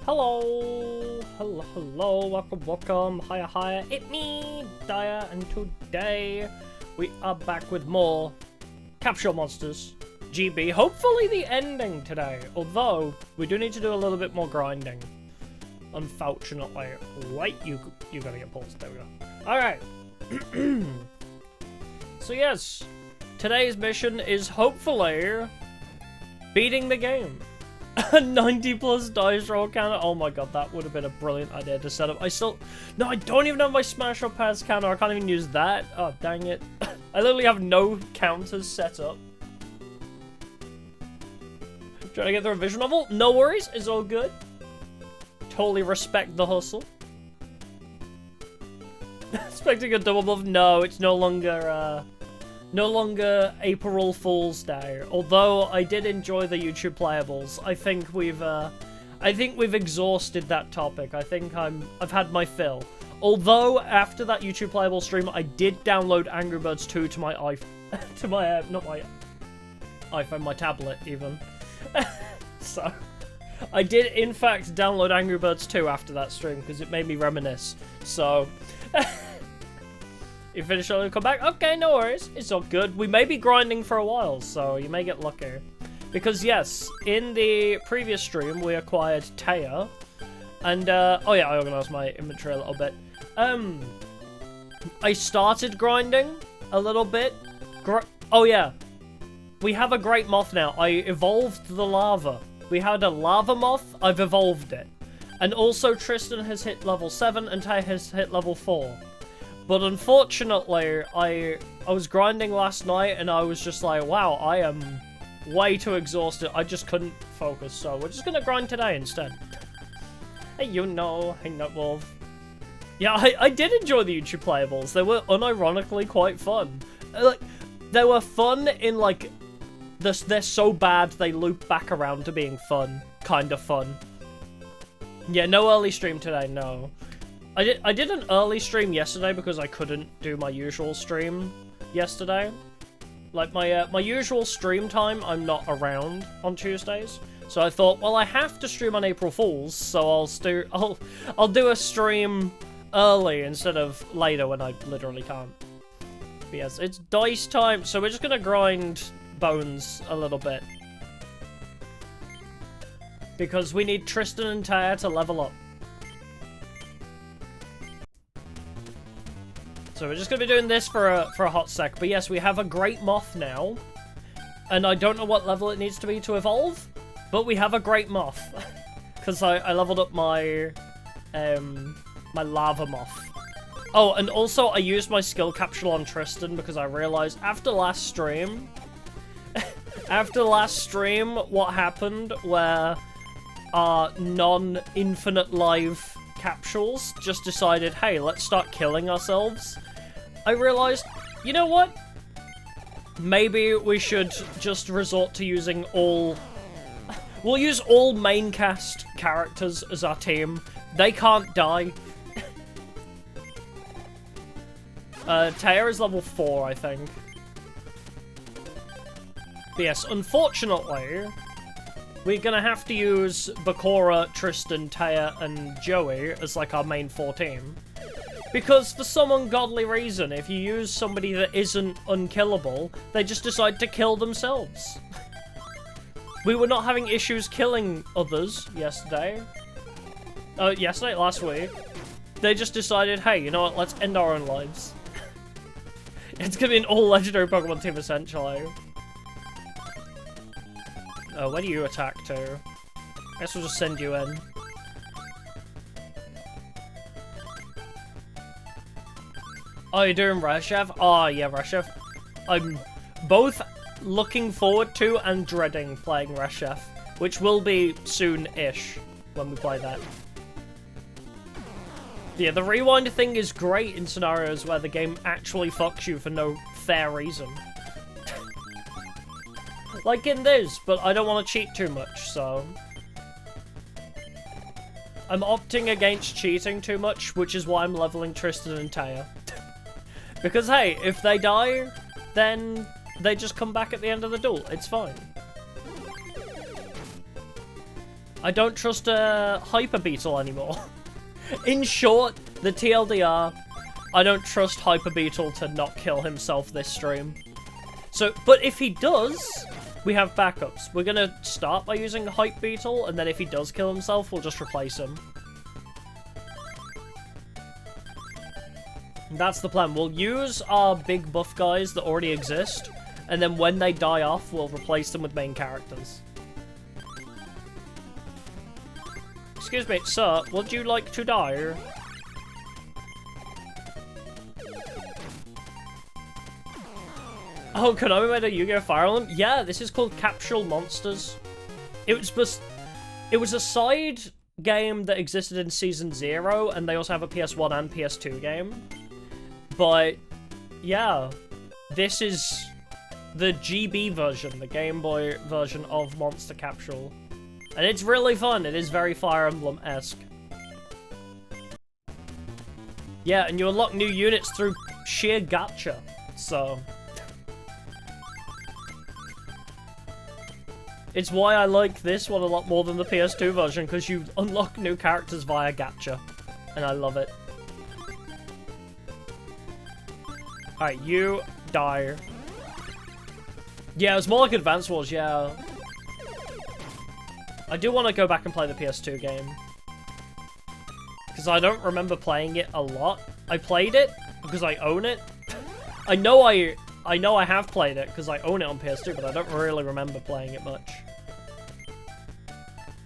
Hello, welcome, hiya, it's me, Dia, and today we are back with more Capsule Monsters GB, hopefully the ending today, although we do need to do a little bit more grinding, unfortunately. Wait, you gotta get paused, there we go. Alright, so yes, today's mission is hopefully beating the game. A 90 plus dice roll counter. Oh my god, that would have been a brilliant idea to set up. No, I don't even have my smash or pass counter. I can't even use that. Oh, dang it. I literally have no counters set up. Trying to get the revision novel? No worries, it's all good. Totally respect the hustle. Expecting a double bluff? No, it's no longer April Fool's Day. Although I did enjoy the YouTube playables. I think we've exhausted that topic. I think I've had my fill. Although after that YouTube playable stream, I did download Angry Birds 2 to my not my iPhone, my tablet even. So I did in fact download Angry Birds 2 after that stream because it made me reminisce. So. You finish early, come back? Okay, no worries. It's all good. We may be grinding for a while, so you may get lucky. Because, yes, in the previous stream, we acquired Taya. And, oh yeah, I organized my inventory a little bit. I started grinding a little bit. Oh yeah. We have a great moth now. I evolved the lava. We had a lava moth. I've evolved it. And also, Tristan has hit level 7 and Taya has hit level 4. But unfortunately, I was grinding last night and I was just like, wow, I am way too exhausted. I just couldn't focus, so we're just gonna grind today instead. Hey, hey, Nutwolf. Yeah, I did enjoy the YouTube playables. They were unironically quite fun. Like, they were fun in, like, they're so bad they loop back around to being fun. Kind of fun. Yeah, no early stream today, no. I did an early stream yesterday because I couldn't do my usual stream yesterday. Like my usual stream time, I'm not around on Tuesdays. So I thought, well, I have to stream on April Fools, so I'll do a stream early instead of later when I literally can't. But yes, it's dice time, so we're just gonna grind bones a little bit because we need Tristan and Taya to level up. So we're just going to be doing this for a hot sec. But yes, we have a great moth now. And I don't know what level it needs to be to evolve. But we have a great moth. Because I leveled up my my lava moth. Oh, and also I used my skill capsule on Tristan because I realized after last stream... what happened where our non-infinite life capsules just decided, hey, let's start killing ourselves. I realized, you know what? Maybe we should just resort to using all... We'll use all main cast characters as our team. They can't die. Taya is level 4, I think. But yes, unfortunately, we're gonna have to use Bakura, Tristan, Taya, and Joey as like our main 4 team. Because for some ungodly reason, if you use somebody that isn't unkillable, they just decide to kill themselves. We were not having issues killing others yesterday. Last week. They just decided, hey, you know what, let's end our own lives. It's gonna be an all legendary Pokemon team, essentially. Where do you attack to? I guess we'll just send you in. Oh, you're doing Reshef? Oh, yeah, Reshef. I'm both looking forward to and dreading playing Reshef, which will be soon-ish when we play that. Yeah, the rewind thing is great in scenarios where the game actually fucks you for no fair reason. Like in this, but I don't want to cheat too much, so... I'm opting against cheating too much, which is why I'm leveling Tristan and Taya. Because, hey, if they die, then they just come back at the end of the duel. It's fine. I don't trust Hyper Beetle anymore. In short, the TLDR, I don't trust Hyper Beetle to not kill himself this stream. So, but if he does, we have backups. We're gonna start by using Hype Beetle, and then if he does kill himself, we'll just replace him. That's the plan. We'll use our big buff guys that already exist, and then when they die off, we'll replace them with main characters. Excuse me, sir, would you like to die? Oh, Konami made a Yu-Gi-Oh! Fire Emblem? Yeah, this is called Capsule Monsters. It was a side game that existed in Season 0, and they also have a PS1 and PS2 game. But, yeah, this is the GB version, the Game Boy version of Monster Capsule. And it's really fun. It is very Fire Emblem-esque. Yeah, and you unlock new units through sheer gacha, so... It's why I like this one a lot more than the PS2 version, because you unlock new characters via gacha. And I love it. Alright, you die. Yeah, it was more like Advance Wars, yeah. I do want to go back and play the PS2 game. Because I don't remember playing it a lot. I played it because I own it. I know I have played it because I own it on PS2, but I don't really remember playing it much.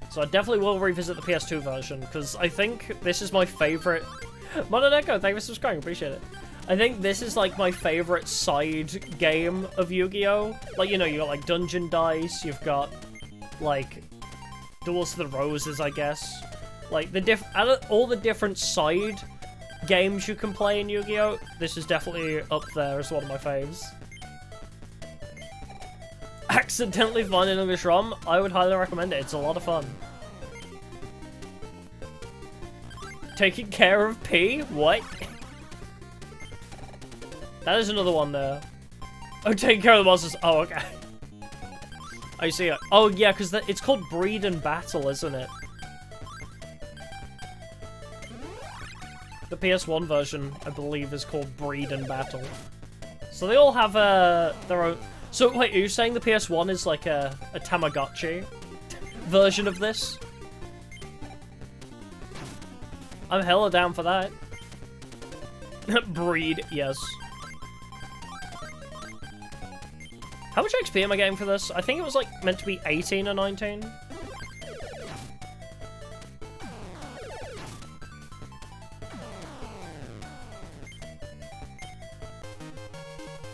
So I definitely will revisit the PS2 version, because I think this is my favorite... Modern Echo, thank you for subscribing, appreciate it. I think this is like my favorite side game of Yu-Gi-Oh! Like, you know, you got like Dungeon Dice, you've got like Duels of the Roses, I guess. Like out of all the different side games you can play in Yu-Gi-Oh! This is definitely up there as one of my faves. Accidentally find an English ROM, I would highly recommend it. It's a lot of fun. Taking care of P? What? That is another one there. Oh, taking care of the monsters. Oh, okay. I see it. Oh, yeah, because it's called Breed and Battle, isn't it? The PS1 version, I believe, is called Breed and Battle. So they all have their own... So, wait, are you saying the PS1 is like a Tamagotchi version of this? I'm hella down for that. Breed, yes. How much XP am I getting for this? I think it was like meant to be 18 or 19.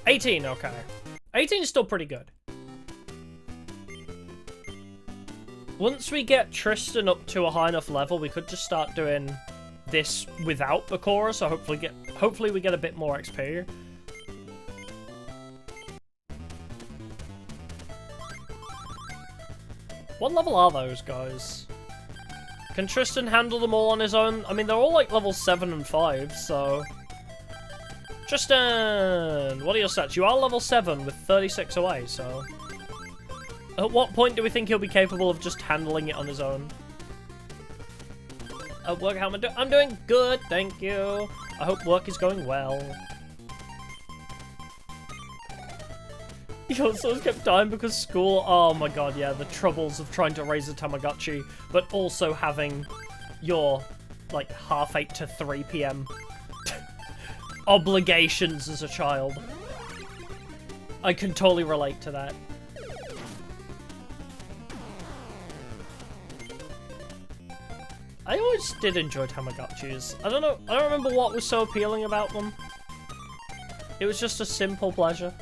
$18, okay. 18 is still pretty good. Once we get Tristan up to a high enough level, we could just start doing this without the chorus, so hopefully we get a bit more XP. What level are those guys? Can Tristan handle them all on his own? I mean, they're all like level 7 and 5, so... Tristan! What are your stats? You are level 7 with 36 away, so... At what point do we think he'll be capable of just handling it on his own? Work, how am I doing? I'm doing good, thank you. I hope work is going well. Your sons kept dying because school... Oh my god, yeah, the troubles of trying to raise a Tamagotchi, but also having your, like, 8:30 to 3 PM obligations as a child. I can totally relate to that. I always did enjoy Tamagotchis. I don't know, I don't remember what was so appealing about them. It was just a simple pleasure.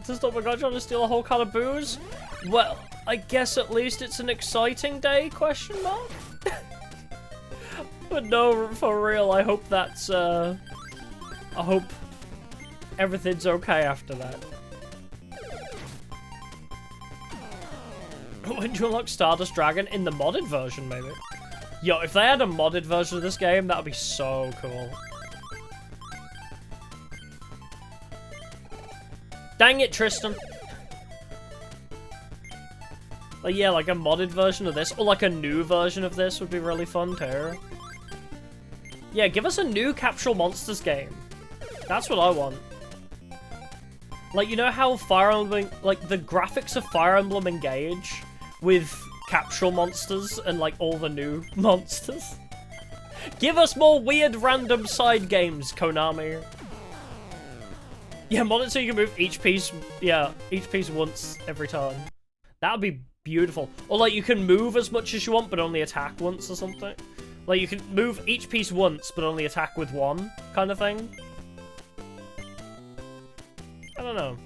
Does Tamagotchi trying to steal a whole can of booze? Well, I guess at least it's an exciting day, question mark? But no, for real, I hope that's, I hope everything's okay after that. When do you unlock Stardust Dragon? In the modded version, maybe? Yo, if they had a modded version of this game, that would be so cool. Dang it, Tristan. Like, yeah, like a modded version of this, or like a new version of this would be really fun too. Yeah, give us a new Capsule Monsters game. That's what I want. Like, you know how Fire Emblem, like, the graphics of Fire Emblem Engage with Capsule Monsters and, like, all the new monsters? Give us more weird random side games, Konami. Yeah, mod it so you can move each piece, each piece once every turn. That would be beautiful. Or, like, you can move as much as you want, but only attack once or something. Like, you can move each piece once, but only attack with one, kind of thing. I don't know.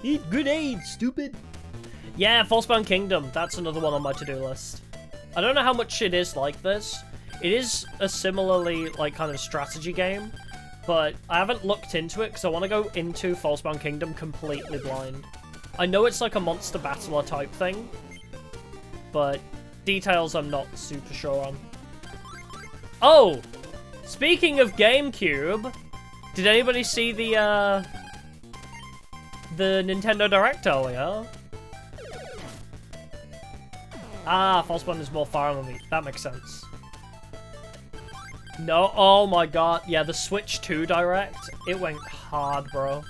Eat grenades, stupid! Yeah, Falsebound Kingdom. That's another one on my to-do list. I don't know how much it is like this. It is a similarly, like, kind of strategy game, but I haven't looked into it because I want to go into Falsebound Kingdom completely blind. I know it's like a monster battler type thing, but details I'm not super sure on. Oh! Speaking of GameCube, did anybody see the Nintendo Direct earlier? Ah, Falsebound is more Fire Emblem. That makes sense. No, oh my god. Yeah, the Switch 2 Direct, it went hard, bro.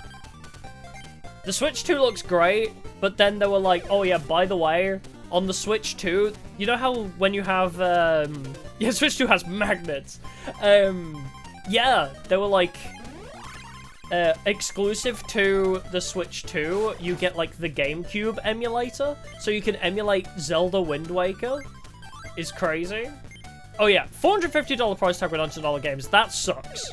The Switch 2 looks great, but then they were like, oh yeah, by the way, on the Switch 2, you know how when you have, yeah, Switch 2 has magnets. Yeah, they were like, exclusive to the Switch 2, you get like the GameCube emulator, so you can emulate Zelda Wind Waker. Is crazy. Oh yeah, $450 price tag with $100 games, that sucks.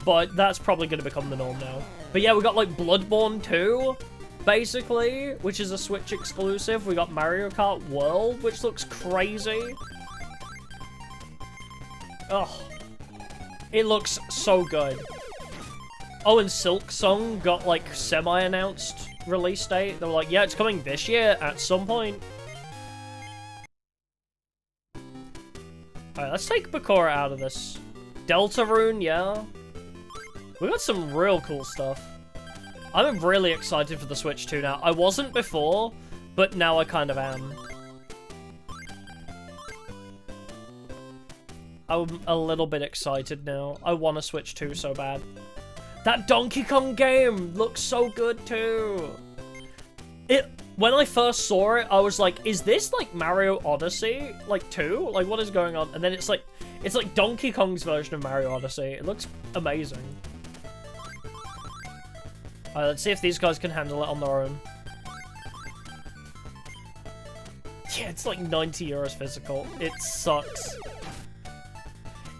But that's probably going to become the norm now. But yeah, we got like Bloodborne 2, basically, which is a Switch exclusive. We got Mario Kart World, which looks crazy. Oh, it looks so good. Oh, and Silk Song got like semi-announced release date. They were like, yeah, it's coming this year at some point. Alright, let's take Bakura out of this. Deltarune, yeah. We got some real cool stuff. I'm really excited for the Switch 2 now. I wasn't before, but now I kind of am. I'm a little bit excited now. I want a Switch 2 so bad. That Donkey Kong game looks so good too. When I first saw it, I was like, is this like Mario Odyssey? Like 2? Like, what is going on? And then it's like Donkey Kong's version of Mario Odyssey. It looks amazing. Alright, let's see if these guys can handle it on their own. Yeah, it's like 90 euros physical. It sucks.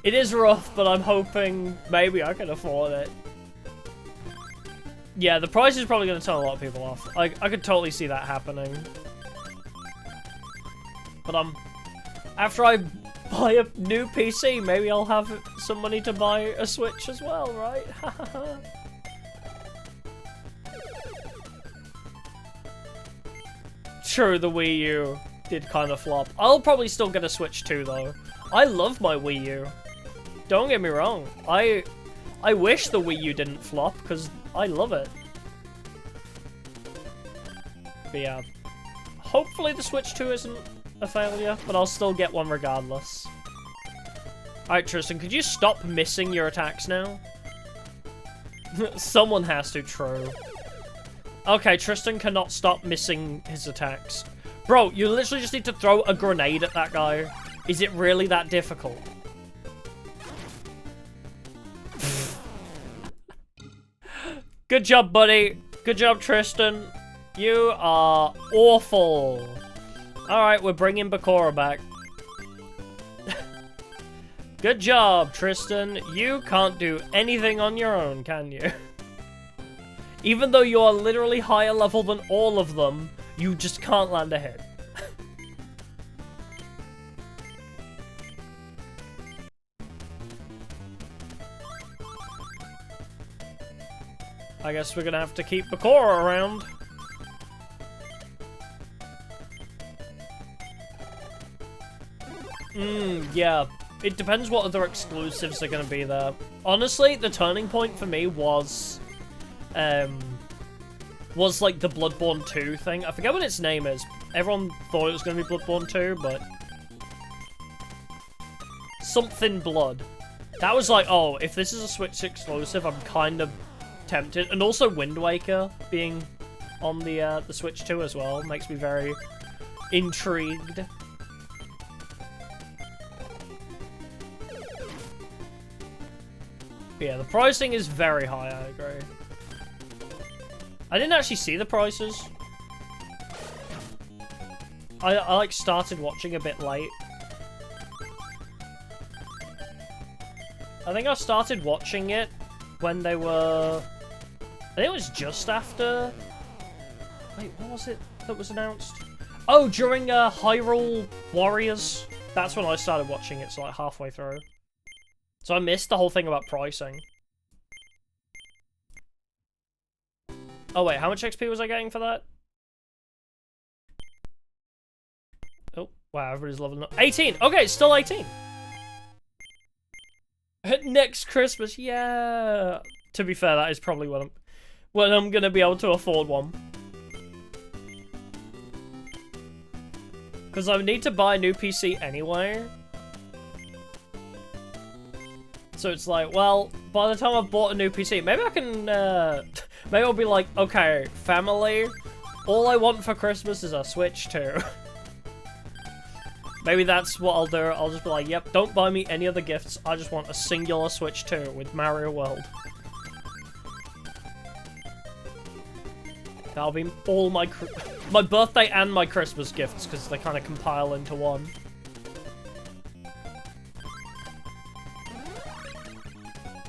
It is rough, but I'm hoping maybe I can afford it. Yeah, the price is probably going to turn a lot of people off. I could totally see that happening. But after I buy a new PC, maybe I'll have some money to buy a Switch as well, right? True, the Wii U did kind of flop. I'll probably still get a Switch 2 though. I love my Wii U. Don't get me wrong. I wish the Wii U didn't flop because I love it. But yeah, hopefully the Switch 2 isn't a failure, but I'll still get one regardless. Alright, Tristan, could you stop missing your attacks now? Someone has to, true. Okay, Tristan cannot stop missing his attacks. Bro, you literally just need to throw a grenade at that guy. Is it really that difficult? Good job, buddy. Good job, Tristan. You are awful. Alright, we're bringing Bakura back. Good job, Tristan. You can't do anything on your own, can you? Even though you are literally higher level than all of them, you just can't land a hit. I guess we're gonna have to keep Bakura around. Yeah. it depends what other exclusives are gonna be there. Honestly, the turning point for me was like the Bloodborne 2 thing. I forget what its name is. Everyone thought it was gonna be Bloodborne 2, but something Blood. That was like, oh, if this is a Switch exclusive, I'm kind of tempted. And also Wind Waker being on the Switch 2 as well makes me very intrigued. Yeah, the pricing is very high, I agree. I didn't actually see the prices. I like started watching a bit late. I think I started watching it when they were... I think it was just after... Wait, what was it that was announced? Oh, during Hyrule Warriors. That's when I started watching it, so like halfway through. So I missed the whole thing about pricing. Oh wait, how much XP was I getting for that? Oh, wow, everybody's leveling up. 18! Okay, it's still 18! Next Christmas, yeah! To be fair, that is probably when I'm gonna be able to afford one. Because I need to buy a new PC anyway. So it's like, well, by the time I've bought a new PC, maybe I can, maybe I'll be like, okay, family, all I want for Christmas is a Switch 2. Maybe that's what I'll do. I'll just be like, yep, don't buy me any other gifts. I just want a singular Switch 2 with Mario World. That'll be all my birthday and my Christmas gifts, because they kind of compile into one.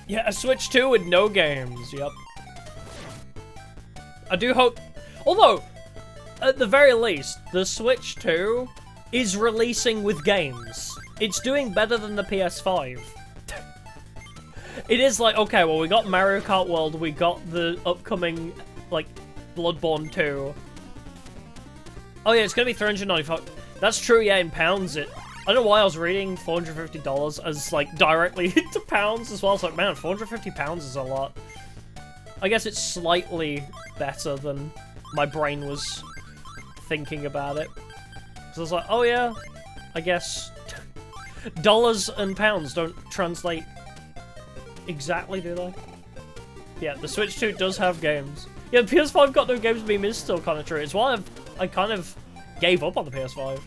Yeah, a Switch 2 with no games, yep. I do hope... Although, at the very least, the Switch 2 is releasing with games. It's doing better than the PS5. It is like, okay, well, we got Mario Kart World, we got the upcoming, like, Bloodborne 2. Oh yeah, it's gonna be $395. That's true, yeah, in pounds. I don't know why I was reading $450 as, like, directly into pounds as well. It's like, man, £450 is a lot. I guess it's slightly better than my brain was thinking about it. So I was like, oh yeah, I guess dollars and pounds don't translate exactly, do they? Yeah, the Switch 2 does have games. Yeah, the PS5 got no games meme is still kind of true. It's why I kind of gave up on the PS5.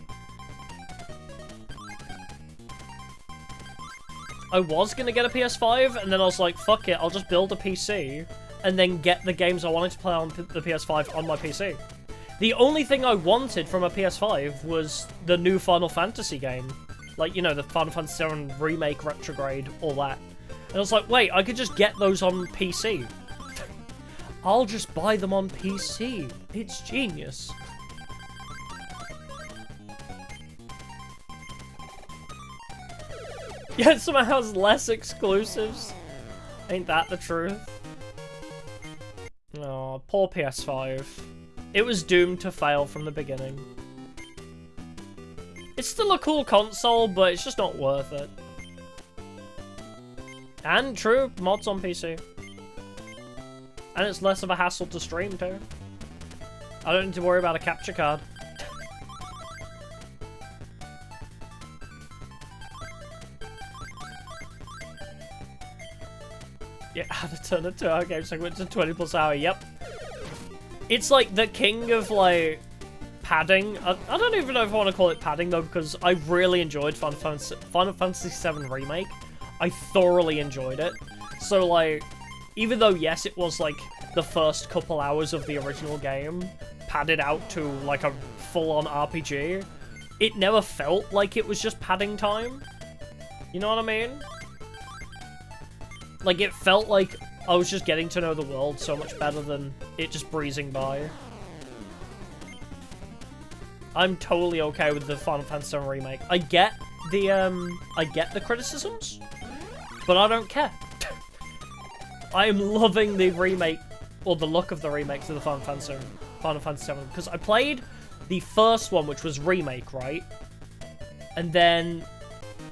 I was gonna get a PS5, and then I was like, fuck it, I'll just build a PC, and then get the games I wanted to play on the PS5 on my PC. The only thing I wanted from a PS5 was the new Final Fantasy game. Like, you know, the Final Fantasy VII Remake, Retrograde, all that. And I was like, wait, I could just get those on PC. I'll just buy them on PC. It's genius. Yeah, it somehow has less exclusives. Ain't that the truth? Oh, poor PS5. It was doomed to fail from the beginning. It's still a cool console, but it's just not worth it. And true, mods on PC. And it's less of a hassle to stream too. I don't need to worry about a capture card. Yeah, how to turn a 2-hour game segment to 20+ hour, yep. It's like the king of, like, padding. I don't even know if I want to call it padding, though, because I really enjoyed Final Fantasy VII Remake. I thoroughly enjoyed it. So, like, even though, yes, it was, like, the first couple hours of the original game, padded out to, like, a full-on RPG, it never felt like it was just padding time. You know what I mean? Like, it felt like I was just getting to know the world so much better than it just breezing by. I'm totally okay with the Final Fantasy VII Remake. I get the criticisms, but I don't care. I am loving the remake, or the look of the remakes of the Final Fantasy VII, because I played the first one, which was Remake, right? And then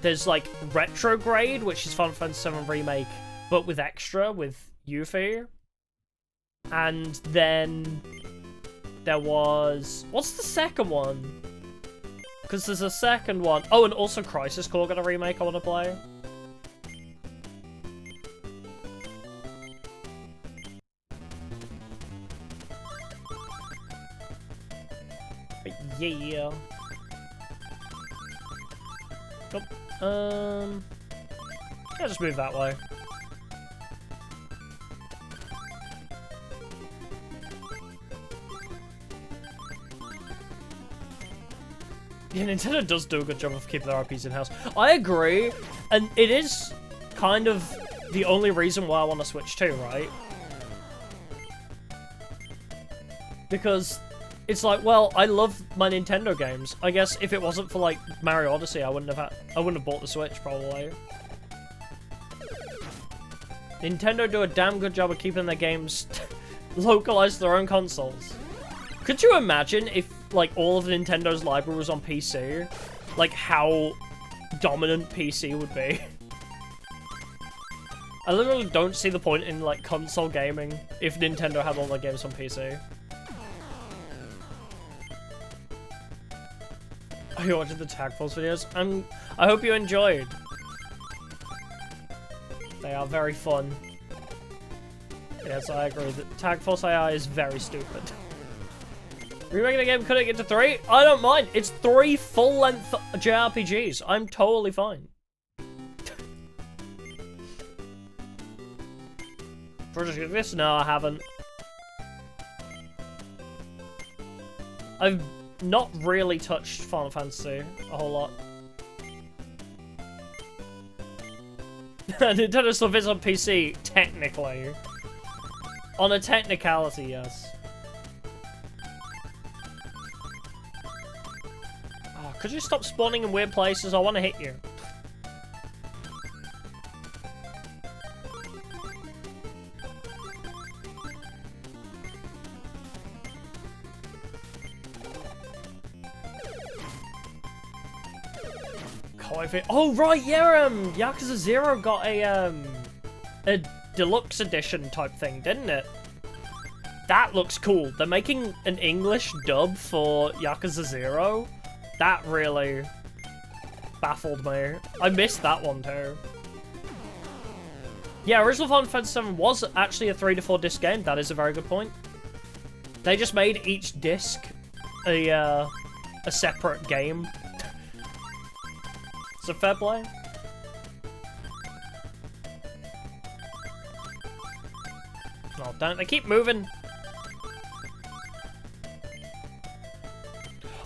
there's like Retrograde, which is Final Fantasy VII Remake, but with extra, with Yuffie. And then there was... What's the second one? Because there's a second one. Oh, and also Crisis Core got a remake I want to play. Yeah. Oh, yeah, just move that way. Yeah, Nintendo does do a good job of keeping their IPs in-house. I agree, and it is kind of the only reason why I want to Switch too, right? Because it's like, well, I love my Nintendo games. I guess if it wasn't for like Mario Odyssey, I wouldn't have bought the Switch probably. Nintendo do a damn good job of keeping their games localized to their own consoles. Could you imagine if like all of Nintendo's library was on PC? Like how dominant PC would be? I literally don't see the point in like console gaming if Nintendo had all their games on PC. Are you watching the Tag Force videos? I hope you enjoyed. They are very fun. Yes, I agree that Tag Force AI is very stupid. Remaking the game, could it get to 3? I don't mind. It's 3 full-length JRPGs. I'm totally fine. Project this? No, I haven't. I've not really touched Final Fantasy a whole lot. Nintendo stuff is on PC, technically. On a technicality, yes. Oh, could you stop spawning in weird places? I want to hit you. Oh right, yeah. Yakuza 0 got a deluxe edition type thing, didn't it? That looks cool. They're making an English dub for Yakuza 0. That really baffled me. I missed that one too. Yeah, original Final Fantasy VII was actually a 3 to 4 disc game. That is a very good point. They just made each disc a separate game. It's a fair play. Oh, don't they keep moving?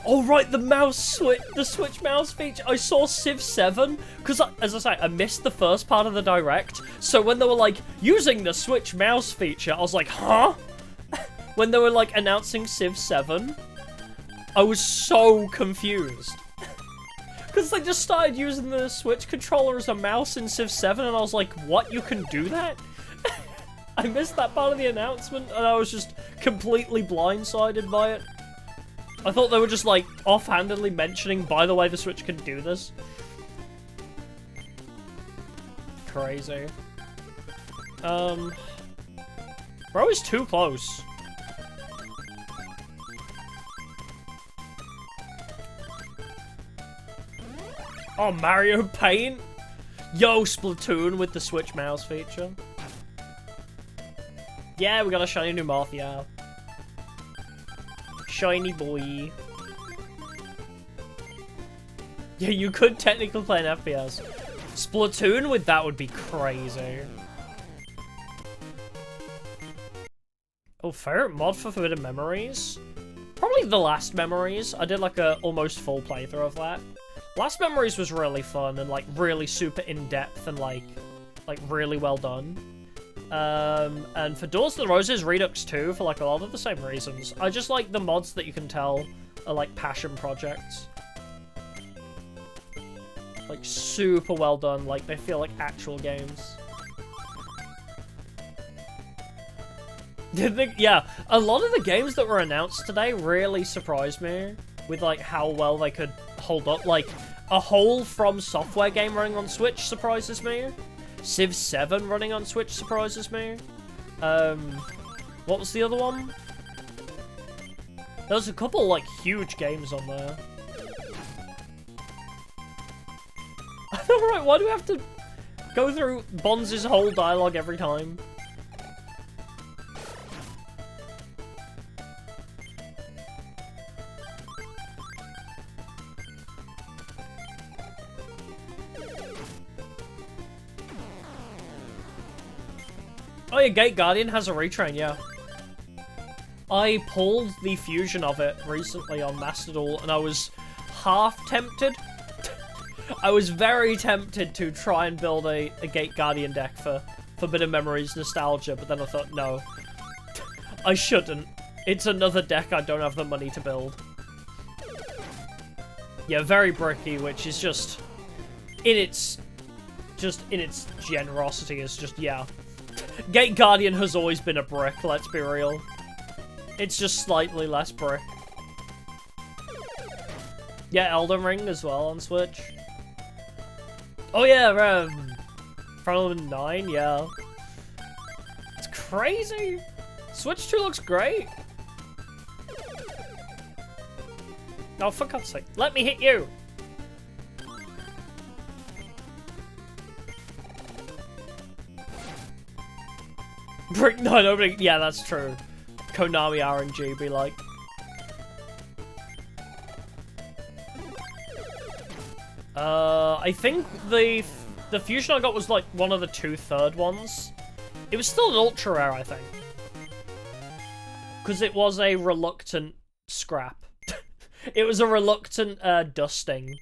Oh right, the Switch mouse feature. I saw Civ 7 because, as I say, I missed the first part of the direct. So when they were like using the Switch mouse feature, I was like, huh? When they were like announcing Civ 7, I was so confused. Because they just started using the Switch controller as a mouse in Civ 7, and I was like, what? You can do that? I missed that part of the announcement, and I was just completely blindsided by it. I thought they were just, like, offhandedly mentioning, by the way, the Switch can do this. Crazy. We're always too close. Oh, Mario Paint? Yo, Splatoon with the Switch mouse feature. Yeah, we got a shiny new Mafia. Shiny boy. Yeah, you could technically play an FPS. Splatoon with that would be crazy. Oh, favorite mod for Forbidden Memories? Probably the Last Memories. I did like a almost full playthrough of that. Last Memories was really fun and like really super in-depth and like really well done. And for Doors to the Roses, Redux 2 for like a lot of the same reasons. I just like the mods that you can tell are like passion projects. Like super well done, like they feel like actual games. Yeah, a lot of the games that were announced today really surprised me with like how well they could hold up. Like A whole From Software game running on Switch surprises me. Civ 7 running on Switch surprises me. What was the other one? There was a couple, like, huge games on there. I know, right? Why do we have to go through Bonz's whole dialogue every time? Oh yeah, Gate Guardian has a retrain, yeah. I pulled the fusion of it recently on Master Duel, and I was half tempted. I was very tempted to try and build a Gate Guardian deck for Forbidden Memories nostalgia, but then I thought, no. I shouldn't. It's another deck I don't have the money to build. Yeah, very bricky, which is just in its generosity is just, yeah. Gate Guardian has always been a brick, let's be real. It's just slightly less brick. Yeah, Elden Ring as well on Switch. Oh yeah, Final 9, yeah. It's crazy. Switch 2 looks great. Oh, for God's sake, let me hit you. Brick, no, nobody, yeah, that's true. Konami RNG be like. I think the fusion I got was like one of the 2/3 ones. It was still an ultra rare, I think. Because it was a reluctant scrap. It was a reluctant dusting.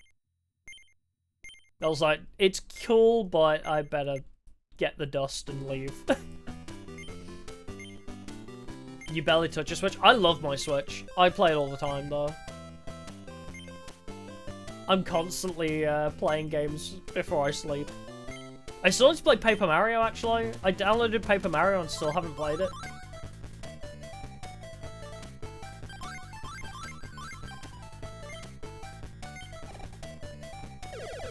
I was like, it's cool, but I better get the dust and leave. You barely touch your Switch? I love my Switch. I play it all the time, though. I'm constantly playing games before I sleep. I still need to play Paper Mario, actually. I downloaded Paper Mario and still haven't played it.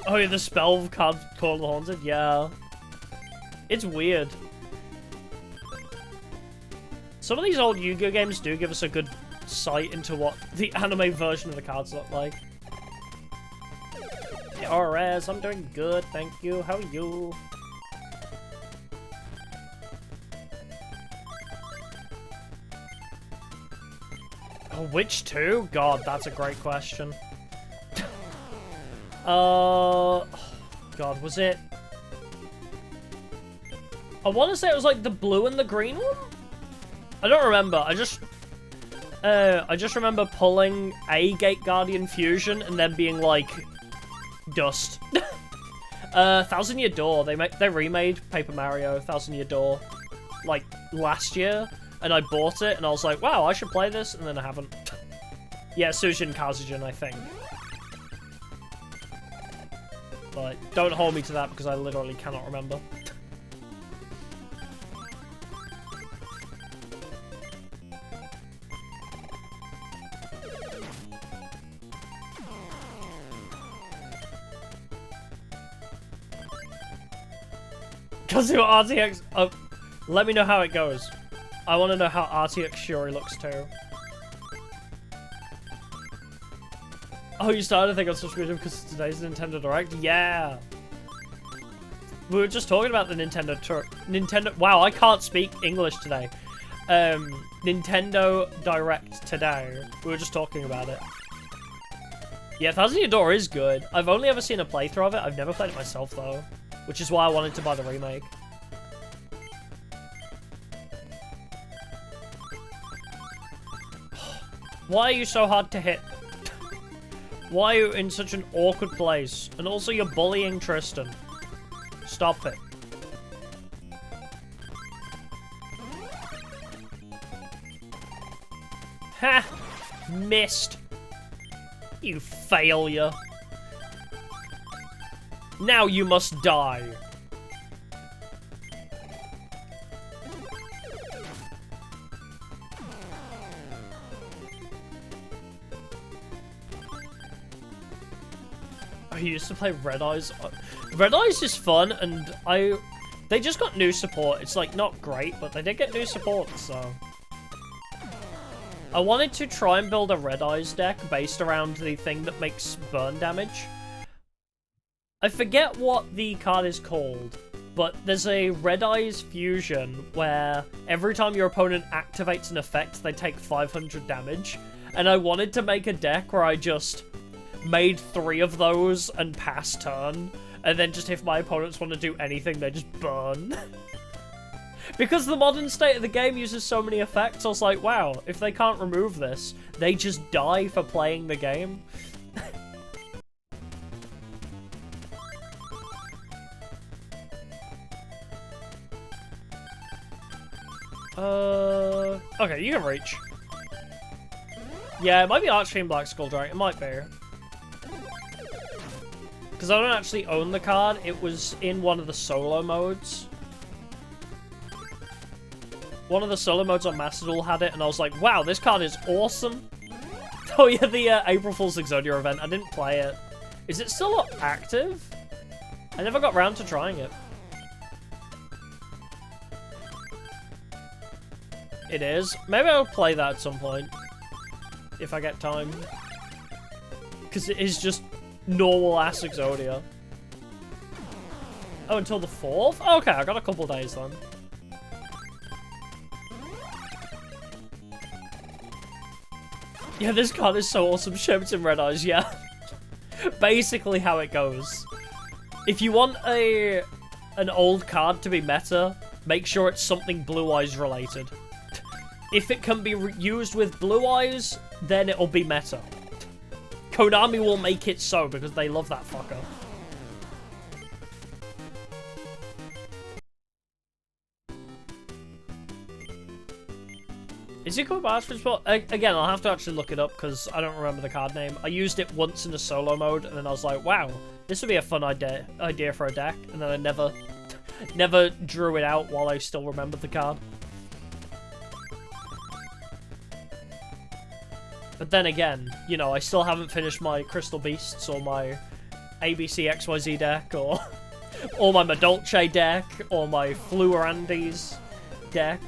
Oh yeah, the spell card called Haunted? Yeah. It's weird. Some of these old Yu-Gi-Oh games do give us a good sight into what the anime version of the cards look like. Hey, RS, I'm doing good, thank you. How are you? Oh, which two? God, that's a great question. God, was it? I want to say it was like the blue and the green one? I don't remember. I just remember pulling a Gate Guardian fusion and then being like, dust. Thousand Year Door. They remade Paper Mario Thousand Year Door like last year, and I bought it and I was like, wow, I should play this, and then I haven't. Yeah, Sujin Kazujin, I think. But don't hold me to that because I literally cannot remember. Kazuha RTX, oh, let me know how it goes. I want to know how RTX Shuri looks too. Oh, you started to think on subscription because today's Nintendo Direct? Yeah! We were just talking about the Nintendo... Wow, I can't speak English today. Nintendo Direct today. We were just talking about it. Yeah, Thousand Year Door is good. I've only ever seen a playthrough of it. I've never played it myself, though. Which is why I wanted to buy the remake. Why are you so hard to hit? Why are you in such an awkward place? And also you're bullying Tristan. Stop it. Ha! Missed. You failure. Now you must die. I used to play Red Eyes. Red Eyes is fun, and they just got new support. It's like not great, but they did get new support, so. I wanted to try and build a Red Eyes deck based around the thing that makes burn damage. I forget what the card is called, but there's a Red Eyes fusion where every time your opponent activates an effect, they take 500 damage. And I wanted to make a deck where I just made 3 of those and pass turn. And then just if my opponents want to do anything, they just burn. Because the modern state of the game uses so many effects, I was like, wow, if they can't remove this, they just die for playing the game. Okay, you can reach. Yeah, it might be Archfiend Black Skull Dragon. It might be. Because I don't actually own the card. It was in one of the solo modes. One of the solo modes on Master Duel had it, and I was like, wow, this card is awesome. Oh yeah, the April Fool's Exodia event. I didn't play it. Is it still active? I never got round to trying it. It is. Maybe I'll play that at some point. If I get time. Because it is just normal-ass Exodia. Oh, until the 4th? Okay, I got a couple days then. Yeah, this card is so awesome. Shepherds in Red Eyes, yeah. Basically how it goes. If you want an old card to be meta, make sure it's something Blue Eyes related. If it can be used with Blue Eyes, then it'll be meta. Konami will make it so because they love that fucker. Is it called Bastard Sport? Again, I'll have to actually look it up because I don't remember the card name. I used it once in a solo mode and then I was like, wow, this would be a fun idea for a deck. And then I never drew it out while I still remembered the card. But then again, you know, I still haven't finished my Crystal Beasts or my ABC XYZ deck or my Madolche deck or my Fluorandis deck.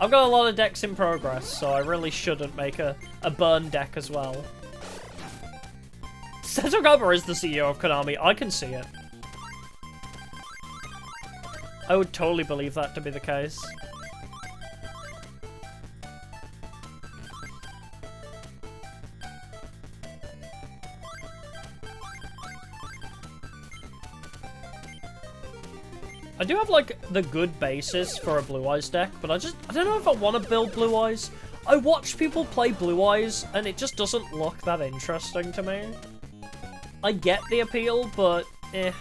I've got a lot of decks in progress, so I really shouldn't make a burn deck as well. Seto Kaiba is the CEO of Konami. I can see it. I would totally believe that to be the case. I do have, like, the good basis for a Blue Eyes deck, but I don't know if I want to build Blue Eyes. I watch people play Blue Eyes, and it just doesn't look that interesting to me. I get the appeal, but, eh.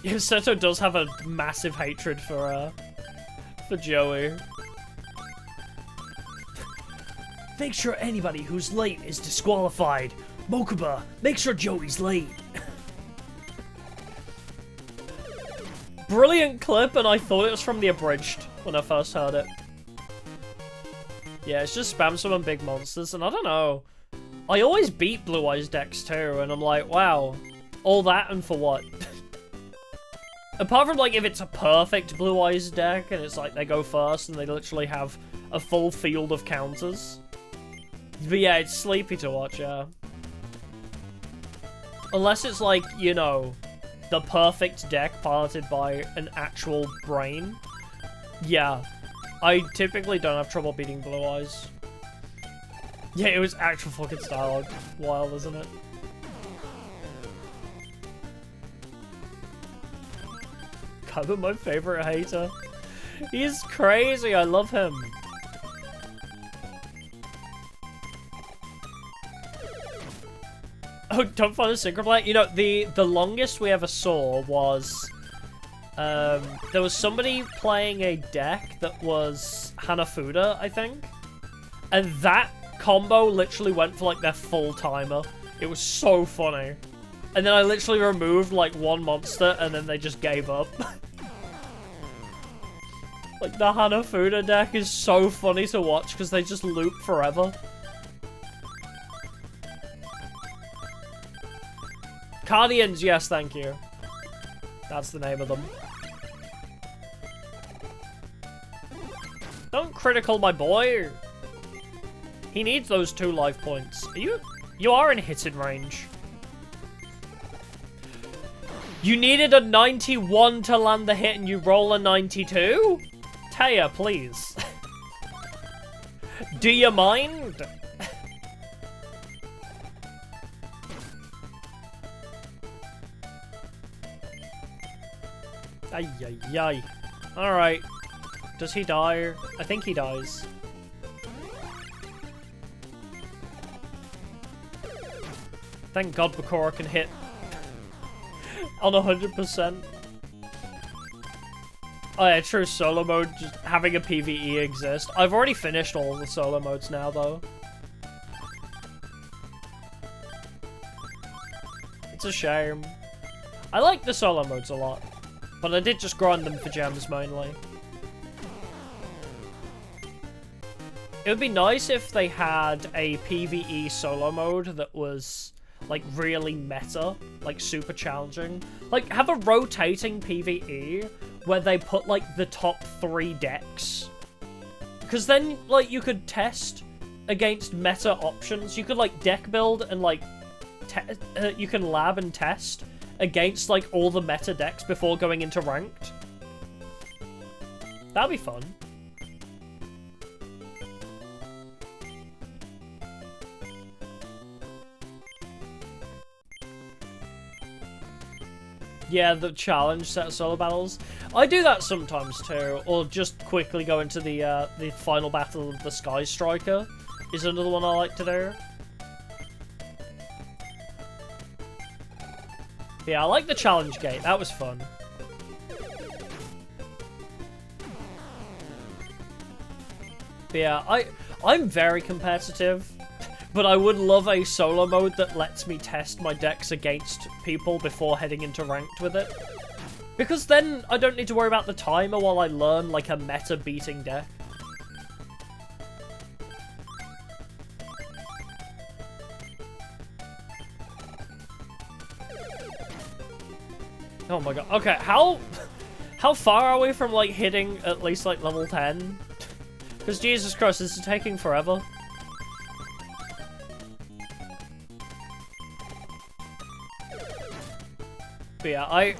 Yeah, Seto does have a massive hatred for Joey. Make sure anybody who's late is disqualified. Mokuba, make sure Joey's late. Brilliant clip, and I thought it was from the abridged when I first heard it. Yeah, it's just spam summon big monsters, and I don't know. I always beat Blue Eyes decks too, and I'm like, wow, all that and for what? Apart from, like, if it's a perfect Blue Eyes deck, and it's like they go first, and they literally have a full field of counters. But yeah, it's sleepy to watch, yeah. Unless it's like, you know, the perfect deck piloted by an actual brain. Yeah. I typically don't have trouble beating Blue Eyes. Yeah, it was actual fucking dialogue. Wild, isn't it? Kind of my favorite hater. He's crazy, I love him. Oh, don't find a Synchroblade. You know, the longest we ever saw was... there was somebody playing a deck that was Hanafuda, I think. And that combo literally went for, like, their full timer. It was so funny. And then I literally removed, like, one monster, and then they just gave up. Like, the Hanafuda deck is so funny to watch because they just loop forever. Cardians, yes, thank you. That's the name of them. Don't critical my boy. He needs those 2 life points. You are in hitting range. You needed a 91 to land the hit and you roll a 92? Taya, please. Do you mind? Ay, ay, ay. Alright. Does he die? I think he dies. Thank God Bakura can hit on 100%. Oh yeah, true, solo mode, just having a PvE exist. I've already finished all the solo modes now, though. It's a shame. I like the solo modes a lot, but I did just grind them for gems, mainly. It would be nice if they had a PvE solo mode that was like really meta, like super challenging. Like have a rotating PvE where they put like the top 3 decks. Because then like you could test against meta options. You could like deck build and like you can lab and test against like all the meta decks before going into ranked. That'd be fun. Yeah, the challenge set solo battles. I do that sometimes too, or just quickly go into the final battle of the Sky Striker is another one I like to do. Yeah, I like the challenge gate. That was fun. But yeah, I'm very competitive. But I would love a solo mode that lets me test my decks against people before heading into ranked with it. Because then I don't need to worry about the timer while I learn like a meta beating deck. Oh my god. Okay, how far are we from like hitting at least like level 10? Because Jesus Christ, this is taking forever. But yeah,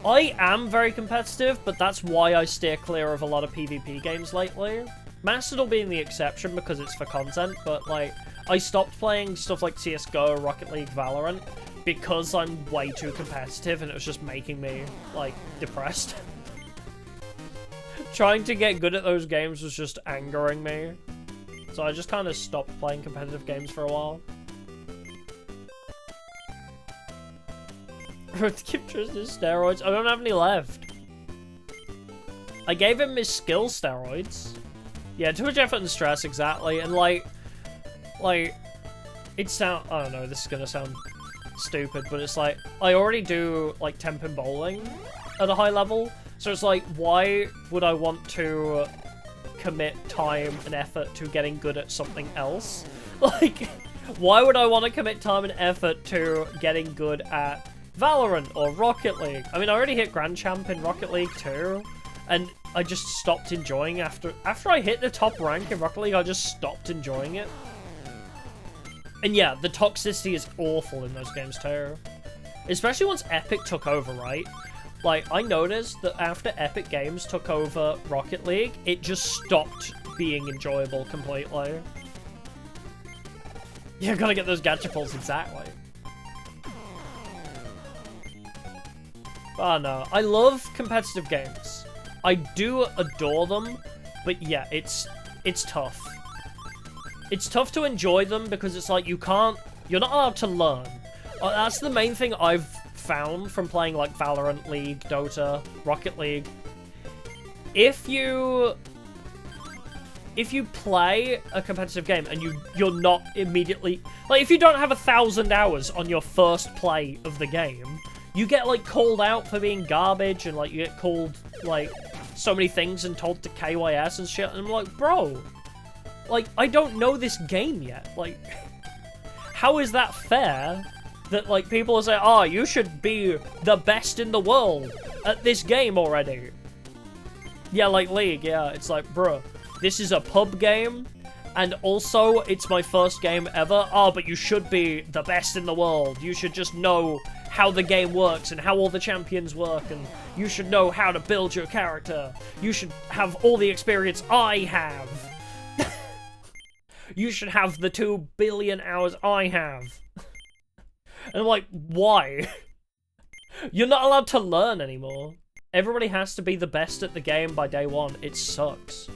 I am very competitive, but that's why I steer clear of a lot of PvP games lately. Mastodon being the exception because it's for content, but like, I stopped playing stuff like CSGO, Rocket League, Valorant, because I'm way too competitive and it was just making me, like, depressed. Trying to get good at those games was just angering me. So I just kind of stopped playing competitive games for a while. Keep Tristan steroids. I don't have any left. I gave him his skill steroids. Yeah, too much effort and stress, exactly. And like, it sound. I don't know. This is gonna sound stupid, but it's like I already do like 10-pin bowling at a high level, so it's like, why would I want to commit time and effort to getting good at something else? Like, why would I want to commit time and effort to getting good at Valorant or Rocket League? I mean, I already hit Grand Champ in Rocket League too, and I just stopped enjoying after I hit the top rank in Rocket League. I just stopped enjoying it. And yeah, the toxicity is awful in those games too, especially once Epic took over, right? Like, I noticed that after Epic Games took over Rocket League, it just stopped being enjoyable completely. Yeah, gotta get those gacha pulls, exactly. Oh no, I love competitive games. I do adore them, but yeah, it's tough. It's tough to enjoy them because it's like you're not allowed to learn. That's the main thing I've found from playing like Valorant, League, Dota, Rocket League. If you play a competitive game and you're not immediately, like, if you don't have 1,000 hours on your first play of the game, you get like called out for being garbage, and like you get called like so many things and told to KYS and shit. And I'm like, bro, like, I don't know this game yet. Like, how is that fair that, like, people are saying, oh, you should be the best in the world at this game already? Yeah, like League, yeah. It's like, bro, this is a pub game, and also, it's my first game ever. Oh, but you should be the best in the world. You should just know how the game works and how all the champions work, and you should know how to build your character. You should have all the experience I have. You should have the 2 billion hours I have. And I'm like, why? You're not allowed to learn anymore. Everybody has to be the best at the game by day one. It sucks.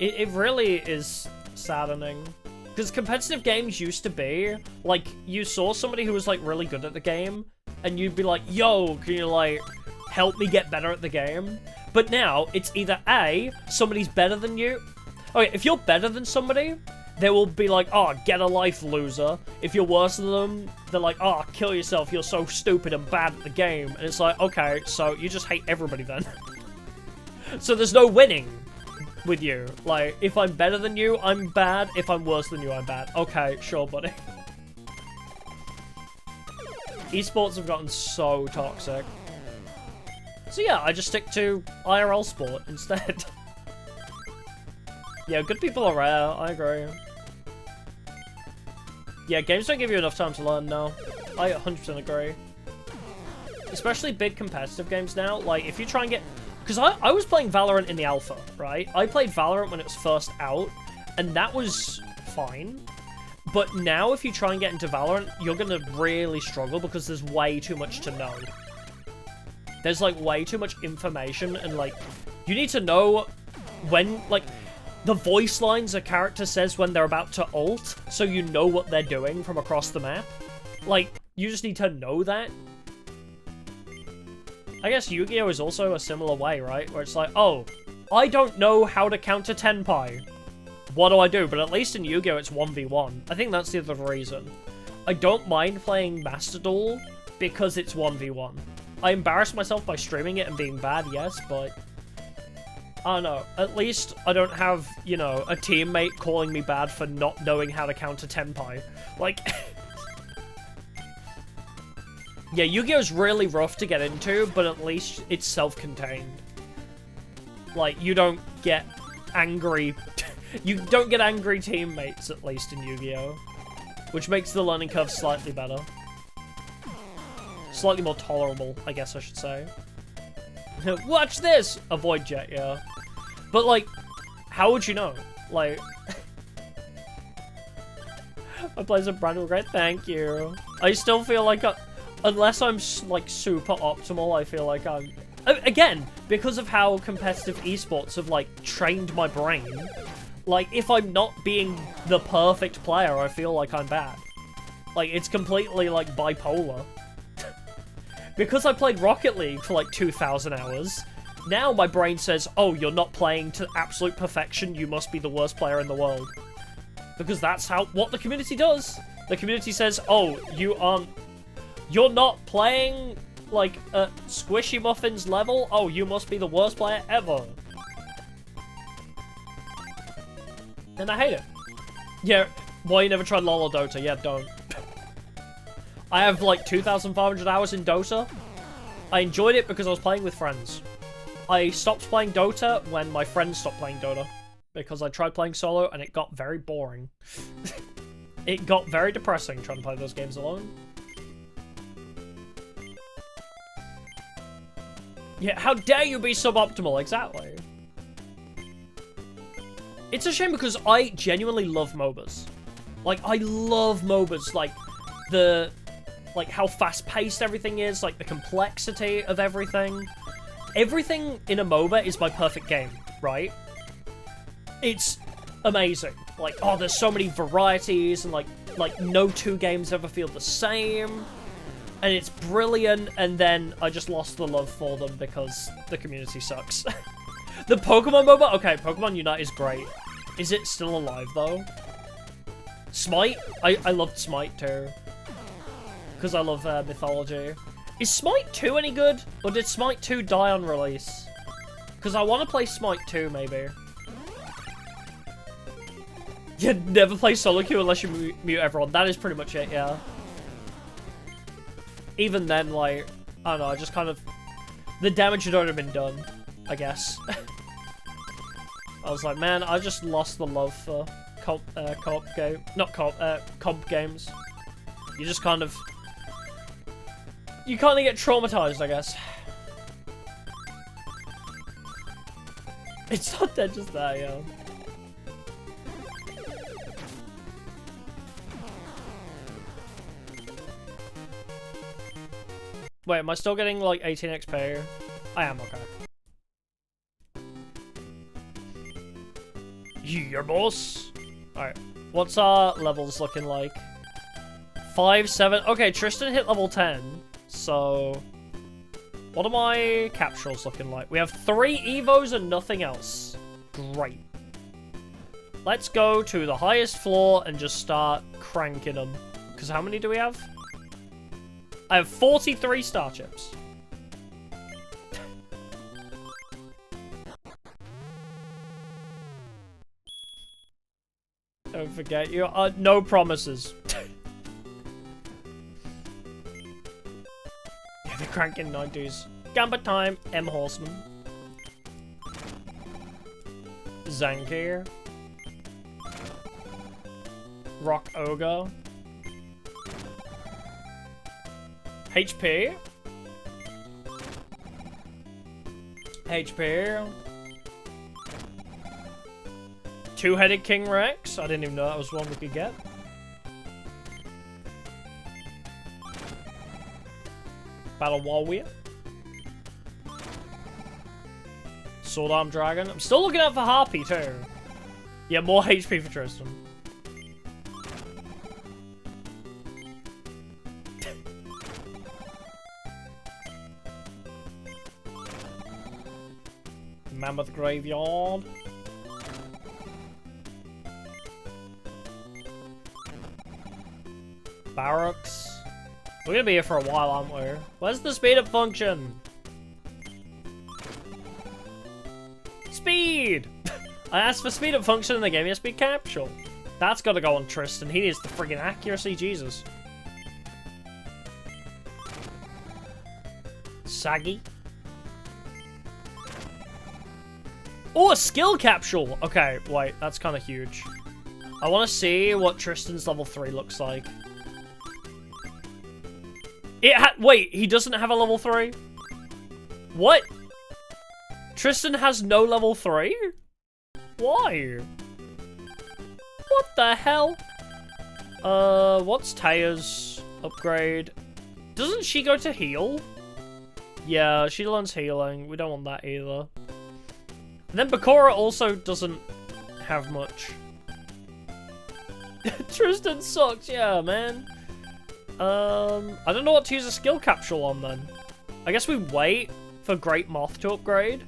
It really is saddening. Because competitive games used to be, like, you saw somebody who was, like, really good at the game, and you'd be like, yo, can you, like, help me get better at the game? But now, it's either A, somebody's better than you. Okay, if you're better than somebody, they will be like, oh, get a life, loser. If you're worse than them, they're like, oh, kill yourself, you're so stupid and bad at the game. And it's like, okay, so you just hate everybody then. So there's no winning with you. Like, if I'm better than you, I'm bad. If I'm worse than you, I'm bad. Okay, sure, buddy. Esports have gotten so toxic. So yeah, I just stick to IRL sport instead. Yeah, good people are rare, I agree. Yeah, games don't give you enough time to learn, no. I 100% agree. Especially big competitive games now, like, if you try and get... Because I was playing Valorant in the alpha, right? I played Valorant when it was first out, and that was fine. But now, if you try and get into Valorant, you're gonna really struggle because there's way too much to know. There's, like, way too much information, and, like, you need to know when, like, the voice lines a character says when they're about to ult, so you know what they're doing from across the map. Like, you just need to know that. I guess Yu-Gi-Oh! Is also a similar way, right? Where it's like, oh, I don't know how to counter Tenpai. What do I do? But at least in Yu-Gi-Oh! It's 1v1. I think that's the other reason. I don't mind playing Master Duel because it's 1v1. I embarrass myself by streaming it and being bad, yes, but... I don't know. At least I don't have, you know, a teammate calling me bad for not knowing how to counter Tenpai. Like... Yeah, Yu-Gi-Oh's really rough to get into, but at least it's self-contained. Like, you don't get angry... you don't get angry teammates, at least, in Yu-Gi-Oh! Which makes the learning curve slightly better. Slightly more tolerable, I guess I should say. Watch this! Avoid jet, yeah. But, like, how would you know? Like... I play some brand new great, thank you. I still feel like... Unless I'm, like, super optimal, I feel like I'm... Again, because of how competitive esports have, like, trained my brain, like, if I'm not being the perfect player, I feel like I'm bad. Like, it's completely, like, bipolar. Because I played Rocket League for, like, 2,000 hours, now my brain says, oh, you're not playing to absolute perfection, you must be the worst player in the world. Because that's what the community does. The community says, oh, you're not playing, like, at Squishy Muffin's level? Oh, you must be the worst player ever. And I hate it. Yeah, why you never tried LoL or Dota? Yeah, don't. I have, like, 2,500 hours in Dota. I enjoyed it because I was playing with friends. I stopped playing Dota when my friends stopped playing Dota. Because I tried playing solo and it got very boring. It got very depressing trying to play those games alone. Yeah, how dare you be suboptimal, exactly. It's a shame because I genuinely love MOBAs. Like, I love MOBAs, like, how fast-paced everything is, like, the complexity of everything. Everything in a MOBA is my perfect game, right? It's amazing. Like, oh, there's so many varieties, and, like no two games ever feel the same. And it's brilliant, and then I just lost the love for them because the community sucks. The Pokemon MOBA? Okay, Pokemon Unite is great. Is it still alive, though? Smite? I loved Smite, too. Because I love mythology. Is Smite 2 any good? Or did Smite 2 die on release? Because I want to play Smite 2, maybe. You never play solo queue unless you mute everyone. That is pretty much it, yeah. Even then, like, I don't know, I just kind of... The damage had already been done, I guess. I was like, man, I just lost the love for comp game. Not comp games. You just kind of... You kind of get traumatized, I guess. It's not that, just that, yeah. Wait, am I still getting, like, 18 XP? I am, okay. Yeah, boss! Alright, what's our levels looking like? 5, 7... Okay, Tristan hit level 10, so... What are my capsules looking like? We have 3 Evos and nothing else. Great. Let's go to the highest floor and just start cranking them. Because how many do we have? I have 43 star chips. Don't forget, you are no promises. Yeah, they're cranking 90s. Gambit time, M Horseman. Zankir. Rock Ogre. HP. HP. Two-headed King Rex. I didn't even know that was one we could get. Battle Warrior. Sword Arm Dragon. I'm still looking out for Harpy too. Yeah, more HP for Tristan. Mammoth Graveyard. Barracks. We're gonna be here for a while, aren't we? Where's the speed up function? Speed! I asked for speed up function and they gave me a speed capsule. That's gotta go on Tristan. He needs the friggin' accuracy, Jesus. Saggy. Oh, a skill capsule! Okay, wait, that's kind of huge. I want to see what Tristan's level 3 looks like. Wait, he doesn't have a level 3? What? Tristan has no level 3? Why? What the hell? What's Taya's upgrade? Doesn't she go to heal? Yeah, she learns healing. We don't want that either. And then Bakura also doesn't have much. Tristan sucks, yeah, man. I don't know what to use a skill capsule on then. I guess we wait for Great Moth to upgrade.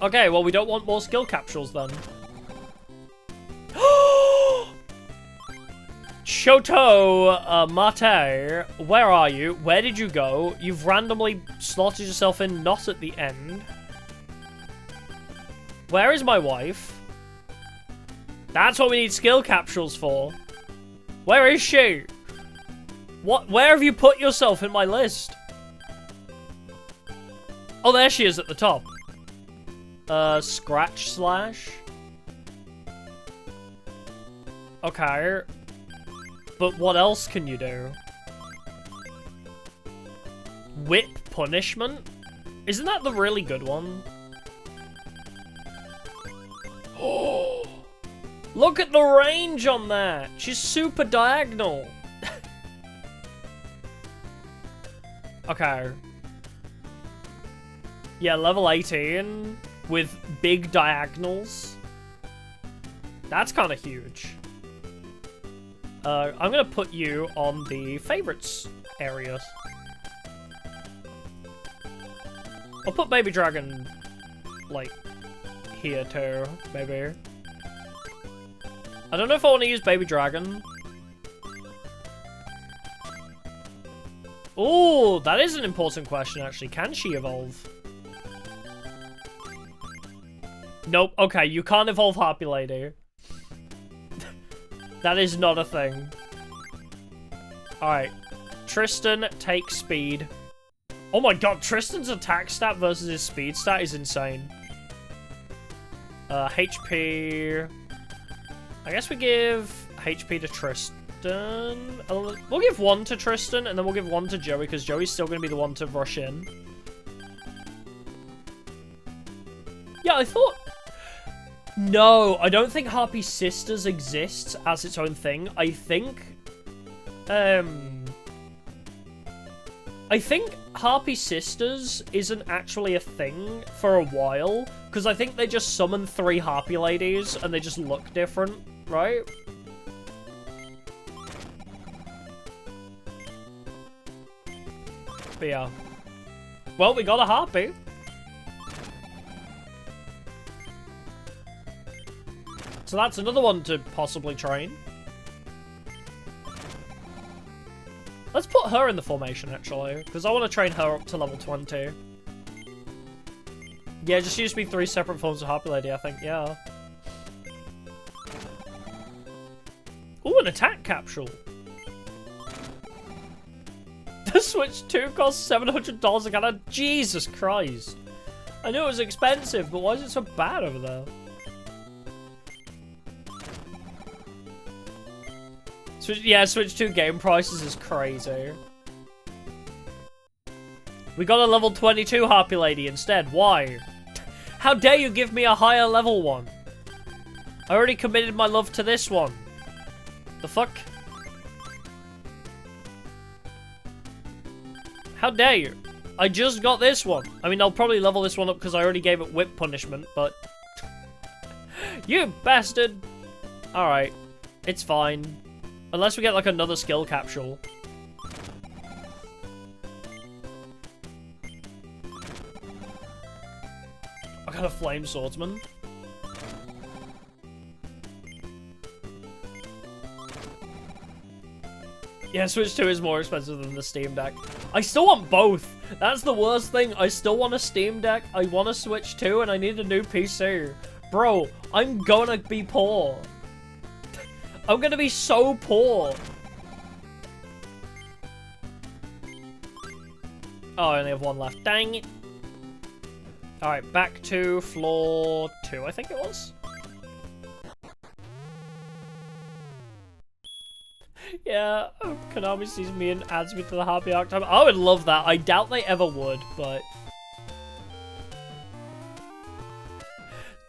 Okay, well we don't want more skill capsules then. Shoto Mate, where are you? Where did you go? You've randomly slotted yourself in not at the end. Where is my wife? That's what we need skill capsules for. Where is she? What? Where have you put yourself in my list? Oh, there she is at the top. Scratch Slash. Okay. But what else can you do? Whip Punishment? Isn't that the really good one? Oh! Look at the range on that! She's super diagonal! Okay. Yeah, level 18 with big diagonals. That's kind of huge. I'm gonna put you on the favorites area. I'll put Baby Dragon, like, here too, maybe. I don't know if I want to use Baby Dragon. Oh, that is an important question, actually. Can she evolve? Nope. Okay, you can't evolve Harpy Lady. That is not a thing. Alright. Tristan takes speed. Oh my god, Tristan's attack stat versus his speed stat is insane. HP... I guess we give HP to Tristan. We'll give 1 to Tristan, and then we'll give 1 to Joey, because Joey's still going to be the one to rush in. Yeah, I thought... No, I don't think Harpy Sisters exists as its own thing. I think Harpy Sisters isn't actually a thing for a while, because I think they just summon 3 Harpy Ladies, and they just look different, right? But yeah. Well, we got a Harpy. So that's another one to possibly train. Let's put her in the formation, actually, because I want to train her up to level 20. Yeah, just use me 3 separate forms of Harpy Lady, I think, yeah. Ooh, an attack capsule. The Switch 2 costs $700 a cannon. Jesus Christ. I knew it was expensive, but why is it so bad over there? Yeah, Switch 2 game prices is crazy. We got a level 22 Harpy Lady instead. Why? How dare you give me a higher level one? I already committed my love to this one. The fuck? How dare you? I just got this one. I mean, I'll probably level this one up because I already gave it whip punishment, but... You bastard! Alright. It's fine. Unless we get, like, another skill capsule. I got a flame swordsman. Yeah, Switch 2 is more expensive than the Steam Deck. I still want both. That's the worst thing. I still want a Steam Deck. I want a Switch 2, and I need a new PC. Bro, I'm gonna be poor. I'm gonna be so poor. Oh, I only have 1 left. Dang it. Alright, back to floor 2, I think it was. Yeah, Konami sees me and adds me to the Harpy Archetype. I would love that. I doubt they ever would, but...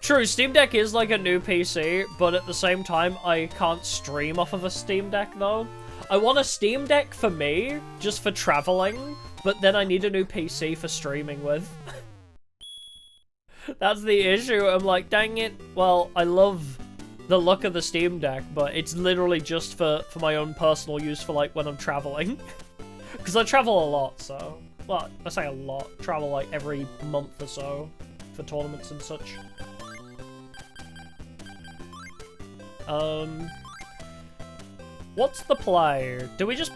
True, Steam Deck is like a new PC, but at the same time, I can't stream off of a Steam Deck, though. I want a Steam Deck for me, just for traveling, but then I need a new PC for streaming with. That's the issue. I'm like, dang it. Well, I love the look of the Steam Deck, but it's literally just for my own personal use for, like, when I'm traveling. Because I travel a lot, so... Well, I say a lot. Travel, like, every month or so for tournaments and such. What's the play? Do we just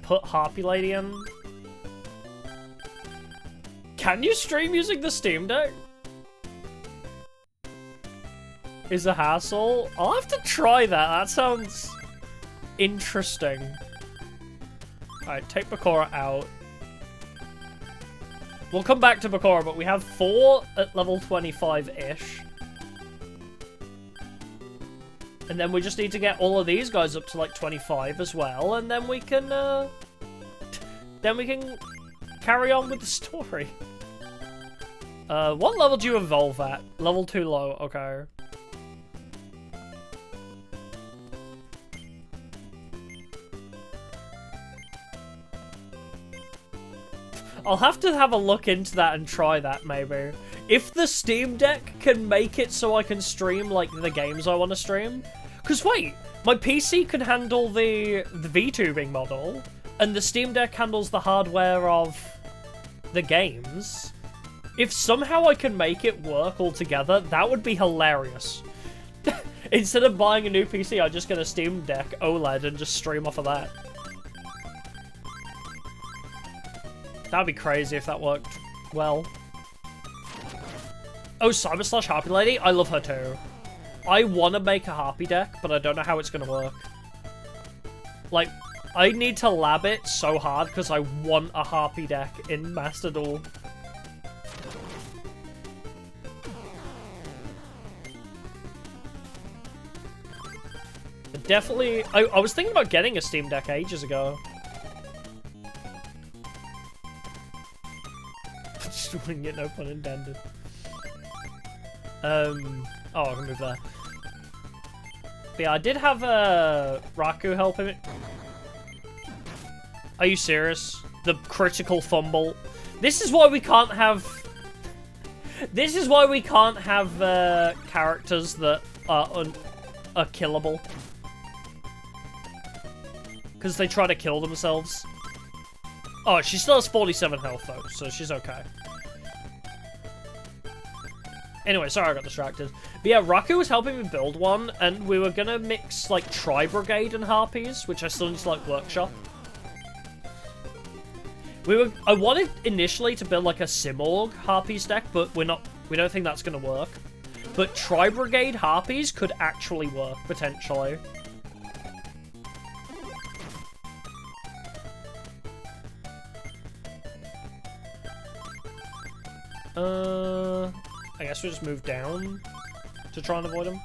put Harpy Lady in? Can you stream using the Steam Deck? Is a hassle? I'll have to try that. That sounds interesting. Alright, take Bakura out. We'll come back to Bakura, but we have 4 at level 25-ish. And then we just need to get all of these guys up to like 25 as well, and then we can carry on with the story. What level do you evolve at? Level 2 low, okay. I'll have to have a look into that and try that, maybe. If the Steam Deck can make it so I can stream, like, the games I want to stream. Because, wait, my PC can handle the VTubing model, and the Steam Deck handles the hardware of the games. If somehow I can make it work all together, that would be hilarious. Instead of buying a new PC, I just get a Steam Deck OLED and just stream off of that. That'd be crazy if that worked well. Oh, Cyber Slash Harpy Lady? I love her too. I want to make a Harpy deck, but I don't know how it's going to work. Like, I need to lab it so hard because I want a Harpy deck in Master Duel. Definitely, I was thinking about getting a Steam Deck ages ago. Just wing it, no pun intended. Oh, I can move there. But yeah, I did have Raku helping me. Are you serious? The critical fumble. This is why we can't have... This is why we can't have characters that are killable. Because they try to kill themselves. Oh, she still has 47 health though, so she's okay. Anyway, sorry I got distracted. But yeah, Raku was helping me build one, and we were gonna mix, like, Tri-Brigade and Harpies, which I still need to, like, workshop. I wanted initially to build, like, a Simorg Harpies deck, but we don't think that's gonna work. But Tri-Brigade Harpies could actually work, potentially. I guess we just move down to try and avoid him.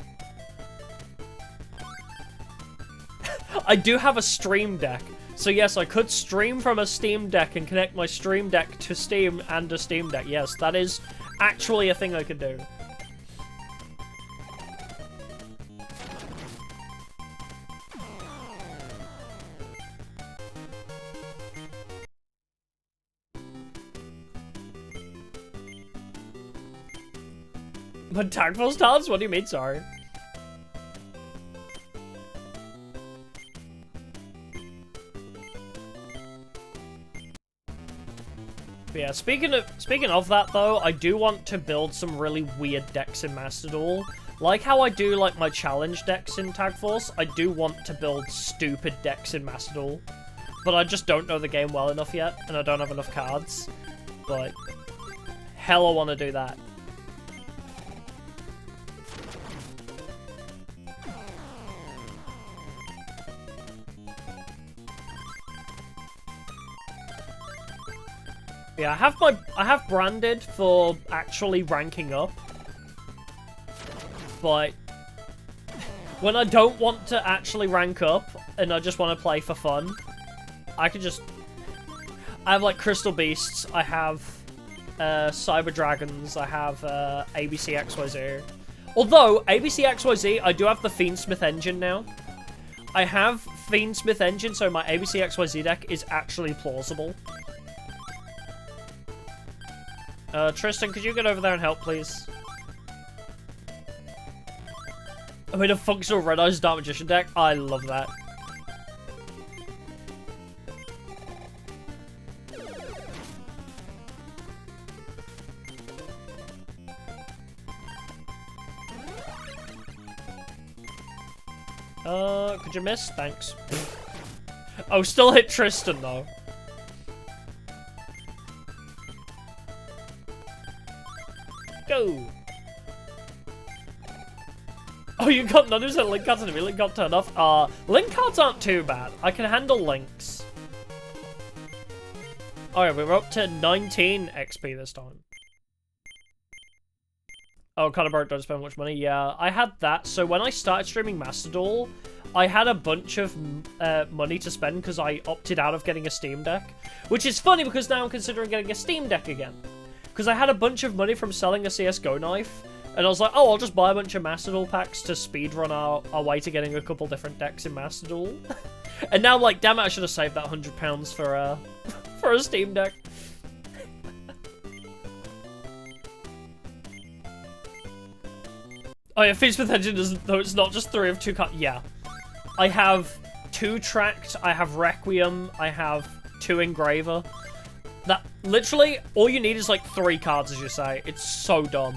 I do have a Stream Deck. So yes, I could stream from a Steam Deck and connect my Stream Deck to Steam and a Steam Deck. Yes, that is actually a thing I could do. But tactful stance? What do you mean, sorry? But yeah, speaking of that though, I do want to build some really weird decks in Master Duel. Like how I do like my challenge decks in Tag Force, I do want to build stupid decks in Master Duel. But I just don't know the game well enough yet, and I don't have enough cards. But hell, I want to do that. Yeah, I have branded for actually ranking up, but when I don't want to actually rank up and I just want to play for fun, I have like Crystal Beasts, I have Cyber Dragons, I have ABC XYZ. Although ABC XYZ, I do have the Fiendsmith engine now. I have Fiendsmith engine, so my ABC XYZ deck is actually plausible. Tristan, could you get over there and help, please? I made a functional Red Eyes Dark Magician deck. I love that. Could you miss? Thanks. Oh, still hit Tristan, though. Go! Oh, you got none of the link cards and the link got turned off. Link cards aren't too bad. I can handle links. Alright, we're up to 19 XP this time. Oh, kind of broke, don't spend much money. Yeah, I had that. So when I started streaming Master Duel, I had a bunch of money to spend because I opted out of getting a Steam Deck. Which is funny because now I'm considering getting a Steam Deck again. Because I had a bunch of money from selling a CSGO knife, and I was like, oh, I'll just buy a bunch of Master Duel packs to speedrun our way to getting a couple different decks in Master Duel. And now I'm like, damn it, I should have saved that £100 for a Steam Deck. Oh yeah, Fiendsmith Engine doesn't, though it's not just 3 of 2 cards. Yeah. I have 2 Tract, I have Requiem, I have 2 Engraver. That, literally, all you need is like 3 cards, as you say. It's so dumb.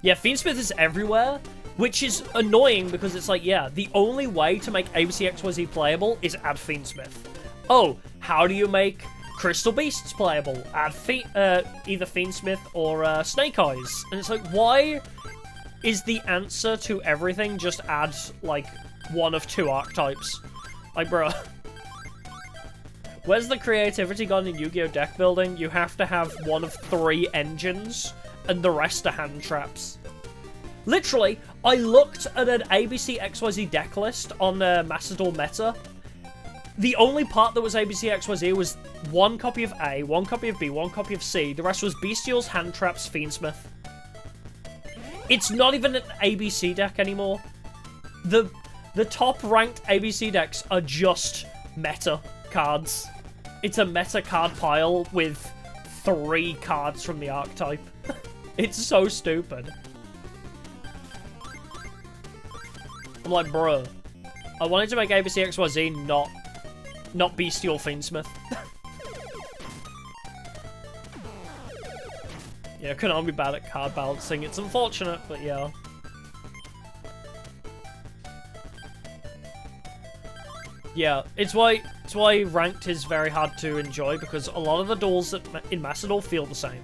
Yeah, Fiendsmith is everywhere, which is annoying because it's like, yeah, the only way to make ABC XYZ playable is add Fiendsmith. Oh, how do you make Crystal Beasts playable. Add either Fiendsmith or Snake Eyes. And it's like, why is the answer to everything just add, like, one of 2 archetypes? Like, bruh. Where's the creativity gone in Yu-Gi-Oh! Deck building? You have to have one of 3 engines, and the rest are hand traps. Literally, I looked at an ABC XYZ deck list on Macedor Meta. The only part that was ABC XYZ was 1 copy of A, 1 copy of B, 1 copy of C. The rest was Bestials, hand traps, Fiendsmith. It's not even an ABC deck anymore. The top ranked ABC decks are just meta cards. It's a meta card pile with 3 cards from the archetype. It's so stupid. I'm like, bro, I wanted to make ABC XYZ not Bestial Fiendsmith. Yeah, Konami be bad at card balancing. It's unfortunate, but yeah. Yeah, it's why ranked is very hard to enjoy, because a lot of the duels in Macedor feel the same.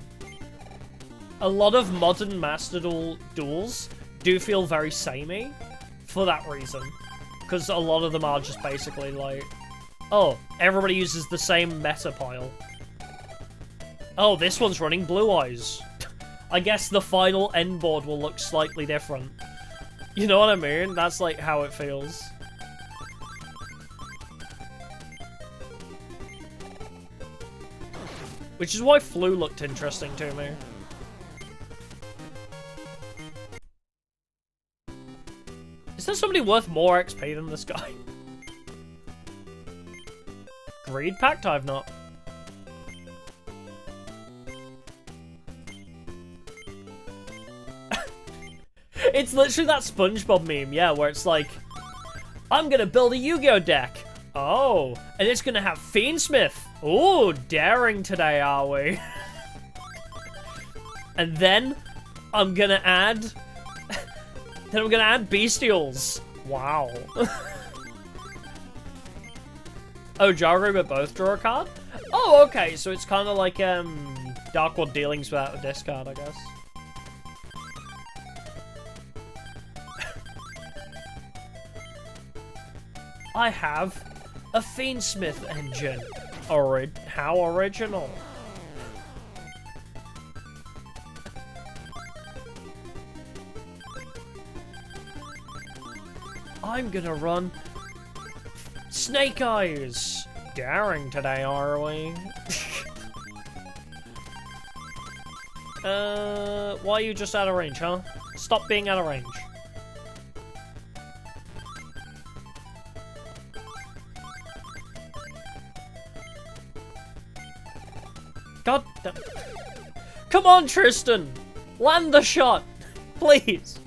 A lot of modern Macedor duels do feel very samey for that reason, because a lot of them are just basically like, oh, everybody uses the same meta pile. Oh, this one's running Blue Eyes. I guess the final end board will look slightly different. You know what I mean? That's like how it feels. Which is why Flu looked interesting to me. Is there somebody worth more XP than this guy? Greed Pact? I've not. It's literally that SpongeBob meme, yeah, where it's like, I'm gonna build a Yu-Gi-Oh! Deck. Oh, and it's gonna have Fiendsmith. Ooh, daring today, are we? And then I'm gonna add Bestials. Wow. Oh, Jarruba both draw a card? Oh, okay, so it's kind of like Dark World Dealings without a discard, I guess. I have a Fiendsmith engine. How original. I'm gonna run Snake Eyes. Daring today, are we? Why are you just out of range, huh? Stop being out of range. God damn. Come on, Tristan! Land the shot! Please!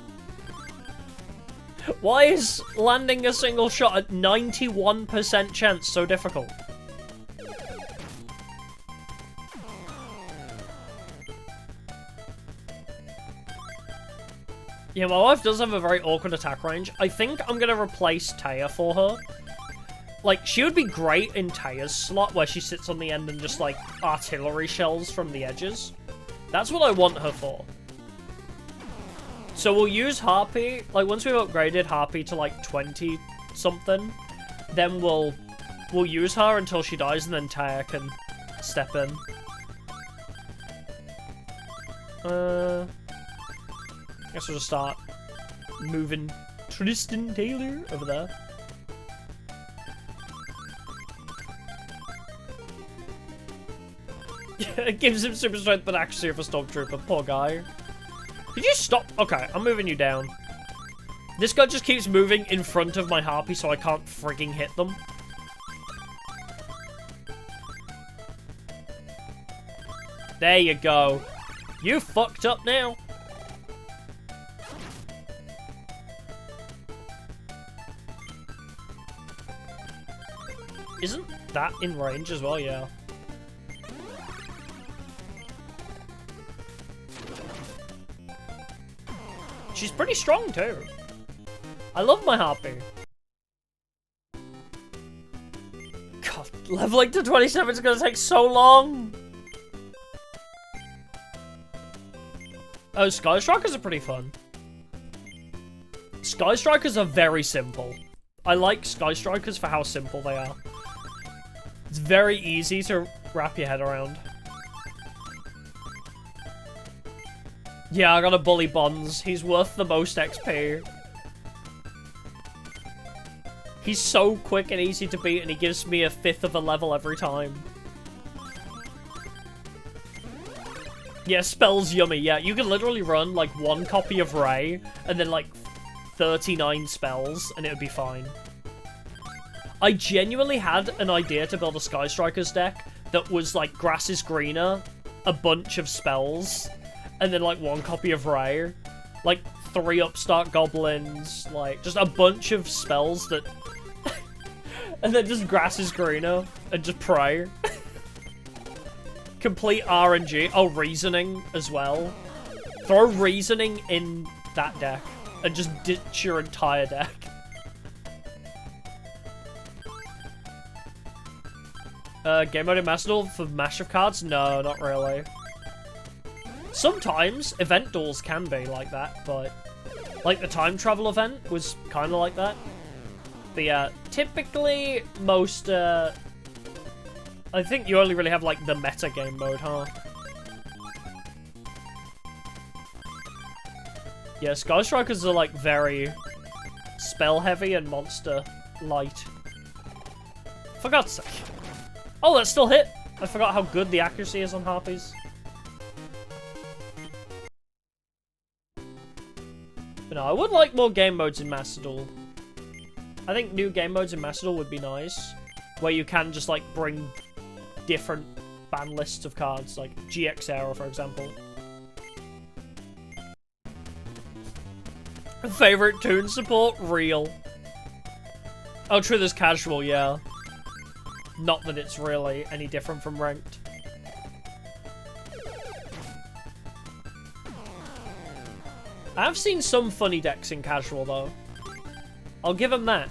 Why is landing a single shot at 91% chance so difficult? Yeah, my wife does have a very awkward attack range. I think I'm gonna replace Taya for her. Like, she would be great in Taya's slot, where she sits on the end and just, like, artillery shells from the edges. That's what I want her for. So we'll use Harpy. Like, once we've upgraded Harpy to, like, 20-something, then we'll use her until she dies, and then Taya can step in. I guess we'll just start moving Tristan Taylor over there. It gives him super strength, but actually for Stormtrooper. Poor guy. Did you stop? Okay, I'm moving you down. This guy just keeps moving in front of my Harpy, so I can't frigging hit them. There you go. You fucked up now. Isn't that in range as well? Yeah. She's pretty strong, too. I love my Harpy. God, Leveling to 27 is gonna take so long. Oh, Sky Strikers are pretty fun. Sky Strikers are very simple. I like Sky Strikers for how simple they are. It's very easy to wrap your head around. Yeah, I gotta bully Bonds. He's worth the most XP. He's so quick and easy to beat, and he gives me a 1/5 of a level every time. Yeah, spells yummy. Yeah, you can literally run, like, 1 copy of Ray, and then, like, 39 spells, and it would be fine. I genuinely had an idea to build a Sky Strikers deck that was, like, grass is greener, a bunch of spells, and then, like, 1 copy of Ray. Like, 3 upstart goblins, like, just a bunch of spells that... and then just grass is greener, and just pray. Complete RNG. Oh, reasoning as well. Throw reasoning in that deck, and just ditch your entire deck. Game mode in Master Duel for mash of cards? No, not really. Sometimes event duels can be like that, but like the time travel event was kind of like that. But yeah, typically most, I think you only really have like the meta game mode, huh? Yeah, Sky Strikers are like very spell heavy and monster light. For God's sake. Oh, that still hit! I forgot how good the accuracy is on Harpies. But no, I would like more game modes in Master Duel. I think new game modes in Master Duel would be nice. Where you can just, like, bring different ban lists of cards. Like GX Era, for example. Favorite Toon support? Real. Oh, true, there's casual, yeah. Not that it's really any different from ranked. I've seen some funny decks in casual, though. I'll give them that.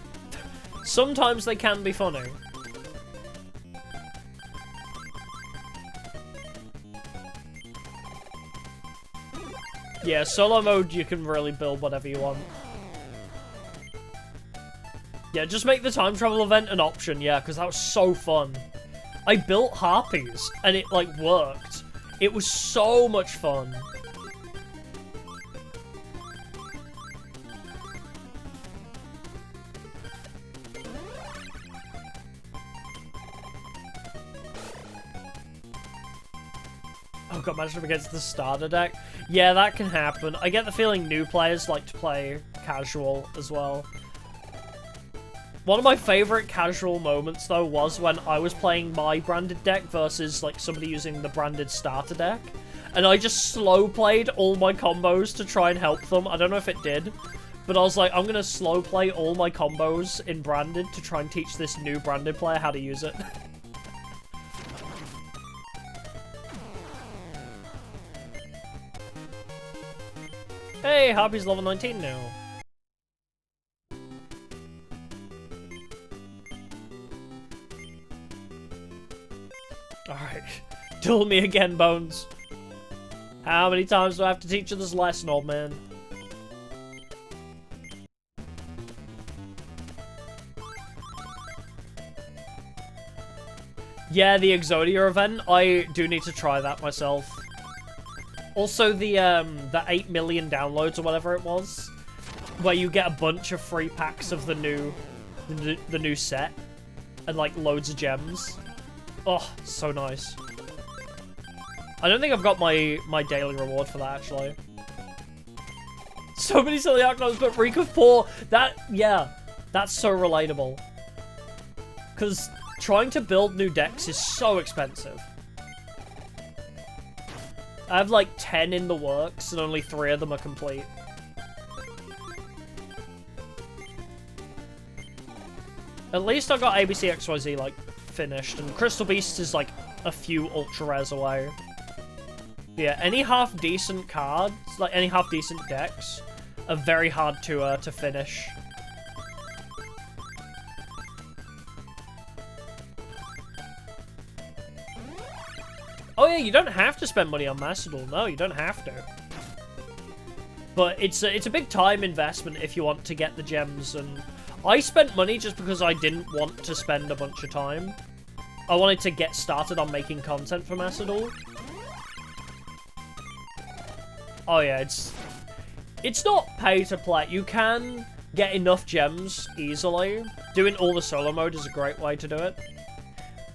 Sometimes they can be funny. Yeah, solo mode, you can really build whatever you want. Yeah, just make the time travel event an option, yeah, because that was so fun. I built Harpies, and it, like, worked. It was so much fun. Oh god, imagine against the starter deck. Yeah, that can happen. I get the feeling new players like to play casual as well. One of my favorite casual moments, though, was when I was playing my branded deck versus, like, somebody using the branded starter deck. And I just slow played all my combos to try and help them. I don't know if it did, but I was like, I'm gonna slow play all my combos in branded to try and teach this new branded player how to use it. Hey, Harpy's level 19 now. Alright. Duel me again, Bones. How many times do I have to teach you this lesson, old man? Yeah, the Exodia event. I do need to try that myself. Also, the 8 million downloads or whatever it was, where you get a bunch of free packs of the new set, and like loads of gems. Oh, so nice. I don't think I've got my daily reward for that, actually. So many silly Arcnos, but Reek of Poor, yeah, that's so relatable. Because trying to build new decks is so expensive. I have like 10 in the works, and only 3 of them are complete. At least I got ABC XYZ, like, finished, and Crystal Beast is, like, a few ultra rares away. Yeah, any half-decent cards, like, any half-decent decks, are very hard to finish. yeah, you don't have to spend money on Macedol. No, you don't have to. But it's a big time investment if you want to get the gems, and I spent money just because I didn't want to spend a bunch of time. I wanted to get started on making content for Macedol. Oh yeah, it's not pay to play. You can get enough gems easily. Doing all the solo mode is a great way to do it.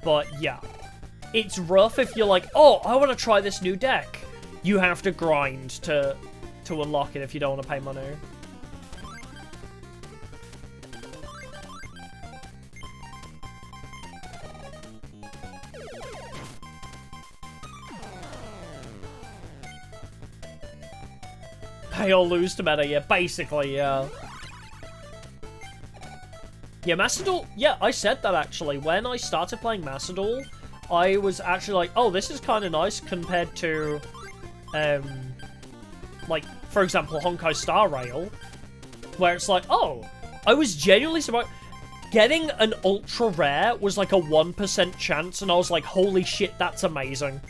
But yeah, it's rough if you're like, oh, I want to try this new deck. You have to grind to unlock it if you don't want to pay money. Pay or lose to meta, yeah, basically, yeah. Yeah, Macedol, yeah, I said that actually. When I started playing Macedol, I was actually like, oh, this is kind of nice compared to, like, for example, Honkai Star Rail, where it's like, oh, I was genuinely surprised. Getting an ultra rare was like a 1% chance, and I was like, holy shit, that's amazing.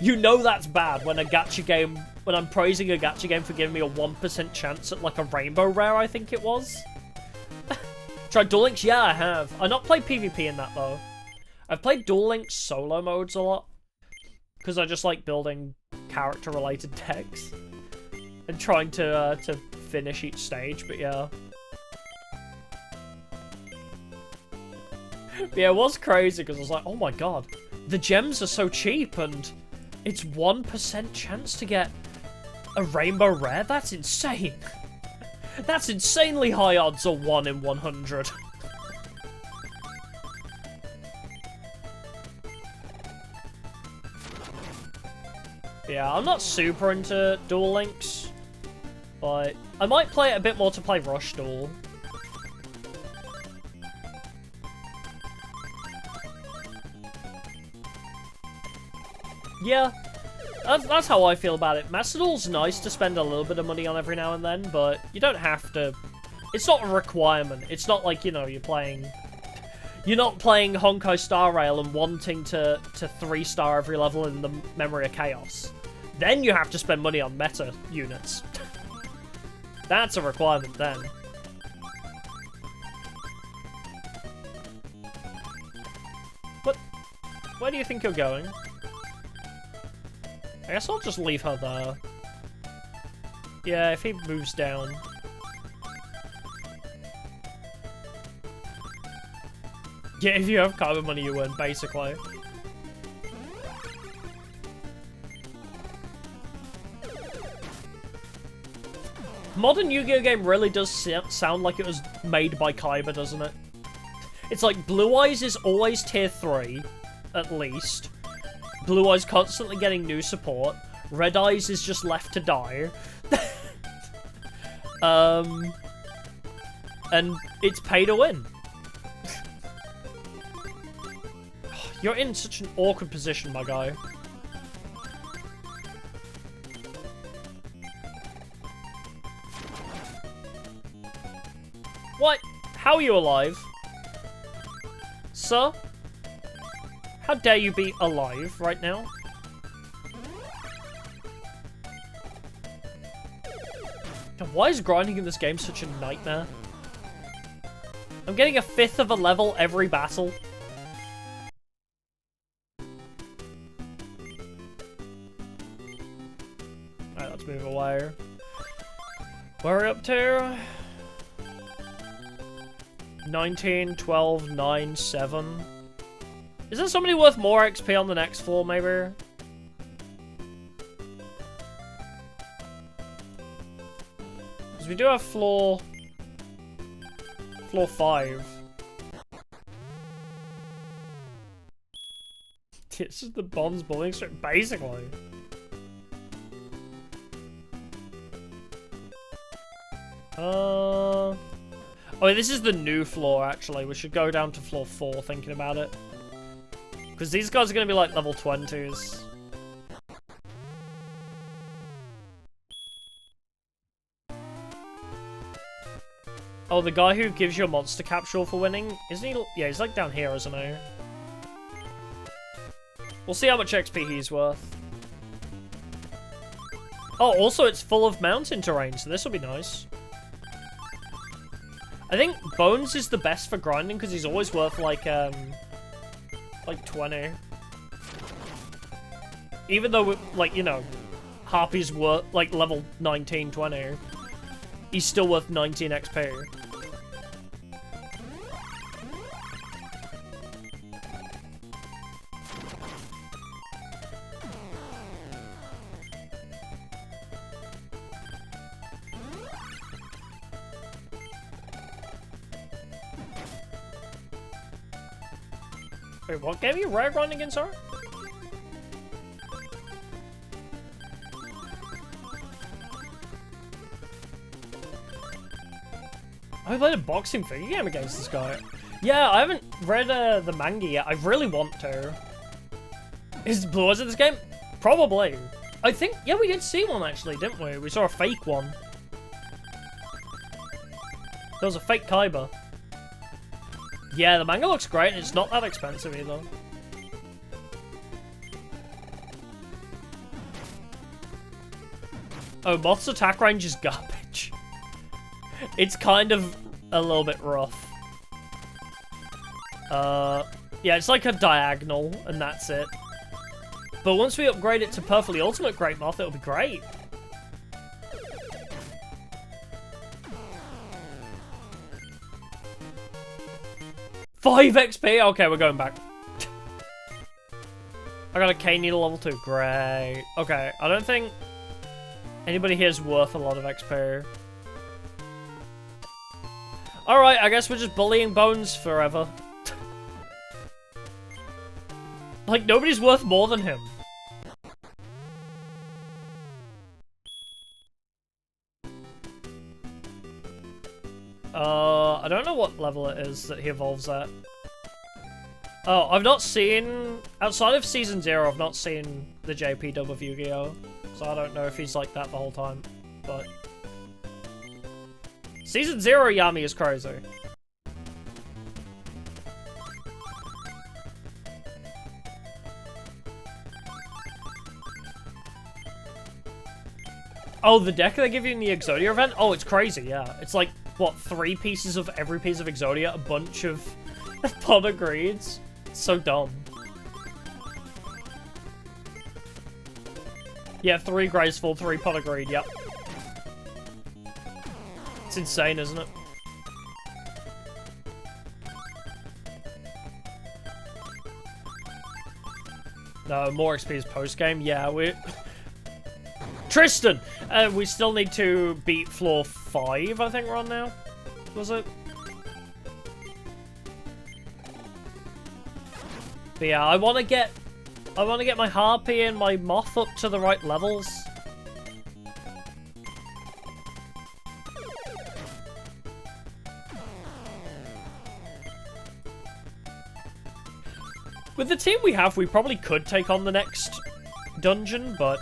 You know that's bad when a gacha game, when I'm praising a gacha game for giving me a 1% chance at like a rainbow rare, I think it was. Tried Duel Links? Yeah, I have. I've not played PvP in that though. I've played Duel Links solo modes a lot, because I just like building character-related decks and trying to finish each stage, but yeah. But yeah, it was crazy, because I was like, oh my god, the gems are so cheap, and it's 1% chance to get a rainbow rare? That's insane. That's insanely high odds, of 1 in 100. Yeah, I'm not super into Duel Links, but I might play it a bit more to play Rush Duel. Yeah, that's how I feel about it. Macedol's nice to spend a little bit of money on every now and then, but you don't have to. It's not a requirement. It's not like, you know, you're not playing Honkai Star Rail and wanting to 3-star every level in the Memory of Chaos. Then you have to spend money on meta units. That's a requirement then. But where do you think you're going? I guess I'll just leave her there. Yeah, if he moves down. Yeah, if you have carbon money, you win, basically. Modern Yu-Gi-Oh! Game really does sound like it was made by Kaiba, doesn't it? It's like, Blue Eyes is always tier 3, at least. Blue Eyes constantly getting new support. Red Eyes is just left to die. And it's pay to win. You're in such an awkward position, my guy. What? How are you alive? Sir? How dare you be alive right now? God, why is grinding in this game such a nightmare? I'm getting a 1/5 of a level every battle. Alright, let's move away. Where are we up to? 19, 12, 9, 7. Is there somebody worth more XP on the next floor, maybe? Because we do have floor 5. It's just the Bonds bullying strip, basically. Oh, this is the new floor, actually. We should go down to floor 4, thinking about it. Because these guys are going to be like level 20s. Oh, the guy who gives you a monster capsule for winning? Isn't he? Yeah, he's like down here, isn't he? We'll see how much XP he's worth. Oh, also it's full of mountain terrain, so this will be nice. I think Bones is the best for grinding because he's always worth like 20. Even though, like, you know, Harpy's worth like level 19, 20. He's still worth 19 XP. Wait, what game are you rare grinding again, sorry? I played a boxing figure game against this guy. Yeah, I haven't read the manga yet. I really want to. Is Blue Eyes in this game? Probably. I think, yeah, we did see one actually, didn't we? We saw a fake one. There was a fake Kaiba. Yeah, the manga looks great and it's not that expensive either. Oh, Moth's attack range is garbage. It's kind of a little bit rough. Yeah, it's like a diagonal and that's it. But once we upgrade it to perfectly ultimate Great Moth, it'll be great. Five XP? Okay, we're going back. I got a K needle level 2. Great. Okay, I don't think anybody here is worth a lot of XP. Alright, I guess we're just bullying Bones forever. Like, nobody's worth more than him. I don't know what level it is that he evolves at. Oh, I've not seen... Outside of Season 0, I've not seen the JP dub of Yu-Gi-Oh! So I don't know if he's like that the whole time, but... Season 0 Yami is crazy. Oh, the deck they give you in the Exodia event? Oh, it's crazy, yeah. It's like, what, 3 pieces of every piece of Exodia, a bunch of pot of greeds? It's so dumb. Yeah, 3 graceful, 3 pot of greed, yep. It's insane, isn't it? No, more XP is post-game. Yeah, we... Tristan! We still need to beat floor 5, I think we're on now. Was it? But yeah, I want to get my Harpy and my Moth up to the right levels. With the team we have, we probably could take on the next dungeon, but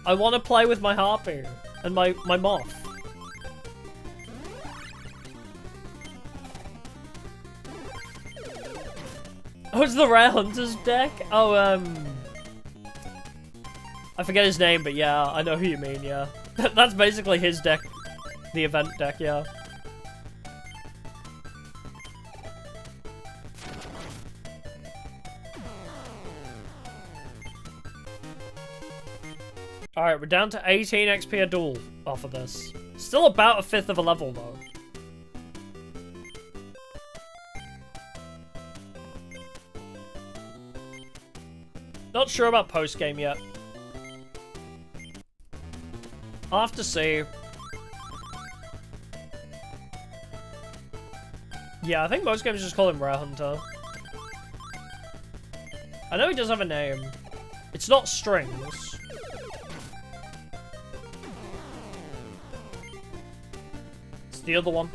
I want to play with my Harpy and my Moth. Oh, it's the Rare Hunters deck? Oh, I forget his name, but yeah, I know who you mean, yeah. That's basically his deck. The event deck, yeah. Alright, we're down to 18 XP a duel off of this. Still about a 5th of a level, though. Not sure about post-game yet. I'll have to see. Yeah, I think most games just call him Rare Hunter. I know he does have a name. It's not Strings. It's the other one.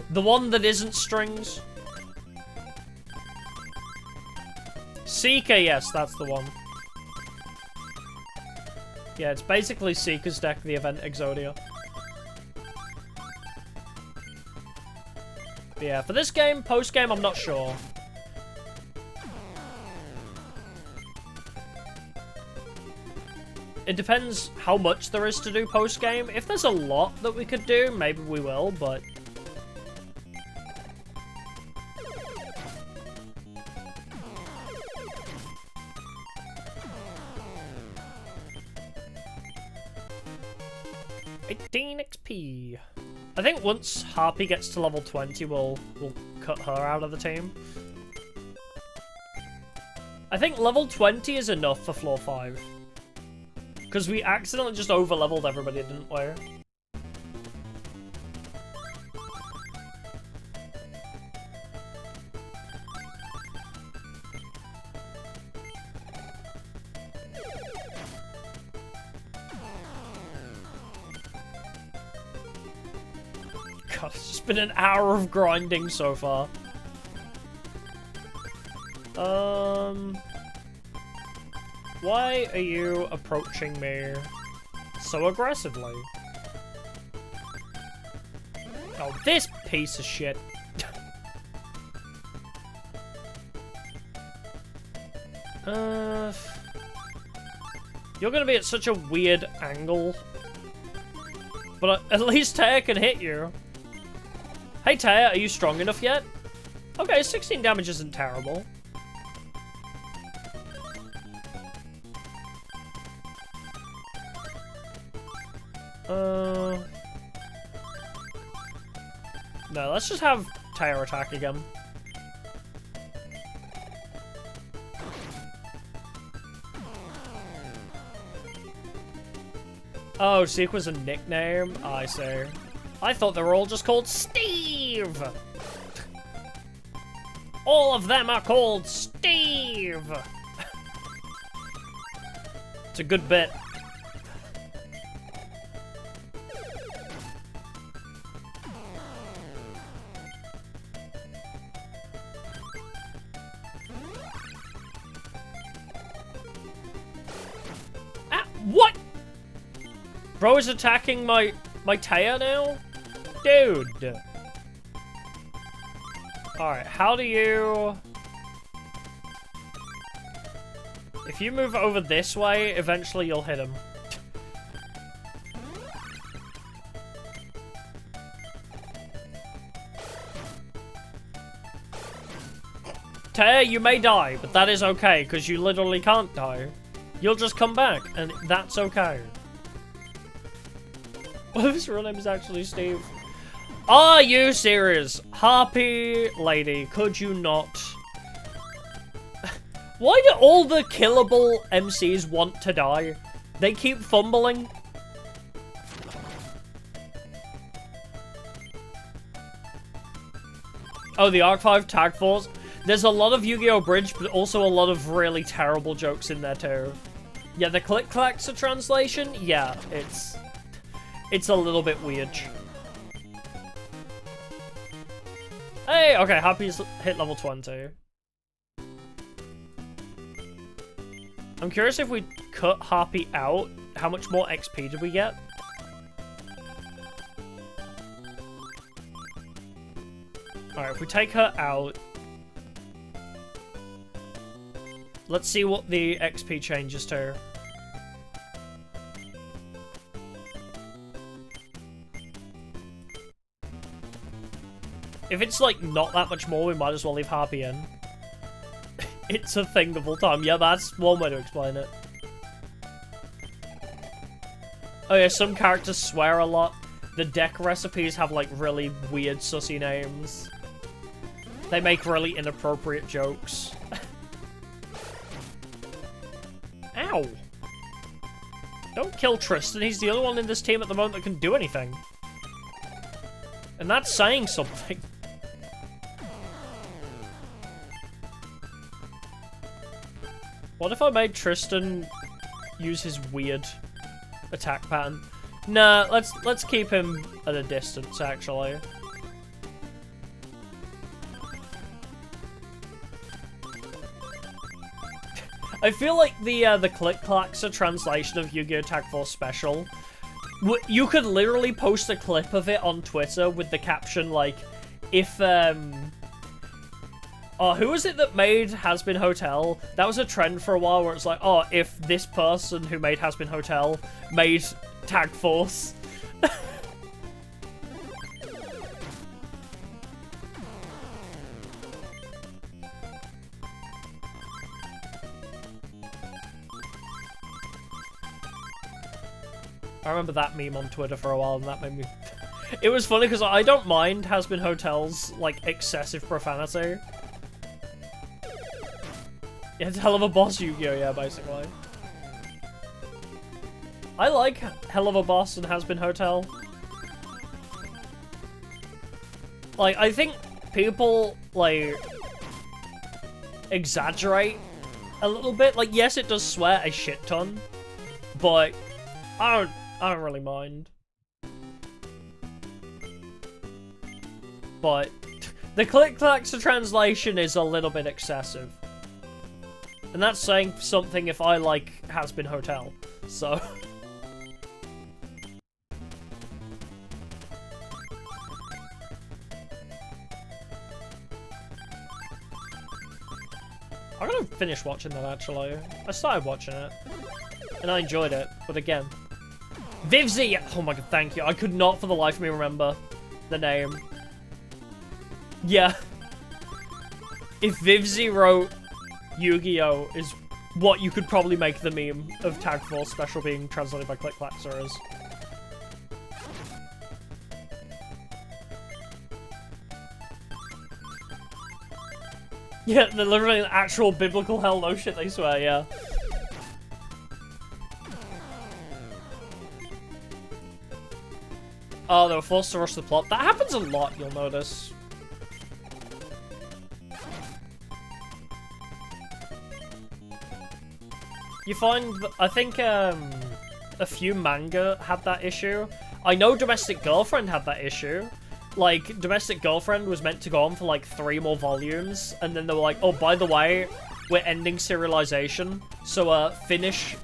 The one that isn't Strings. Seeker, yes, that's the one. Yeah, it's basically Seeker's deck, the event Exodia. But yeah, for this game, post-game, I'm not sure. It depends how much there is to do post-game. If there's a lot that we could do, maybe we will, but... XP. I think once Harpy gets to level 20, we'll cut her out of the team. I think level 20 is enough for floor 5. Because we accidentally just over-leveled everybody, didn't we? God, it's just been an hour of grinding so far. Why are you approaching me so aggressively? Oh, this piece of shit. You're gonna be at such a weird angle. But at least Taya can hit you. Hey Taya, are you strong enough yet? Okay, 16 damage isn't terrible. No, let's just have Taya attack again. Oh, Seek was a nickname? I see. I thought they were all just called Steve! All of them are called Steve! It's a good bit. What? Bro is attacking my Taya now? Dude. Alright, how do you... If you move over this way, eventually you'll hit him. Taya, you may die, but that is okay, because you literally can't die. You'll just come back, and that's okay. What if his real name is actually Steve? Are you serious? Harpy lady, could you not? Why do all the killable MCs want to die? They keep fumbling. Oh, the Arc 5 Tag Force. There's a lot of Yu-Gi-Oh! Bridge, but also a lot of really terrible jokes in there too. Yeah, the Click Clacksa translation, yeah, it's a little bit weird. Hey, okay, Happy's hit level 20. I'm curious if we cut Harpy out, how much more XP did we get? Alright, if we take her out... Let's see what the XP changes to. If it's, like, not that much more, we might as well leave Harpy in. It's a thing the full time. Yeah, that's one way to explain it. Oh yeah, some characters swear a lot. The deck recipes have, like, really weird sussy names. They make really inappropriate jokes. Ow! Don't kill Tristan, he's the only one in this team at the moment that can do anything. And that's saying something. What if I made Tristan use his weird attack pattern? Nah, let's keep him at a distance, actually. I feel like the Click Clacksa translation of Yu-Gi-Oh! Tag Force Special, you could literally post a clip of it on Twitter with the caption like, if Oh, who was it that made Has Been Hotel? That was a trend for a while where it's like, oh, if this person who made Has Been Hotel made Tag Force. I remember that meme on Twitter for a while, and that made me... It was funny because I don't mind Has Been Hotel's, like, excessive profanity. Yeah, it's hell of a boss Yu-Gi-Oh, yeah, basically. I like Hell of a Boss and Has Been Hotel. Like, I think people, like, exaggerate a little bit. Like, yes, it does swear a shit ton, but I don't really mind. But the click-clacks to translation is a little bit excessive. And that's saying something if I like Has Been Hotel, so... I'm gonna finish watching that, actually. I started watching it, and I enjoyed it, but again... Vivzy! Oh my god, thank you. I could not for the life of me remember the name. Yeah. If Vivzy wrote Yu-Gi-Oh! Is what you could probably make the meme of Tag Force Special being translated by Click-Claxer as. Yeah, they're literally an actual biblical hell no shit, they swear, yeah. Oh, they were forced to rush the plot. That happens a lot, you'll notice. You find, I think, a few manga had that issue. I know Domestic Girlfriend had that issue. Like, Domestic Girlfriend was meant to go on for, like, 3 more volumes, and then they were like, oh, by the way, we're ending serialization, so, finish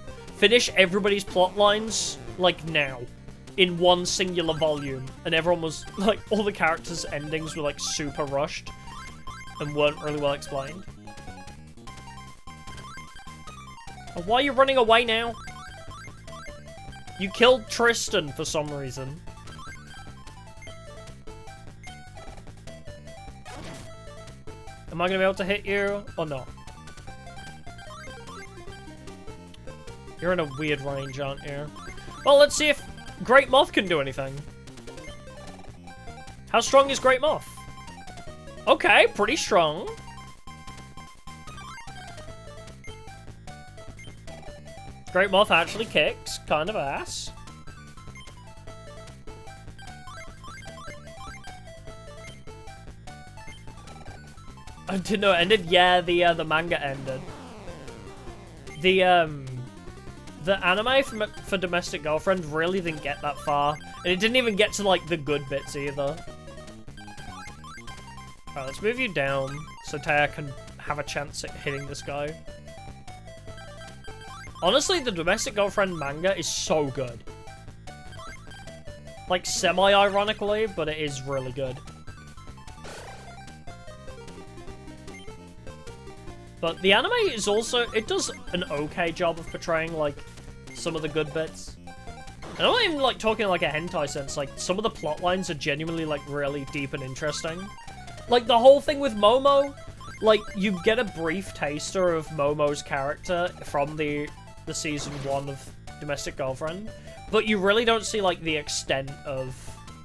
everybody's plot lines, like, now. In one singular volume. And everyone was, like, all the characters' endings were, like, super rushed, and weren't really well explained. Why are you running away now? You killed Tristan for some reason. Am I gonna be able to hit you or not? You're in a weird range, aren't you? Well, let's see if Great Moth can do anything. How strong is Great Moth? Okay, pretty strong. Great Moth actually kicks, kind of ass. I didn't know it ended. Yeah, the manga ended. The anime for Domestic Girlfriend really didn't get that far, and it didn't even get to like the good bits either. Alright, let's move you down so Taya can have a chance at hitting this guy. Honestly, the Domestic Girlfriend manga is so good. Like, semi-ironically, but it is really good. But the anime is also, it does an okay job of portraying, like, some of the good bits. And I'm not even, like, talking like a hentai sense. Like, some of the plot lines are genuinely, like, really deep and interesting. Like, the whole thing with Momo, like, you get a brief taster of Momo's character from the season 1 of Domestic Girlfriend, but you really don't see, like, the extent of,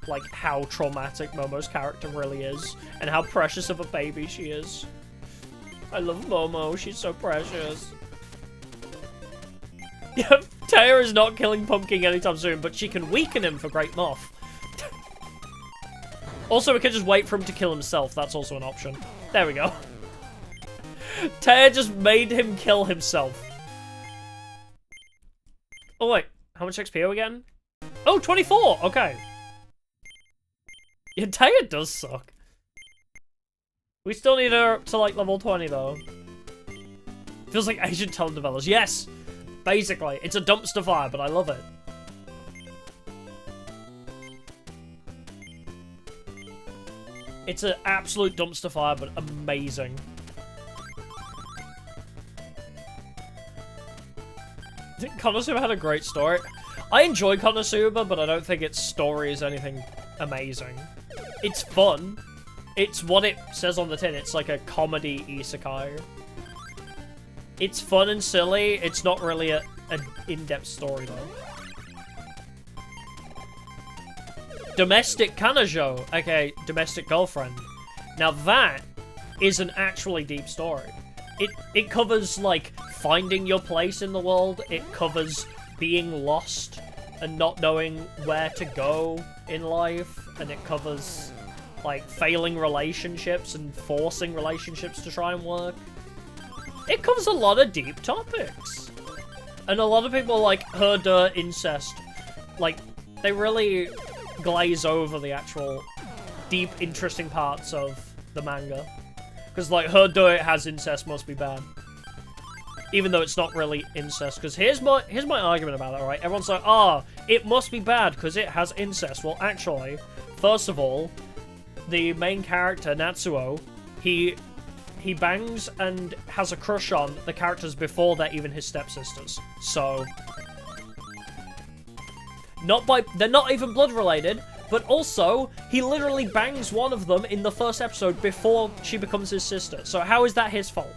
like, how traumatic Momo's character really is, and how precious of a baby she is. I love Momo, she's so precious. Yeah, Taya is not killing Pumpkin anytime soon, but she can weaken him for Great Moth. Also, we can just wait for him to kill himself, that's also an option. There we go. Taya just made him kill himself. Oh wait, how much XP are we getting? Oh, 24! Okay. Yeah, Taya does suck. We still need her up to like level 20 though. Feels like Asian telenovelas. Yes! Basically, it's a dumpster fire, but I love it. It's an absolute dumpster fire, but amazing. Konosuba had a great story. I enjoy Konosuba, but I don't think its story is anything amazing. It's fun. It's what it says on the tin. It's like a comedy isekai. It's fun and silly. It's not really an in-depth story, though. Domestic Kanojo, aka Domestic Girlfriend. Now that is an actually deep story. It covers, like, finding your place in the world. It covers being lost and not knowing where to go in life. And it covers, like, failing relationships and forcing relationships to try and work. It covers a lot of deep topics. And a lot of people like herder, incest. Like, they really glaze over the actual deep, interesting parts of the manga. Because, like, herder, it has incest, must be bad. Even though it's not really incest. Because here's my argument about it, right? Everyone's like, ah, it must be bad because it has incest. Well, actually, first of all, the main character, Natsuo, he bangs and has a crush on the characters before they're even his stepsisters. So, they're not even blood related, but also, he literally bangs one of them in the first episode before she becomes his sister. So how is that his fault?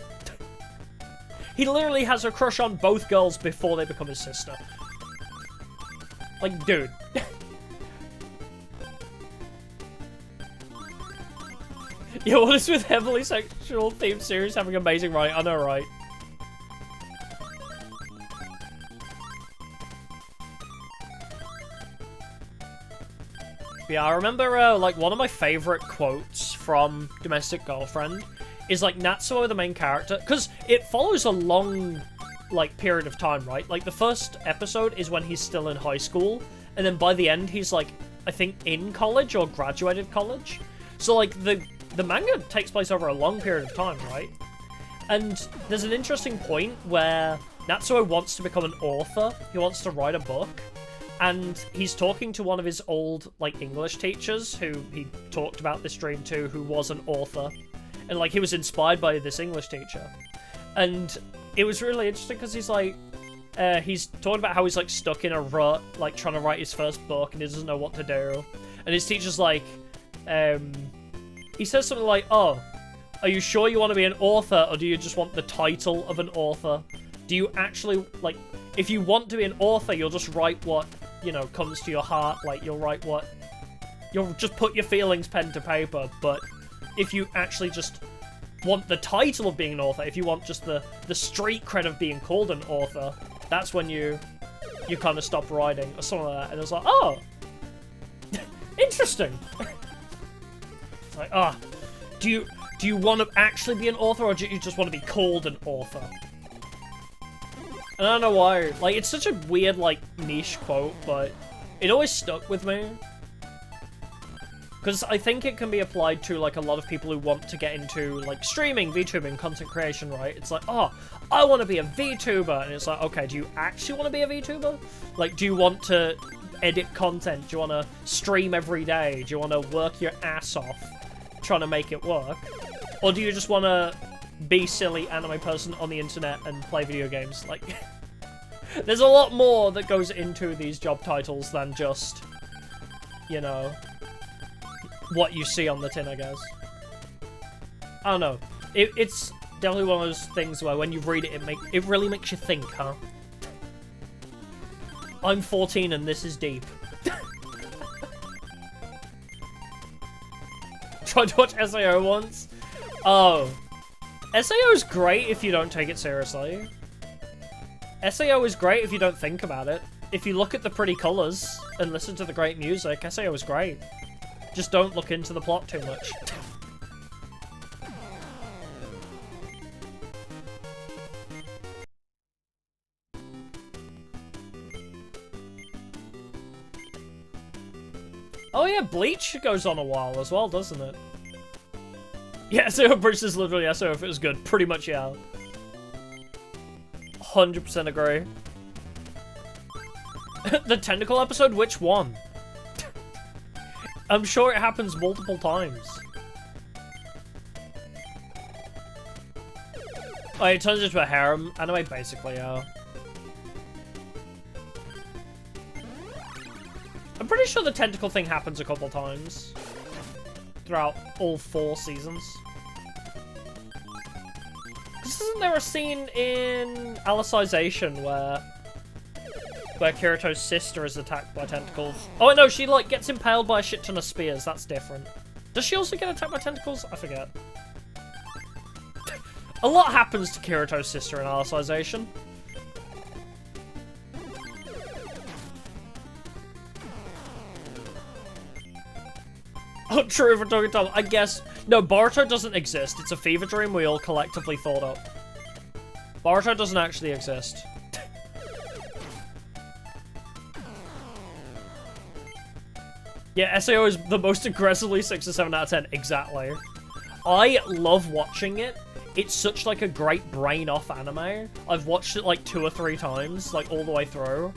He literally has a crush on both girls before they become his sister. Like, dude. Yo, what is with heavily sexual themed series having amazing writing? I know, right? Yeah, I remember, like, one of my favorite quotes from Domestic Girlfriend is, like, Natsuo, the main character, because it follows a long, like, period of time, right? Like, the first episode is when he's still in high school, and then by the end, he's, like, I think in college or graduated college. So, like, the manga takes place over a long period of time, right? And there's an interesting point where Natsuo wants to become an author. He wants to write a book. And he's talking to one of his old, like, English teachers who he talked about this dream to, who was an author. And, like, he was inspired by this English teacher. And it was really interesting because he's, like, he's talking about how he's, like, stuck in a rut, like, trying to write his first book and he doesn't know what to do. And his teacher's like, he says something like, oh, are you sure you want to be an author or do you just want the title of an author? Do you actually, like, if you want to be an author, you'll just write what, you know, comes to your heart. Like, you'll just put your feelings pen to paper. But if you actually just want the title of being an author, if you want just the street cred of being called an author, that's when you kind of stop writing or something like that. And it's like, oh, interesting. It's like, ah, do you want to actually be an author or do you just want to be called an author? And I don't know why. Like, it's such a weird, like, niche quote, but it always stuck with me. Because I think it can be applied to, like, a lot of people who want to get into, like, streaming, VTubing, content creation, right? It's like, oh, I want to be a VTuber. And it's like, okay, do you actually want to be a VTuber? Like, do you want to edit content? Do you want to stream every day? Do you want to work your ass off trying to make it work? Or do you just want to be silly anime person on the internet and play video games? Like, there's a lot more that goes into these job titles than just, you know, what you see on the tin, I guess. I don't know. It's definitely one of those things where when you read it, it really makes you think, huh? I'm 14 and this is deep. Tried to watch SAO once. Oh. SAO is great if you don't take it seriously. SAO is great if you don't think about it. If you look at the pretty colours and listen to the great music, SAO is great. Just don't look into the plot too much. Oh yeah, Bleach goes on a while as well, doesn't it? Yeah, SAO Bruce is literally SAO if it was good. Pretty much, yeah. 100% agree. The tentacle episode? Which one? I'm sure it happens multiple times. Oh, it turns into a harem anime, basically, yeah. I'm pretty sure the tentacle thing happens a couple times throughout all 4 seasons. Isn't there a scene in Alicization where Kirito's sister is attacked by tentacles? Oh no, she like gets impaled by a shit ton of spears. That's different. Does she also get attacked by tentacles? I forget. A lot happens to Kirito's sister in Alicization. Oh, true for talking Tom. I guess... No, Boruto doesn't exist. It's a fever dream we all collectively thought up. Boruto doesn't actually exist. Yeah, SAO is the most aggressively 6 or 7 out of 10. Exactly. I love watching it. It's such, like, a great brain-off anime. I've watched it, like, 2 or 3 times, like, all the way through.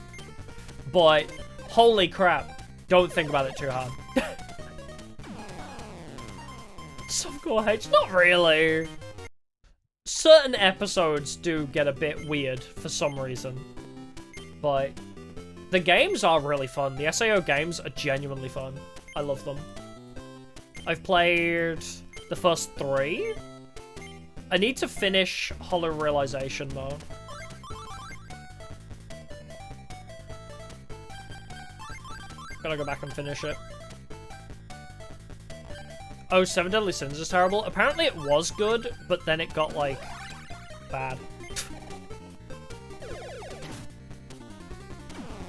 But, holy crap. Don't think about it too hard. Softcore H? Not really. Certain episodes do get a bit weird for some reason. But the games are really fun. The SAO games are genuinely fun. I love them. I've played the first 3. I need to finish Hollow Realization, though. Gotta go back and finish it. Oh, 7 Deadly Sins is terrible. Apparently it was good, but then it got, like, bad.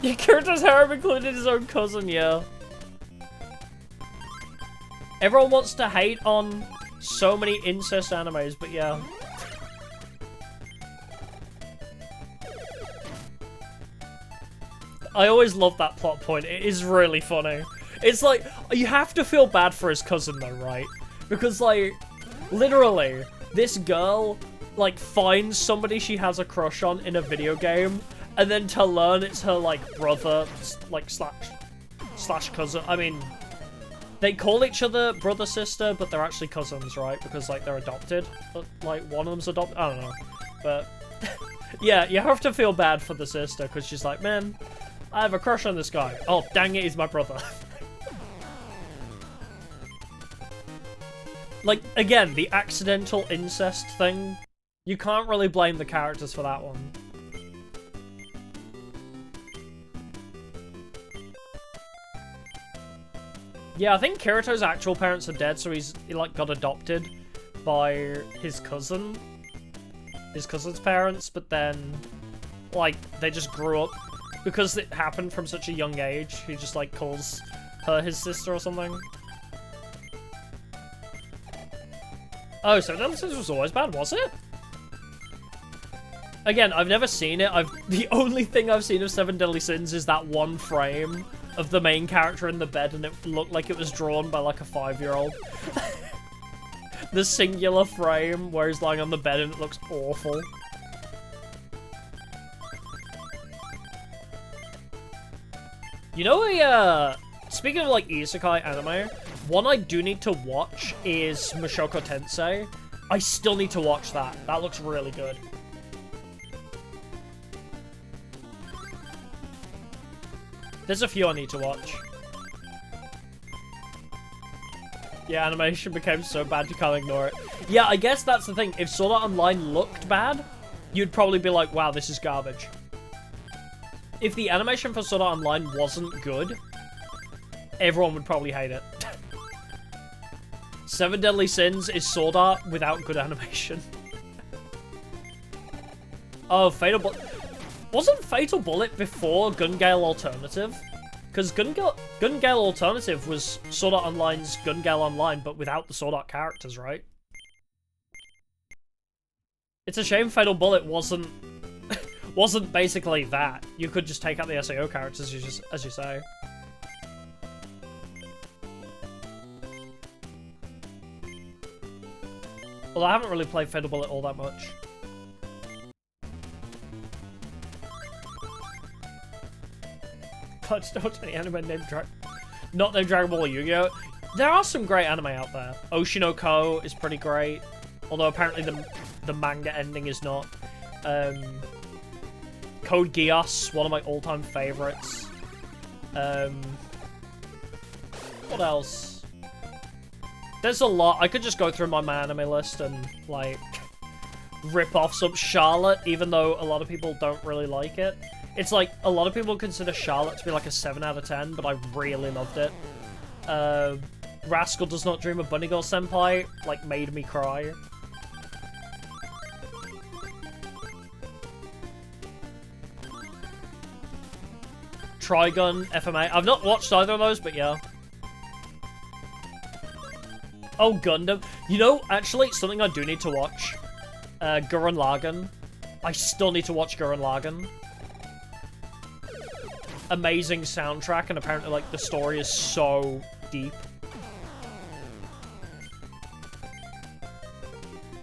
Yeah, Kirito's harem included his own cousin, yeah. Everyone wants to hate on so many incest animes, but yeah. I always love that plot point. It is really funny. It's like, you have to feel bad for his cousin though, right? Because, like, literally, this girl, like, finds somebody she has a crush on in a video game, and then to learn it's her, like, brother, like, slash cousin. I mean, they call each other brother-sister, but they're actually cousins, right? Because, like, they're adopted. But, like, one of them's adopted. I don't know. But, yeah, you have to feel bad for the sister, because she's like, man, I have a crush on this guy. Oh, dang it, he's my brother. Like, again, the accidental incest thing, you can't really blame the characters for that one. Yeah, I think Kirito's actual parents are dead, so he like, got adopted by his cousin. His cousin's parents, but then, like, they just grew up. Because it happened from such a young age, he just, like, calls her his sister or something. Oh, so Deadly Sins was always bad, was it? Again, I've never seen it. The only thing I've seen of 7 Deadly Sins is that one frame of the main character in the bed, and it looked like it was drawn by, like, a 5-year-old. The singular frame where he's lying on the bed and it looks awful. You know, speaking of, like, isekai anime, one I do need to watch is Mushoku Tensei. I still need to watch that. That looks really good. There's a few I need to watch. Yeah, animation became so bad you can't ignore it. Yeah, I guess that's the thing. If Sword Art Online looked bad, you'd probably be like, wow, this is garbage. If the animation for Sword Art Online wasn't good, everyone would probably hate it. 7 Deadly Sins is Sword Art without good animation. Oh, Fatal Bullet. Wasn't Fatal Bullet before Gun Gale Alternative? Because Gun Gale Alternative was Sword Art Online's Gun Gale Online, but without the Sword Art characters, right? It's a shame Fatal Bullet wasn't basically that. You could just take out the SAO characters, as you say. Well, I haven't really played Fatal Bullet all that much. God, don't watch any anime named not named Dragon Ball or Yu-Gi-Oh! There are some great anime out there. Oshinoko is pretty great, although apparently the manga ending is not. Code Geass, one of my all-time favorites. What else? There's a lot. I could just go through my anime list and, like, rip off some Charlotte, even though a lot of people don't really like it. It's like, a lot of people consider Charlotte to be like a 7 out of 10, but I really loved it. Rascal Does Not Dream of Bunny Girl Senpai, like, made me cry. Trigun, FMA. I've not watched either of those, but yeah. Oh, Gundam. You know, actually, something I do need to watch. Gurren Lagann. I still need to watch Gurren Lagann. Amazing soundtrack, and apparently, like, the story is so deep.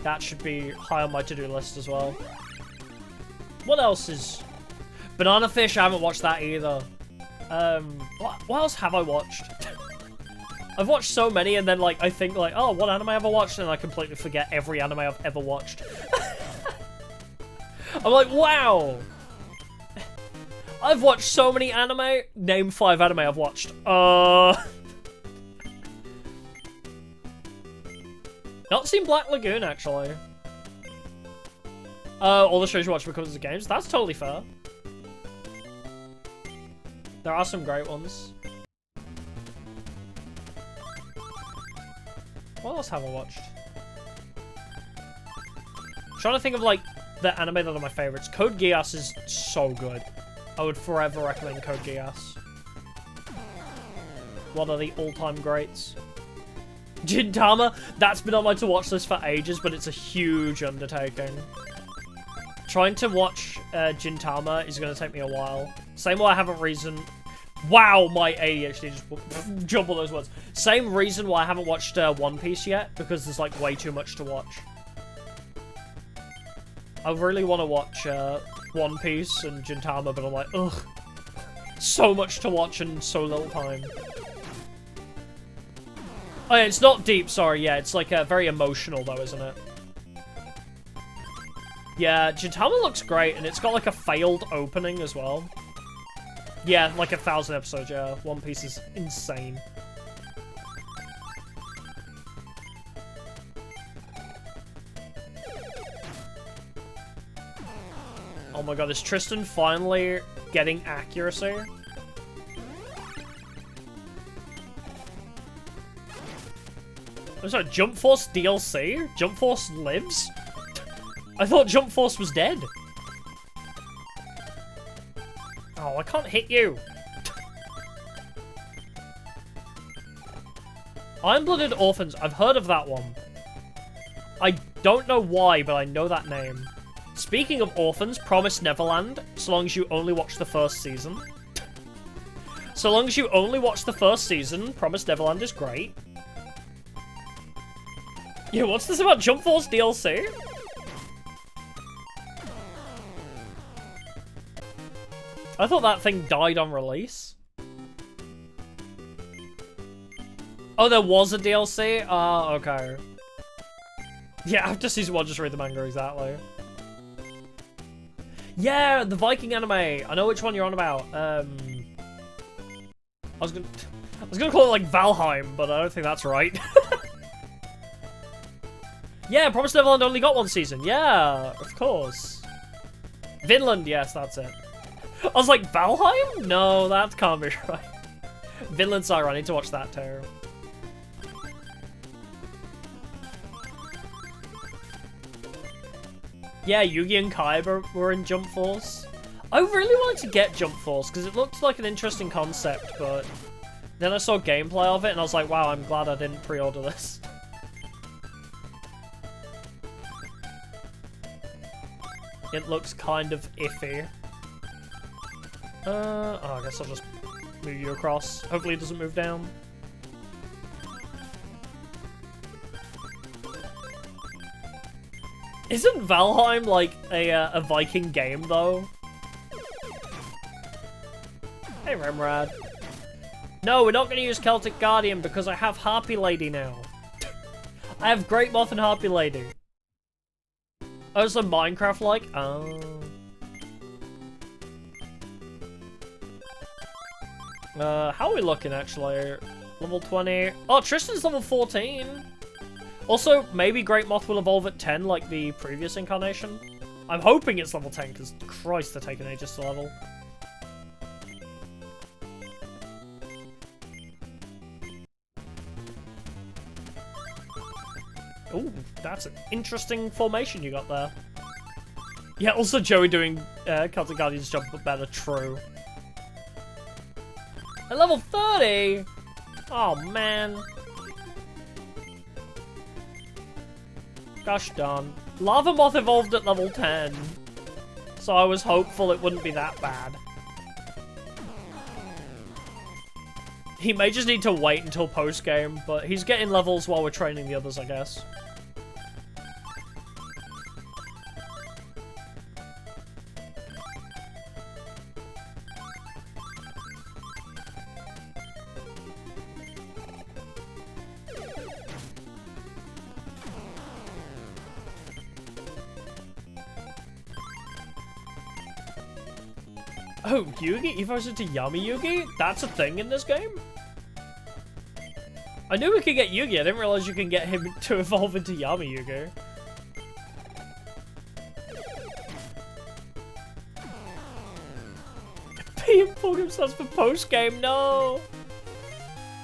That should be high on my to-do list as well. What else is... Banana Fish, I haven't watched that either. What else have I watched? I've watched so many, and then, like, I think, like, oh, what anime have I watched? And I completely forget every anime I've ever watched. I'm like, wow! I've watched so many anime. Name 5 anime I've watched. Not seen Black Lagoon, actually. All the shows you watch because of the games. That's totally fair. There are some great ones. What else have I watched? I'm trying to think of, like, the anime that are my favorites. Code Geass is so good. I would forever recommend Code Geass. One of the all-time greats. Gintama, that's been on my to-watch list for ages, but it's a huge undertaking. Trying to watch Gintama is going to take me a while. Same way I haven't Wow, my ADHD just jumbled those words. Same reason why I haven't watched One Piece yet, because there's, like, way too much to watch. I really want to watch One Piece and Gintama, but I'm like, ugh. So much to watch and so little time. Oh yeah, it's not deep, sorry, yeah, it's like very emotional though, isn't it? Yeah, Gintama looks great, and it's got like a failed opening as well. Yeah, like 1,000 episodes, yeah. One Piece is insane. Oh my god, is Tristan finally getting accuracy? I'm sorry, Jump Force DLC? Jump Force lives? I thought Jump Force was dead. Oh, I can't hit you. Iron-Blooded Orphans. I've heard of that one. I don't know why, but I know that name. Speaking of orphans, Promised Neverland, so long as you only watch the first season. So long as you only watch the first season, Promised Neverland is great. Yeah, what's this about Jump Force DLC? I thought that thing died on release. Oh, there was a DLC? Ah, okay. Yeah, after season 1, just read the manga exactly. Yeah, the Viking anime. I know which one you're on about. I was gonna call it like Valheim, but I don't think that's right. Yeah, Promised Neverland only got 1 season. Yeah, of course. Vinland, yes, that's it. I was like, Valheim? No, that can't be right. Vinland Saga, I need to watch that too. Yeah, Yugi and Kaiba were in Jump Force. I really wanted to get Jump Force because it looked like an interesting concept, but then I saw gameplay of it and I was like, wow, I'm glad I didn't pre-order this. It looks kind of iffy. Oh, I guess I'll just move you across. Hopefully it doesn't move down. Isn't Valheim like a Viking game though? Hey, Remrad. No, we're not going to use Celtic Guardian because I have Harpy Lady now. I have Great Moth and Harpy Lady. Oh, it's a Minecraft-like? Oh. How are we looking, actually? Level 20. Oh, Tristan's level 14. Also, maybe Great Moth will evolve at 10 like the previous incarnation. I'm hoping it's level 10, because Christ, they're taking ages to level. Ooh, that's an interesting formation you got there. Yeah, also Joey doing Celtic Guardian's job, but better, true. At level 30? Oh, man. Gosh darn. Lava Moth evolved at level 10. So I was hopeful it wouldn't be that bad. He may just need to wait until post-game, but he's getting levels while we're training the others, I guess. Oh, Yugi evolves into Yami Yugi? That's a thing in this game? I knew we could get Yugi, I didn't realize you can get him to evolve into Yami Yugi. Being pulled himself for post-game, no!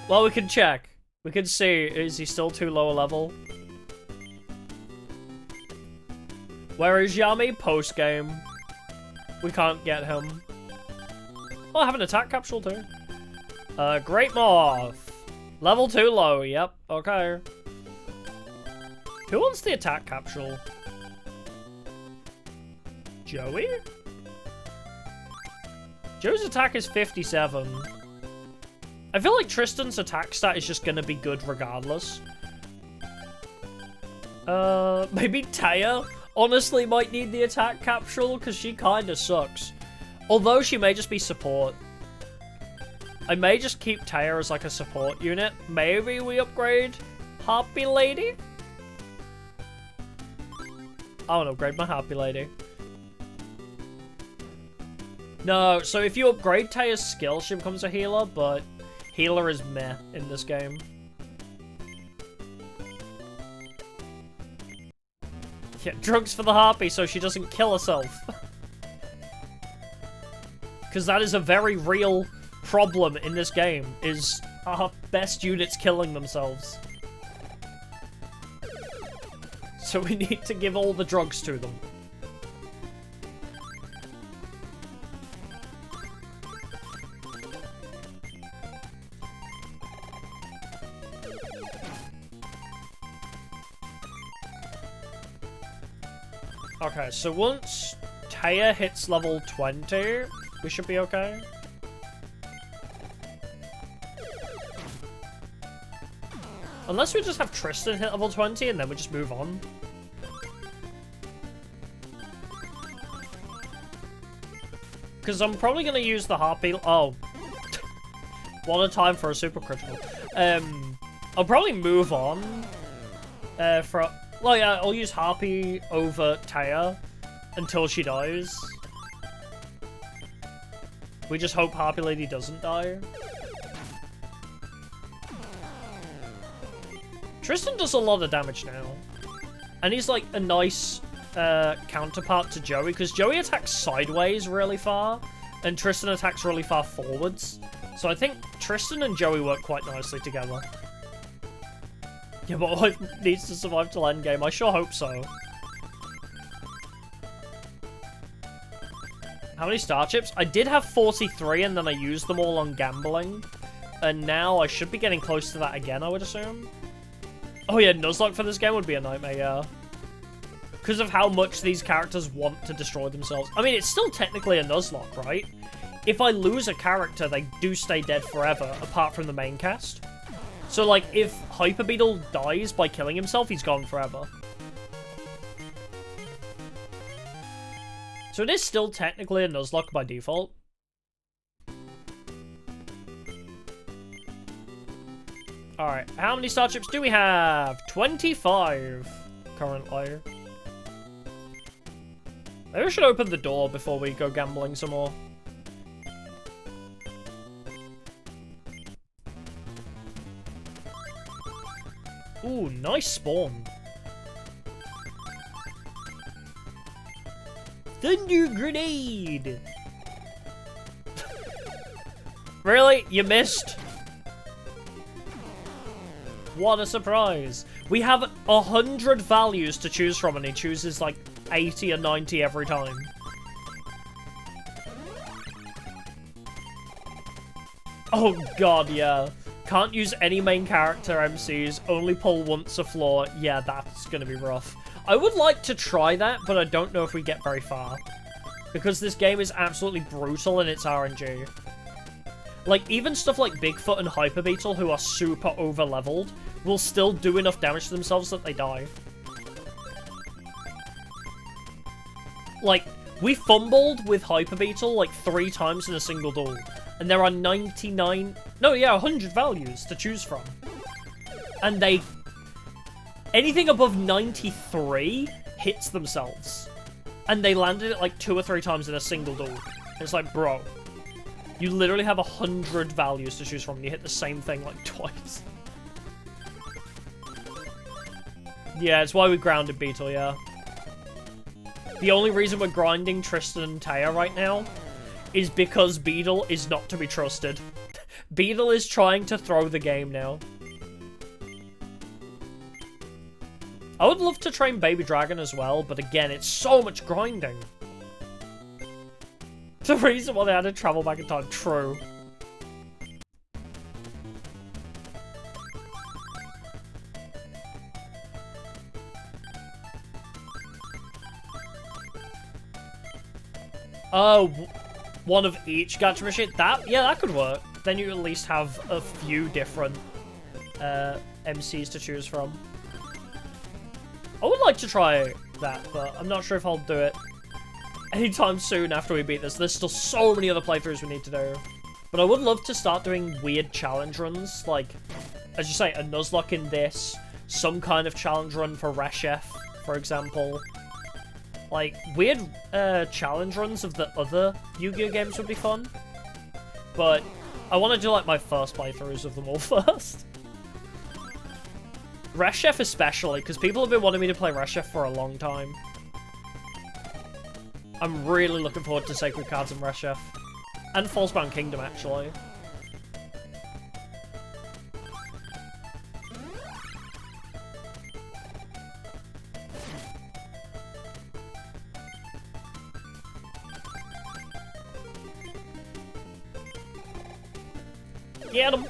Well, we can check. We can see, is he still too low a level? Where is Yami? Post-game. We can't get him. Oh, I have an attack capsule too. Great Moth. Level 2 low, yep, okay. Who wants the attack capsule? Joey? Joe's attack is 57. I feel like Tristan's attack stat is just gonna be good regardless. Maybe Taya honestly might need the attack capsule because she kinda sucks. Although she may just be support. I may just keep Taya as like a support unit. Maybe we upgrade Happy Lady? I won't upgrade my Happy Lady. No, so if you upgrade Taya's skill, she becomes a healer, but healer is meh in this game. Yeah, drugs for the Harpy so she doesn't kill herself. Because that is a very real problem in this game, is our best units killing themselves. So we need to give all the drugs to them. Okay, so once Taya hits level 20, we should be okay. Unless we just have Tristan hit level 20 and then we just move on. Because I'm probably going to use the Harpy... Oh. What a time for a super critical. I'll probably move on. Well, yeah, I'll use Harpy over Taya until she dies. We just hope Harpy Lady doesn't die. Tristan does a lot of damage now. And he's like a nice counterpart to Joey, because Joey attacks sideways really far, and Tristan attacks really far forwards. So I think Tristan and Joey work quite nicely together. Yeah, but life needs to survive till endgame. I sure hope so. How many star chips? I did have 43 and then I used them all on gambling. And now I should be getting close to that again, I would assume. Oh yeah, Nuzlocke for this game would be a nightmare, yeah. Because of how much these characters want to destroy themselves. I mean, it's still technically a Nuzlocke, right? If I lose a character, they do stay dead forever, apart from the main cast. So, like, if Hyper Beetle dies by killing himself, he's gone forever. So it is still technically a Nuzlocke by default. Alright, how many star chips do we have? 25 currently. Maybe we should open the door before we go gambling some more. Ooh, nice spawn. Thunder grenade! Really? You missed? What a surprise. We have 100 values to choose from, and he chooses like 80 or 90 every time. Oh god, yeah. Can't use any main character MCs, only pull once a floor. Yeah, that's gonna be rough. I would like to try that, but I don't know if we get very far. Because this game is absolutely brutal in its RNG. Like, even stuff like Bigfoot and Hyper Beetle, who are super over-leveled, will still do enough damage to themselves that they die. Like, we fumbled with Hyper Beetle like 3 times in a single duel. And there are 99... No, yeah, 100 values to choose from. And they... Anything above 93 hits themselves. And they landed it like 2 or 3 times in a single duel. It's like, bro. You literally have 100 values to choose from, and you hit the same thing like twice. Yeah, it's why we grounded Beetle, yeah. The only reason we're grinding Tristan and Taya right now is because Beetle is not to be trusted. Beetle is trying to throw the game now. I would love to train Baby Dragon as well, but again, it's so much grinding. The reason why they had to travel back in time, true. Oh, one of each gacha machine? Yeah, that could work. Then you at least have a few different MCs to choose from. I would like to try that, but I'm not sure if I'll do it anytime soon after we beat this. There's still so many other playthroughs we need to do. But I would love to start doing weird challenge runs, like, as you say, a Nuzlocke in this, some kind of challenge run for Reshef, for example. Like, weird challenge runs of the other Yu-Gi-Oh! Games would be fun. But I want to do, like, my first playthroughs of them all first. Reshef especially, because people have been wanting me to play Reshef for a long time. I'm really looking forward to Sacred Cards and Reshef. And Falsebound Kingdom, actually. Get him!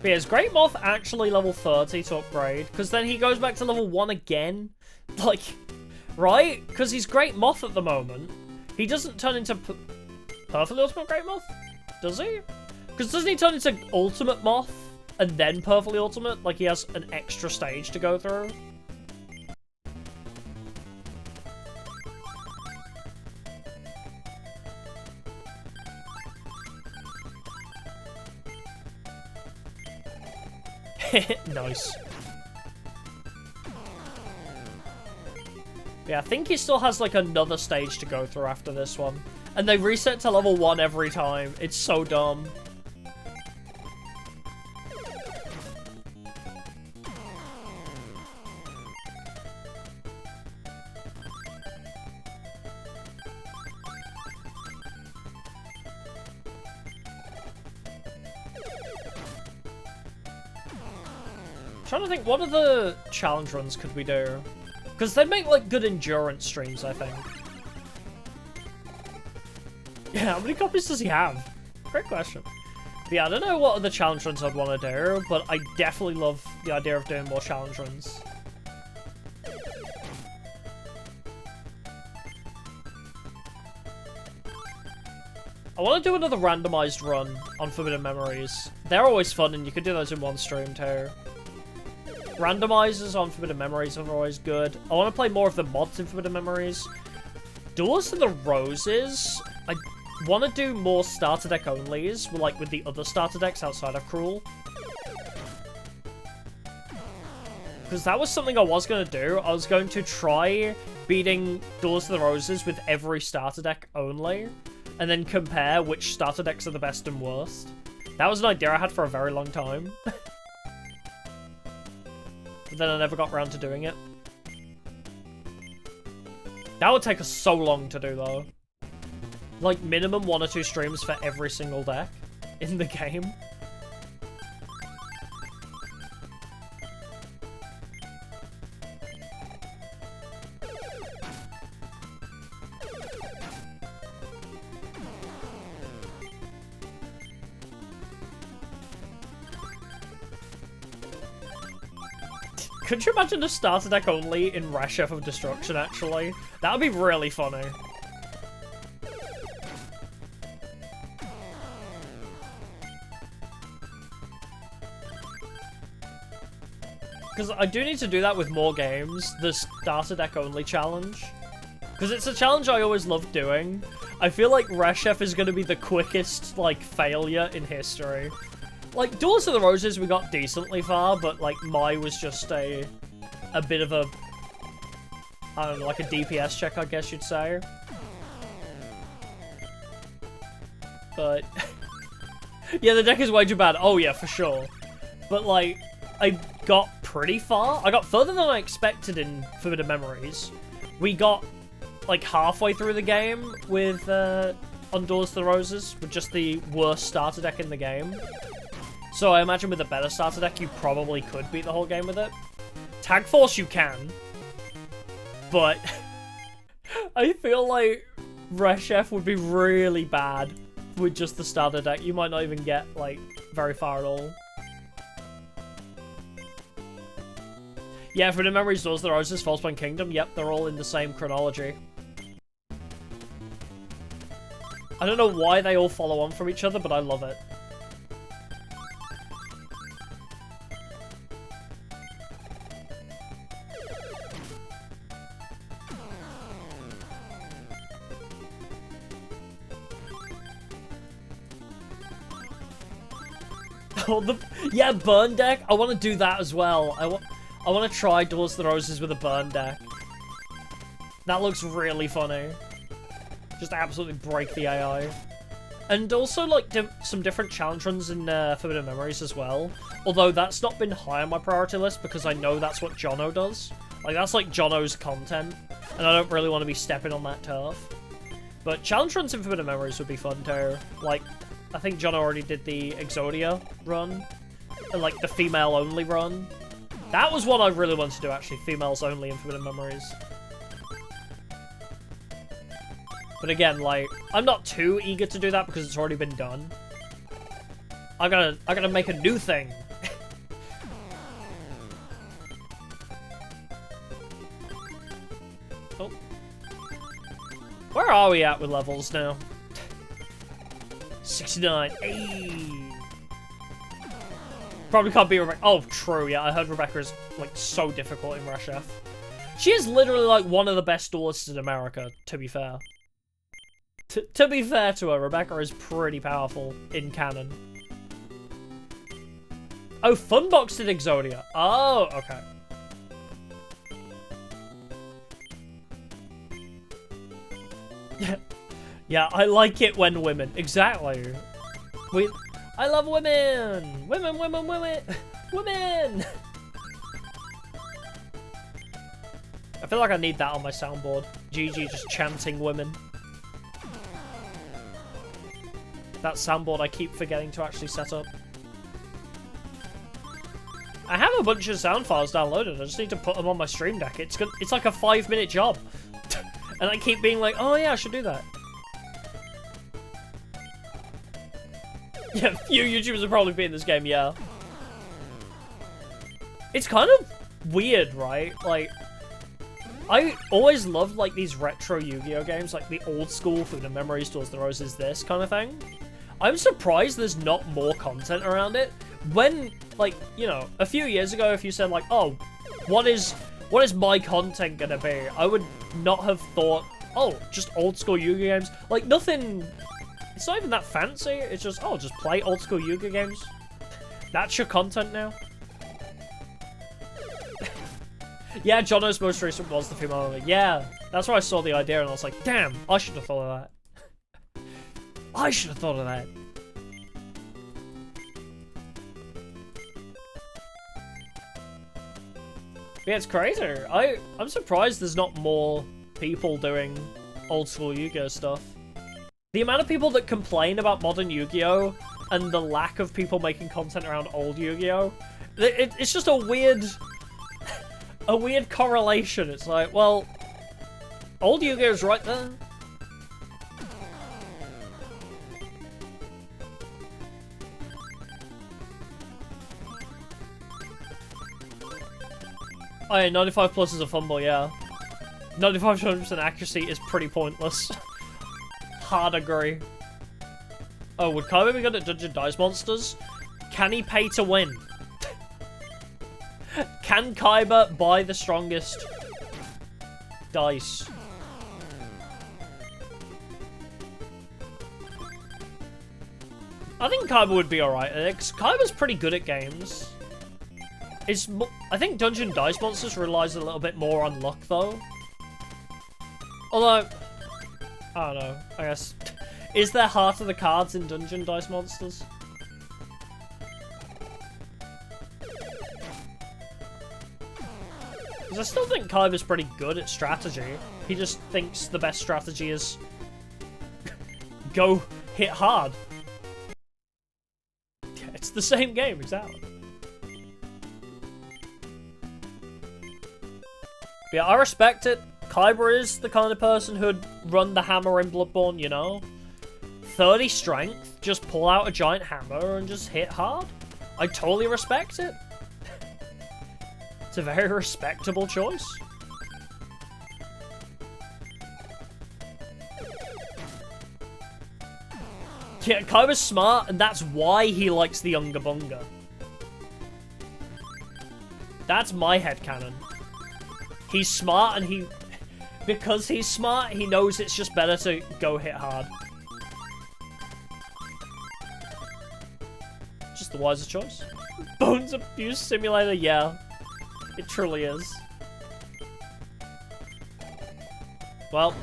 But yeah, is Great Moth actually level 30 to upgrade? Because then he goes back to level 1 again? Like, right? Because he's Great Moth at the moment. He doesn't turn into Perfectly Ultimate Great Moth? Does he? Because doesn't he turn into Ultimate Moth and then Perfectly Ultimate? Like, he has an extra stage to go through? Nice. Yeah, I think he still has, like, another stage to go through after this one. And they reset to level 1 every time. It's so dumb. Trying to think, what other challenge runs could we do? Because they'd make, like, good endurance streams, I think. Yeah, how many copies does he have? Great question. But yeah, I don't know what other challenge runs I'd want to do, but I definitely love the idea of doing more challenge runs. I want to do another randomized run on Forbidden Memories. They're always fun, and you could do those in one stream, too. Randomizers on Forbidden Memories are always good. I want to play more of the mods in Forbidden Memories. Duels of the Roses, I want to do more starter deck onlys, like with the other starter decks outside of Cruel. Because that was something I was going to do. I was going to try beating Duels of the Roses with every starter deck only, and then compare which starter decks are the best and worst. That was an idea I had for a very long time. then I never got around to doing it. That would take us so long to do, though. Like, minimum 1 or 2 streams for every single deck in the game. Could you imagine a starter deck only in Chef of Destruction, actually? That would be really funny. Because I do need to do that with more games, the starter deck only challenge. Because it's a challenge I always love doing. I feel like Chef is going to be the quickest, like, failure in history. Like, Duels of the Roses we got decently far, but, like, Mai was just a bit of a, I don't know, like a DPS check, I guess you'd say. But, yeah, the deck is way too bad. Oh, yeah, for sure. But, like, I got pretty far. I got further than I expected in Forbidden Memories. We got, like, halfway through the game with, on Duels of the Roses, with just the worst starter deck in the game. So I imagine with a better starter deck, you probably could beat the whole game with it. Tag Force you can. But I feel like Chef would be really bad with just the starter deck. You might not even get, like, very far at all. Yeah, for the Memories, Duels of the Roses, Falsepoint Kingdom, yep, they're all in the same chronology. I don't know why they all follow on from each other, but I love it. Yeah, burn deck. I want to do that as well. I want to try Duels of the Roses with a burn deck. That looks really funny. Just absolutely break the AI. And also, like, some different challenge runs in Forbidden Memories as well. Although that's not been high on my priority list because I know that's what Jono does. Like, that's like Jono's content. And I don't really want to be stepping on that turf. But challenge runs in Forbidden Memories would be fun too. Like, I think John already did the Exodia run, and like the female-only run. That was one I really wanted to do, actually, females only in Forbidden Memories. But again, like, I'm not too eager to do that because it's already been done. I gotta make a new thing. Oh. Where are we at with levels now? 69. Ayy. Probably can't beat Rebecca. Oh, true, yeah. I heard Rebecca is, like, so difficult in Chef. She is literally, like, one of the best duelists in America, to be fair. To be fair to her, Rebecca is pretty powerful in canon. Oh, Funbox did Exodia. Oh, okay. Yeah, I like it when women. Exactly. I love women! Women, women, women! Women! I feel like I need that on my soundboard. GG just chanting women. That soundboard I keep forgetting to actually set up. I have a bunch of sound files downloaded. I just need to put them on my stream deck. It's like a 5-minute job. And I keep being like, oh yeah, I should do that. Yeah, few YouTubers will probably be in this game, yeah. It's kind of weird, right? Like, I always loved, like, these retro Yu-Gi-Oh! Games, like the old school Forbidden Memories, Duels of the Roses, this kind of thing. I'm surprised there's not more content around it. When, like, you know, a few years ago, if you said, like, oh, what is my content gonna be? I would not have thought, oh, just old school Yu-Gi-Oh! Games. Like, nothing... It's not even that fancy. It's just, oh, just play old school Yu-Gi-Oh! Games. That's your content now. Yeah, Jono's most recent was the female only. Yeah, that's where I saw the idea and I was like, damn, I should have thought of that. I should have thought of that. Yeah, it's crazy. I'm surprised there's not more people doing old school Yu-Gi-Oh stuff. The amount of people that complain about modern Yu-Gi-Oh and the lack of people making content around old Yu-Gi-Oh, it's just a weird correlation. It's like, well, old Yu-Gi-Oh's right there. Oh yeah, 95 plus is a fumble, yeah. 95% accuracy is pretty pointless. Hard agree. Oh, would Kaiba be good at Dungeon Dice Monsters? Can he pay to win? Can Kaiba buy the strongest dice? I think Kaiba would be alright. Kaiba's pretty good at games. I think Dungeon Dice Monsters relies a little bit more on luck, though. Although, I don't know, I guess. Is there Heart of the Cards in Dungeon Dice Monsters? Because I still think Kaiba's pretty good at strategy. He just thinks the best strategy is go hit hard. It's the same game, exactly. Yeah, I respect it. Kaiba is the kind of person who'd run the hammer in Bloodborne, you know? 30 strength, just pull out a giant hammer and just hit hard. I totally respect it. It's a very respectable choice. Yeah, Kaiba's smart, and that's why he likes the Unga Bunga. That's my headcanon. He's smart, and because he's smart, he knows it's just better to go hit hard. Just the wiser choice. Bones Abuse Simulator, yeah. It truly is. Well,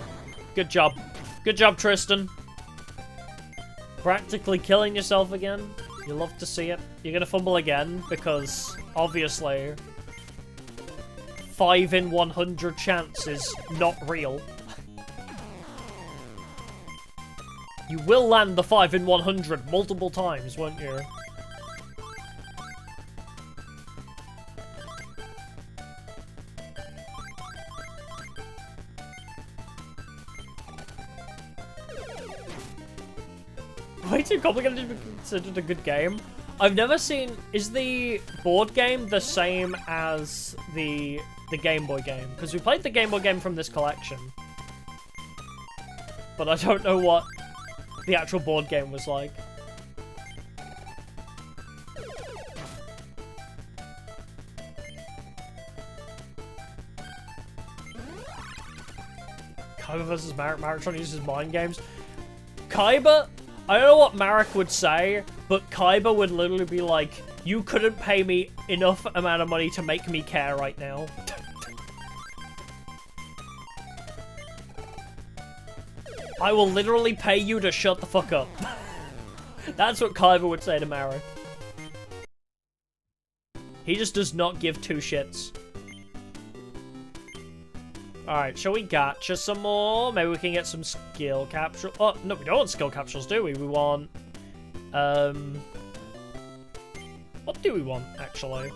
good job. Good job, Tristan. Practically killing yourself again. You love to see it. You're gonna fumble again, because, obviously, 5 in 100 chance is not real. You will land the 5 in 100 multiple times, won't you? Way too complicated to be considered a good game. I've never seen... Is the board game the same as the Game Boy game? Because we played the Game Boy game from this collection. But I don't know what the actual board game was like. Kaiba versus Marek. Marek trying to use his mind games. Kaiba... I don't know what Marek would say, but Kaiba would literally be like, you couldn't pay me enough amount of money to make me care right now. I will literally pay you to shut the fuck up. That's what Kaiba would say to Marek. He just does not give two shits. Alright, shall we gacha some more? Maybe we can get some skill capsules. Oh, no, we don't want skill capsules, do we? We want... What do we want, actually?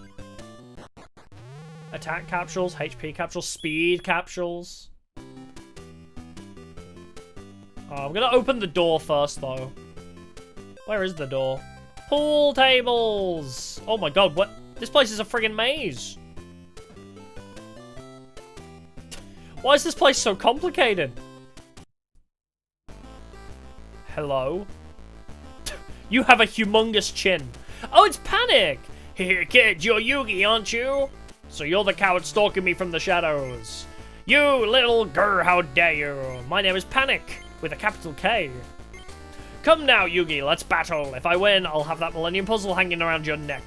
Attack capsules, HP capsules, speed capsules. Oh, I'm gonna open the door first, though. Where is the door? Pool tables! Oh my god, what? This place is a friggin' maze! Why is this place so complicated? Hello? You have a humongous chin. Oh, it's Panic! Here, kid, you're Yugi, aren't you? So you're the coward stalking me from the shadows. You little grr, how dare you? My name is Panic, with a capital K. Come now, Yugi, let's battle. If I win, I'll have that Millennium Puzzle hanging around your neck.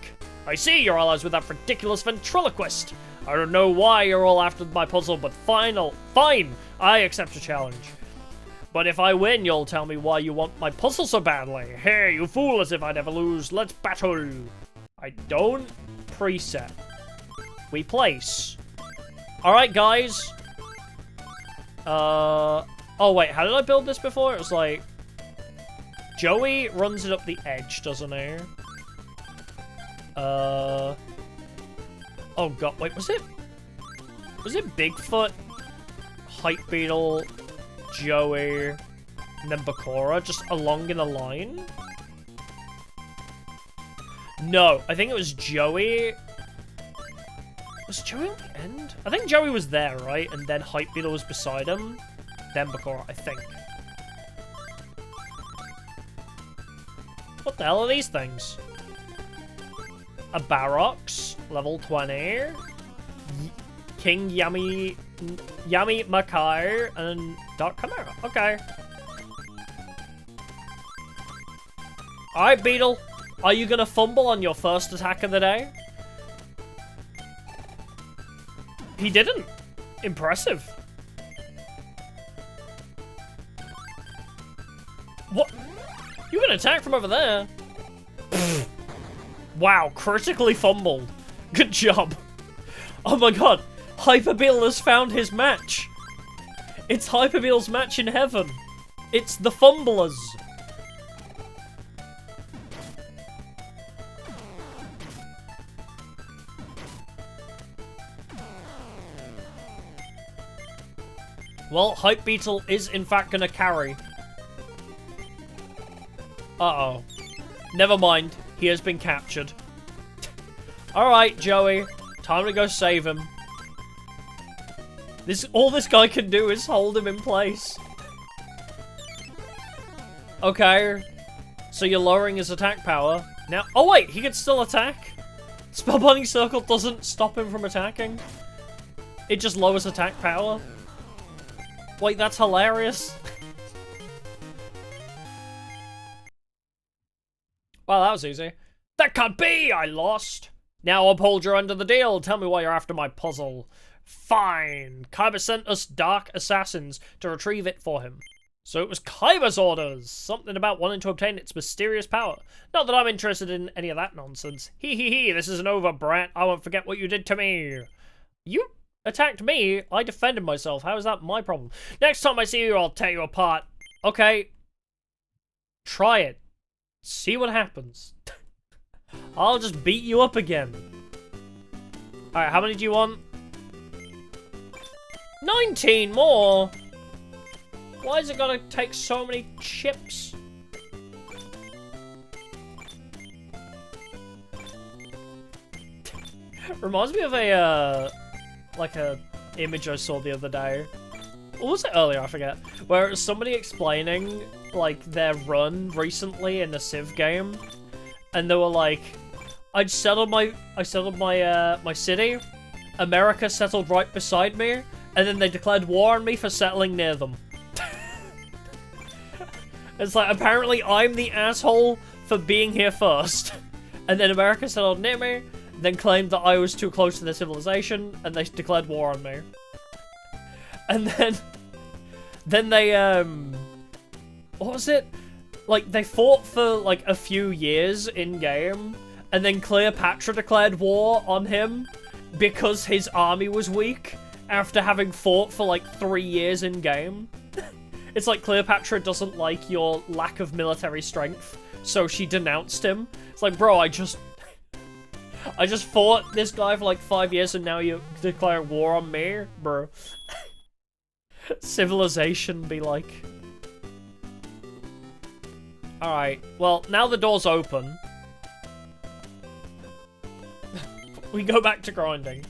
I see you're allies with that ridiculous ventriloquist. I don't know why you're all after my puzzle, but fine, I accept your challenge. But if I win, you'll tell me why you want my puzzle so badly. Hey, you fool, as if I'd ever lose. Let's battle. I don't preset. We place. Alright, guys. Oh, wait. How did I build this before? It was like... Joey runs it up the edge, doesn't he? Oh, God. Wait, was it Bigfoot, Hype Beetle, Joey, and then Bakura just along in a line? No, I think it was Joey. Was Joey at the end? I think Joey was there, right? And then Hype Beetle was beside him. Then Bakura, I think. What the hell are these things? A Barox, level 20. King Yami Makai, and Dark Chimera. Okay. Alright, Beetle. Are you gonna fumble on your first attack of the day? He didn't. Impressive. What? You can attack from over there. Wow, critically fumbled. Good job. Oh my god. Hyper Beetle has found his match. It's Hyper Beetle's match in heaven. It's the Fumblers. Well, Hype Beetle is in fact gonna carry. Uh-oh. Never mind. He has been captured. Alright, Joey. Time to go save him. All this guy can do is hold him in place. Okay. So you're lowering his attack power. Now, oh wait, he can still attack? Spellbinding Circle doesn't stop him from attacking. It just lowers attack power. Wait, that's hilarious. Well, that was easy. That can't be! I lost! Now uphold your end of the deal. Tell me why you're after my puzzle. Fine. Kaiba sent us Dark Assassins to retrieve it for him. So it was Kaiba's orders. Something about wanting to obtain its mysterious power. Not that I'm interested in any of that nonsense. Hee hee hee, this isn't over, brat. I won't forget what you did to me. You attacked me. I defended myself. How is that my problem? Next time I see you, I'll tear you apart. Okay. Try it. See what happens. I'll just beat you up again. Alright, how many do you want? 19 more? Why is it gonna take so many chips? Reminds me of a, like a image I saw the other day. Or was it earlier? I forget. Where it was somebody explaining, like, their run recently in a Civ game. And they were like, I settled my city. America settled right beside me. And then they declared war on me for settling near them. It's like, apparently I'm the asshole for being here first. And then America settled near me, then claimed that I was too close to their civilization, and they declared war on me. And then they, what was it? Like, they fought for, like, a few years in-game, and then Cleopatra declared war on him because his army was weak after having fought for, like, 3 years in-game. It's like Cleopatra doesn't like your lack of military strength, so she denounced him. It's like, bro, I just fought this guy for like 5 years and now you declare war on me? Bro. Civilization be like. Alright, well, now the door's open. We go back to grinding.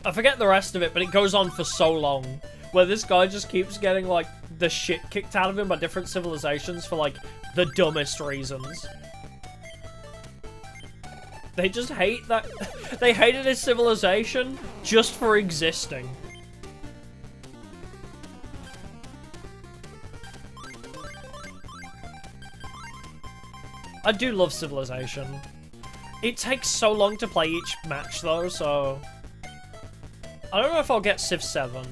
I forget the rest of it, but it goes on for so long. Where this guy just keeps getting, like, the shit kicked out of him by different civilizations for, like, the dumbest reasons. They just hate that. They hated his civilization just for existing. I do love Civilization. It takes so long to play each match, though, so... I don't know if I'll get Civ 7.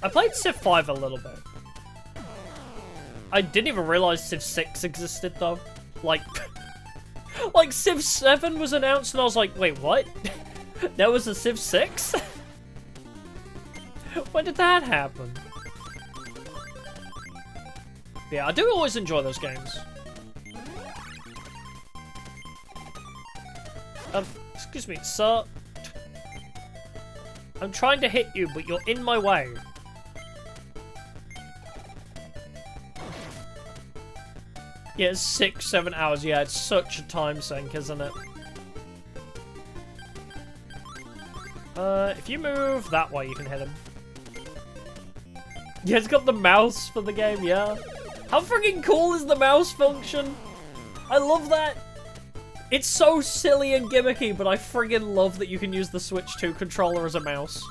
I played Civ 5 a little bit. I didn't even realize Civ 6 existed, though. Like, like Civ 7 was announced, and I was like, wait, what? There was a Civ 6? When did that happen? Yeah, I do always enjoy those games. Excuse me, sir. I'm trying to hit you, but you're in my way. Yeah, it's 6-7 hours. Yeah, it's such a time sink, isn't it? If you move that way, you can hit him. Yeah, it's got the mouse for the game, yeah. How freaking cool is the mouse function? I love that. It's so silly and gimmicky, but I friggin' love that you can use the Switch 2 controller as a mouse.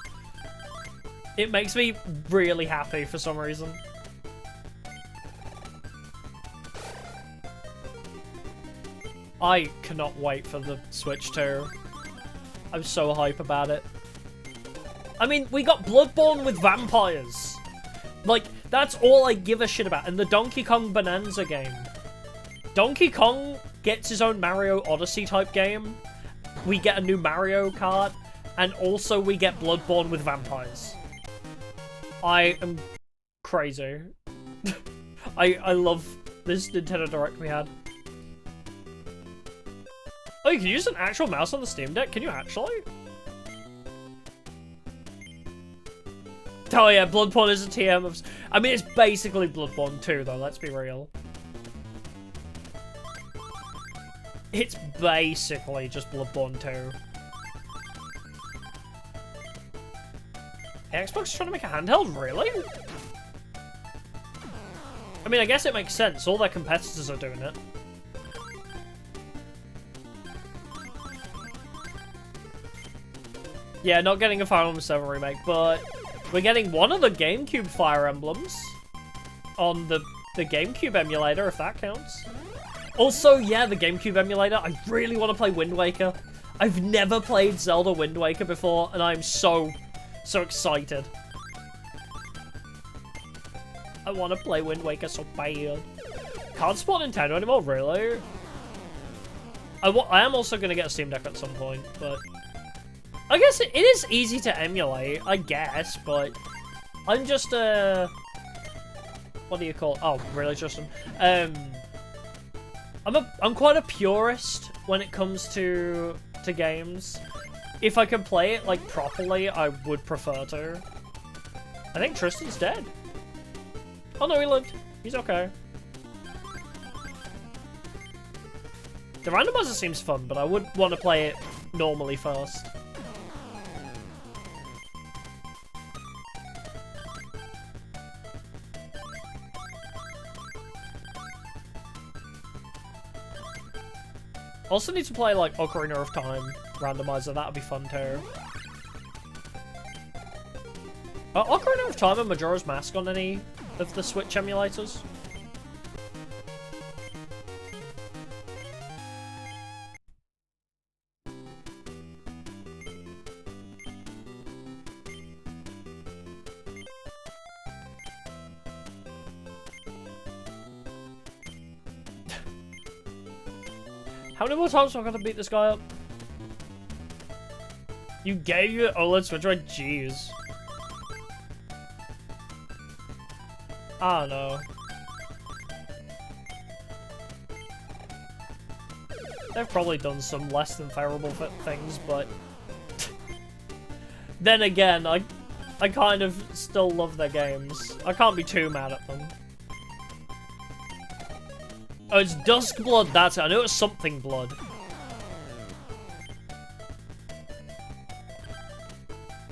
It makes me really happy for some reason. I cannot wait for the Switch 2. I'm so hype about it. I mean, we got Bloodborne with vampires. Like, that's all I give a shit about. And the Donkey Kong Bonanza game. Donkey Kong gets his own Mario Odyssey type game. We get a new Mario Kart. And also we get Bloodborne with vampires. I am crazy. I love this Nintendo Direct we had. Oh, you can use an actual mouse on the Steam Deck? Can you actually? Oh yeah, Bloodborne is a TM of... I mean, it's basically Bloodborne 2, though, let's be real. It's basically just Bloodborne 2. Xbox is trying to make a handheld? Really? I mean, I guess it makes sense. All their competitors are doing it. Yeah, not getting a Final Fantasy VII Remake, but we're getting one of the GameCube Fire Emblems on the GameCube emulator, if that counts. Also, yeah, the GameCube emulator. I really want to play Wind Waker. I've never played Zelda Wind Waker before, and I'm so excited. I want to play Wind Waker so bad. Can't support Nintendo anymore, really? I am also going to get a Steam Deck at some point, but... I guess it is easy to emulate, I guess, but... I'm just, what do you call it? Oh, really, Justin? I'm quite a purist when it comes to games. If I can play it, like, properly, I would prefer to. I think Tristan's dead. Oh, no, he lived. He's okay. The randomizer seems fun, but I would want to play it normally first. Also need to play, like, Ocarina of Time randomizer. That would be fun, too. Ocarina of Time and Majora's Mask on any of the Switch emulators? How many more times do I gotta beat this guy up? You gave your OLED Switch, right? Jeez. I don't know. They've probably done some less than favorable things, but... then again, I kind of still love their games. I can't be too mad at them. Oh, it's Duskblood, that's it. I knew it was something blood.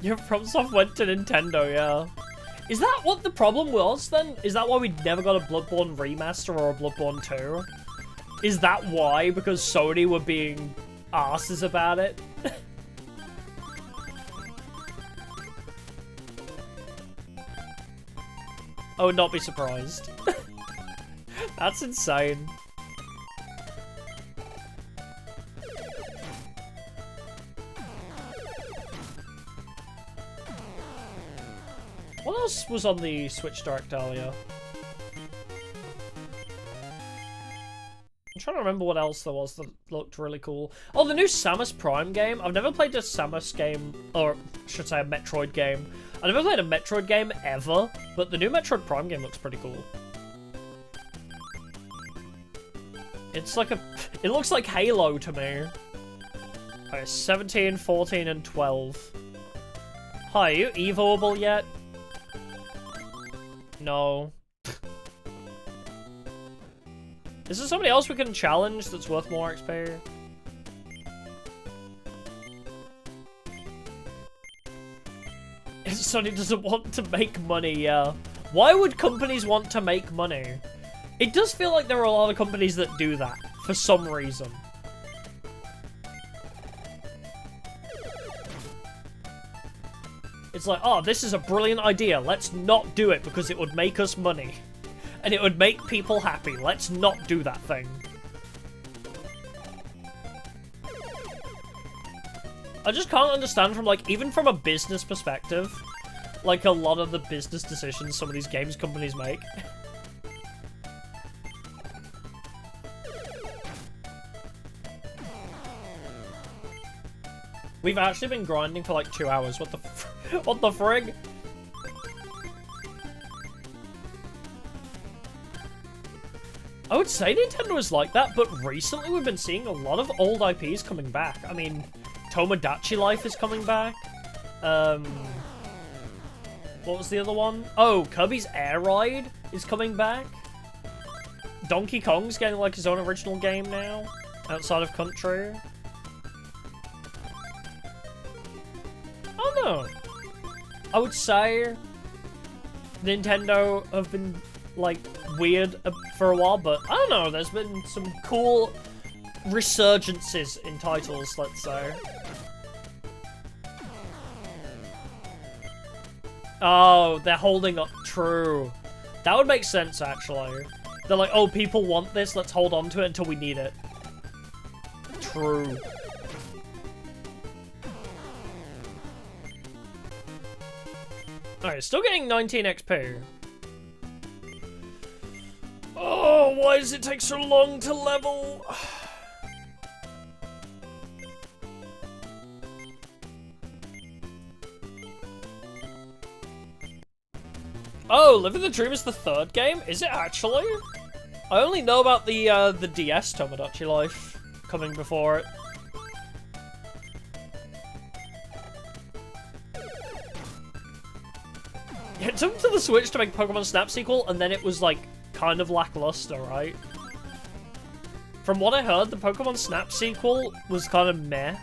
Your FromSoft went to Nintendo, yeah. Is that what the problem was, then? Is that why we never got a Bloodborne remaster or a Bloodborne 2? Is that why? Because Sony were being asses about it? I would not be surprised. That's insane. What else was on the Switch Direct earlier? trying to remember what else there was that looked really cool. Oh, the new Samus Prime game. I've never played a Samus game, or I should say a Metroid game. I've never played a Metroid game ever, but the new Metroid Prime game looks pretty cool. It's like it looks like Halo to me. Okay, 17, 14, and 12. Hi, are you evolvable yet? No. Is there somebody else we can challenge that's worth more XP? Sonny doesn't want to make money, yeah. Why would companies want to make money? It does feel like there are a lot of companies that do that, for some reason. It's like, oh, this is a brilliant idea. Let's not do it because it would make us money. And it would make people happy. Let's not do that thing. I just can't understand from, like, even from a business perspective, like, a lot of the business decisions some of these games companies make. We've actually been grinding for, like, 2 hours. What the what the frig? I would say Nintendo is like that, but recently we've been seeing a lot of old IPs coming back. I mean, Tomodachi Life is coming back. What was the other one? Oh, Kirby's Air Ride is coming back. Donkey Kong's getting like his own original game now, outside of country. I don't know. I would say Nintendo have been like weird for a while, but I don't know, there's been some cool resurgences in titles, let's say. Oh, they're holding up. True. That would make sense, actually. They're like, oh, people want this, let's hold on to it until we need it. True. Alright, still getting 19 XP. Oh, why does it take so long to level? Oh, Living the Dream is the third game? Is it actually? I only know about the DS Tomodachi Life coming before it. Yeah, it took to the Switch to make Pokemon Snap sequel, and then it was like kind of lackluster, right? From what I heard, the Pokemon Snap sequel was kind of meh.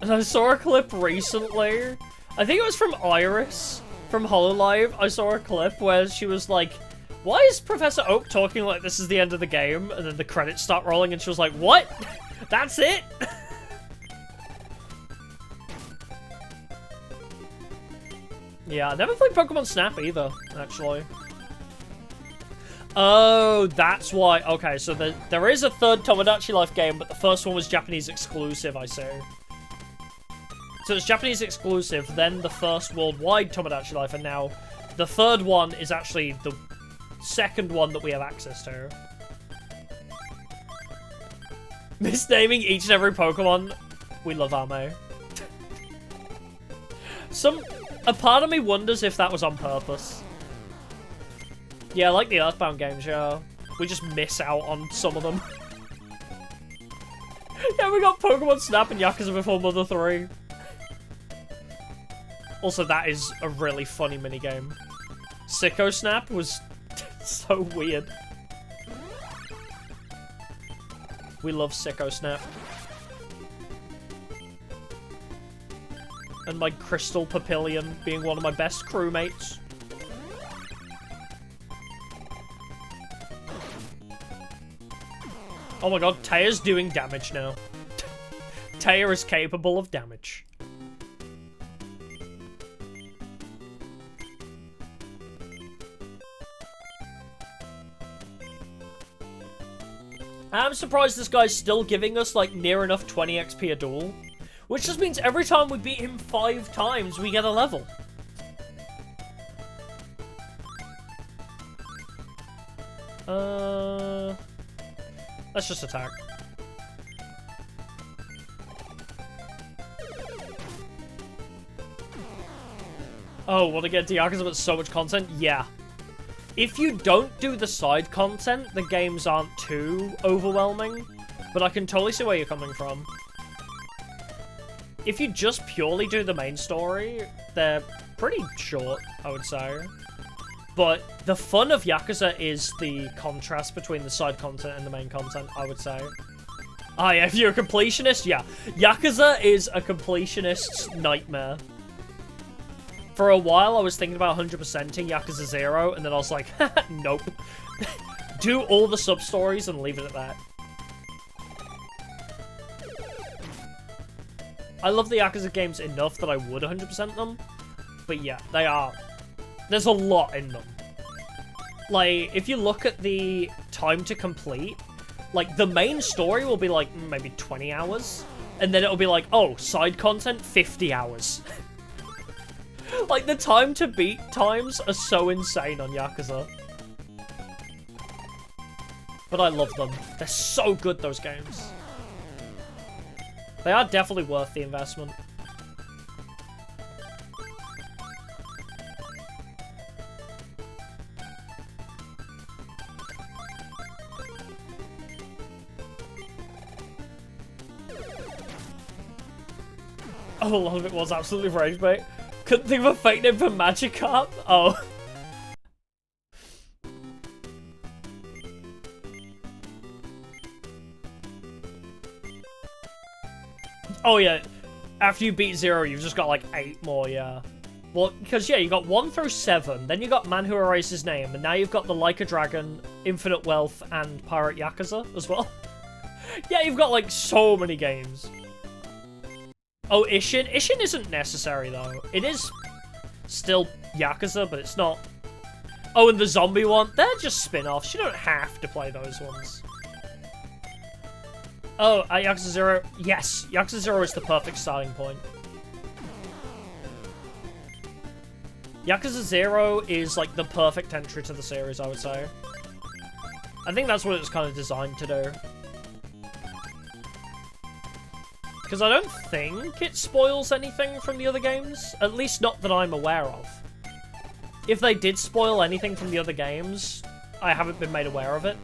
And I saw a clip recently. I think it was from Iris from HoloLive. I saw a clip where she was like, why is Professor Oak talking like this is the end of the game? And then the credits start rolling and she was like, what? That's it? Yeah, I never played Pokemon Snap either, actually. Oh, that's why. Okay, so there is a third Tomodachi Life game, but the first one was Japanese exclusive, I see. So it's Japanese exclusive, then the first worldwide Tomodachi Life, and now the third one is actually the second one that we have access to. Misnaming each and every Pokemon. We love Ame. A part of me wonders if that was on purpose. Yeah, I like the Earthbound games, yeah. We just miss out on some of them. Yeah, we got Pokemon Snap and Yakuza Before Mother 3. Also, that is a really funny minigame. Sicko Snap was so weird. We love Sicko Snap. And my Crystal Papillion being one of my best crewmates. Oh my god, Taya's doing damage now. Taya is capable of damage. I'm surprised this guy's still giving us, like, near enough 20 XP a duel. Which just means every time we beat him 5 times, we get a level. Let's just attack. Oh, want to get to Yakuza with so much content? Yeah. If you don't do the side content, the games aren't too overwhelming. But I can totally see where you're coming from. If you just purely do the main story, they're pretty short, I would say. But the fun of Yakuza is the contrast between the side content and the main content, I would say. Ah, yeah, if you're a completionist, yeah. Yakuza is a completionist's nightmare. For a while, I was thinking about 100%ing Yakuza 0, and then I was like, nope. Do all the sub-stories and leave it at that. I love the Yakuza games enough that I would 100% them. But yeah, they are. There's a lot in them. Like, if you look at the time to complete, like, the main story will be like, maybe 20 hours. And then it'll be like, oh, side content, 50 hours. Like, the time to beat times are so insane on Yakuza. But I love them. They're so good, those games. They are definitely worth the investment. Oh, a lot of it was absolutely rage bait. Couldn't think of a fake name for Magikarp? Oh. Oh yeah, after you beat 0, you've just got like 8 more, yeah. Well, because yeah, you got 1 through 7, then you got Man Who Erased His Name, and now you've got the Like a Dragon, Infinite Wealth, and Pirate Yakuza as well. Yeah, you've got like so many games. Oh, Ishin? Ishin isn't necessary though. It is still Yakuza, but it's not. Oh, and the zombie one, they're just spin-offs. You don't have to play those ones. Oh, Yakuza 0. Yes, Yakuza 0 is the perfect starting point. Yakuza 0 is like the perfect entry to the series, I would say. I think that's what it's kind of designed to do. Because I don't think it spoils anything from the other games. At least not that I'm aware of. If they did spoil anything from the other games, I haven't been made aware of it.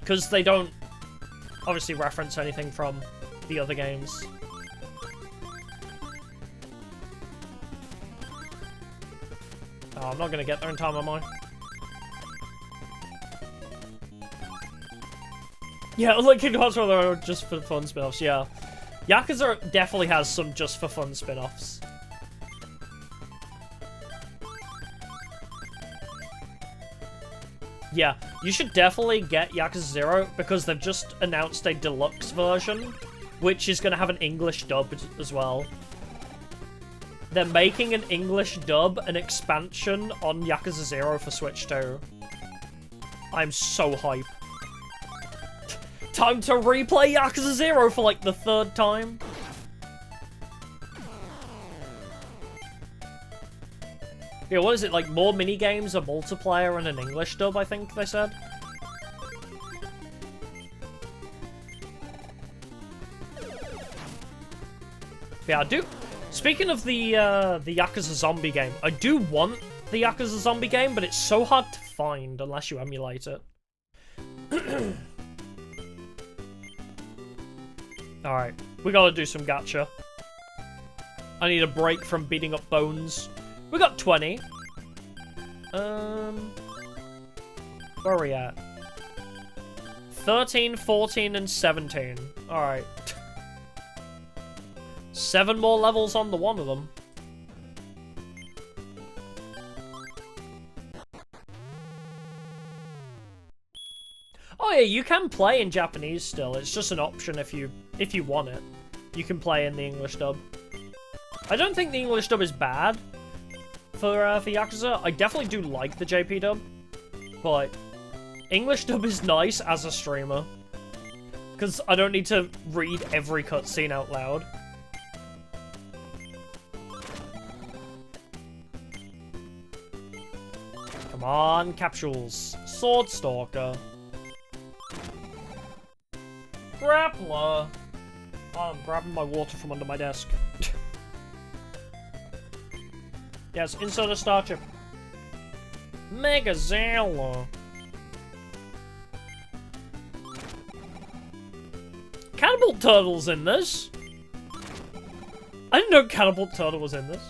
Because they don't obviously reference anything from the other games. Oh, I'm not going to get there in time, am I? Yeah, like Kingdom Hearts are just for fun spin-offs, yeah. Yakuza definitely has some just for fun spin-offs. Yeah, you should definitely get Yakuza 0 because they've just announced a deluxe version, which is going to have an English dub as well. They're making an English dub, an expansion on Yakuza 0 for Switch 2. I'm so hype. Time to replay Yakuza 0 for like the 3rd time. Yeah, what is it, like more mini-games, a multiplayer, and an English dub, I think they said? Yeah, I do. Speaking of the Yakuza Zombie game, I do want the Yakuza Zombie game, but it's so hard to find unless you emulate it. Alright, we gotta do some gacha. I need a break from beating up bones. We got 20. Where are we at? 13, 14, and 17. Alright. 7 more levels on the one of them. Oh yeah, you can play in Japanese still. It's just an option if you want it. You can play in the English dub. I don't think the English dub is bad for Yakuza. I definitely do like the JP dub, but English dub is nice as a streamer because I don't need to read every cutscene out loud. Come on, capsules. Sword Stalker. I'm grabbing my water from under my desk. Yes, insert a star chip. Mega Zella. Catapult Turtle's in this. I didn't know Catapult Turtle was in this.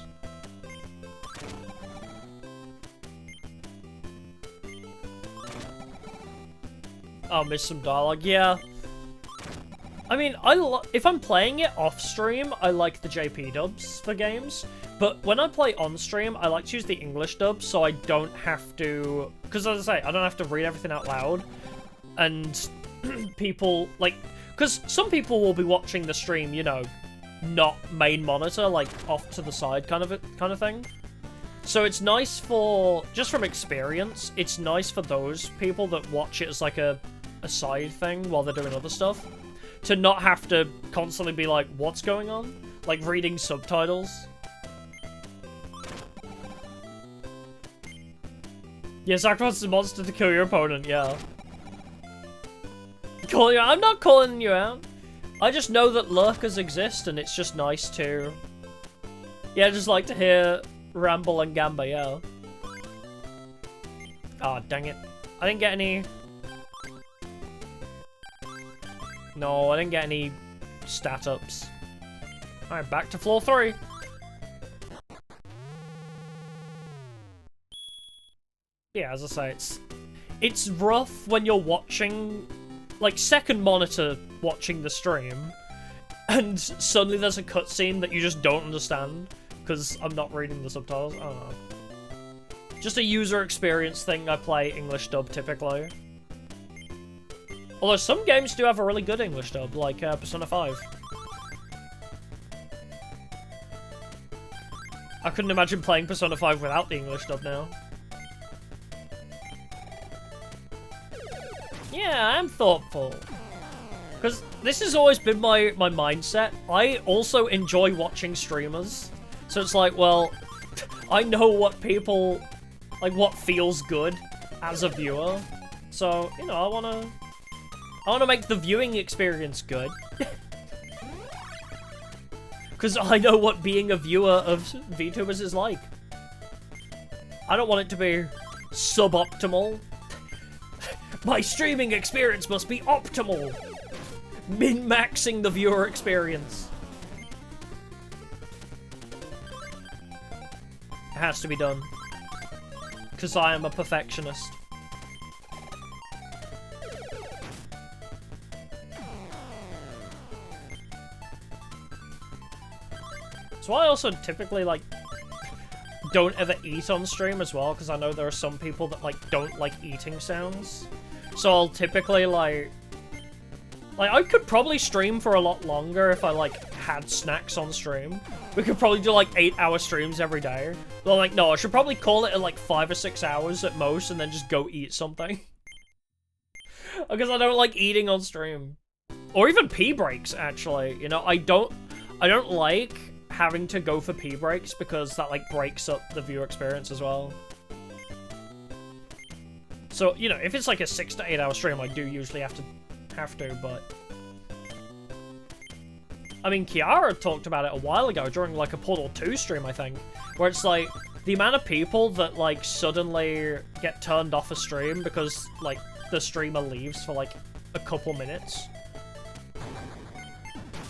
Oh, missed some dialogue. Yeah. I mean, if I'm playing it off stream, I like the JP dubs for games. But when I play on stream, I like to use the English dub so I don't have to... Because as I say, I don't have to read everything out loud. And people, like... Because some people will be watching the stream, you know, not main monitor, like off to the side kind of thing. So it's nice for... Just from experience, it's nice for those people that watch it as like a side thing while they're doing other stuff. To not have to constantly be like, what's going on? Like reading subtitles. Yeah, sacrifice a monster to kill your opponent, yeah. I'm not calling you out. I just know that lurkers exist and it's just nice to... Yeah, I just like to hear Ramble and Gamba, yeah. Ah, dang it. I didn't get any... No, I didn't get any stat ups. Alright, back to floor 3. Yeah, as I say, it's rough when you're watching, like, second monitor watching the stream, and suddenly there's a cutscene that you just don't understand, because I'm not reading the subtitles. I don't know. Just a user experience thing. I play English dub typically. Although some games do have a really good English dub, like Persona 5. I couldn't imagine playing Persona 5 without the English dub now. Yeah, I'm thoughtful. Because this has always been my mindset. I also enjoy watching streamers. So it's like, well, I know what people, like what feels good as a viewer. So, you know, I want to make the viewing experience good. Because I know what being a viewer of VTubers is like. I don't want it to be suboptimal. My streaming experience must be optimal. Min-maxing the viewer experience. It has to be done. Because I am a perfectionist. So I also typically, like, don't ever eat on stream as well, because I know there are some people that, like, don't like eating sounds. So I'll typically, like, I could probably stream for a lot longer if I, like, had snacks on stream. We could probably do, like, 8-hour streams every day. But I'm like, no, I should probably call it at, like, 5 or 6 hours at most, and then just go eat something. Because I don't like eating on stream. Or even pee breaks, actually. You know, I don't like having to go for pee breaks because that, like, breaks up the viewer experience as well. So, you know, if it's like a 6 to 8 hour stream, I do usually have to, but... I mean, Kiara talked about it a while ago during, like, a Portal 2 stream, I think, where it's, like, the amount of people that, like, suddenly get turned off a stream because, like, the streamer leaves for, like, a couple minutes.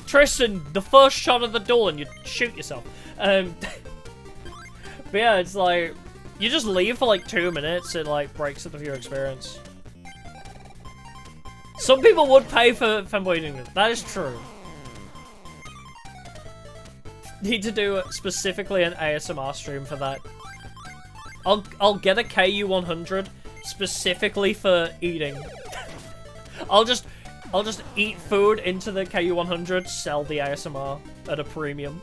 Tristan, the first shot of the door and you shoot yourself. But yeah, it's like, you just leave for like 2 minutes, it like breaks up the viewer experience. Some people would pay for waiting. That is true. Need to do specifically an ASMR stream for that. I'll get a KU100 specifically for eating. I'll just eat food into the KU100, sell the ASMR at a premium.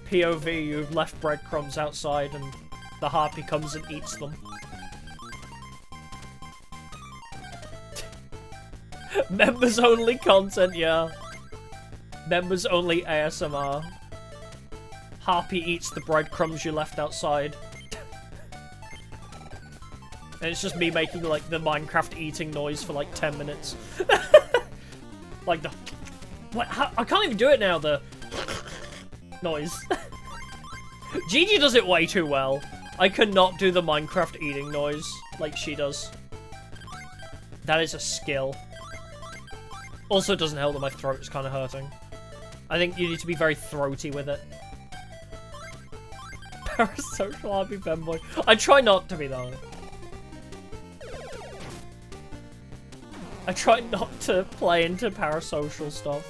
POV, you've left breadcrumbs outside and the harpy comes and eats them. Members only content, yeah. Members only ASMR. Harpy eats the breadcrumbs you left outside. And it's just me making, like, the Minecraft eating noise for, like, 10 minutes. Like, the... What? How, I can't even do it now, the... noise. Gigi does it way too well. I cannot do the Minecraft eating noise like she does. That is a skill. Also, it doesn't help that my throat is kind of hurting. I think you need to be very throaty with it. Parasocial RP fanboy. I try not to be, though. I try not to play into parasocial stuff.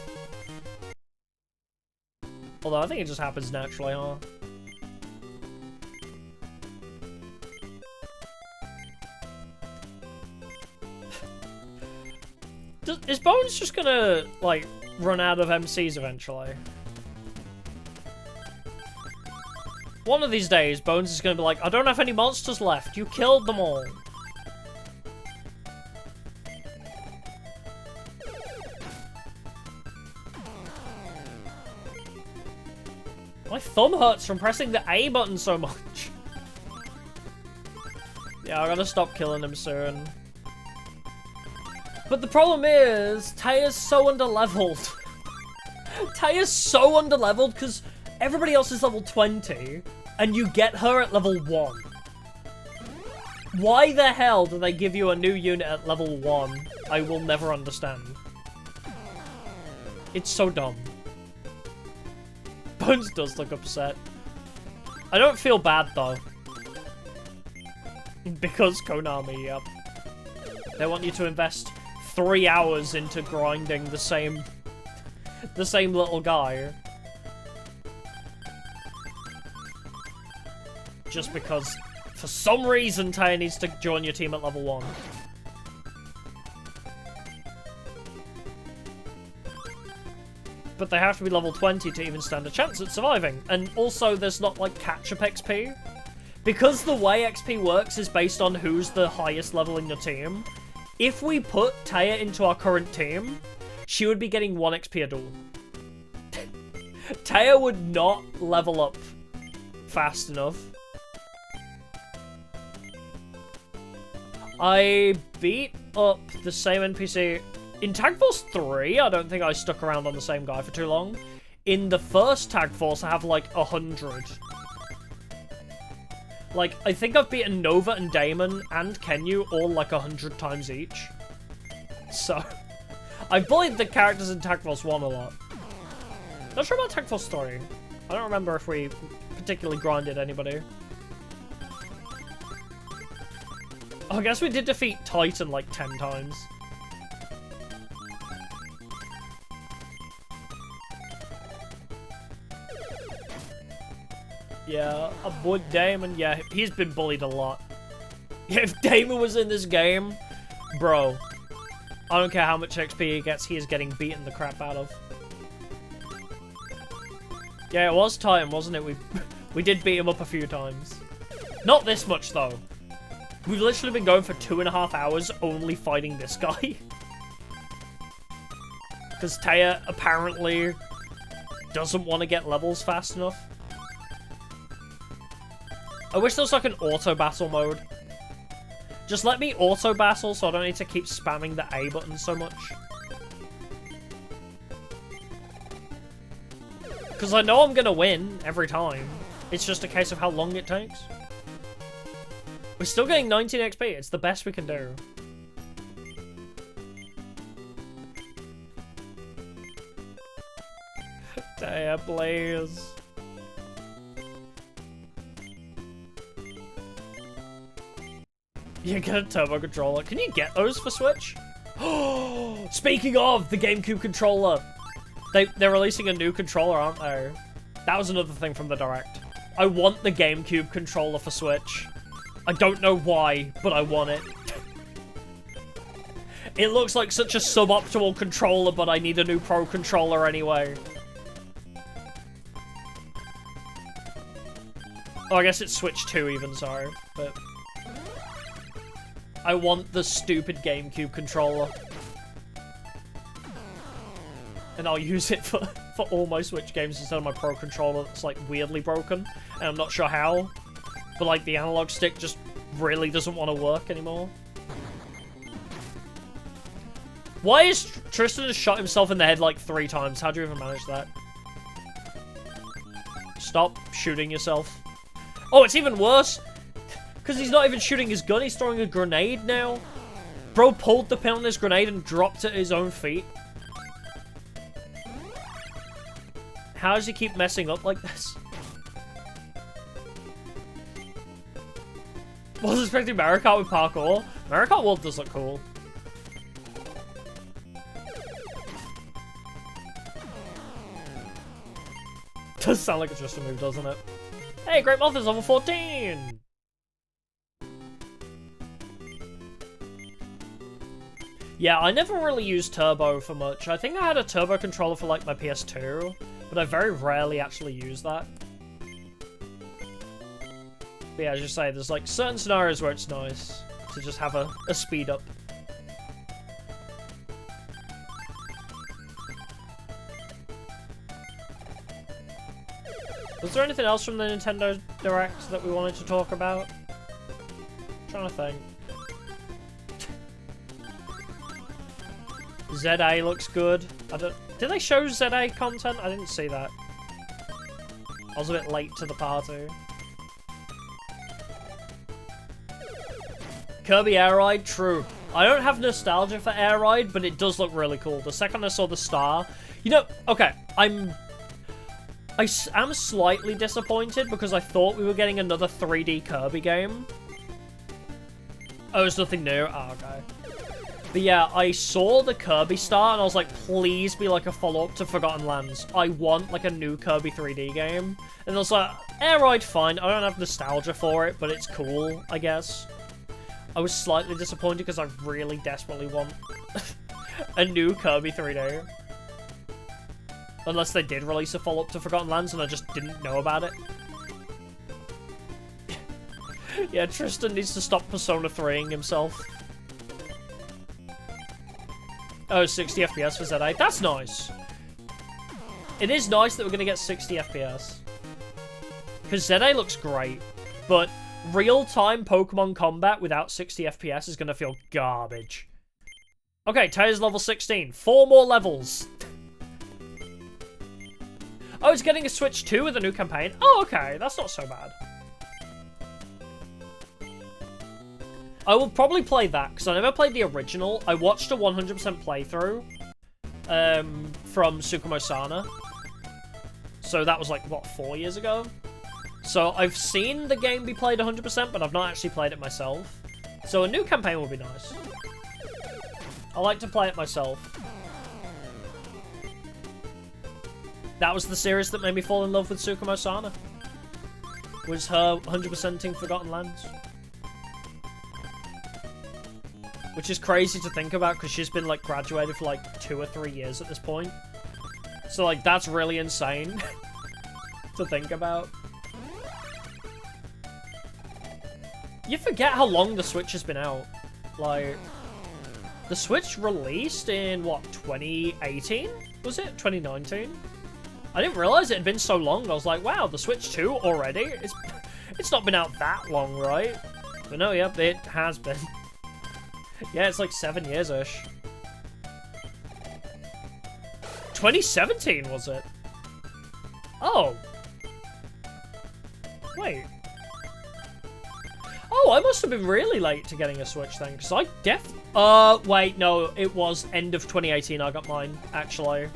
Although I think it just happens naturally, huh? Is Bones just gonna, like, run out of MCs eventually? One of these days, Bones is gonna be like, I don't have any monsters left. You killed them all. My thumb hurts from pressing the A button so much. Yeah, I gotta stop killing him soon. But the problem is, Taya's so underleveled. Taya's so underleveled because everybody else is level 20, and you get her at level 1. Why the hell do they give you a new unit at level 1? I will never understand. It's so dumb. Bones does look upset. I don't feel bad, though. Because Konami, yep. They want you to invest 3 hours into grinding the same little guy. Just because, for some reason, Taya needs to join your team at level 1. But they have to be level 20 to even stand a chance at surviving. And also, there's not, like, catch-up XP. Because the way XP works is based on who's the highest level in your team, if we put Taya into our current team, she would be getting 1 XP a duel. Taya would not level up fast enough. I beat up the same NPC... In Tag Force 3, I don't think I stuck around on the same guy for too long. In the first Tag Force, I have like 100. Like, I think I've beaten Nova and Damon and Kenyu all like 100 times each. So, I've bullied the characters in Tag Force 1 a lot. Not sure about Tag Force 3. I don't remember if we particularly grinded anybody. Oh, I guess we did defeat Titan like 10 times. Yeah, I bullied Damon. Yeah, he's been bullied a lot. Yeah, if Damon was in this game, bro, I don't care how much XP he gets, he is getting beaten the crap out of. Yeah, it was Titan, wasn't it? We did beat him up a few times. Not this much, though. We've literally been going for 2.5 hours only fighting this guy. Because Taya apparently doesn't want to get levels fast enough. I wish there was like an auto-battle mode. Just let me auto-battle so I don't need to keep spamming the A button so much. Because I know I'm going to win every time. It's just a case of how long it takes. We're still getting 19 XP. It's the best we can do. Taya, please. You get a turbo controller. Can you get those for Switch? Speaking of the GameCube controller, they're releasing a new controller, aren't they? That was another thing from the Direct. I want the GameCube controller for Switch. I don't know why, but I want it. It looks like such a suboptimal controller, but I need a new Pro controller anyway. Oh, I guess it's Switch 2 even, sorry, but... I want the stupid GameCube controller. And I'll use it for all my Switch games instead of my Pro controller that's like weirdly broken. And I'm not sure how. But like the analog stick just really doesn't want to work anymore. Why is Tristan has shot himself in the head like 3 times? How do you even manage that? Stop shooting yourself. Oh, it's even worse. Because he's not even shooting his gun, he's throwing a grenade now. Bro pulled the pin on his grenade and dropped it at his own feet. How does he keep messing up like this? Wasn't expecting Mario Kart with parkour. Mario Kart World does look cool. Does sound like a Tristan move, doesn't it? Hey, Great Moth is level 14! Yeah, I never really used Turbo for much. I think I had a Turbo controller for, like, my PS2, but I very rarely actually use that. But yeah, as you say, there's, like, certain scenarios where it's nice to just have a speed up. Was there anything else from the Nintendo Direct that we wanted to talk about? I'm trying to think. ZA looks good. Did they show ZA content? I didn't see that. I was a bit late to the party. Kirby Air Ride, true. I don't have nostalgia for Air Ride, but it does look really cool. The second I saw the star... You know, okay, I am slightly disappointed because I thought we were getting another 3D Kirby game. Oh, it's nothing new? Oh, okay. But yeah, I saw the Kirby star and I was like, please be like a follow-up to Forgotten Lands. I want like a new Kirby 3D game. And I was like, Air Ride, fine. I don't have nostalgia for it, but it's cool, I guess. I was slightly disappointed because I really desperately want a new Kirby 3D. Unless they did release a follow-up to Forgotten Lands and I just didn't know about it. Yeah, Tristan needs to stop Persona 3ing himself. Oh, 60 FPS for ZA. That's nice. It is nice that we're going to get 60 FPS. Because ZA looks great. But real-time Pokemon combat without 60 FPS is going to feel garbage. Okay, Tails level 16. 4 more levels. Oh, it's getting a Switch 2 with a new campaign. Oh, okay. That's not so bad. I will probably play that, because I never played the original. I watched a 100% playthrough from Tsukumo Sana. So that was like, what, 4 years ago? So I've seen the game be played 100%, but I've not actually played it myself. So a new campaign would be nice. I like to play it myself. That was the series that made me fall in love with Tsukumo Sana. Was her 100%ing Forgotten Lands. Which is crazy to think about, because she's been, like, graduated for, like, 2 or 3 years at this point. So, like, that's really insane to think about. You forget how long the Switch has been out. Like, the Switch released in, what, 2018? Was it? 2019? I didn't realize it had been so long. I was like, wow, the Switch 2 already? It's not been out that long, right? But no, yep, it has been. Yeah, it's like 7 years-ish. 2017, was it? Oh. Wait. Oh, I must have been really late to getting a Switch then, because I wait, no, it was end of 2018 I got mine, actually.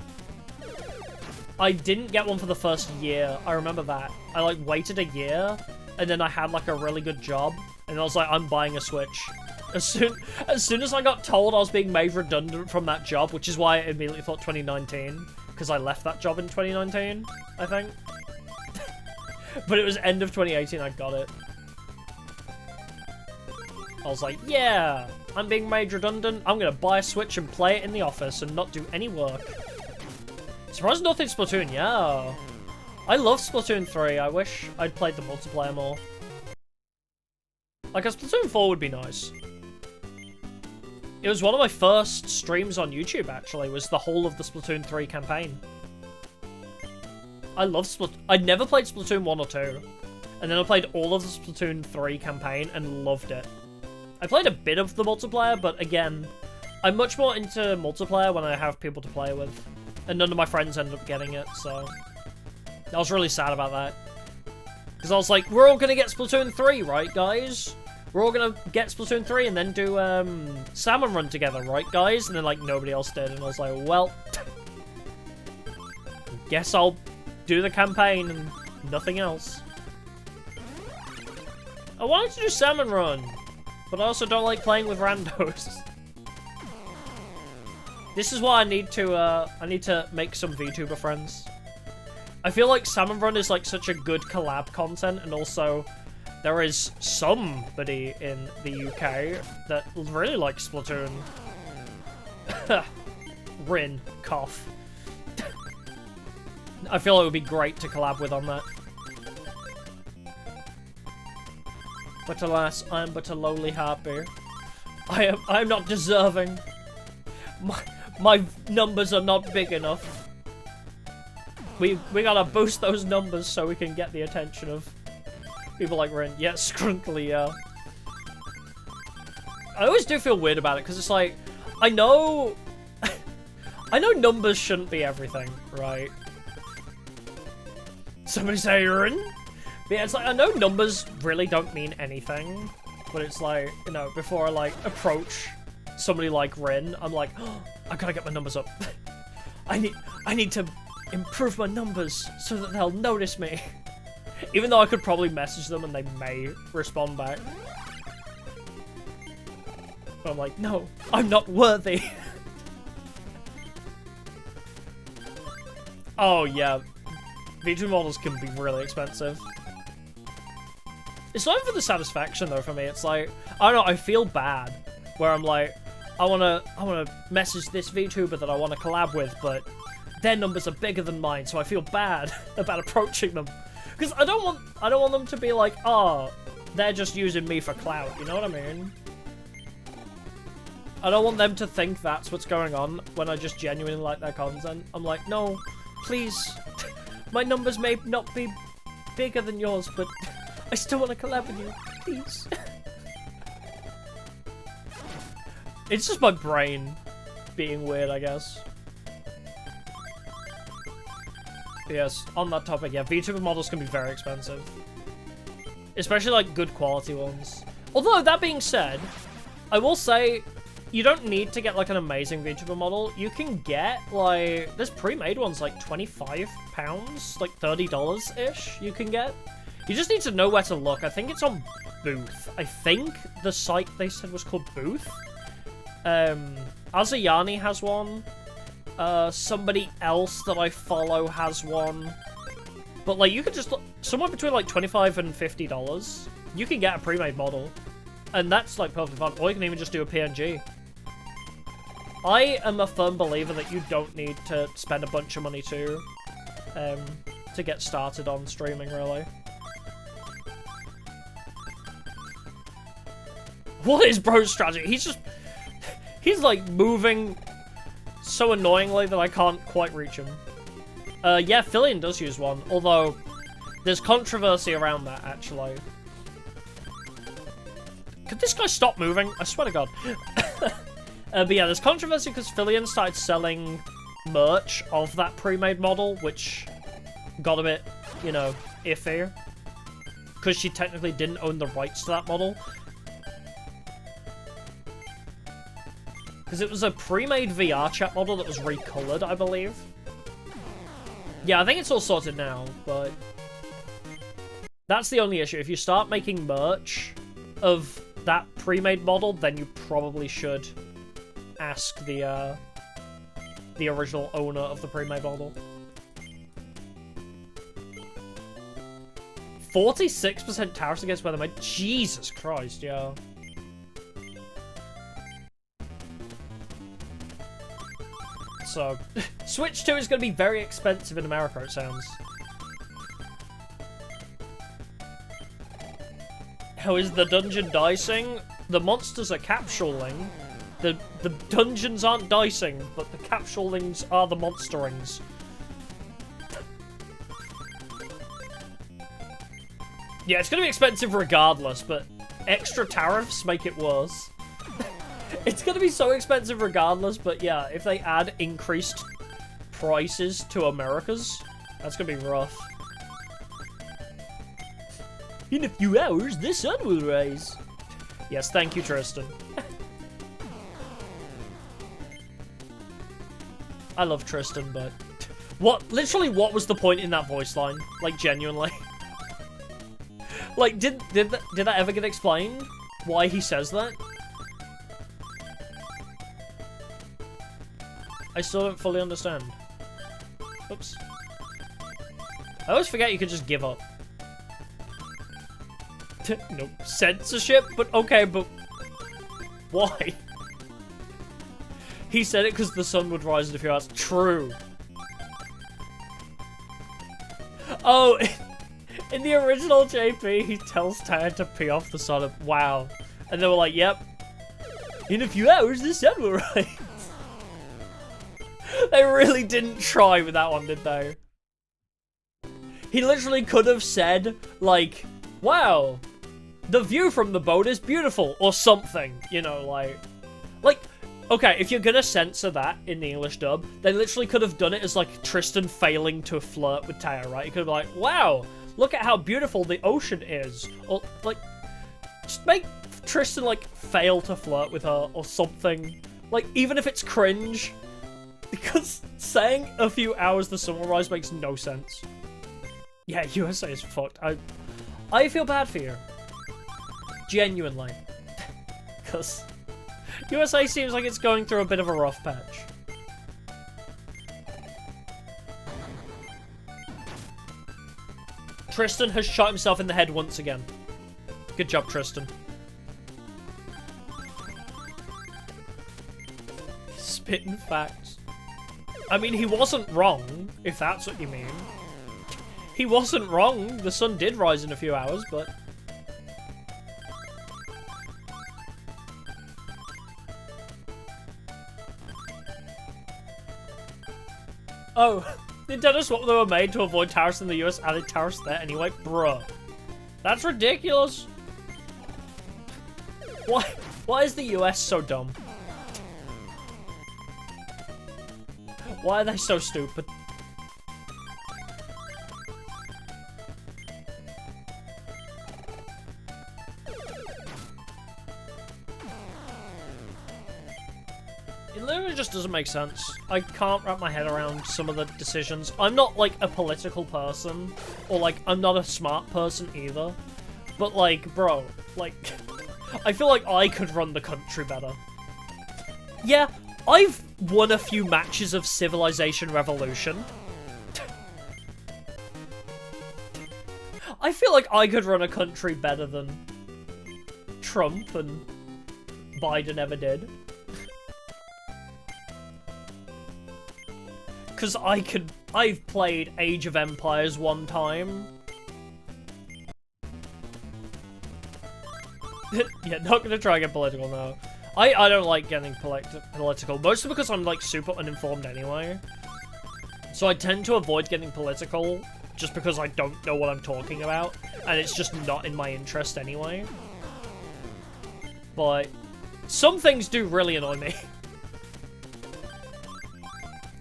I didn't get one for the first year, I remember that. I, like, waited a year, and then I had, like, a really good job, and I was like, I'm buying a Switch. As soon as I got told I was being made redundant from that job, which is why I immediately thought 2019, because I left that job in 2019, I think. But it was end of 2018 I got it. I was like, yeah, I'm being made redundant, I'm gonna buy a Switch and play it in the office and not do any work. Surprised nothing Splatoon, yeah. I love Splatoon 3, I wish I'd played the multiplayer more. Like, a Splatoon 4 would be nice. It was one of my first streams on YouTube, actually, was the whole of the Splatoon 3 campaign. I love Splatoon. I'd never played Splatoon 1 or 2. And then I played all of the Splatoon 3 campaign and loved it. I played a bit of the multiplayer, but again, I'm much more into multiplayer when I have people to play with. And none of my friends ended up getting it, so... I was really sad about that. Because I was like, we're all gonna get Splatoon 3, right, guys? We're all gonna get Splatoon 3 and then do, Salmon Run together, right, guys? And then, like, nobody else did, and I was like, well... guess I'll do the campaign and nothing else. I wanted to do Salmon Run, but I also don't like playing with randos. This is why I need to make some VTuber friends. I feel like Salmon Run is like such a good collab content, and also there is somebody in the UK that really likes Splatoon. Rin, cough. I feel like it would be great to collab with on that. But alas, I am but a lowly harpy. I am not deserving. My numbers are not big enough. We gotta boost those numbers so we can get the attention of people like Rin. Yeah, Scrunkly, yeah. I always do feel weird about it, because it's like, I know... I know numbers shouldn't be everything, right? Somebody say Rin? But yeah, it's like, I know numbers really don't mean anything, but it's like, you know, before I, like, approach somebody like Rin, I'm like, oh, I gotta get my numbers up. I need to improve my numbers so that they'll notice me. Even though I could probably message them and they may respond back. But I'm like, no, I'm not worthy. Oh, yeah. VTuber models can be really expensive. It's not for the satisfaction, though, for me. It's like, I don't know, I feel bad. Where I'm like, I wanna message this VTuber that I wanna collab with, but their numbers are bigger than mine, so I feel bad about approaching them. Because I don't want them to be like, oh, they're just using me for clout, you know what I mean? I don't want them to think that's what's going on when I just genuinely like their content. I'm like, no, please, my numbers may not be bigger than yours, but I still want to collab with you, please. It's just my brain being weird, I guess. Yes, on that topic, yeah, VTuber models can be very expensive. Especially, like, good quality ones. Although, that being said, I will say, you don't need to get, like, an amazing VTuber model. You can get, like, there's pre-made ones, like, £25, like, $30-ish you can get. You just need to know where to look. I think it's on Booth. I think the site they said was called Booth. Azayani has one. Somebody else that I follow has one. But, like, you could just look, somewhere between, like, $25 and $50, you can get a pre-made model. And that's, like, perfectly fun. Or you can even just do a PNG. I am a firm believer that you don't need to spend a bunch of money to get started on streaming, really. What is bro's strategy? He's, like, moving so annoyingly that I can't quite reach him. Yeah, Fillion does use one, although there's controversy around that, actually. Could this guy stop moving? I swear to God. But yeah, there's controversy because Fillion started selling merch of that pre-made model, which got a bit, you know, iffy. Because she technically didn't own the rights to that model. Because it was a pre-made VR chat model that was recolored, I believe. Yeah, I think it's all sorted now, but that's the only issue. If you start making merch of that pre-made model, then you probably should ask the original owner of the pre-made model. 46% tariffs against whether made. Jesus Christ, yeah. So, Switch 2 is going to be very expensive in America, it sounds. How is the dungeon dicing? The monsters are capsuling. The dungeons aren't dicing, but the capsulings are the monsterings. Yeah, it's gonna be expensive regardless, but extra tariffs make it worse. It's gonna be so expensive regardless, but yeah, if they add increased prices to America's, that's gonna be rough. In a few hours, the sun will rise. Yes, thank you, Tristan. I love Tristan, but... Literally, what was the point in that voice line? Like, genuinely. Like, did that ever get explained? Why he says that? I still don't fully understand. Oops. I always forget you could just give up. Nope. Censorship? But okay, but... Why? He said it because the sun would rise in a few hours. True. Oh, in the original JP, he tells Taya to pee off the sun. Wow. And they were like, yep. In a few hours, the sun will rise. They really didn't try with that one, did they? He literally could have said, like, wow, the view from the boat is beautiful, or something, you know, like, okay, if you're gonna censor that in the English dub, they literally could have done it as, like, Tristan failing to flirt with Taya, right? He could have been like, wow, look at how beautiful the ocean is, or, like, just make Tristan, like, fail to flirt with her, or something, like, even if it's cringe, because saying a few hours the sun will rise makes no sense. Yeah, USA is fucked. I feel bad for you. Genuinely. Because USA seems like it's going through a bit of a rough patch. Tristan has shot himself in the head once again. Good job, Tristan. Spitting facts. I mean, he wasn't wrong, if that's what you mean. He wasn't wrong. The sun did rise in a few hours, but... Oh, Nintendo swapped they were made to avoid tariffs in the US, added tariffs there anyway? Bruh. That's ridiculous. Why is the US so dumb? Why are they so stupid? It literally just doesn't make sense. I can't wrap my head around some of the decisions. I'm not, like, a political person, or, like, I'm not a smart person either. But, like, bro, like, I feel like I could run the country better. Yeah, I've won a few matches of Civilization Revolution. I feel like I could run a country better than Trump and Biden ever did. Because I've played Age of Empires one time. Yeah, not gonna try and get political now. I don't like getting political, mostly because I'm, like, super uninformed anyway. So I tend to avoid getting political, just because I don't know what I'm talking about, and it's just not in my interest anyway. But some things do really annoy me.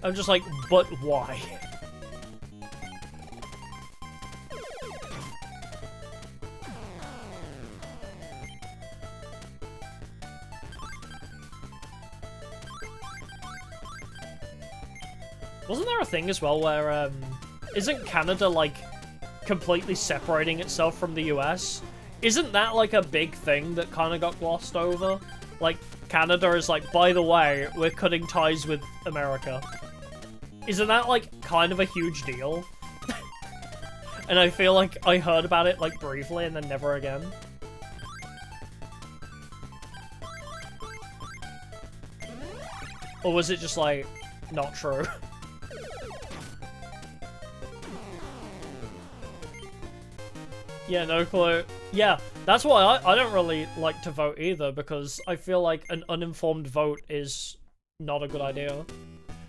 I'm just like, but why? Wasn't there a thing as well where, isn't Canada, like, completely separating itself from the US? Isn't that, like, a big thing that kind of got glossed over? Like, Canada is like, by the way, we're cutting ties with America. Isn't that, like, kind of a huge deal? And I feel like I heard about it, like, briefly and then never again. Or was it just, like, not true? Yeah, no clue. Yeah, that's why I don't really like to vote either, because I feel like an uninformed vote is not a good idea.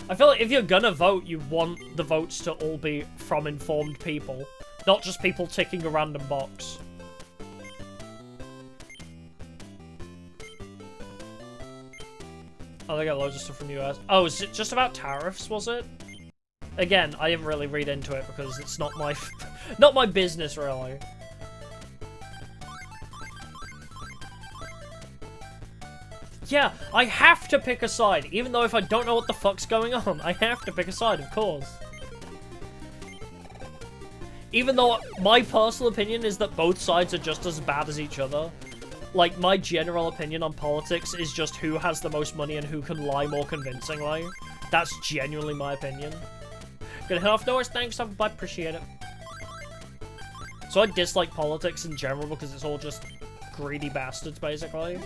I feel like if you're gonna vote, you want the votes to all be from informed people, not just people ticking a random box. Oh, they got loads of stuff from the US. Oh, is it just about tariffs, was it? Again, I didn't really read into it because it's not my not my business, really. Yeah, I have to pick a side, even though if I don't know what the fuck's going on, I have to pick a side, of course. Even though my personal opinion is that both sides are just as bad as each other. Like, my general opinion on politics is just who has the most money and who can lie more convincingly. That's genuinely my opinion. Gonna head off noise, thanks, I appreciate it. So I dislike politics in general because it's all just greedy bastards, basically.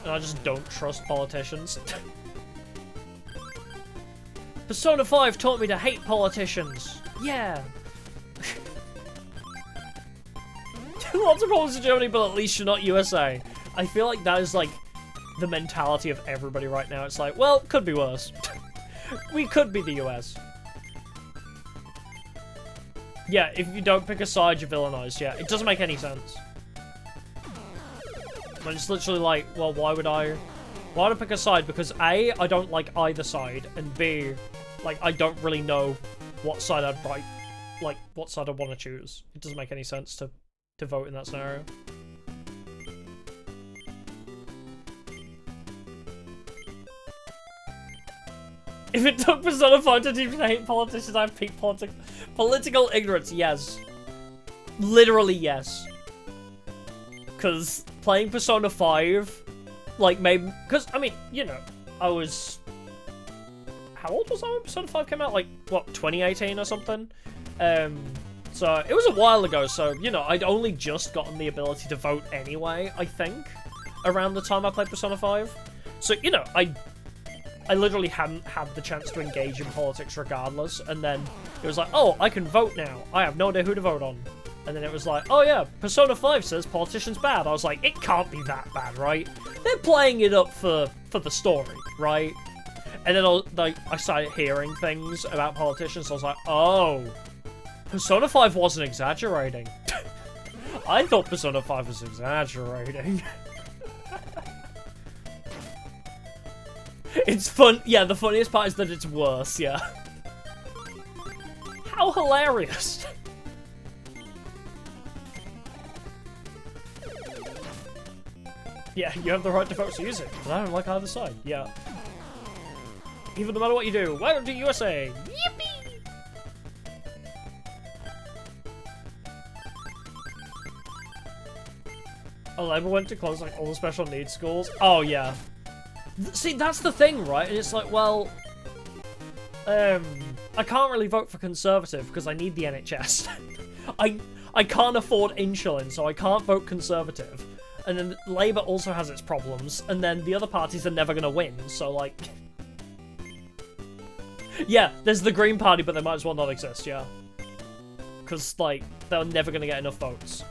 And I just don't trust politicians. Persona 5 taught me to hate politicians. Yeah. Lots of problems in Germany, but at least you're not USA. I feel like that is, like, the mentality of everybody right now. It's like, well, could be worse. We could be the US. Yeah, if you don't pick a side, you're villainized. Yeah, it doesn't make any sense. But it's literally like, well, why would I pick a side? Because A, I don't like either side, and B, like, I don't really know what side I'd what side I want to choose. It doesn't make any sense to vote in that scenario. If it took Persona 5 to teach me to hate politicians, I'd pick political ignorance, yes. Literally, yes. Because playing Persona 5, like, maybe... Because, I mean, you know, I was... How old was I when Persona 5 came out? Like, what, 2018 or something? So, it was a while ago, so, you know, I'd only just gotten the ability to vote anyway, I think, around the time I played Persona 5. So, you know, I literally hadn't had the chance to engage in politics regardless, and then it was like, oh, I can vote now. I have no idea who to vote on. And then it was like, oh yeah, Persona 5 says politicians bad. I was like, it can't be that bad, right? They're playing it up for the story, right? And then I started hearing things about politicians, so I was like, oh, Persona 5 wasn't exaggerating. I thought Persona 5 was exaggerating. It's fun. Yeah, the funniest part is that it's worse, yeah. How hilarious. Yeah, you have the right to vote, so use it. But I don't like either side. Yeah. Even no matter what you do, welcome to USA. Yippee! Oh, Labour went to close like all the special needs schools. Oh yeah. See, that's the thing, right? And it's like, well, I can't really vote for Conservative because I need the NHS. I can't afford insulin, so I can't vote Conservative. And then Labour also has its problems, and then the other parties are never going to win, so, like... Yeah, there's the Green Party, but they might as well not exist, yeah. Because, like, they're never going to get enough votes.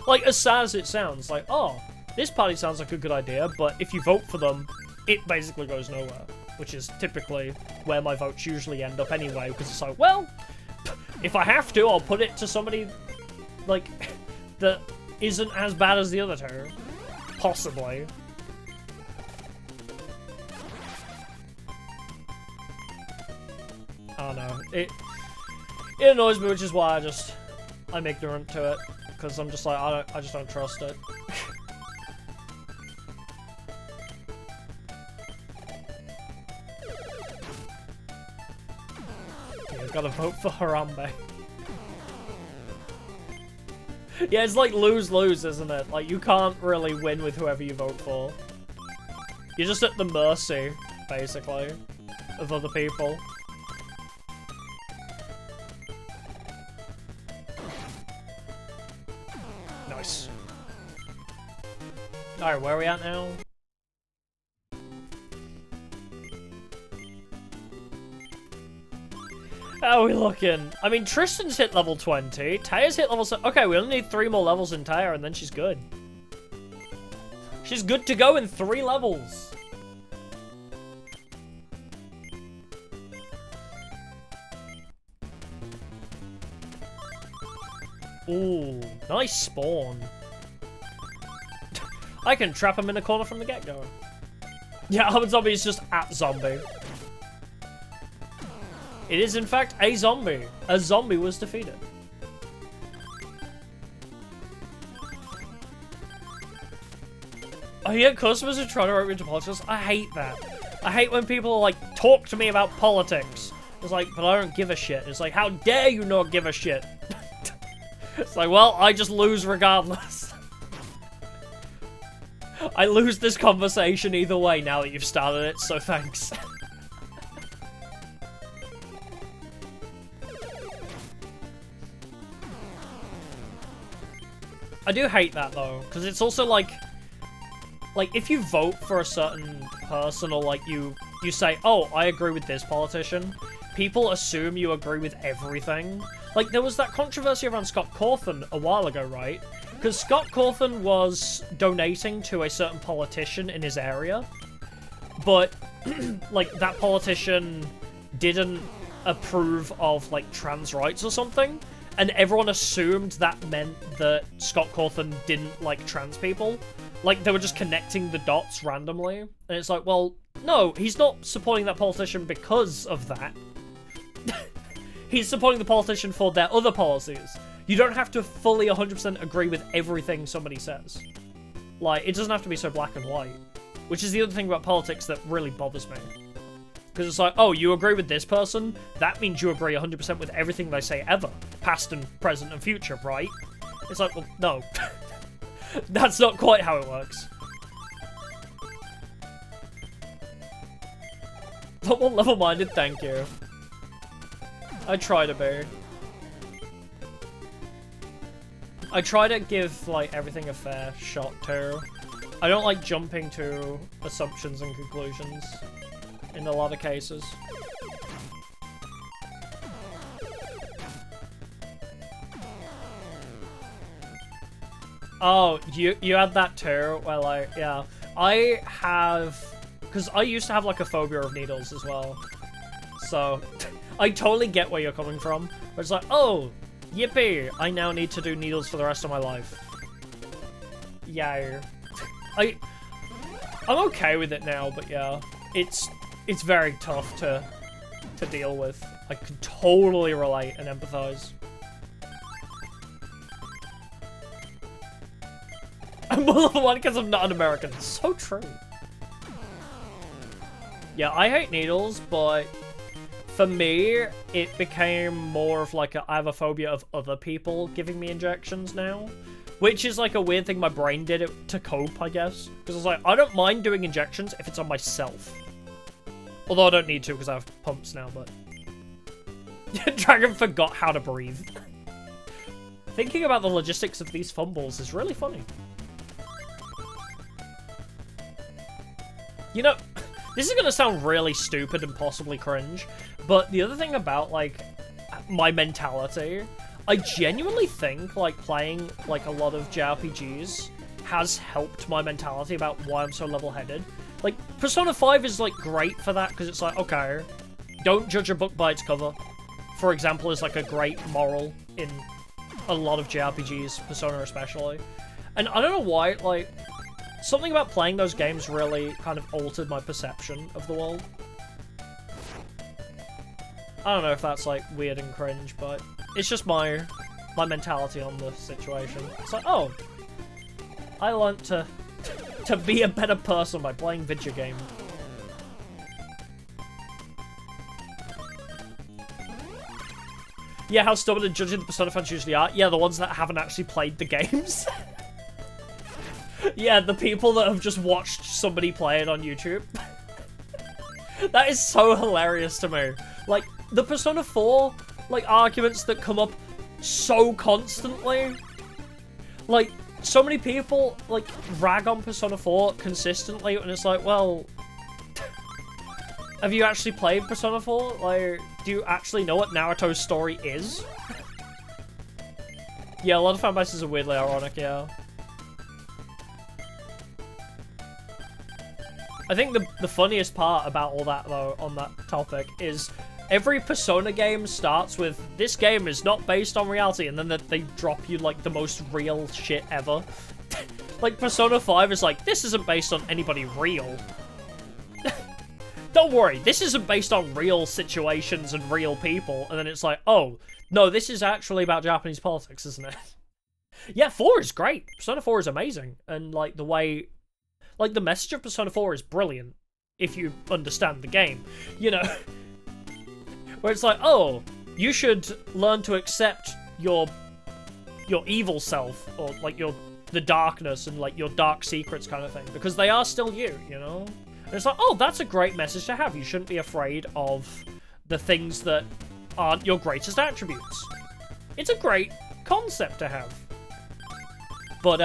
Like, as sad as it sounds, like, oh, this party sounds like a good idea, but if you vote for them, it basically goes nowhere. Which is typically where my votes usually end up anyway, because it's like, well, if I have to, I'll put it to somebody, like, that isn't as bad as the other two. Possibly. I don't know. It annoys me, which is why I'm ignorant to it. Because I'm just like, I just don't trust it. Gotta vote for Harambe. Yeah, it's like lose-lose, isn't it? Like, you can't really win with whoever you vote for. You're just at the mercy, basically, of other people. Nice. Alright, where are we at now? How are we looking? I mean, Tristan's hit level 20. Taya's hit level... Okay, we only need 3 more levels in Taya, and then she's good. She's good to go in 3 levels. Ooh, nice spawn. I can trap him in a corner from the get-go. Yeah, Armored Zombie is just at zombie. It is, in fact, a zombie. A zombie was defeated. Oh yeah, customers are trying to rope me into politics. I hate that. I hate when people, like, talk to me about politics. It's like, but I don't give a shit. It's like, how dare you not give a shit? It's like, well, I just lose regardless. I lose this conversation either way now that you've started it, so thanks. I do hate that, though, because it's also like, if you vote for a certain person, or, like, you say, oh, I agree with this politician, people assume you agree with everything. Like, there was that controversy around Scott Cawthon a while ago, right? Because Scott Cawthon was donating to a certain politician in his area, but, like, that politician didn't approve of, like, trans rights or something, and everyone assumed that meant that Scott Cawthon didn't like trans people. Like, they were just connecting the dots randomly. And it's like, well, no, he's not supporting that politician because of that. He's supporting the politician for their other policies. You don't have to fully 100% agree with everything somebody says. Like, it doesn't have to be so black and white. Which is the other thing about politics that really bothers me. Because it's like, oh, you agree with this person? That means you agree 100% with everything they say ever. Past and present and future, right? It's like, well, no. That's not quite how it works. Well, level-minded, thank you. I try to be. I try to give, like, everything a fair shot, too. I don't like jumping to assumptions and conclusions in a lot of cases. Oh, you had that too? Well, yeah. I have... Because I used to have, like, a phobia of needles as well. So, I totally get where you're coming from. Where it's like, oh, yippee, I now need to do needles for the rest of my life. Yeah. I'm okay with it now, but yeah. It's very tough to deal with. I can totally relate and empathize. I'm more level 1 because I'm not an American. It's so true. Yeah, I hate needles, but for me, it became more of like I have a phobia of other people giving me injections now. Which is like a weird thing my brain did it to cope, I guess. Because I was like, I don't mind doing injections if it's on myself. Although I don't need to because I have pumps now, but... Dragon forgot how to breathe. Thinking about the logistics of these fumbles is really funny. You know, this is going to sound really stupid and possibly cringe, but the other thing about, like, my mentality, I genuinely think, like, playing, like, a lot of JRPGs has helped my mentality about why I'm so level-headed. Like, Persona 5 is, like, great for that, because it's like, okay, don't judge a book by its cover. For example, is, like, a great moral in a lot of JRPGs, Persona especially. And I don't know why, like, something about playing those games really kind of altered my perception of the world. I don't know if that's, like, weird and cringe, but it's just my mentality on the situation. It's like, oh, I learned to be a better person by playing video games. Yeah, how stubborn and judging the Persona fans usually are. Yeah, the ones that haven't actually played the games. Yeah, the people that have just watched somebody play it on YouTube. That is so hilarious to me. Like, the Persona 4, like, arguments that come up so constantly. Like, so many people, like, rag on Persona 4 consistently, and it's like, well... have you actually played Persona 4? Like, do you actually know what Naruto's story is? Yeah, a lot of fanbases are weirdly ironic, yeah. I think the funniest part about all that, though, on that topic, is every Persona game starts with, this game is not based on reality, and then they drop you, like, the most real shit ever. Like, Persona 5 is like, this isn't based on anybody real. Don't worry, this isn't based on real situations and real people. And then it's like, oh, no, this is actually about Japanese politics, isn't it? Yeah, 4 is great. Persona 4 is amazing. And, like, the way... Like, the message of Persona 4 is brilliant, if you understand the game. You know? Where it's like, oh, you should learn to accept your evil self, or, like, the darkness and, like, your dark secrets kind of thing. Because they are still you, you know? And it's like, oh, that's a great message to have. You shouldn't be afraid of the things that aren't your greatest attributes. It's a great concept to have. But,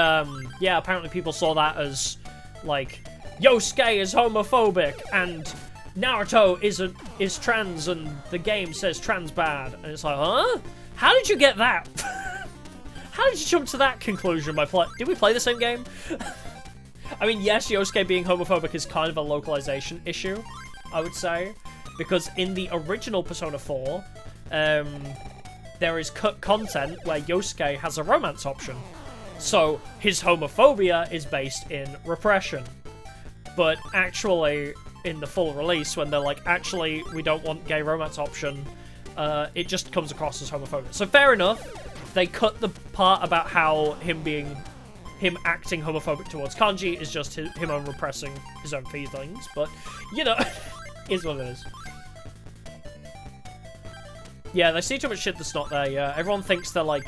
yeah, apparently people saw that as, like, Yosuke is homophobic, and Naruto is trans, and the game says trans bad. And it's like, huh? How did you get that? How did you jump to that conclusion by Did we play the same game? I mean, yes, Yosuke being homophobic is kind of a localization issue, I would say. Because in the original Persona 4, there is cut content where Yosuke has a romance option. So, his homophobia is based in repression. But actually, in the full release, when they're like, actually, we don't want gay romance option, it just comes across as homophobic. So fair enough, they cut the part about how him acting homophobic towards Kanji is just him repressing his own feelings, but, you know, is what it is. Yeah, they see too much shit that's not there, yeah. Everyone thinks they're, like,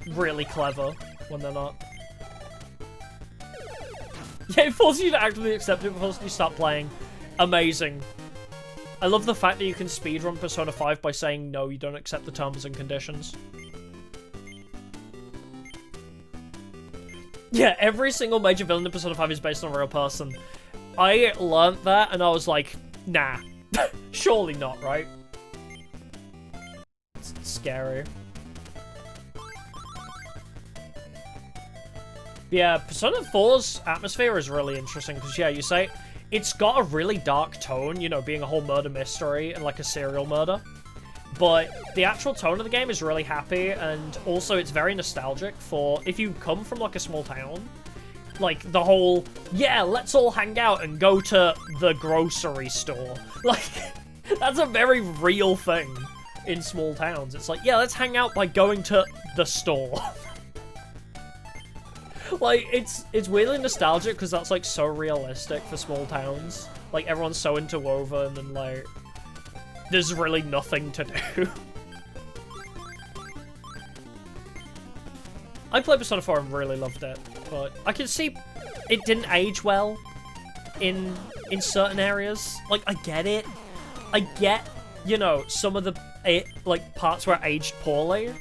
really clever when they're not. Yeah, it forces you to actively accept it before you start playing. Amazing. I love the fact that you can speedrun Persona 5 by saying, no, you don't accept the terms and conditions. Yeah, every single major villain in Persona 5 is based on a real person. I learned that, and I was like, nah. Surely not, right? It's scary. Yeah, Persona 4's atmosphere is really interesting, because, yeah, you say, it's got a really dark tone, you know, being a whole murder mystery and, like, a serial murder. But the actual tone of the game is really happy, and also it's very nostalgic for if you come from, like, a small town. Like, the whole, yeah, let's all hang out and go to the grocery store. Like, that's a very real thing in small towns. It's like, yeah, let's hang out by going to the store. Like, it's weirdly nostalgic because that's, like, so realistic for small towns. Like, everyone's so interwoven and, like, there's really nothing to do. I played Persona 4 and really loved it, but I can see it didn't age well in certain areas. Like, I get it. I get, you know, some of the, like, parts where it aged poorly.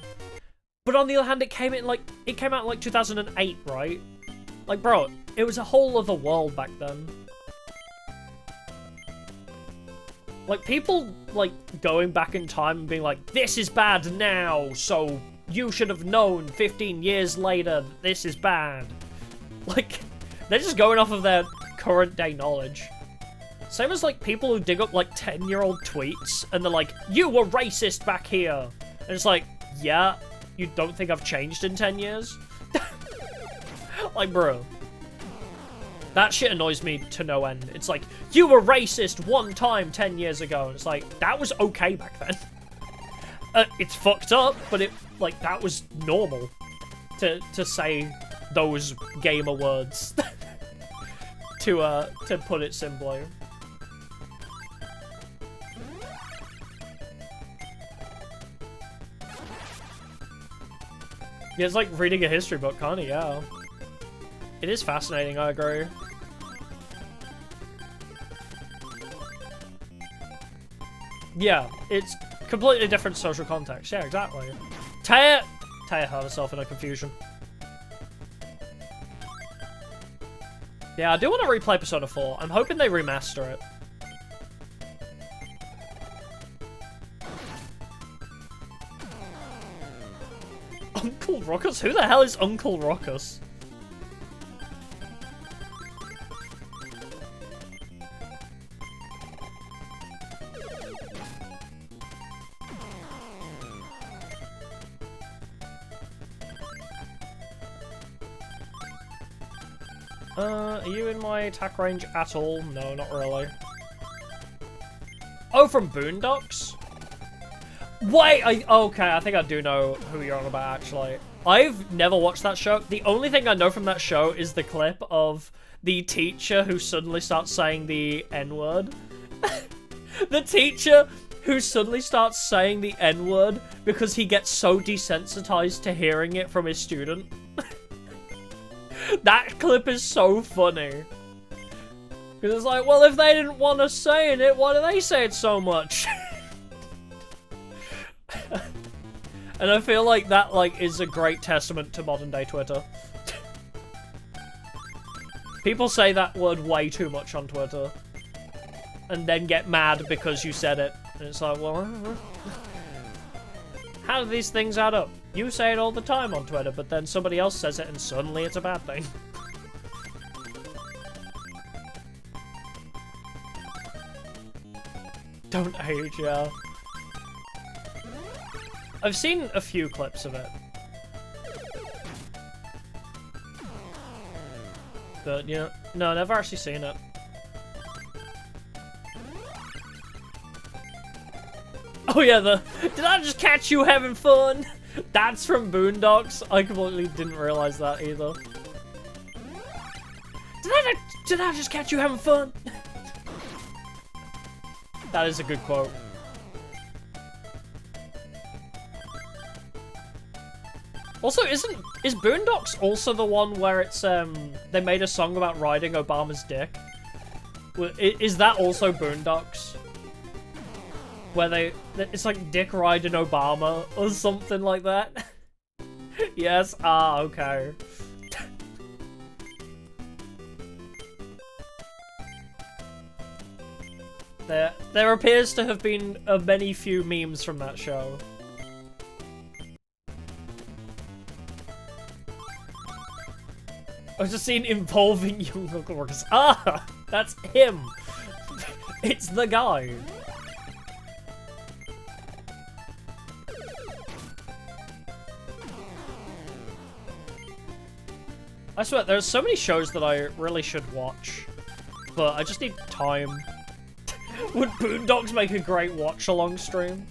But on the other hand, it came out in, like, 2008, right? Like, bro, it was a whole other world back then. Like, people, like, going back in time and being like, this is bad now, so you should have known 15 years later that this is bad. Like, they're just going off of their current day knowledge. Same as, like, people who dig up, like, 10-year-old tweets, and they're like, you were racist back here. And it's like, yeah, you don't think I've changed in 10 years? Like, bro. That shit annoys me to no end. It's like, you were racist one time 10 years ago. And it's like, that was okay back then. It's fucked up, but it, like, that was normal to say those gamer words. to put it simply. Yeah, it's like reading a history book, kinda, yeah. It is fascinating, I agree. Yeah, it's completely different social context. Yeah, exactly. Taya had herself in a confusion. Yeah, I do want to replay Persona 4. I'm hoping they remaster it. Uncle Ruckus? Who the hell is Uncle Ruckus? Are you in my attack range at all? No, not really. Oh, from Boondocks? Wait, okay, I think I do know who you're on about, actually. I've never watched that show. The only thing I know from that show is the clip of the teacher who suddenly starts saying the N-word. The teacher who suddenly starts saying the N-word because he gets so desensitized to hearing it from his student. That clip is so funny. Because it's like, well, if they didn't want us saying it, why do they say it so much? And I feel like that, like, is a great testament to modern day Twitter. People say that word way too much on Twitter. And then get mad because you said it. And it's like, well, how do these things add up? You say it all the time on Twitter, but then somebody else says it and suddenly it's a bad thing. Don't age, yeah. I've seen a few clips of it. But, yeah. No, never actually seen it. Oh yeah, did I just catch you having fun? That's from Boondocks. I completely didn't realize that either. Did I just catch you having fun? That is a good quote. Also, is Boondocks also the one where it's, they made a song about riding Obama's dick? Is that also Boondocks? Where it's like Dick riding Obama or something like that? Yes, okay. There appears to have been many few memes from that show. I've just seen involving young local workers. Ah! That's him! It's the guy. I swear, there's so many shows that I really should watch, but I just need time. Would Boondocks make a great watch-along stream?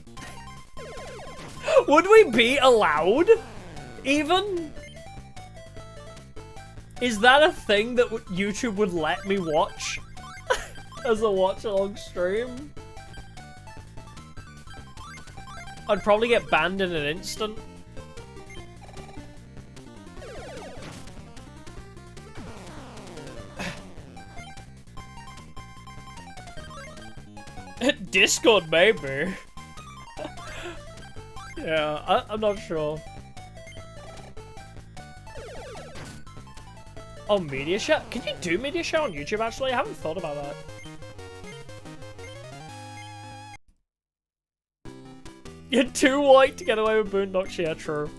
Would we be allowed? Even? Is that a thing that YouTube would let me watch? As a watch-along stream? I'd probably get banned in an instant. Discord, maybe. Yeah, I'm not sure. Oh, media share? Can you do media share on YouTube, actually? I haven't thought about that. You're too white to get away with Boondocks, yeah, true.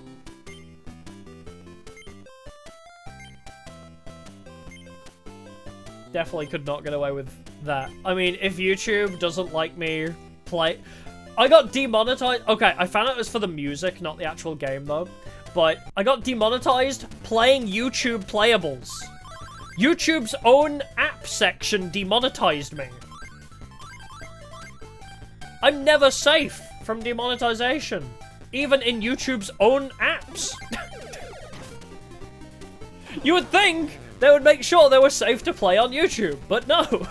Definitely could not get away with that. I mean, if YouTube doesn't like me play... I got demonetized... Okay, I found out it was for the music, not the actual game, though. But I got demonetized playing YouTube playables. YouTube's own app section demonetized me. I'm never safe from demonetization. Even in YouTube's own apps. You would think they would make sure they were safe to play on YouTube, but no.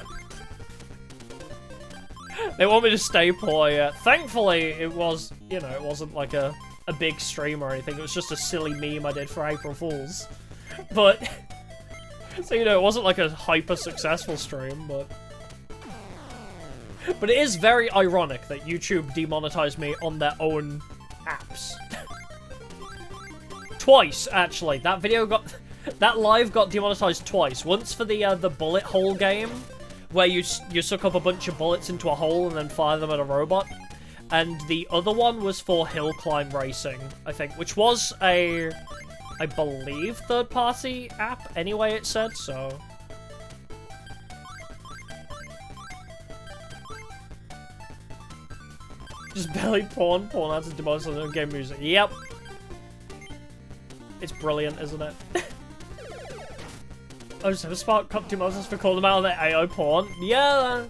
They want me to stay poor, yeah. Thankfully, it was, you know, it wasn't like a big stream or anything. It was just a silly meme I did for April Fools. But, so, you know, it wasn't like a hyper-successful stream, but it is very ironic that YouTube demonetized me on their own apps. Twice, actually. That video got... That live got demonetized twice. Once for the bullet hole game, where you suck up a bunch of bullets into a hole and then fire them at a robot. And the other one was for hill climb racing, I think, which was a, I believe, third-party app anyway, it said, so... Just belly porn ads and demonetized on game music. Yep. It's brilliant, isn't it? Oh, so Spark cut 2 monsters for calling them out of their AO porn. Yeah,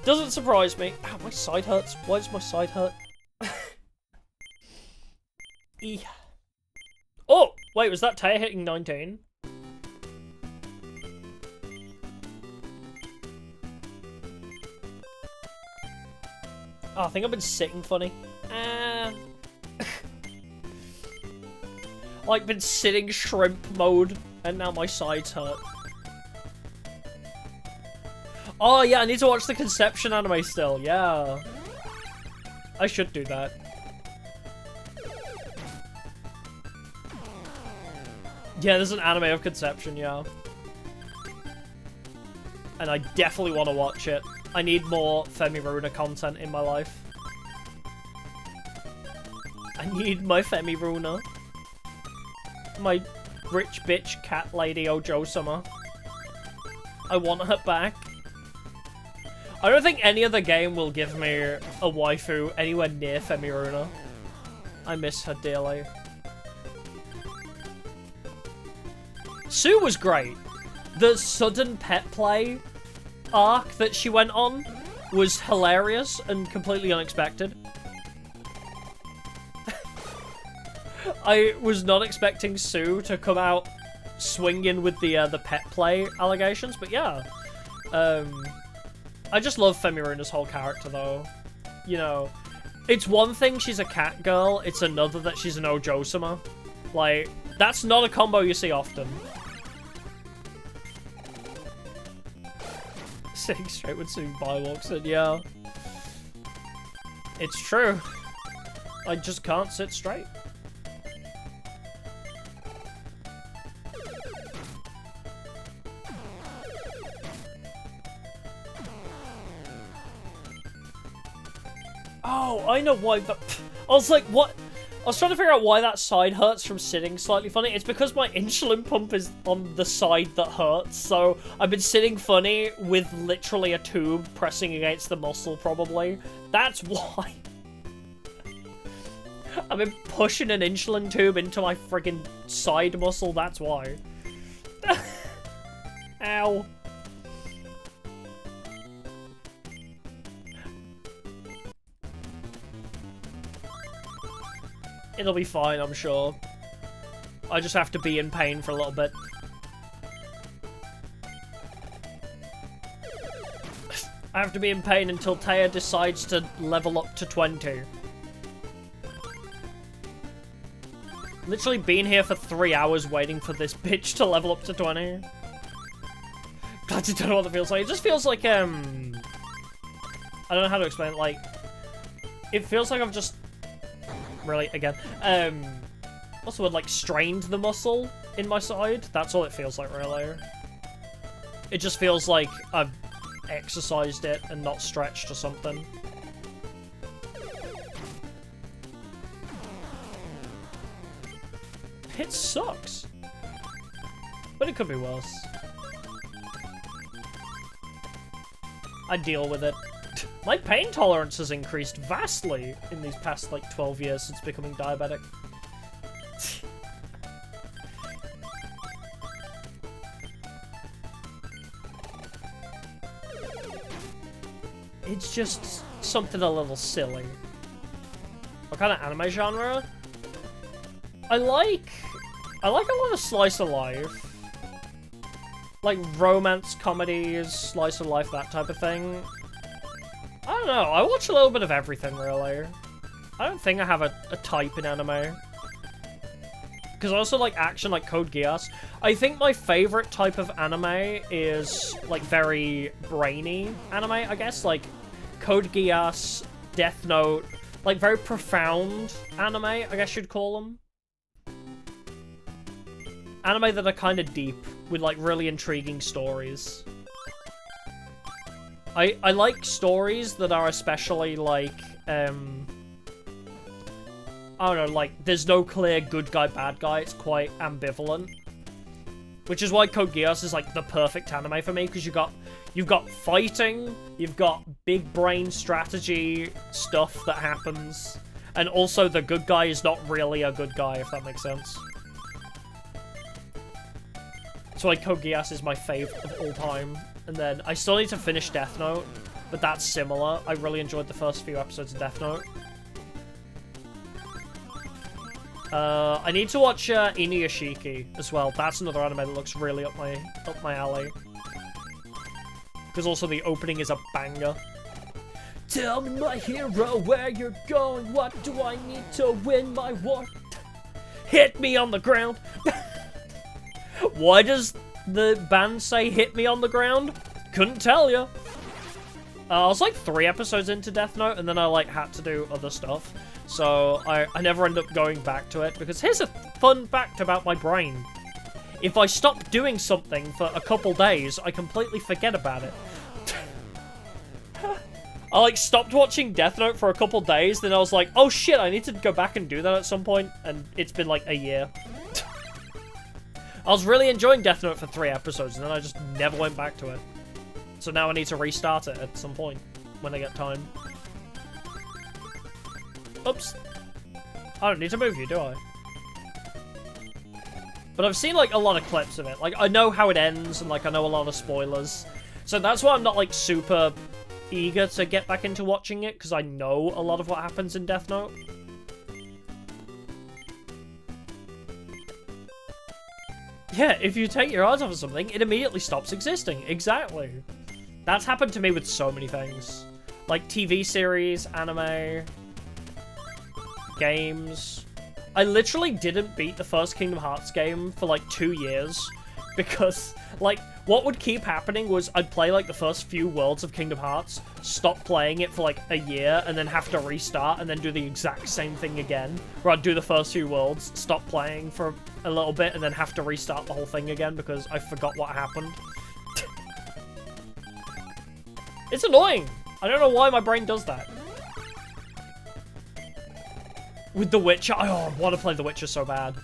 doesn't surprise me. Ow, my side hurts. Why does my side hurt? Oh, wait, was that Taya hitting 19? Oh, I think I've been sitting funny. Like, been sitting shrimp mode, and now my sides hurt. Oh, yeah, I need to watch the Conception anime still, yeah. I should do that. Yeah, there's an anime of Conception, yeah. And I definitely want to watch it. I need more Femi Runa content in my life. I need my Femi Runa. My rich bitch cat lady Ojo-sama. I want her back. I don't think any other game will give me a waifu anywhere near Femi Runa. I miss her dearly. Sue was great. The sudden pet play arc that she went on was hilarious and completely unexpected. I was not expecting Sue to come out swinging with the pet play allegations, but yeah. I just love Femi Runa's whole character, though. You know, it's one thing she's a cat girl, it's another that she's an Ojo-sama. Like, that's not a combo you see often. Sitting straight when Sue walks in, yeah. It's true. I just can't sit straight. Oh, I know why that... I was like, what? I was trying to figure out why that side hurts from sitting slightly funny. It's because my insulin pump is on the side that hurts, so I've been sitting funny with literally a tube pressing against the muscle, probably. That's why. I've been pushing an insulin tube into my friggin' side muscle, that's why. Ow. It'll be fine, I'm sure. I just have to be in pain for a little bit. I have to be in pain until Taya decides to level up to 20. Literally been here for 3 hours waiting for this bitch to level up to 20. God, I don't know what it feels like. It just feels like, I don't know how to explain it, like... It feels like I've just... Really, again, what's the word, like, strained the muscle in my side? That's all it feels like, really. It just feels like I've exercised it and not stretched or something. It sucks. But it could be worse. I deal with it. My pain tolerance has increased vastly in these past, like, 12 years since becoming diabetic. It's just something a little silly. What kind of anime genre? I like a lot of slice of life. Like romance comedies, slice of life, that type of thing. I don't know, I watch a little bit of everything, really. I don't think I have a type in anime. Because I also like action, like Code Geass. I think my favorite type of anime is, like, very brainy anime, I guess. Like, Code Geass, Death Note, like, very profound anime, I guess you'd call them. Anime that are kind of deep, with, like, really intriguing stories. I like stories that are especially, like, I don't know, like, there's no clear good guy, bad guy, it's quite ambivalent. Which is why Code Geass is, like, the perfect anime for me, because you've got fighting, you've got big brain strategy stuff that happens, and also the good guy is not really a good guy, if that makes sense. That's why Code Geass is my favorite of all time. And then I still need to finish Death Note, but that's similar. I really enjoyed the first few episodes of Death Note. I need to watch Inuyashiki as well. That's another anime that looks really up my alley. Because also the opening is a banger. Tell me, my hero, where you're going. What do I need to win my war? Hit me on the ground. Why does the band say hit me on the ground? Couldn't tell you. I was like 3 episodes into Death Note, and then I like had to do other stuff. So I never end up going back to it, because here's a fun fact about my brain. If I stop doing something for a couple days, I completely forget about it. I like stopped watching Death Note for a couple days, then I was like, oh shit, I need to go back and do that at some point, and it's been like a year. I was really enjoying Death Note for 3 episodes, and then I just never went back to it. So now I need to restart it at some point, when I get time. Oops. I don't need to move you, do I? But I've seen, like, a lot of clips of it. Like, I know how it ends, and, like, I know a lot of spoilers. So that's why I'm not, like, super eager to get back into watching it, because I know a lot of what happens in Death Note. Yeah, if you take your eyes off of something, it immediately stops existing. Exactly. That's happened to me with so many things. Like TV series, anime, games. I literally didn't beat the first Kingdom Hearts game for like 2 years. Because, like, what would keep happening was I'd play, like, the first few worlds of Kingdom Hearts, stop playing it for, like, a year, and then have to restart, and then do the exact same thing again. Where I'd do the first few worlds, stop playing for a little bit, and then have to restart the whole thing again, because I forgot what happened. It's annoying! I don't know why my brain does that. With The Witcher, oh, I want to play The Witcher so bad.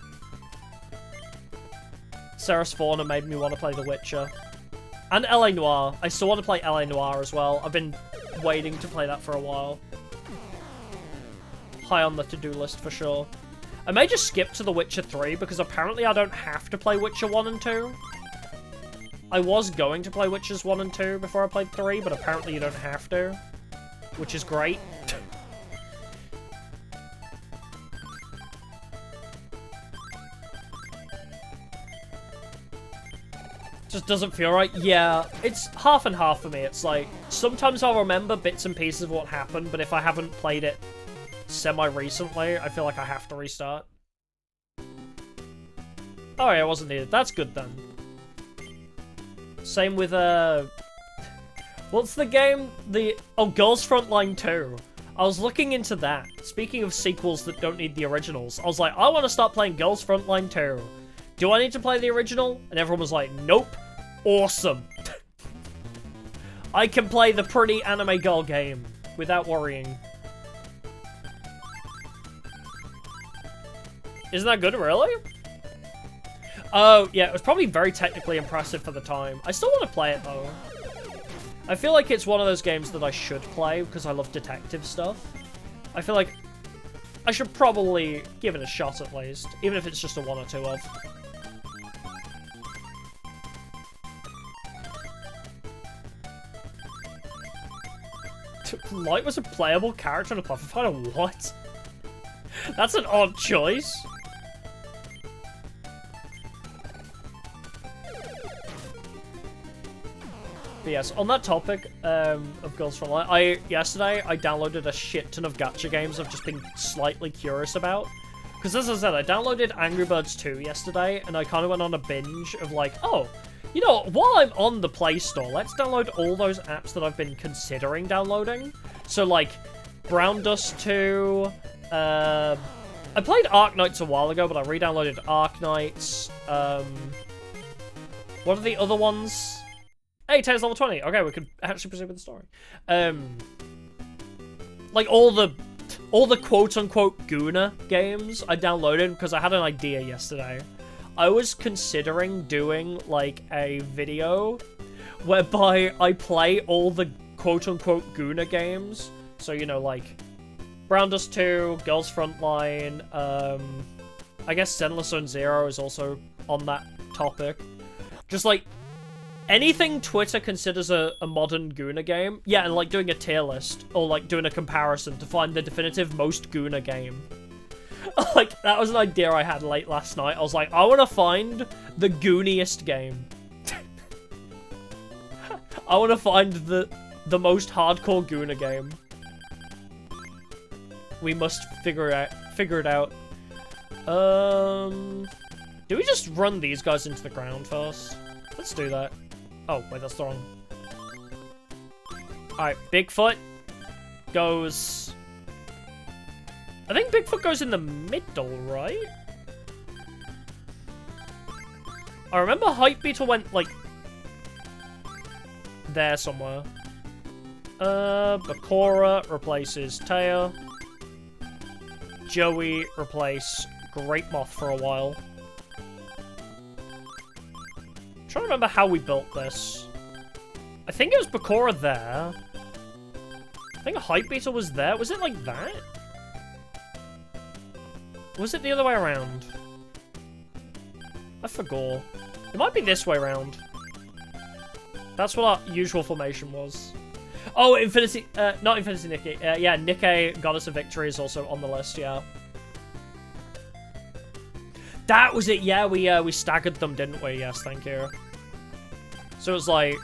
Sarah's Fauna made me want to play The Witcher. And LA Noire. I still want to play LA Noire as well. I've been waiting to play that for a while. High on the to-do list for sure. I may just skip to The Witcher 3 because apparently I don't have to play Witcher 1 and 2. I was going to play Witchers 1 and 2 before I played 3, but apparently you don't have to. Which is great. Just doesn't feel right. Yeah, it's half and half for me. It's like, sometimes I'll remember bits and pieces of what happened, but if I haven't played it semi-recently, I feel like I have to restart. Oh yeah, it wasn't needed. That's good then. Same with, what's the game? Oh, Girls Frontline 2. I was looking into that. Speaking of sequels that don't need the originals, I was like, I want to start playing Girls Frontline 2. Do I need to play the original? And everyone was like, nope. Awesome. I can play the pretty anime girl game without worrying. Isn't that good, really? Oh, yeah, it was probably very technically impressive for the time. I still want to play it, though. I feel like it's one of those games that I should play because I love detective stuff. I feel like I should probably give it a shot at least, even if it's just a 1 or 2 of. Light was a playable character in a platform fighter? What? That's an odd choice. But yes, on that topic of Girls Frontline, yesterday I downloaded a shit ton of gacha games I've just been slightly curious about. Because as I said, I downloaded Angry Birds 2 yesterday, and I kind of went on a binge of like, oh, you know, while I'm on the Play Store, let's download all those apps that I've been considering downloading. So, like, Brown Dust 2, I played Arknights a while ago, but I re-downloaded Arknights. What are the other ones? Hey, Tales level 20. Okay, we could actually proceed with the story. Like, all the quote-unquote Guna games I downloaded because I had an idea yesterday. I was considering doing, like, a video whereby I play all the quote-unquote Guna games. So, you know, like, Brown Dust 2, Girls I guess Zenless Zone Zero is also on that topic. Just, like, anything Twitter considers a modern Guna game. Yeah, and, like, doing a tier list. Or, like, doing a comparison to find the definitive most Guna game. Like, that was an idea I had late last night. I was like, I want to find the Gooniest game. I want to find the most hardcore Guna game. We must figure it out. Do we just run these guys into the ground first? Let's do that. Oh, wait, that's the wrong. Alright, Bigfoot goes... I think Bigfoot goes in the middle, right? I remember Hype Beetle went, like... there somewhere. Bakura replaces Taya. Joey replace Great Moth for a while. I'm trying to remember how we built this. I think it was Bakura there. I think Hype Beetle was there. Was it like that? Was it the other way around? I forgot. It might be this way around. That's what our usual formation was. Oh, Infinity... not Infinity Nikki. Yeah, Nikke, Goddess of Victory is also on the list, yeah. That was it, yeah, we staggered them, didn't we? Yes, thank you. So it was like...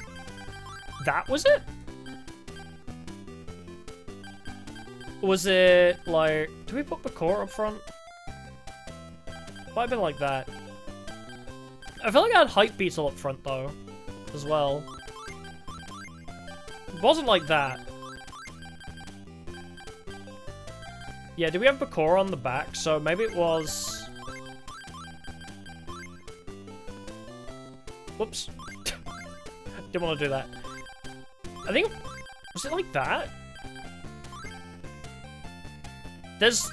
that was it? Was it, like... did we put Bakura up front? Might have been like that. I feel like I had Hype Beetle up front, though. As well. It wasn't like that. Yeah, did we have Bakura on the back? So maybe it was... whoops. Didn't want to do that. I think... was it like that? There's...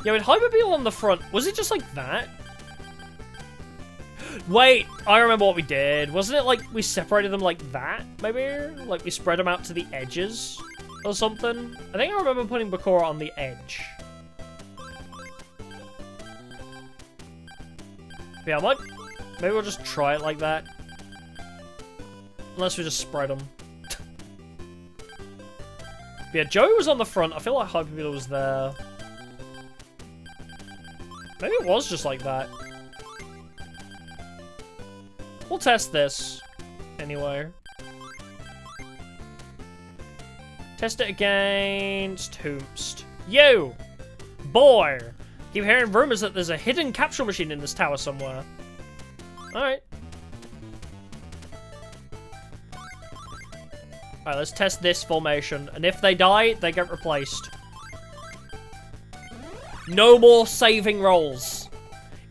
yeah, with Hyper Beetle on the front, was it just like that? Wait, I remember what we did. Wasn't it like we separated them like that, maybe? Like we spread them out to the edges or something? I think I remember putting Bakura on the edge. Yeah, maybe we'll just try it like that. Unless we just spread them. Yeah, Joey was on the front. I feel like Hyper Beetle was there. Maybe it was just like that. We'll test this. Anyway. Test it against Hoomst. You! Boy! Keep hearing rumors that there's a hidden capsule machine in this tower somewhere. Alright. Alright, let's test this formation. And if they die, they get replaced. No more saving rolls.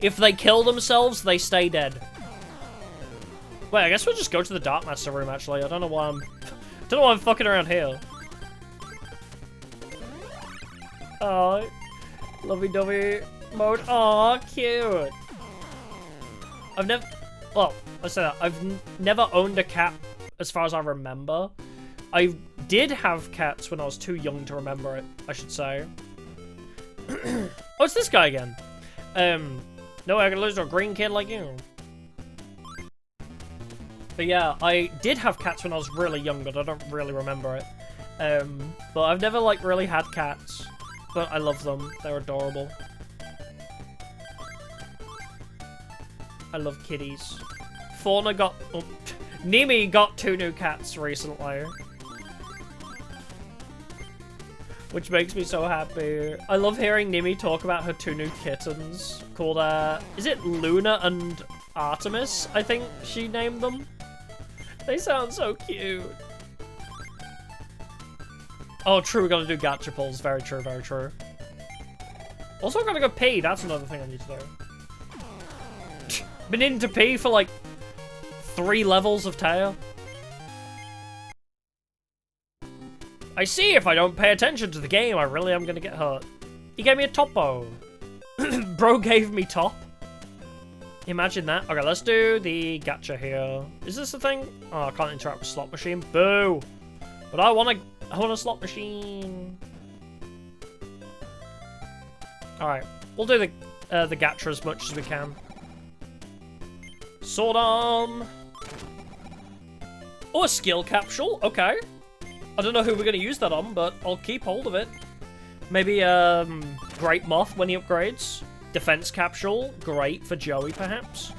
If they kill themselves, they stay dead. Wait, I guess we'll just go to the Dark Master room, actually. I don't know why I'm fucking around here. Oh, lovey-dovey mode. Aw, cute. I've never... well, let's say that. I've never owned a cat, as far as I remember. I did have cats when I was too young to remember it, I should say. Oh, it's this guy again. No, I could lose to a green kid like you. But yeah, I did have cats when I was really young, but I don't really remember it. But I've never, like, really had cats. But I love them. They're adorable. I love kitties. Fauna got... oh, Nimi got 2 new cats recently. Which makes me so happy. I love hearing Nimi talk about her 2 new kittens. Called, is it Luna and Artemis? I think she named them. They sound so cute. Oh, true, we gotta do gacha pulls. Very true, very true. Also, I gotta go pee. That's another thing I need to do. Been in to pee for, like, 3 levels of Taya. I see, if I don't pay attention to the game, I really am gonna get hurt. He gave me a topo. Bro gave me top. Imagine that. Okay, let's do the gacha here. Is this the thing? Oh, I can't interact with slot machine. Boo! But I want a slot machine. Alright, we'll do the gacha as much as we can. Sword arm. Oh, a skill capsule. Okay. I don't know who we're going to use that on, but I'll keep hold of it. Maybe, Great Moth when he upgrades. Defense capsule. Great for Joey, perhaps.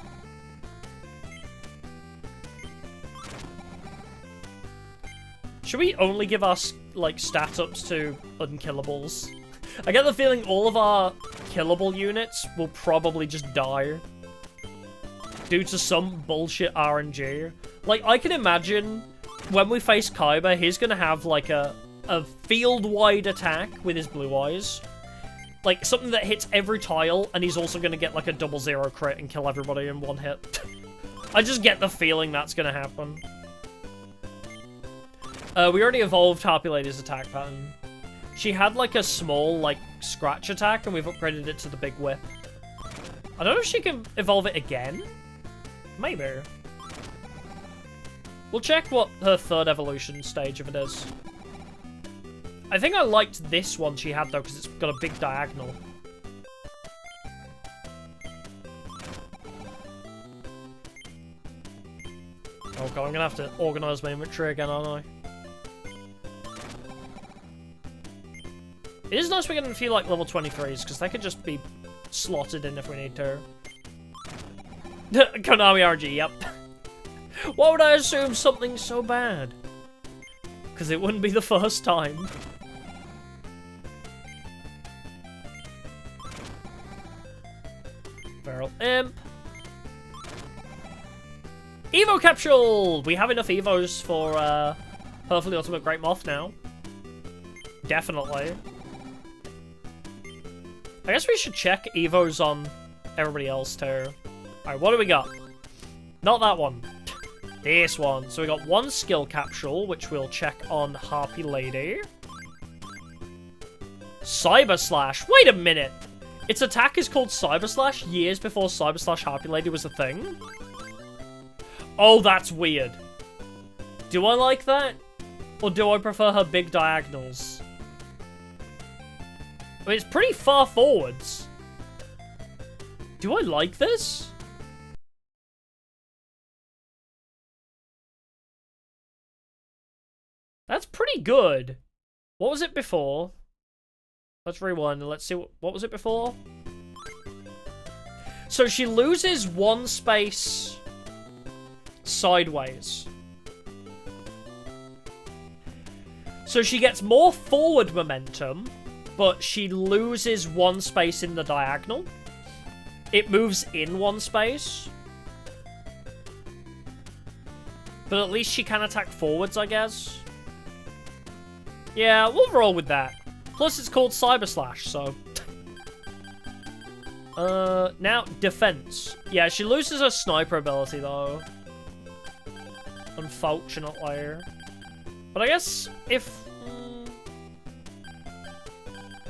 Should we only give our, like, stat ups to unkillables? I get the feeling all of our killable units will probably just die. Due to some bullshit RNG. Like, I can imagine when we face Kaiba, he's gonna have, like, a field-wide attack with his blue eyes. Like, something that hits every tile, and he's also gonna get, like, a 0-0 crit and kill everybody in one hit. I just get the feeling that's gonna happen. We already evolved Harpy Lady's attack pattern. She had, like, a small, like, scratch attack, and we've upgraded it to the big whip. I don't know if she can evolve it again. Maybe. We'll check what her third evolution stage of it is. I think I liked this one she had, though, because it's got a big diagonal. Oh god, I'm gonna have to organize my inventory again, aren't I? It is nice we're getting a few, like, level 23s, because they could just be slotted in if we need to. Konami RNG, yep. Why would I assume something so bad? Because it wouldn't be the first time. Feral Imp. Evo Capsule! We have enough Evos for, hopefully Ultimate Great Moth now. Definitely. I guess we should check Evos on everybody else, too. Alright, what do we got? Not that one. This one. So we got one skill capsule, which we'll check on Harpy Lady. Cyber Slash. Wait a minute. Its attack is called Cyber Slash years before Cyber Slash Harpy Lady was a thing? Oh, that's weird. Do I like that? Or do I prefer her big diagonals? I mean, it's pretty far forwards. Do I like this? That's pretty good. What was it before? Let's rewind and let's see what was it before? So she loses one space sideways. So she gets more forward momentum, but she loses one space in the diagonal. It moves in one space. But at least she can attack forwards, I guess. Yeah, we'll roll with that. Plus, it's called Cyber Slash, so... now, defense. Yeah, she loses her sniper ability, though. Unfortunately. But I guess if...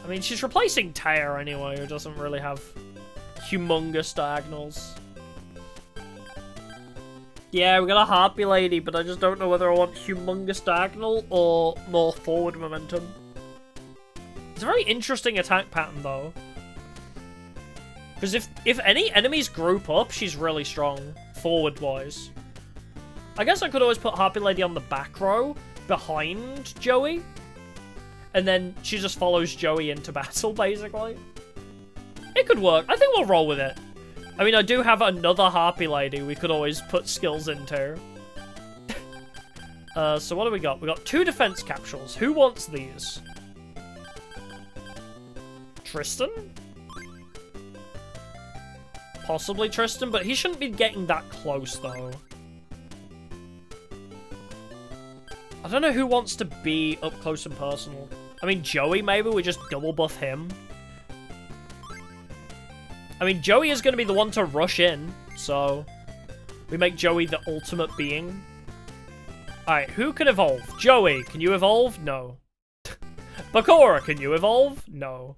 I mean, she's replacing Taya anyway, who doesn't really have humongous diagonals. Yeah, we got a Harpy Lady, but I just don't know whether I want humongous diagonal or more forward momentum. It's a very interesting attack pattern, though. Because if any enemies group up, she's really strong, forward-wise. I guess I could always put Harpy Lady on the back row, behind Joey. And then she just follows Joey into battle, basically. It could work. I think we'll roll with it. I mean, I do have another Harpy Lady we could always put skills into. So what do we got? We got 2 defense capsules. Who wants these? Tristan? Possibly Tristan, but he shouldn't be getting that close, though. I don't know who wants to be up close and personal. I mean, Joey, maybe we just double buff him. I mean, Joey is going to be the one to rush in, so we make Joey the ultimate being. Alright, who can evolve? Joey, can you evolve? No. Bakura, can you evolve? No.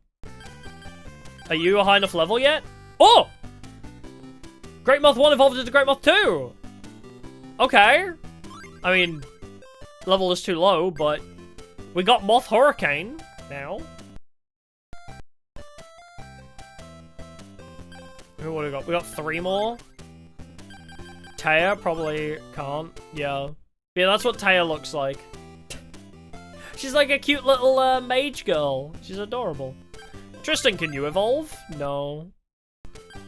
Are you a high enough level yet? Oh! Great Moth 1 evolved into Great Moth 2! Okay. I mean, level is too low, but we got Moth Hurricane now. What do we got? We got 3 more. Taya probably can't. Yeah. Yeah, that's what Taya looks like. She's like a cute little mage girl. She's adorable. Tristan, can you evolve? No.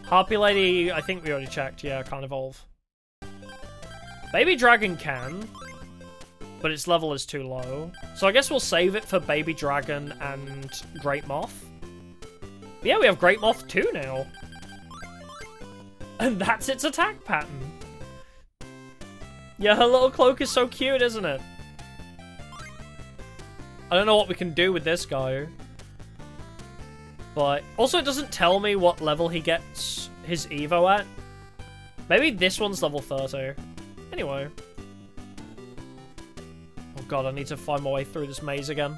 Harpy Lady, I think we already checked. Yeah, can't evolve. Baby Dragon can, but its level is too low. So I guess we'll save it for Baby Dragon and Great Moth. But yeah, we have Great Moth too now. And that's its attack pattern. Yeah, her little cloak is so cute, isn't it? I don't know what we can do with this guy. But also it doesn't tell me what level he gets his Evo at. Maybe this one's level 30. Anyway. Oh god, I need to find my way through this maze again.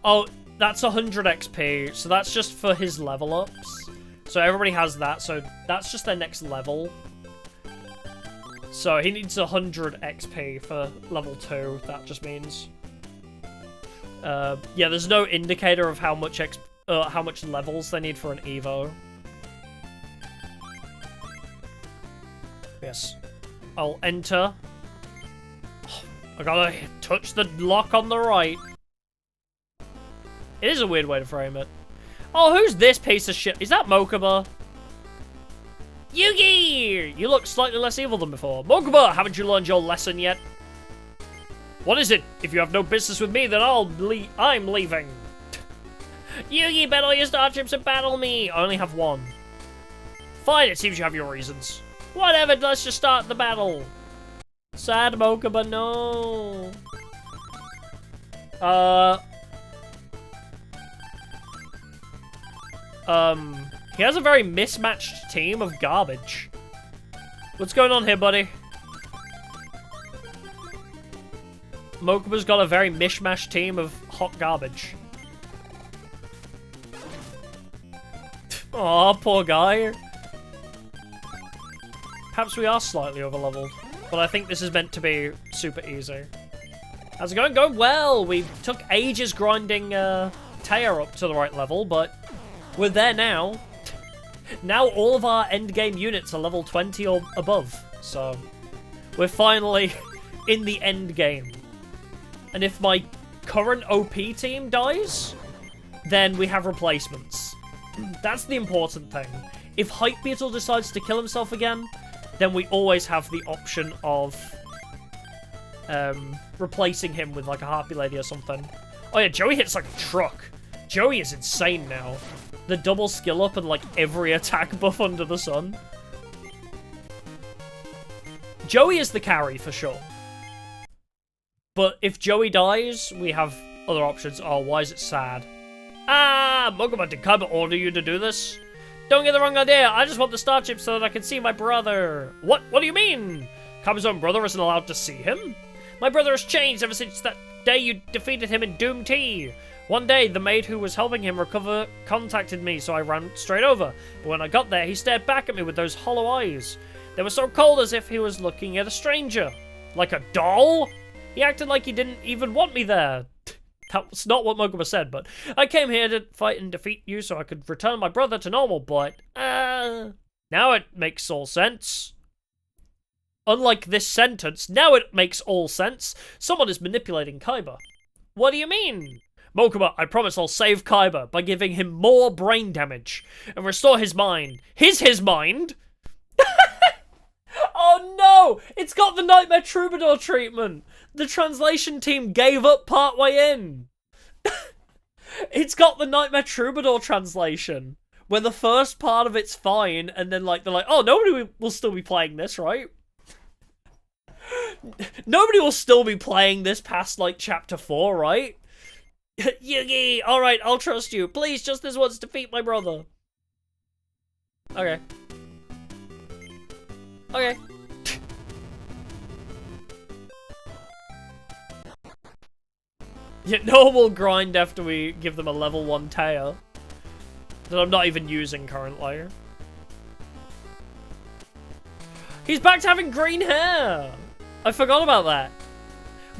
Oh, that's 100 XP, so that's just for his level ups. So everybody has that, so that's just their next level. So he needs 100 XP for level 2, that just means. Yeah, there's no indicator of how much levels they need for an Evo. Yes. I'll enter. Oh, I gotta touch the lock on the right. It is a weird way to frame it. Oh, who's this piece of shit? Is that Mokuba? Yugi! You look slightly less evil than before. Mokuba, haven't you learned your lesson yet? What is it? If you have no business with me, then I'm leaving. Yugi, bet all your starships and battle me. I only have one. Fine, it seems you have your reasons. Whatever, let's just start the battle. Sad Mokuba, no. He has a very mismatched team of garbage. What's going on here, buddy? Mokuba's got a very mishmash team of hot garbage. Aw, poor guy. Perhaps we are slightly overleveled, but I think this is meant to be super easy. How's it going? Going well! We took ages grinding Taya up to the right level, but we're there now. Now all of our endgame units are level 20 or above, so we're finally in the endgame. And if my current OP team dies, then we have replacements. That's the important thing. If Hype Beetle decides to kill himself again, then we always have the option of replacing him with like a Harpy Lady or something. Oh yeah, Joey hits like a truck. Joey is insane now. The double skill up and like every attack buff under the sun. Joey is the carry for sure. But if Joey dies, we have other options. Oh, why is it sad? Ah, Mokuba, did Kaiba order you to do this? Don't get the wrong idea. I just want the starship so that I can see my brother. What? What do you mean? Kaiba's own brother isn't allowed to see him? My brother has changed ever since that day you defeated him in Doom Tea. One day, the maid who was helping him recover contacted me, so I ran straight over. But when I got there, he stared back at me with those hollow eyes. They were so cold as if he was looking at a stranger. Like a doll? He acted like he didn't even want me there. That's not what Mokuba said, but I came here to fight and defeat you so I could return my brother to normal, but, now it makes all sense. Unlike this sentence, now it makes all sense. Someone is manipulating Kaiba. What do you mean? Mokuba, I promise I'll save Kaiba by giving him more brain damage and restore his mind. His mind? Oh no! It's got the Nightmare Troubadour treatment! The translation team gave up partway in. It's got the Nightmare Troubadour translation, where the first part of it's fine, and then like they're like, oh, nobody will still be playing this, right? Nobody will still be playing this past like chapter 4, right? Yugi, alright, I'll trust you. Please, just this once, defeat my brother. Okay. Okay. Yeah, no one will grind after we give them a level 1 Taya that I'm not even using currently. He's back to having green hair! I forgot about that.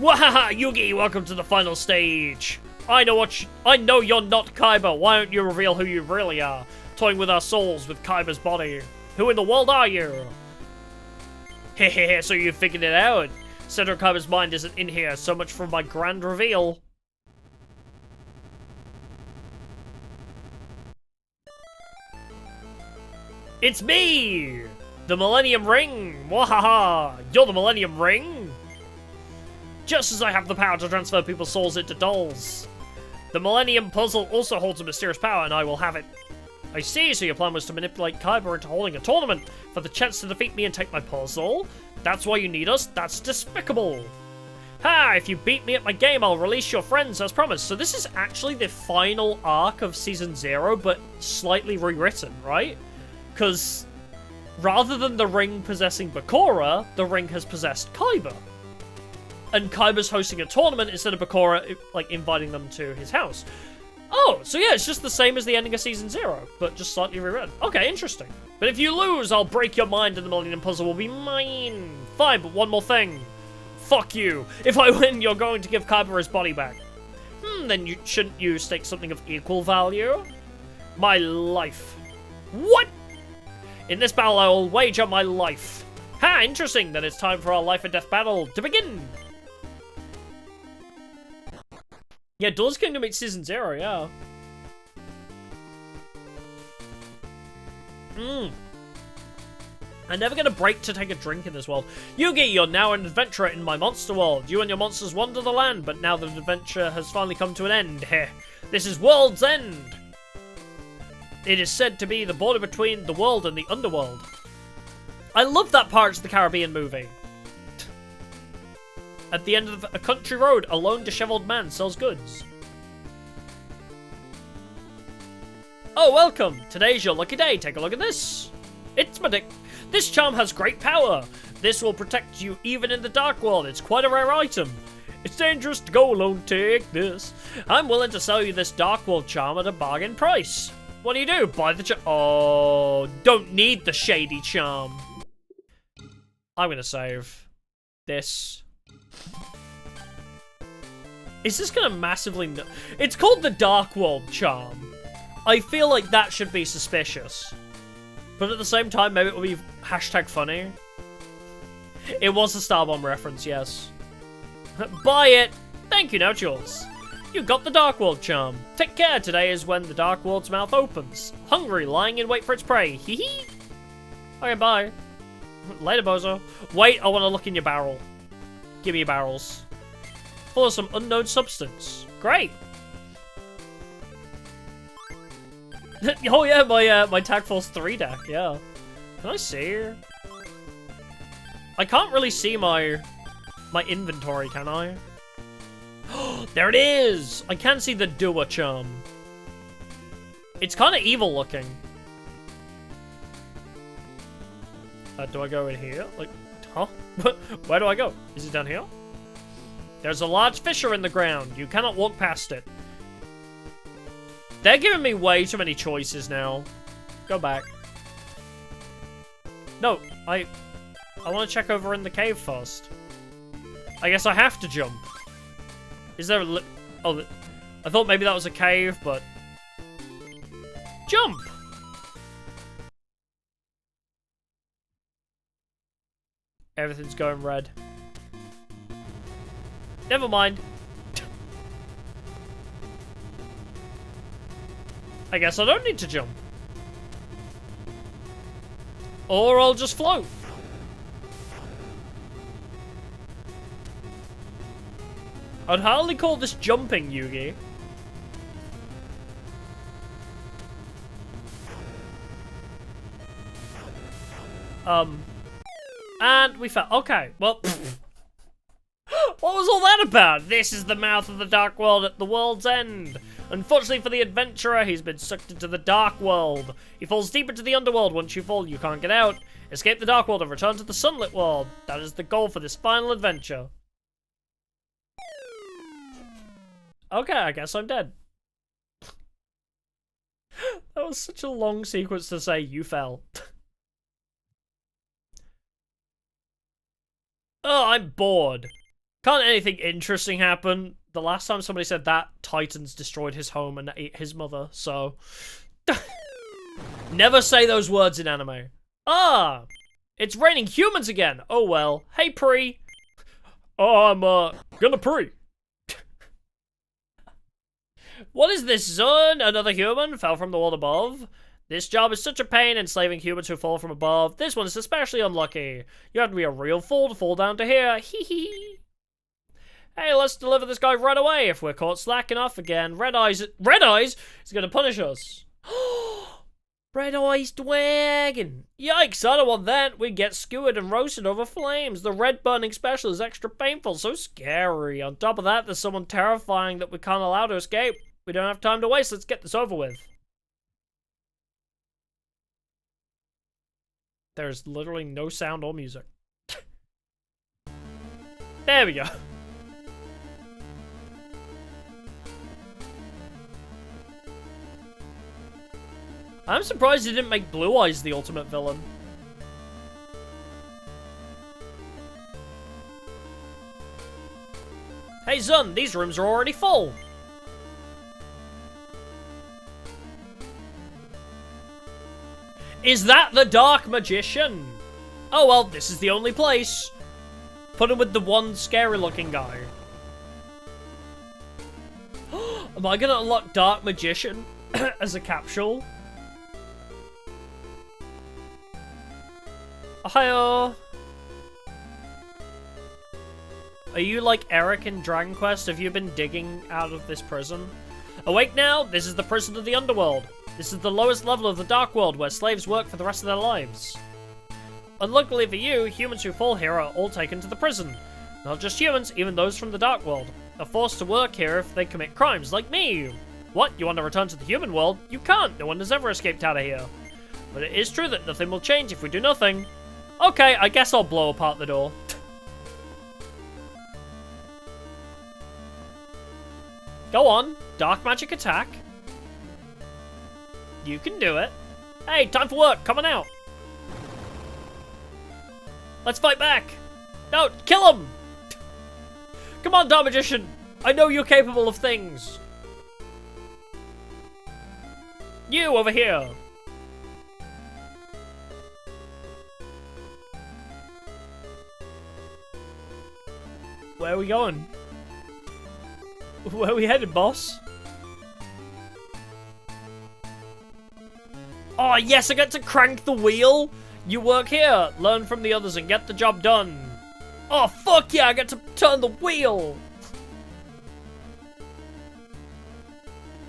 Wahaha, Yugi, welcome to the final stage. I know you're not Kaiba. Why don't you reveal who you really are? Toying with our souls with Kaiba's body. Who in the world are you? Hehehe, so you figured it out. Center of Kaiba's mind isn't in here. So much for my grand reveal. It's me! The Millennium Ring! Wahaha! You're the Millennium Ring? Just as I have the power to transfer people's souls into dolls. The Millennium Puzzle also holds a mysterious power, and I will have it. I see, so your plan was to manipulate Kaiba into holding a tournament for the chance to defeat me and take my puzzle? That's why you need us? That's despicable! Ha! If you beat me at my game, I'll release your friends as promised. So this is actually the final arc of Season 0, but slightly rewritten, right? Because rather than the ring possessing Bakura, the ring has possessed Kaiba. And Kaiba's hosting a tournament instead of Bakura, like, inviting them to his house. Oh, so yeah, it's just the same as the ending of Season 0, but just slightly rewritten. Okay, interesting. But if you lose, I'll break your mind and the Millennium Puzzle will be mine. Fine, but one more thing. Fuck you. If I win, you're going to give Kaiba his body back. Then shouldn't you stake something of equal value? My life. What? In this battle, I will wager my life. Ha, interesting. Then it's time for our life and death battle to begin. Yeah, Duel's Kingdom meets Season 0, yeah. I'm never gonna break to take a drink in this world. Yugi, you're now an adventurer in my monster world. You and your monsters wander the land, but now the adventure has finally come to an end. Heh. This is World's End. It is said to be the border between the world and the underworld. I love that Pirates of the Caribbean movie. At the end of a country road, a lone disheveled man sells goods. Oh, welcome! Today's your lucky day. Take a look at this. It's my dick. This charm has great power. This will protect you even in the dark world. It's quite a rare item. It's dangerous to go alone. Take this. I'm willing to sell you this dark world charm at a bargain price. What do? Buy the charm. Oh, don't need the shady charm. I'm gonna save this. Is this gonna massively... It's called the Dark World Charm. I feel like that should be suspicious. But at the same time, maybe it will be hashtag funny. It was a Starbomb reference, yes. Buy it! Thank you, now it's yours. You got the Dark World Charm. Take care, today is when the Dark World's mouth opens. Hungry, lying in wait for its prey. Hee hee. Okay, bye. Later, bozo. Wait, I want to look in your barrel. Give me your barrels. Full of some unknown substance. Great. Oh yeah, my Tag Force 3 deck, yeah. Can I see her? I can't really see my inventory, can I? There it is! I can see the Dua charm. It's kind of evil looking. Do I go in here? Like, huh? Where do I go? Is it down here? There's a large fissure in the ground. You cannot walk past it. They're giving me way too many choices now. Go back. No, I want to check over in the cave first. I guess I have to jump. Is there a oh, I thought maybe that was a cave, but... Jump! Everything's going red. Never mind. I guess I don't need to jump. Or I'll just float. I'd hardly call this jumping, Yugi. And we fell. Okay, well... What was all that about? This is the mouth of the Dark World at the world's end. Unfortunately for the adventurer, he's been sucked into the Dark World. He falls deep into the underworld. Once you fall, you can't get out. Escape the Dark World and return to the sunlit world. That is the goal for this final adventure. Okay, I guess I'm dead. That was such a long sequence to say, you fell. Oh, I'm bored. Can't anything interesting happen? The last time somebody said that, Titans destroyed his home and ate his mother, so... Never say those words in anime. Ah! It's raining humans again! Oh well. Hey, Pre! Oh, I'm, gonna pre. What is this, son? Another human fell from the world above? This job is such a pain, enslaving humans who fall from above. This one is especially unlucky. You have to be a real fool to fall down to here. Hee hee. Hey, let's deliver this guy right away. If we're caught slacking off again, Red Eyes is gonna punish us. Red Eyes Dragon. Yikes, I don't want that. We get skewered and roasted over flames. The red burning special is extra painful, so scary. On top of that, there's someone terrifying that we can't allow to escape. We don't have time to waste. Let's get this over with. There's literally no sound or music. There we go. I'm surprised he didn't make Blue Eyes the ultimate villain. Hey, Zun, these rooms are already full. Is that the Dark Magician? Oh well, this is the only place. Put him with the one scary-looking guy. Am I gonna unlock Dark Magician as a capsule? Hiyo! Are you like Eric in Dragon Quest? Have you been digging out of this prison? Awake now! This is the prison of the underworld. This is the lowest level of the Dark World where slaves work for the rest of their lives. Unluckily for you, humans who fall here are all taken to the prison. Not just humans, even those from the Dark World are forced to work here if they commit crimes, like me! What? You want to return to the human world? You can't! No one has ever escaped out of here. But it is true that nothing will change if we do nothing. Okay, I guess I'll blow apart the door. Go on, dark magic attack. You can do it. Hey, time for work, come on out. Let's fight back. No, kill him. Come on, Dark Magician. I know you're capable of things. You over here. Where are we going? Where are we headed, boss? Oh, yes, I get to crank the wheel. You work here, learn from the others, and get the job done. Oh, fuck yeah, I get to turn the wheel.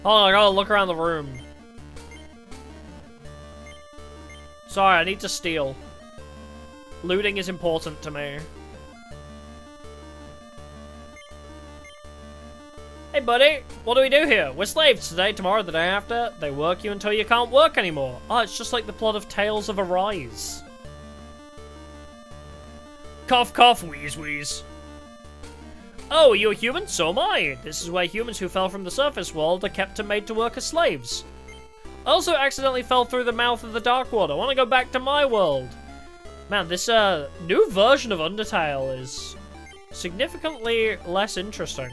Hold on, I gotta look around the room. Sorry, I need to steal. Looting is important to me. Hey buddy, what do we do here? We're slaves today, tomorrow, the day after. They work you until you can't work anymore. Oh, it's just like the plot of Tales of Arise. Cough, cough, wheeze, wheeze. Oh, are you a human? So am I. This is where humans who fell from the surface world are kept and made to work as slaves. I also accidentally fell through the mouth of the Dark World. I want to go back to my world. Man, this new version of Undertale is significantly less interesting.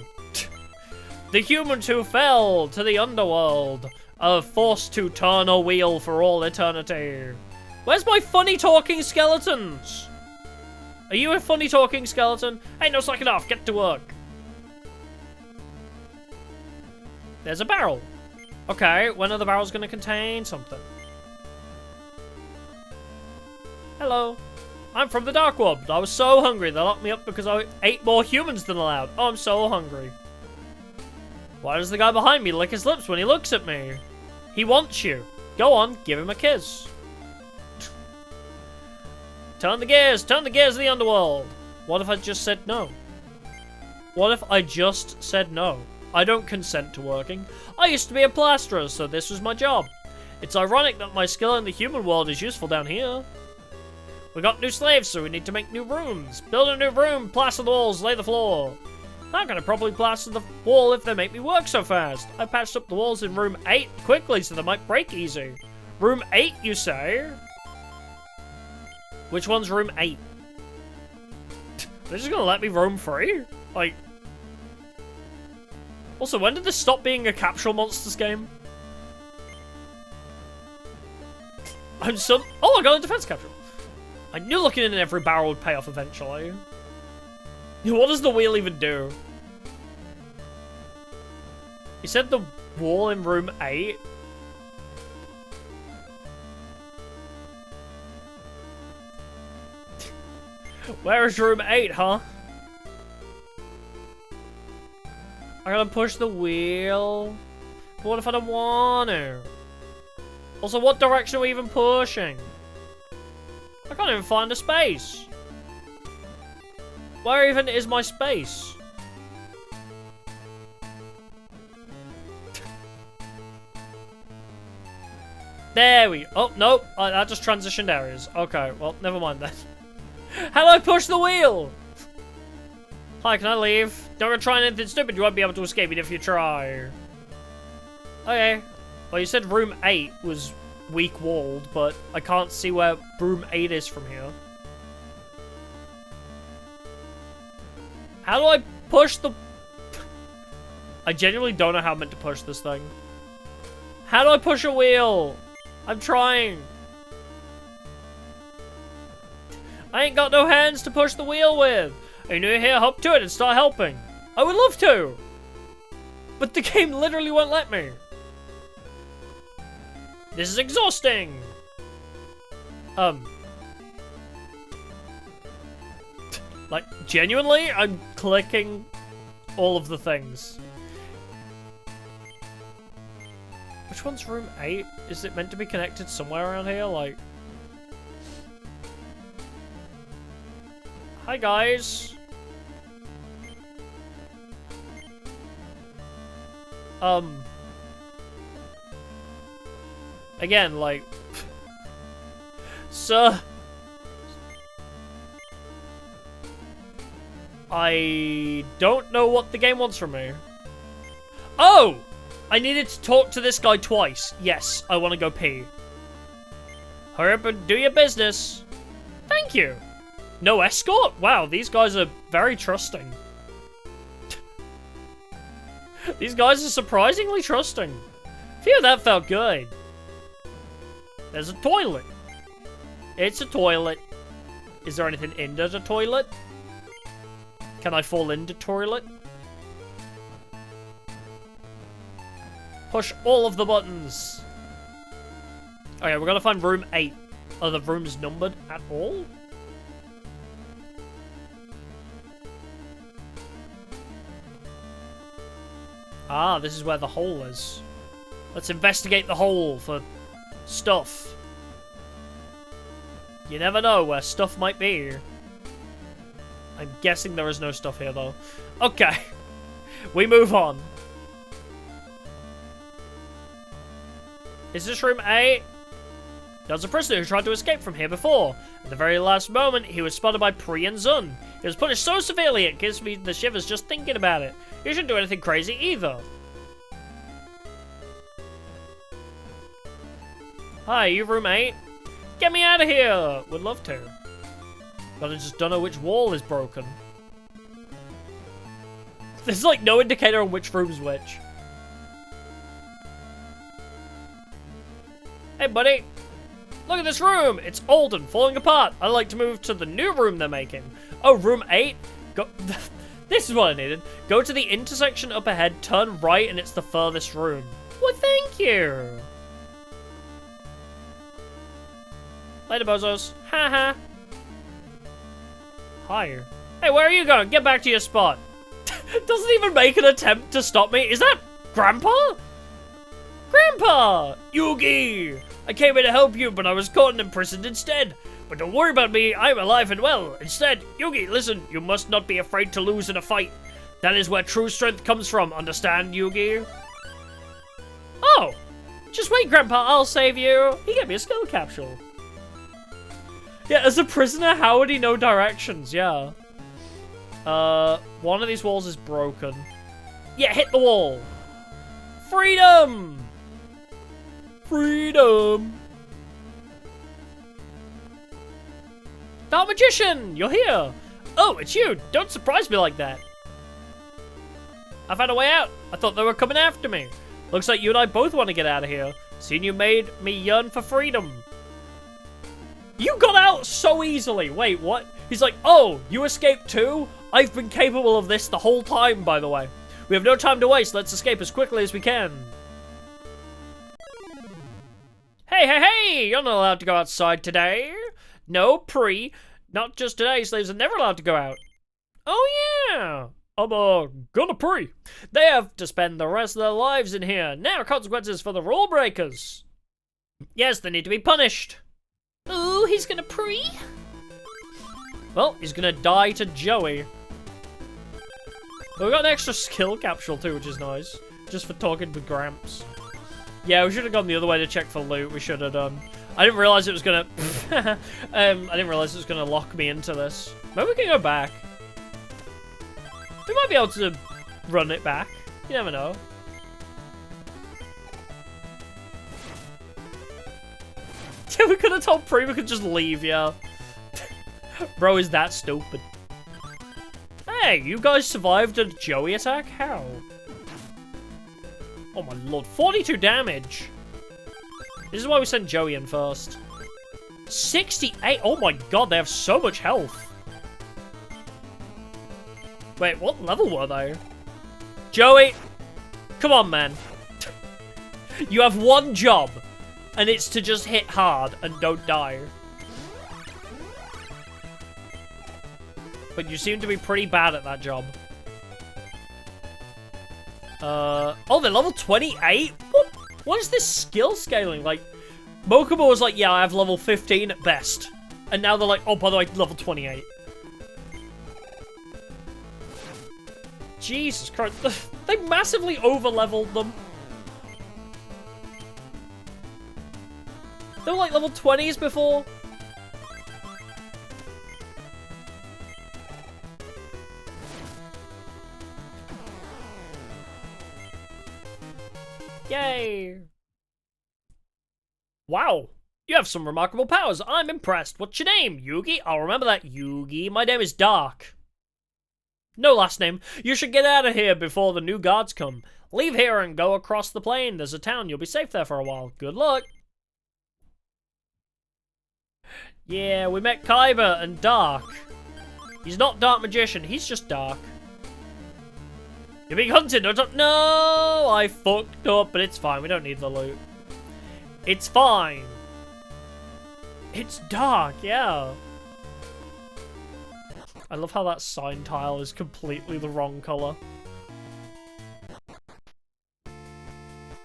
The humans who fell to the underworld are forced to turn a wheel for all eternity. Where's my funny talking skeletons? Are you a funny talking skeleton? Hey, no slacking off, get to work. There's a barrel. Okay, when are the barrels going to contain something? Hello. I'm from the Dark World, but I was so hungry they locked me up because I ate more humans than allowed. Oh, I'm so hungry. Why does the guy behind me lick his lips when he looks at me? He wants you. Go on, give him a kiss. Turn the gears of the underworld. What if I just said no? What if I just said no? I don't consent to working. I used to be a plasterer, so this was my job. It's ironic that my skill in the human world is useful down here. We got new slaves, so we need to make new rooms. Build a new room, plaster the walls, lay the floor. I'm gonna probably plaster the wall if they make me work so fast. I patched up the walls in room 8 quickly, so they might break easy. Room 8, you say? Which one's room 8? They're just gonna let me roam free? Like... Also, when did this stop being a Capsule Monsters game? I'm so... Oh, I got a defense capsule. I knew looking in every barrel would pay off eventually. What does the wheel even do? You said the wall in room 8? Where is room 8, huh? I gotta push the wheel. But what if I don't want to? Also, what direction are we even pushing? I can't even find a space. Where even is my space? There we... Oh, nope. That just transitioned areas. Okay, well, never mind then. How do I push the wheel? Hi, can I leave? Don't try anything stupid. You won't be able to escape it if you try. Okay. Well, you said room 8 was weak-walled, but I can't see where room 8 is from here. How do I push the... I genuinely don't know how I'm meant to push this thing. How do I push a wheel? I'm trying. I ain't got no hands to push the wheel with. Are you new here? Hop to it and start helping. I would love to. But the game literally won't let me. This is exhausting. Like, genuinely, I'm clicking all of the things. Which one's room 8? Is it meant to be connected somewhere around here? Like... Hi, guys. Again, like... Sir... I don't know what the game wants from me. Oh! I needed to talk to this guy twice. Yes, I want to go pee. Hurry up and do your business. Thank you. No escort? Wow, these guys are very trusting. These guys are surprisingly trusting. Phew, that felt good. There's a toilet. It's a toilet. Is there anything in the toilet? Can I fall into toilet? Push all of the buttons. Okay, we're gonna find room 8. Are the rooms numbered at all? Ah, this is where the hole is. Let's investigate the hole for stuff. You never know where stuff might be. I'm guessing there is no stuff here, though. Okay. We move on. Is this room 8? There was a prisoner who tried to escape from here before. At the very last moment, he was spotted by Pri and Zun. He was punished so severely it gives me the shivers just thinking about it. You shouldn't do anything crazy either. Hi, you room 8? Get me out of here! Would love to. But I just don't know which wall is broken. There's like no indicator on which room's which. Hey buddy, look at this room. It's old and falling apart. I'd like to move to the new room they're making. Oh, room 8? Go. This is what I needed. Go to the intersection up ahead, turn right, and it's the furthest room. Well, thank you. Later, bozos. Haha. Hi. Hey, where are you going? Get back to your spot. Doesn't even make an attempt to stop me. Is that Grandpa? Grandpa! Yugi! I came here to help you, but I was caught and imprisoned instead. But don't worry about me, I'm alive and well. Instead, Yugi, listen, you must not be afraid to lose in a fight. That is where true strength comes from, understand, Yugi? Oh! Just wait, Grandpa, I'll save you. He gave me a skill capsule. Yeah, as a prisoner, how would he know directions? Yeah. One of these walls is broken. Yeah, hit the wall. Freedom! Freedom! Dark Magician, you're here! Oh, it's you! Don't surprise me like that! I found a way out. I thought they were coming after me. Looks like you and I both want to get out of here. Seeing you made me yearn for freedom. You got out so easily. Wait, what? He's like, oh, you escaped too? I've been capable of this the whole time, by the way. We have no time to waste. Let's escape as quickly as we can. Hey, hey, hey! You're not allowed to go outside today. No, not just today. Slaves are never allowed to go out. Oh, yeah. I'm gonna pre. They have to spend the rest of their lives in here. Now, consequences for the rule breakers. Yes, they need to be punished. Ooh, he's gonna pre? Well, he's gonna die to Joey. But we got an extra skill capsule too, which is nice. Just for talking with Gramps. Yeah, we should have gone the other way to check for loot. We should have done. I didn't realize it was gonna. I didn't realize it was gonna lock me into this. Maybe we can go back. We might be able to run it back. You never know. Yeah, we could have told Pre we could just leave, yeah. Bro is that stupid. Hey, you guys survived a Joey attack? How? Oh my lord, 42 damage. This is why we sent Joey in first. 68, oh my god, they have so much health. Wait, what level were they? Joey, come on, man. You have one job, and it's to just hit hard and don't die. But you seem to be pretty bad at that job. Oh, they're level 28? What is this skill scaling? Like, Mokuba was like, yeah, I have level 15 at best. And now they're like, oh, by the way, level 28. Jesus Christ. They massively over-leveled them. They were like level 20s before. Yay! Wow, you have some remarkable powers. I'm impressed. What's your name? Yugi? I'll remember that, Yugi. My name is Dark. No last name. You should get out of here before the new guards come. Leave here and go across the plain. There's a town. You'll be safe there for a while. Good luck. Yeah, we met Kaiba and Dark. He's not Dark Magician. He's just Dark. You're being hunted. No, I fucked up, but it's fine. We don't need the loot. It's fine. It's dark, yeah. I love how that sign tile is completely the wrong color.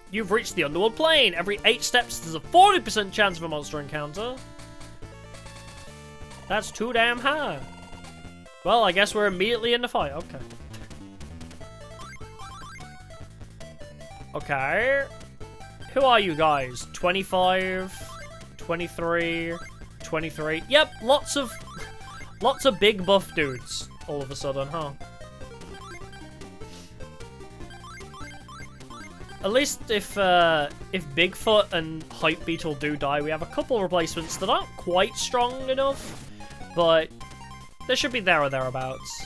You've reached the underworld plane. Every 8 steps, there's a 40% chance of a monster encounter. That's too damn high. Well, I guess we're immediately in the fight. Okay. Okay. Who are you guys? 25, 23, 23. Yep, lots of big buff dudes all of a sudden, huh? At least if Bigfoot and Hype Beetle do die, we have a couple replacements that aren't quite strong enough, but they should be there or thereabouts.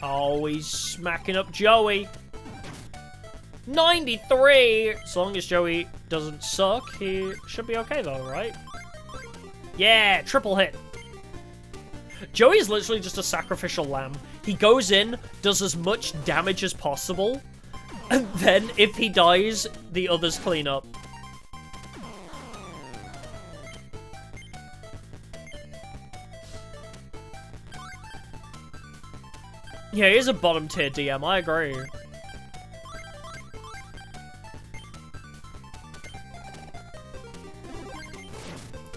Oh, he's smacking up Joey. 93! As long as Joey doesn't suck, he should be okay though, right? Yeah, triple hit. Joey is literally just a sacrificial lamb. He goes in, does as much damage as possible, and then if he dies, the others clean up. Yeah, he is a bottom tier DM, I agree.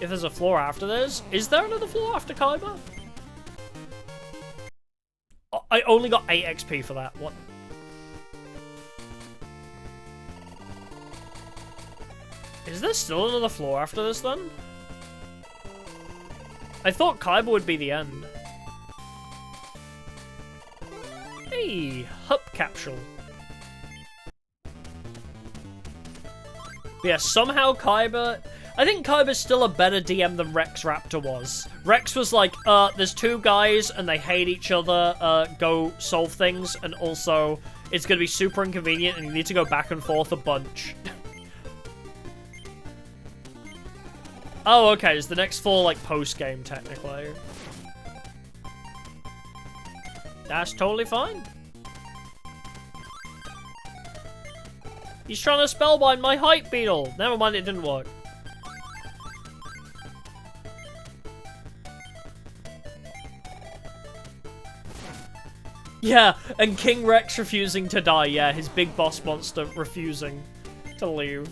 If there's a floor after this, is there another floor after Kaiba? Oh, I only got 8 XP for that, what? Is there still another floor after this then? I thought Kaiba would be the end. Hey, Hup Capsule. Yeah, somehow Kaiba... I think Kaiba's still a better DM than Rex Raptor was. Rex was like, there's two guys and they hate each other, go solve things, and also it's gonna be super inconvenient and you need to go back and forth a bunch. Oh, okay, is the next 4 like post-game technically? That's totally fine. He's trying to spellbind my hype beetle. Never mind, it didn't work. Yeah, and King Rex refusing to die. Yeah, his big boss monster refusing to leave.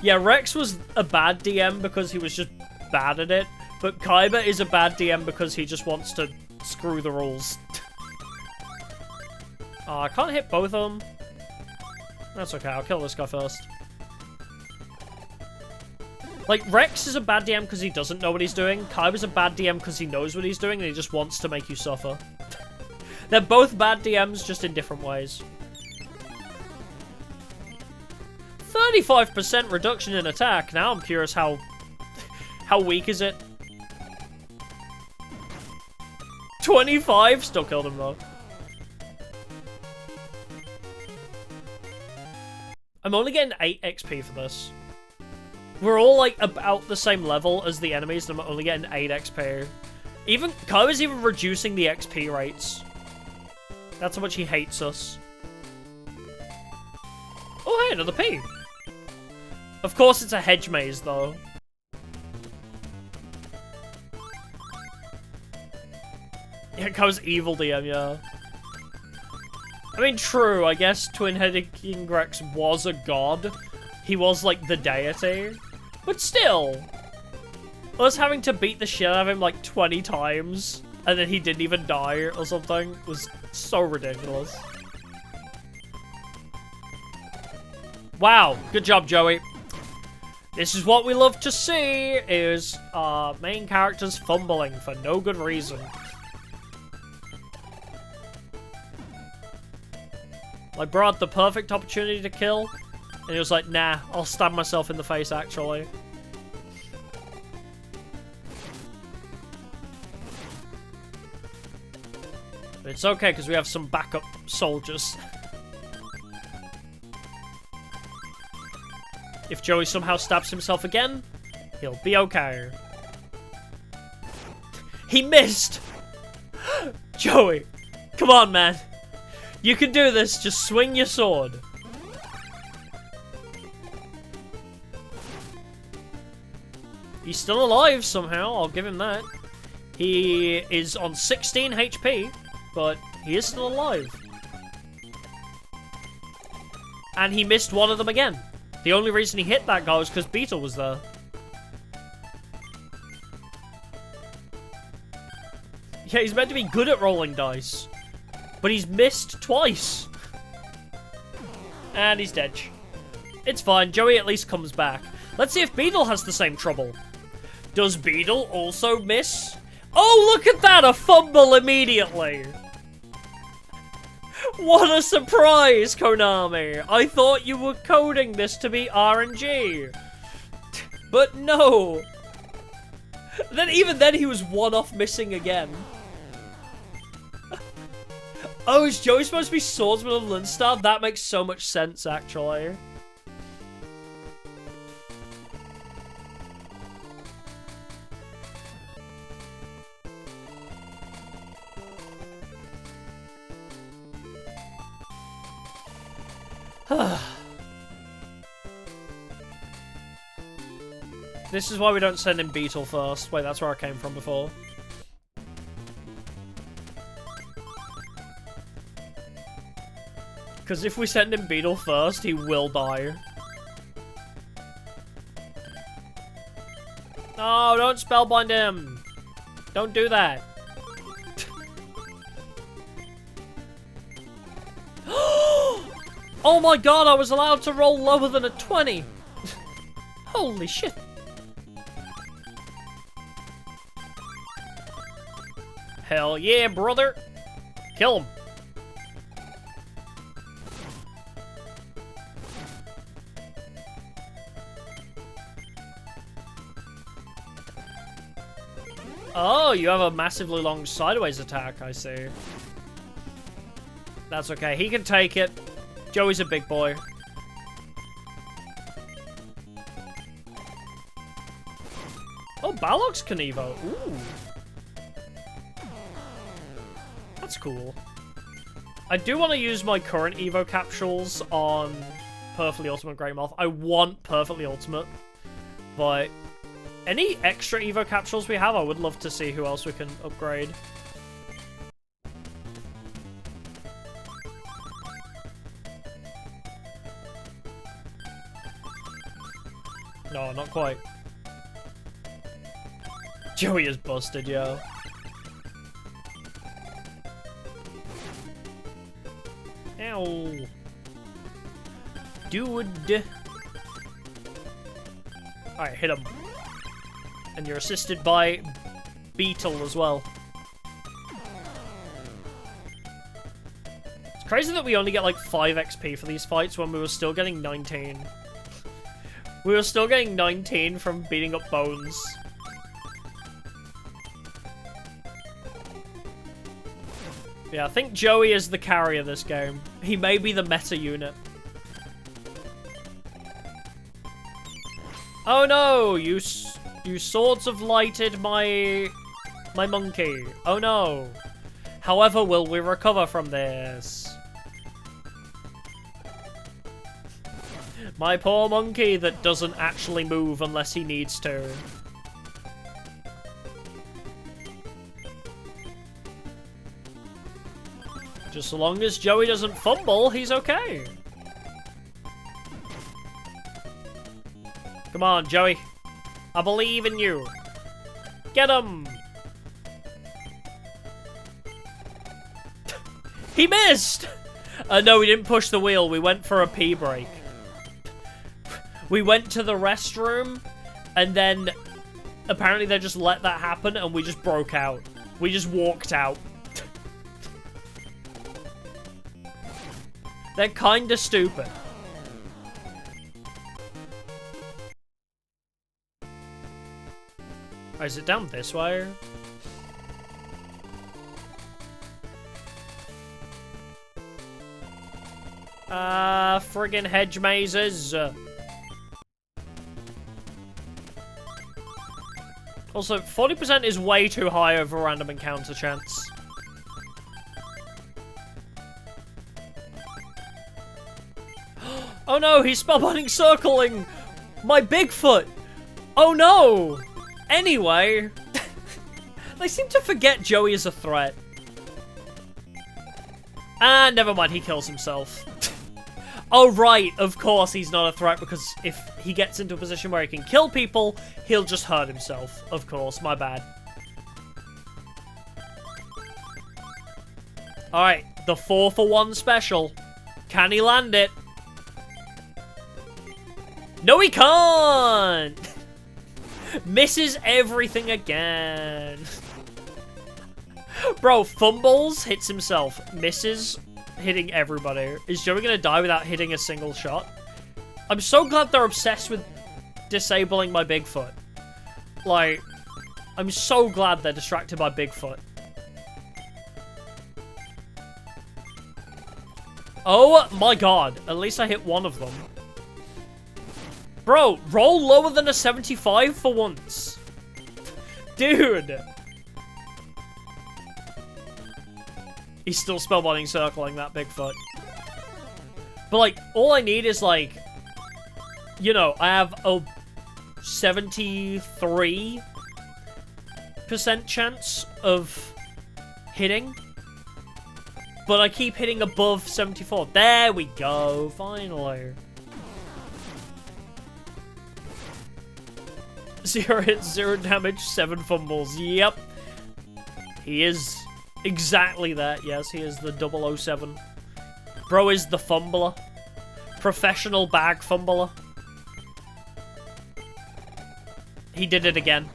Yeah, Rex was a bad DM because he was just bad at it, but Kaiba is a bad DM because he just wants to screw the rules. Oh, I can't hit both of them. That's okay, I'll kill this guy first. Like, Rex is a bad DM because he doesn't know what he's doing. Kaiba's a bad DM because he knows what he's doing and he just wants to make you suffer. They're both bad DMs, just in different ways. 35% reduction in attack. Now I'm curious how weak is it? 25? Still killed him though. I'm only getting 8 XP for this. We're all like about the same level as the enemies and I'm only getting 8 XP. Even Kaiba's even reducing the XP rates. That's how much he hates us. Oh hey, another P. Of course it's a hedge maze though. Yeah, it goes evil DM, yeah. I mean, true, I guess Twin-Headed King Rex was a god. He was, like, the deity. But still, us having to beat the shit out of him, like, 20 times, and then he didn't even die or something, was so ridiculous. Wow, good job, Joey. This is what we love to see, is main characters fumbling for no good reason. Like, bro had the perfect opportunity to kill, and he was like, nah, I'll stab myself in the face, actually. But it's okay, because we have some backup soldiers. If Joey somehow stabs himself again, he'll be okay. He missed! Joey, come on, man. You can do this, just swing your sword. He's still alive somehow, I'll give him that. He is on 16 HP, but he is still alive. And he missed one of them again. The only reason he hit that guy was because Beetle was there. Yeah, he's meant to be good at rolling dice. But he's missed twice. And he's dead. It's fine, Joey at least comes back. Let's see if Beetle has the same trouble. Does Beetle also miss? Oh, look at that! A fumble immediately! What a surprise, Konami! I thought you were coding this to be RNG. But no! Even then he was one off missing again. Oh, is Joey supposed to be Swordsman of Lunstar? That makes so much sense, actually. This is why we don't send in Beetle first. Wait, that's where I came from before. Because if we send him Beetle first, he will die. No, don't spellbind him. Don't do that. Oh my god, I was allowed to roll lower than a 20. Holy shit. Hell yeah, brother. Kill him. Oh, you have a massively long sideways attack, I see. That's okay. He can take it. Joey's a big boy. Oh, Balog's can evo. Ooh. That's cool. I do want to use my current evo capsules on Perfectly Ultimate Grey Moth. I want Perfectly Ultimate. But any extra evo capsules we have, I would love to see who else we can upgrade. No, not quite. Joey is busted, yo. Ow. Dude. Alright, hit him. And you're assisted by Beetle as well. It's crazy that we only get like 5 XP for these fights when we were still getting 19. We were still getting 19 from beating up Bones. Yeah, I think Joey is the carry of this game. He may be the meta unit. Oh no! You swords have lighted my monkey. Oh no. However, will we recover from this? My poor monkey that doesn't actually move unless he needs to. Just so long as Joey doesn't fumble, he's okay. Come on, Joey. I believe in you. Get him! He missed! No, we didn't push the wheel. We went for a pee break. We went to the restroom, and then apparently they just let that happen, and we just broke out. We just walked out. They're kinda stupid. Oh, is it down this way? Friggin' hedge mazes. Also, 40% is way too high over random encounter chance. Oh no, he's spellbinding circling my Bigfoot. Oh no. Anyway, they seem to forget Joey is a threat. Ah, never mind, he kills himself. Oh right, of course he's not a threat because if he gets into a position where he can kill people, he'll just hurt himself. Of course, my bad. Alright, the 4-for-1 special. Can he land it? No, he can't! Misses everything again. Bro, fumbles, hits himself, misses, hitting everybody. Is Joey gonna die without hitting a single shot? I'm so glad they're obsessed with disabling my Bigfoot. Like, I'm so glad they're distracted by Bigfoot. Oh my god, at least I hit one of them. Bro, roll lower than a 75 for once. Dude. He's still spellbinding circling that Bigfoot. But, like, all I need is, like, you know, I have a 73% chance of hitting. But I keep hitting above 74. There we go, finally. 0 hits, 0 damage, 7 fumbles. Yep. He is exactly that. Yes, he is the 007. Bro is the fumbler. Professional bag fumbler. He did it again.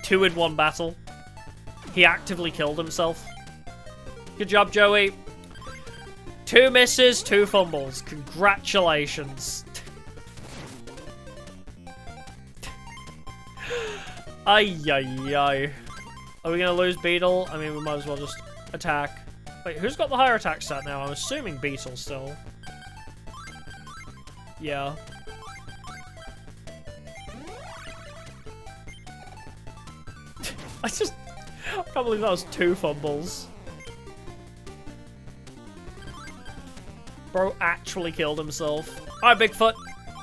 2 in 1 battle. He actively killed himself. Good job, Joey. 2 misses, 2 fumbles. Congratulations. Ay, ay, ay. Are we gonna lose Beetle? I mean, we might as well just attack. Wait, who's got the higher attack stat now? I'm assuming Beetle still. Yeah. I can't believe that was 2 fumbles. Bro actually killed himself. Alright, Bigfoot.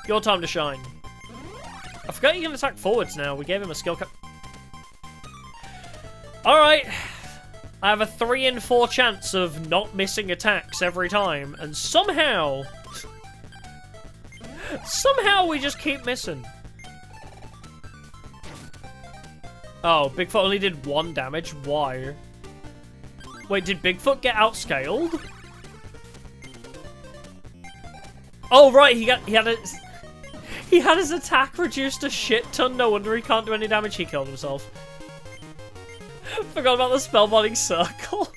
Your time to shine. I forgot you can attack forwards now. We gave him a skill cap. Alright. I have a 3 in 4 chance of not missing attacks every time. And somehow... somehow we just keep missing. Oh, Bigfoot only did 1 damage? Why? Wait, did Bigfoot get outscaled? Oh, right, he had his attack reduced a shit ton. No wonder he can't do any damage. He killed himself. Forgot about the spellbinding circle.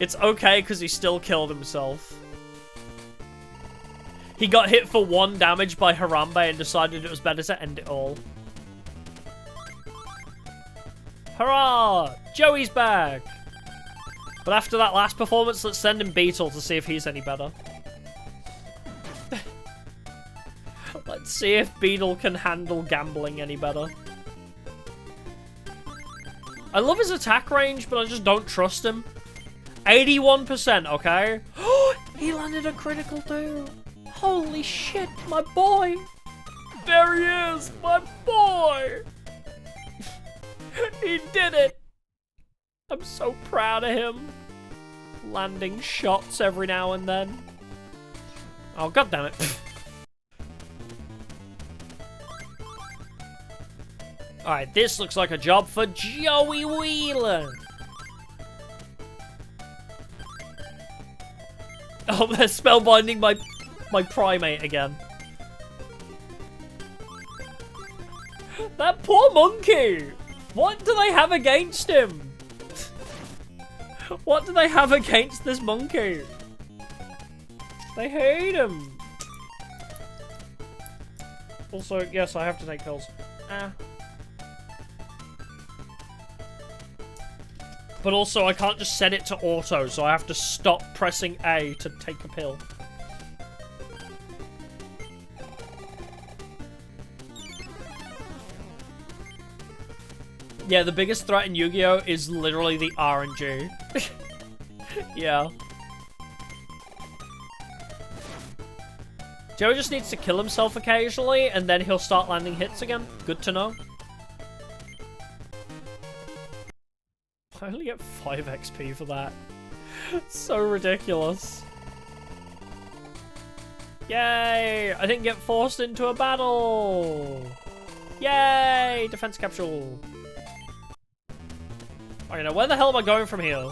It's okay, because he still killed himself. He got hit for 1 damage by Harambe and decided it was better to end it all. Hurrah! Joey's back! But after that last performance, let's send him Beetle to see if he's any better. Let's see if Beetle can handle gambling any better. I love his attack range, but I just don't trust him. 81%, okay? He landed a critical too. Holy shit, my boy! There he is, my boy! He did it! I'm so proud of him. Landing shots every now and then. Oh, goddammit. Alright, this looks like a job for Joey Wheeler. Oh, they're spellbinding my primate again. That poor monkey! What do they have against him? What do they have against this monkey? They hate him. Also, yes, I have to take pills. But also, I can't just set it to auto, so I have to stop pressing A to take a pill. Yeah, the biggest threat in Yu-Gi-Oh! Is literally the RNG. Yeah. Joe just needs to kill himself occasionally, and then he'll start landing hits again. Good to know. I only get 5 XP for that. So ridiculous. Yay! I didn't get forced into a battle! Yay! Defense capsule. Okay, now where the hell am I going from here?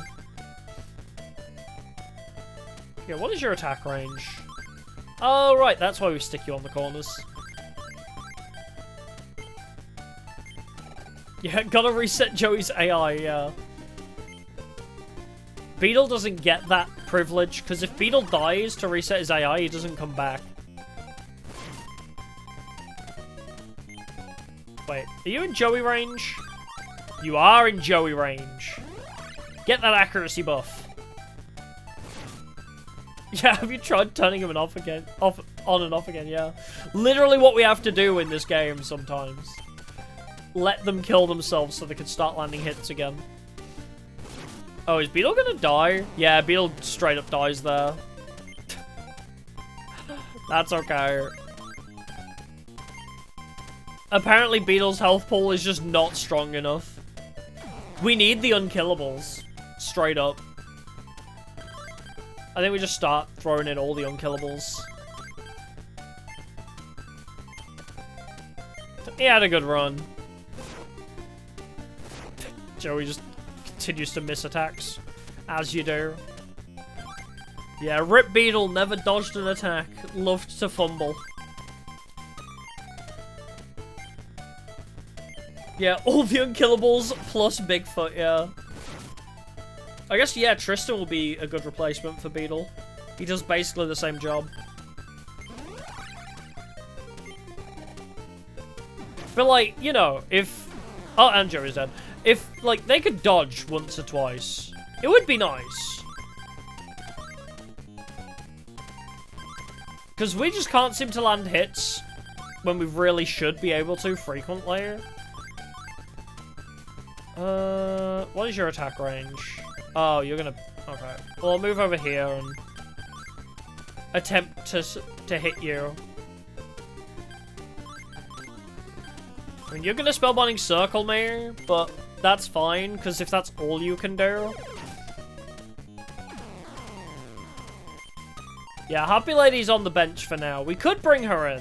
Yeah, what is your attack range? Oh, right, that's why we stick you on the corners. Yeah, gotta reset Joey's AI, yeah. Beetle doesn't get that privilege, because if Beetle dies to reset his AI, he doesn't come back. Wait, are you in Joey range? You are in Joey range. Get that accuracy buff. Yeah, have you tried turning him off again? On and off again, yeah. Literally what we have to do in this game sometimes. Let them kill themselves so they can start landing hits again. Oh, is Beetle gonna die? Yeah, Beetle straight up dies there. That's okay. Apparently Beetle's health pool is just not strong enough. We need the unkillables. Straight up. I think we just start throwing in all the unkillables. He had a good run. Joey just continues to miss attacks. As you do. Yeah, Rip Beetle never dodged an attack. Loved to fumble. Yeah, all the unkillables plus Bigfoot, yeah. I guess, yeah, Tristan will be a good replacement for Beetle. He does basically the same job. But, like, you know, if Oh, and Joey's dead. If, like, they could dodge once or twice, it would be nice. Because we just can't seem to land hits when we really should be able to frequently. What is your attack range? Oh, you're gonna... Okay. Well, I'll move over here and attempt to hit you. I mean, you're gonna Spellbinding Circle me, but that's fine, because if that's all you can do... Yeah, Happy Lady's on the bench for now. We could bring her in.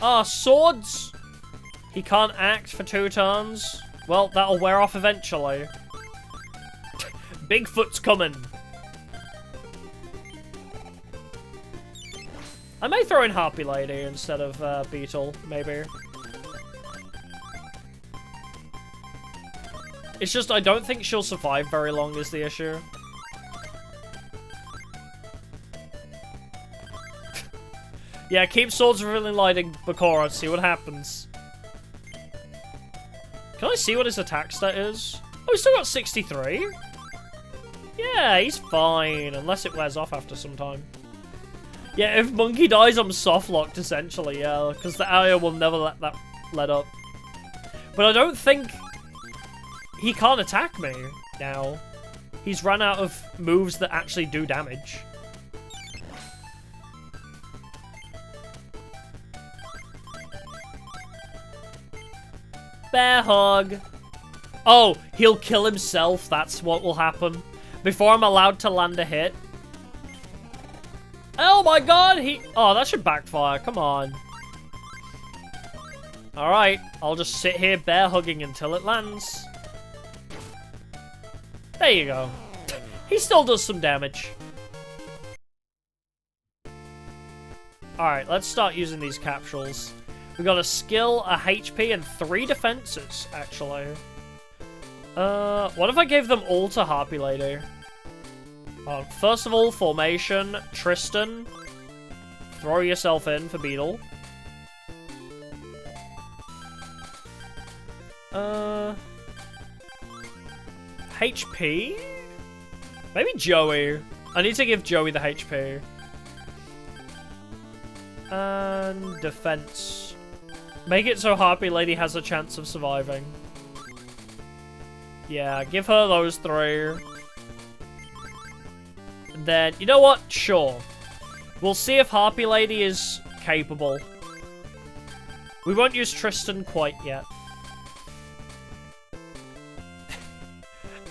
Ah, swords! He can't act for 2 turns. Well, that'll wear off eventually. Bigfoot's coming. I may throw in Happy Lady instead of Beetle, maybe. It's just I don't think she'll survive very long is the issue. Yeah, keep swords really lighting Bakura, see what happens. Can I see what his attack stat is? Oh, he's still got 63? Yeah, he's fine, unless it wears off after some time. Yeah, if Monkey dies, I'm soft-locked, essentially, yeah, because the area will never let that let up. But I don't think... He can't attack me now. He's run out of moves that actually do damage. Bear hug. Oh, he'll kill himself. That's what will happen. Before I'm allowed to land a hit. Oh my god, Oh, that should backfire. Come on. Alright, I'll just sit here bear hugging until it lands. There you go. He still does some damage. Alright, let's start using these capsules. We got a skill, a HP, and 3 defenses, actually. What if I gave them all to Harpy Lady? First of all, formation, Tristan. Throw yourself in for Beetle. HP? Maybe Joey. I need to give Joey the HP. And defense. Make it so Harpy Lady has a chance of surviving. Yeah, give her those 3. And then, you know what? Sure. We'll see if Harpy Lady is capable. We won't use Tristan quite yet.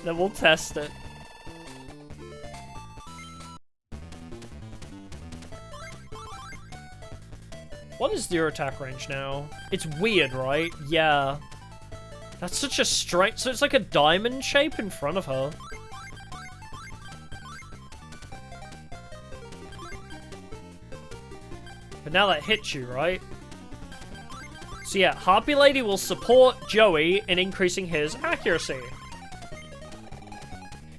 Then we'll test it. What is your attack range now? It's weird, right? Yeah. That's such a straight... So it's like a diamond shape in front of her. But now that hits you, right? So yeah, Harpy Lady will support Joey in increasing his accuracy.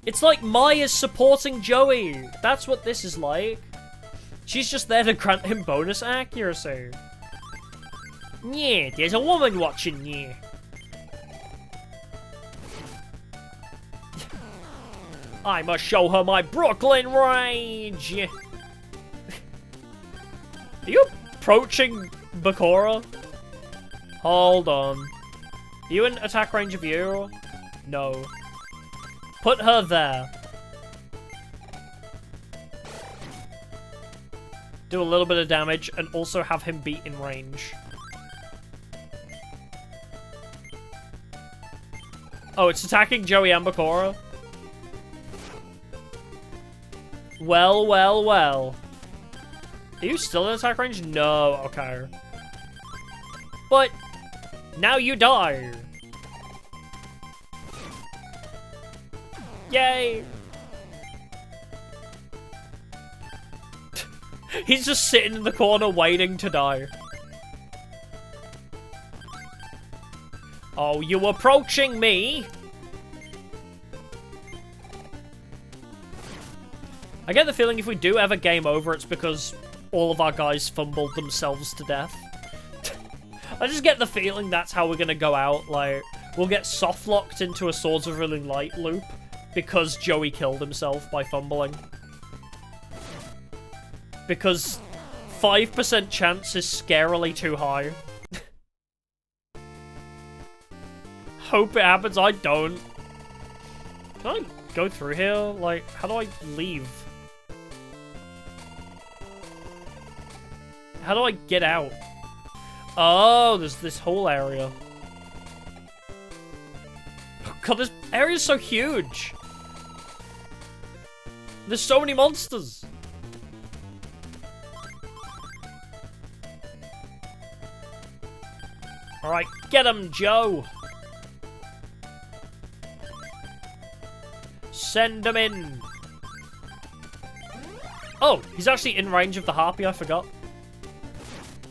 It's like Maya's supporting Joey. That's what this is like. She's just there to grant him bonus accuracy. Yeah, there's a woman watching you. I must show her my Brooklyn rage. Are you approaching Bakura? Hold on. Are you in attack range of you? No. Put her there. Do a little bit of damage and also have him beat in range. Oh, it's attacking Joey and Bakura? Well, well, well. Are you still in attack range? No, okay. But now you die. Yay! He's just sitting in the corner waiting to die. Oh, you approaching me? I get the feeling if we do ever game over, it's because all of our guys fumbled themselves to death. I just get the feeling that's how we're gonna go out. Like, we'll get soft-locked into a Swords of Really Light loop because Joey killed himself by fumbling. Because 5% chance is scarily too high. Hope it happens, I don't. Can I go through here? Like, how do I leave? How do I get out? Oh, there's this whole area. God, this area's so huge. There's so many monsters. Alright, get him, Joe. Send him in. Oh, he's actually in range of the harpy, I forgot.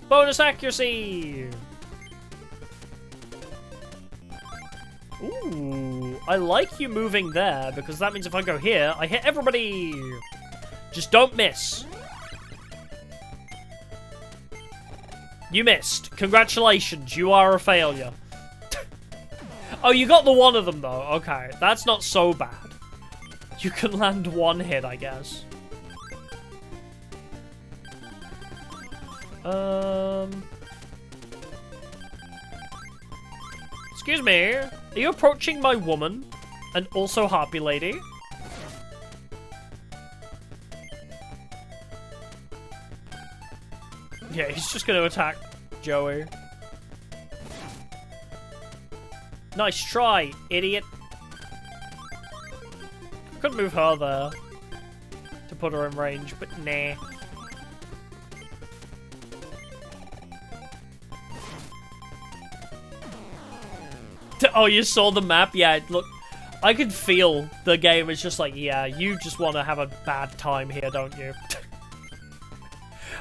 Bonus accuracy! Ooh, I like you moving there, because that means if I go here, I hit everybody! Just don't miss. You missed. Congratulations, you are a failure. Oh, you got the one of them, though. Okay, that's not so bad. You can land one hit, I guess. Excuse me. Are you approaching my woman? And also Harpy Lady? Yeah, he's just gonna attack Joey. Nice try, idiot. Could move her there to put her in range, but nah. Oh, you saw the map? Yeah, look, I could feel the game is just like, yeah, you just want to have a bad time here, don't you?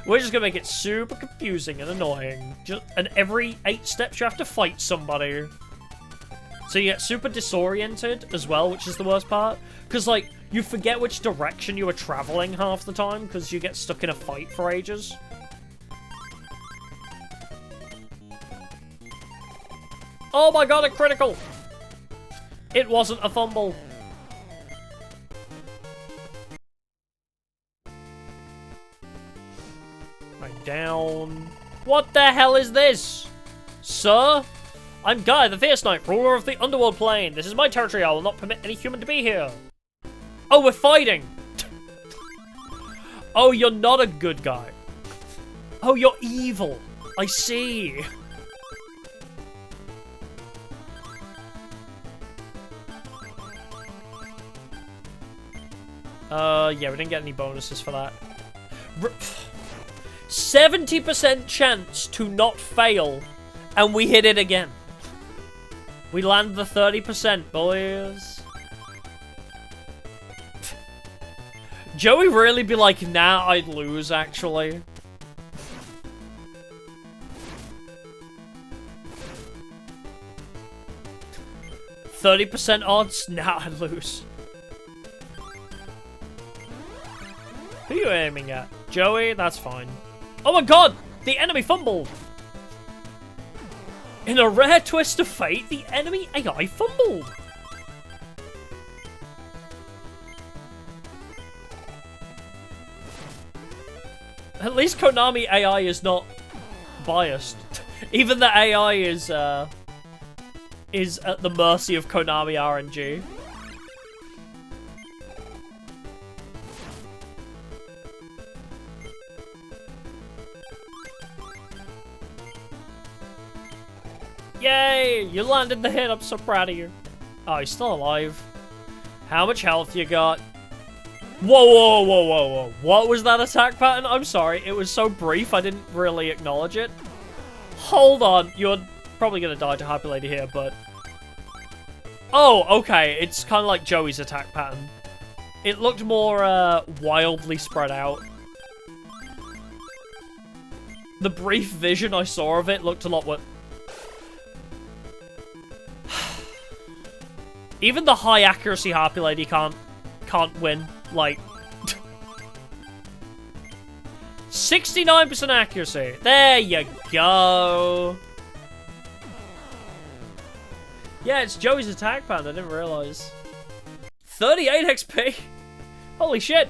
We're just gonna make it super confusing and annoying. And every 8 steps you have to fight somebody. So you get super disoriented as well, which is the worst part. Because, like, you forget which direction you were traveling half the time because you get stuck in a fight for ages. Oh my god, a critical! It wasn't a fumble. Right, down. What the hell is this? Sir? I'm Guy, the Fierce Knight, ruler of the Underworld Plane. This is my territory. I will not permit any human to be here. Oh, we're fighting! Oh, you're not a good guy. Oh, you're evil. I see. Yeah, we didn't get any bonuses for that. 70% chance to not fail, and we hit it again. We land the 30%, boys. Joey really be like, nah, I'd lose, actually. %30 odds? Nah, I'd lose. Who are you aiming at? Joey? That's fine. Oh my god! The enemy fumbled! In a rare twist of fate, the enemy AI fumbled! At least Konami AI is not biased. Even the AI is at the mercy of Konami RNG. Yay! You landed the hit. I'm so proud of you. Oh, he's still alive. How much health you got? Whoa, whoa, whoa, whoa, whoa. What was that attack pattern? I'm sorry. It was so brief, I didn't really acknowledge it. Hold on. You're probably going to die to Harpy Lady here, but... Oh, okay. It's kind of like Joey's attack pattern. It looked more wildly spread out. The brief vision I saw of it looked a lot what. Even the high accuracy Harpy Lady can't win. Like 69% accuracy. There you go. Yeah, it's Joey's attack pattern, I didn't realize. 38 XP! Holy shit!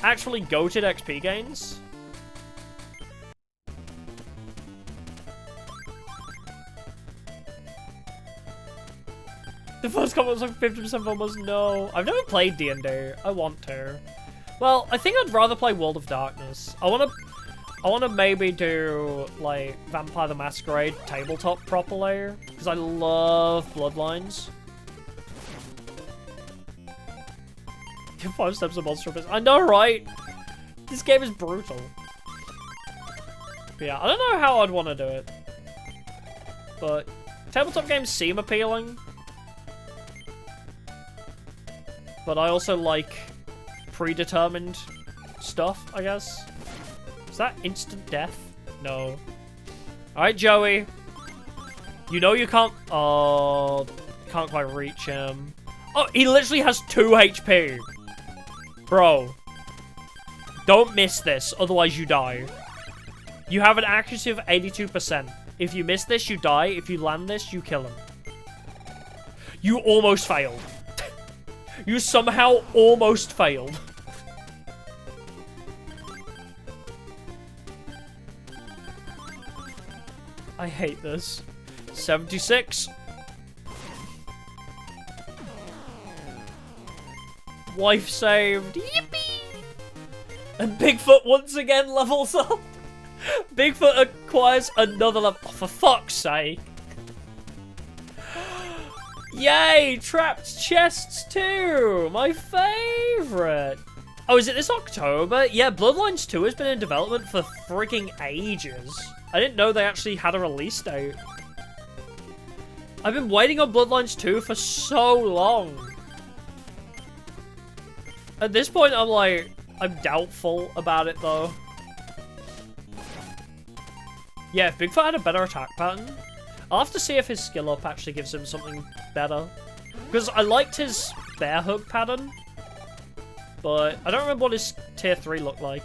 Actually goated XP gains? The first comment was like 50% almost no. I've never played D&D. I want to. Well, I think I'd rather play World of Darkness. I wanna maybe do like Vampire the Masquerade tabletop properly. Because I love Bloodlines. 5 steps of monster abyss. I know, right? This game is brutal. But yeah, I don't know how I'd want to do it. But tabletop games seem appealing. But I also like predetermined stuff, I guess. Is that instant death? No. Alright, Joey. You know you can't... Oh, can't quite reach him. Oh, he literally has 2 HP. Bro. Don't miss this, otherwise you die. You have an accuracy of 82%. If you miss this, you die. If you land this, you kill him. You almost failed. You somehow almost failed. I hate this. 76. Wife saved. Yippee! And Bigfoot once again levels up. Bigfoot acquires another level. Oh, for fuck's sake. Yay! Trapped chests too! My favorite! Oh, is it this October? Yeah, Bloodlines 2 has been in development for freaking ages. I didn't know they actually had a release date. I've been waiting on Bloodlines 2 for so long. At this point, I'm doubtful about it though. Yeah, if Bigfoot had a better attack pattern, I'll have to see if his skill up actually gives him something better. Because I liked his bear hug pattern, but I don't remember what his tier 3 looked like.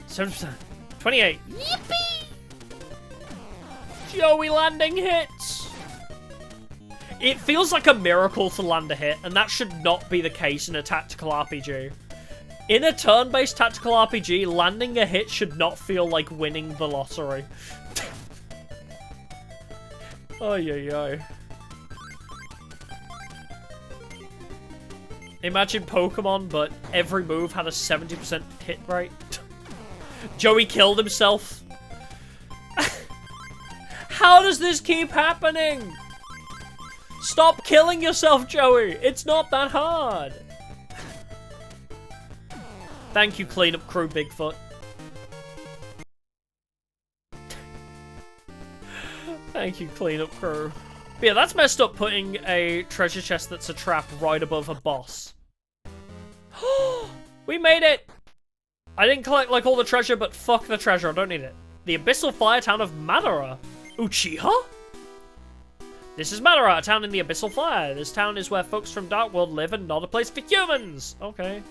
%. 28. Yippee! Joey landing hits! It feels like a miracle to land a hit, and that should not be the case in a tactical RPG. In a turn-based tactical RPG, landing a hit should not feel like winning the lottery. Oh, yeah. Imagine Pokemon, but every move had a 70% hit rate. Joey killed himself. How does this keep happening? Stop killing yourself, Joey. It's not that hard. Thank you, cleanup crew Bigfoot. Thank you, cleanup crew. But yeah, that's messed up putting a treasure chest that's a trap right above a boss. We made it! I didn't collect, like, all the treasure, but fuck the treasure. I don't need it. The Abyssal Fire Town of Madara. Uchiha? This is Madara, a town in the Abyssal Fire. This town is where folks from Dark World live and not a place for humans. Okay.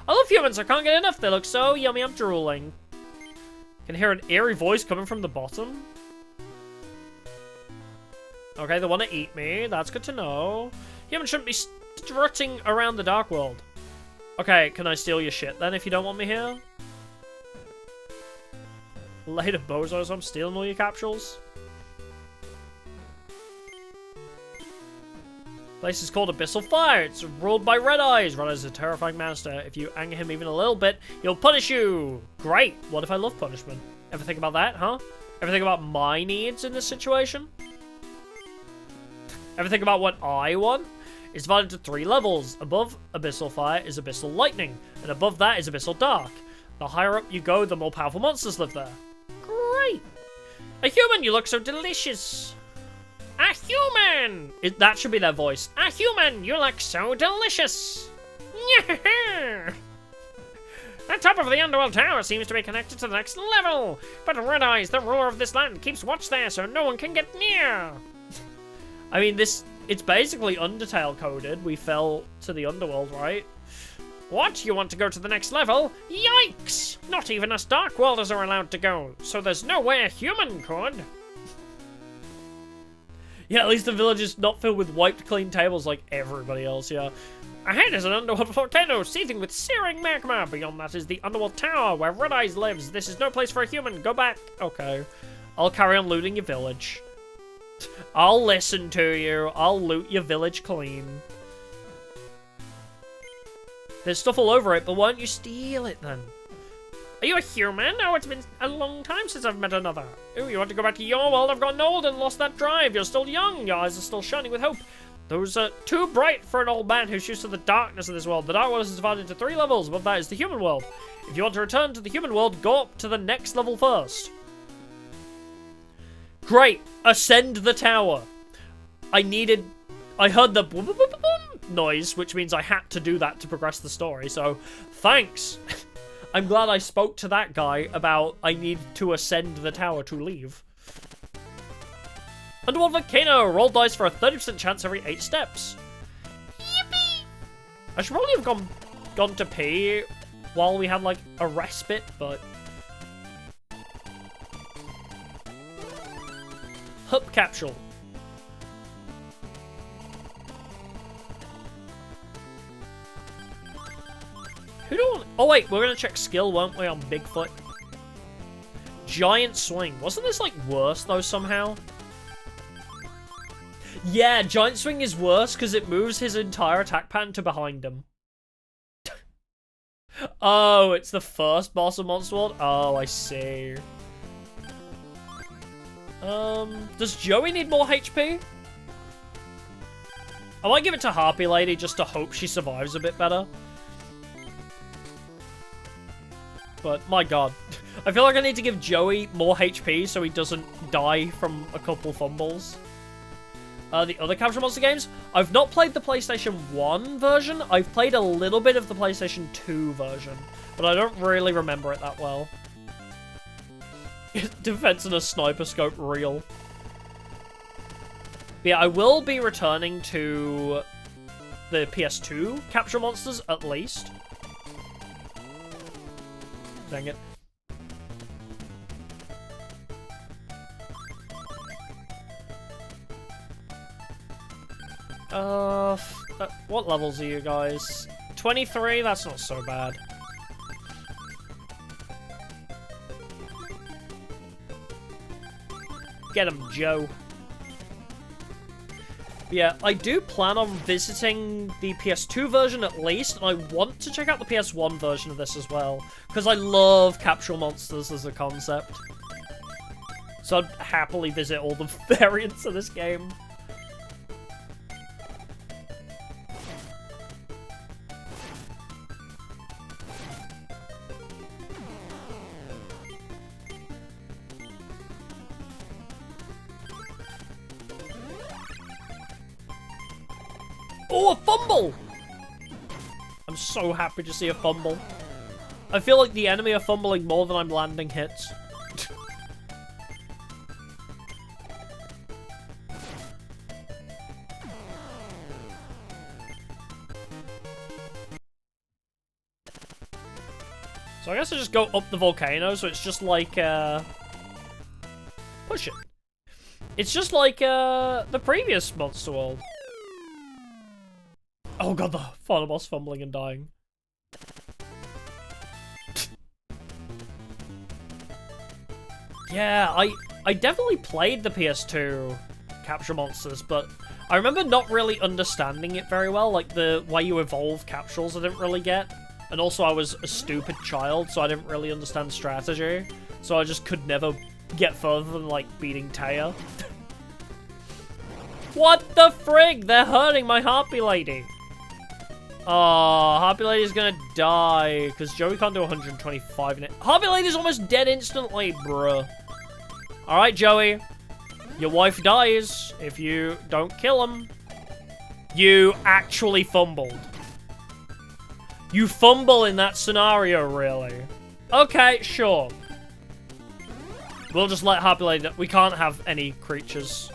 I love humans. I can't get enough. They look so yummy. I'm drooling. Can hear an eerie voice coming from the bottom. Okay, they want to eat me. That's good to know. Humans shouldn't be strutting around the Dark World. Okay, can I steal your shit then if you don't want me here? Later, bozos. I'm stealing all your capsules. Place is called Abyssal Fire. It's ruled by Red Eyes. Red Eyes is a terrifying monster. If you anger him even a little bit, he'll punish you. Great. What if I love punishment? Ever think about that, huh? Ever think about my needs in this situation? Ever think about what I want? It's divided into 3 levels. Above Abyssal Fire is Abyssal Lightning, and above that is Abyssal Dark. The higher up you go, the more powerful monsters live there. Great. A human, you look so delicious. A human! That should be their voice. A human, you look so delicious. The top of the Underworld Tower seems to be connected to the next level, but Red Eyes, the ruler of this land, keeps watch there so no one can get near. I mean, it's basically Undertale coded. We fell to the Underworld, right? What? You want to go to the next level? Yikes! Not even us Dark Worlders are allowed to go, so there's no way a human could. Yeah, at least the village is not filled with wiped clean tables like everybody else, yeah. Ahead is an underwater volcano seething with searing magma. Beyond that is the underworld tower where Red Eyes lives. This is no place for a human. Go back. Okay. I'll carry on looting your village. I'll listen to you. I'll loot your village clean. There's stuff all over it, but why don't you steal it then? Are you a human? Oh, it's been a long time since I've met another. Ooh, you want to go back to your world? I've gotten old and lost that drive. You're still young. Your eyes are still shining with hope. Those are too bright for an old man who's used to the darkness of this world. The Dark World is divided into 3 levels. Above that is the human world. If you want to return to the human world, go up to the next level first. Great. Ascend the tower. I heard the boom, boom, boom, boom noise, which means I had to do that to progress the story, so thanks. I'm glad I spoke to that guy about I need to ascend the tower to leave. Underworld volcano. Roll dice for a 30% chance every 8 steps. Yippee! I should probably have gone to pee while we had like a respite, but Hup capsule. Who don't? Oh wait, we're gonna check skill, weren't we, on Bigfoot? Giant swing. Wasn't this like worse though somehow? Yeah, giant swing is worse because it moves his entire attack pattern to behind him. Oh, it's the first boss of Monster World? Oh, I see. Does Joey need more HP? I might give it to Harpy Lady just to hope she survives a bit better. But, my god. I feel like I need to give Joey more HP so he doesn't die from a couple fumbles. The other Capsule Monster games, I've not played the PlayStation 1 version. I've played a little bit of the PlayStation 2 version, but I don't really remember it that well. Defense and a sniper scope real. But yeah, I will be returning to the PS2 Capsule Monsters at least. Dang it. What levels are you guys? 23? That's not so bad. Get him, Joe. Yeah, I do plan on visiting the PS2 version at least, and I want to check out the PS1 version of this as well, because I love Capsule Monsters as a concept. So I'd happily visit all the variants of this game. Oh, a fumble! I'm so happy to see a fumble. I feel like the enemy are fumbling more than I'm landing hits. So I guess I just go up the volcano, so it's just like, push it. It's just like, the previous Monster World. Oh god, the final boss fumbling and dying. Yeah, I definitely played the PS2 Capsule Monsters, but I remember not really understanding it very well. Like, the way you evolve capsules I didn't really get. And also I was a stupid child, so I didn't really understand strategy. So I just could never get further than, like, beating Taya. What the frig? They're hurting my Harpy Lady. Oh, Harpy Lady's gonna die, because Joey can't do 125 in it. Harpy Lady's almost dead instantly, bruh. Alright, Joey. Your wife dies if you don't kill him. You actually fumbled. You fumble in that scenario, really? Okay, sure. We'll just let Harpy Lady... We can't have any creatures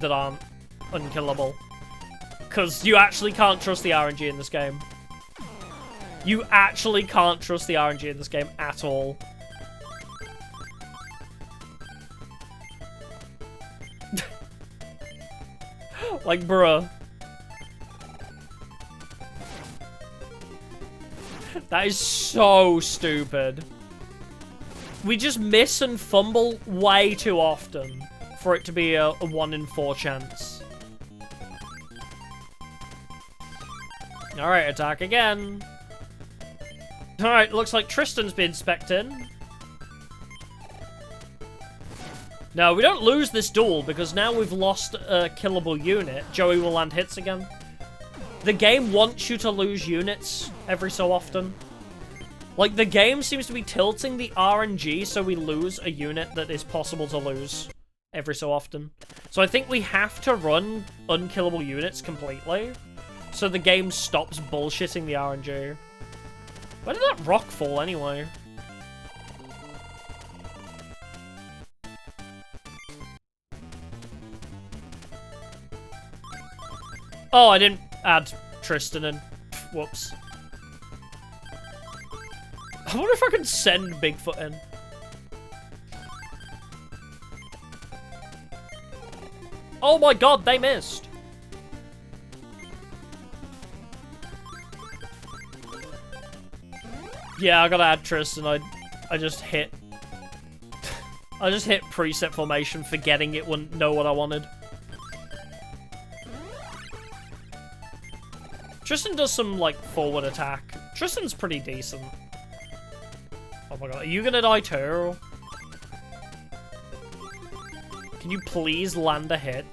that aren't unkillable. Because you actually can't trust the RNG in this game. You actually can't trust the RNG in this game at all. Like, bruh. That is so stupid. We just miss and fumble way too often for it to be a 1 in 4 chance. Alright, attack again. Alright, looks like Tristan's been spec'd. No, we don't lose this duel because now we've lost a killable unit. Joey will land hits again. The game wants you to lose units every so often. Like, the game seems to be tilting the RNG so we lose a unit that is possible to lose every so often. So I think we have to run unkillable units completely so the game stops bullshitting the RNG. Where did that rock fall anyway? Oh, I didn't add Tristan in. Whoops. I wonder if I can send Bigfoot in. Oh my god, they missed. Yeah, I gotta add Tristan. I just hit... I just hit preset formation, forgetting it wouldn't know what I wanted. Tristan does some, like, forward attack. Tristan's pretty decent. Oh my god, are you gonna die too? Can you please land a hit?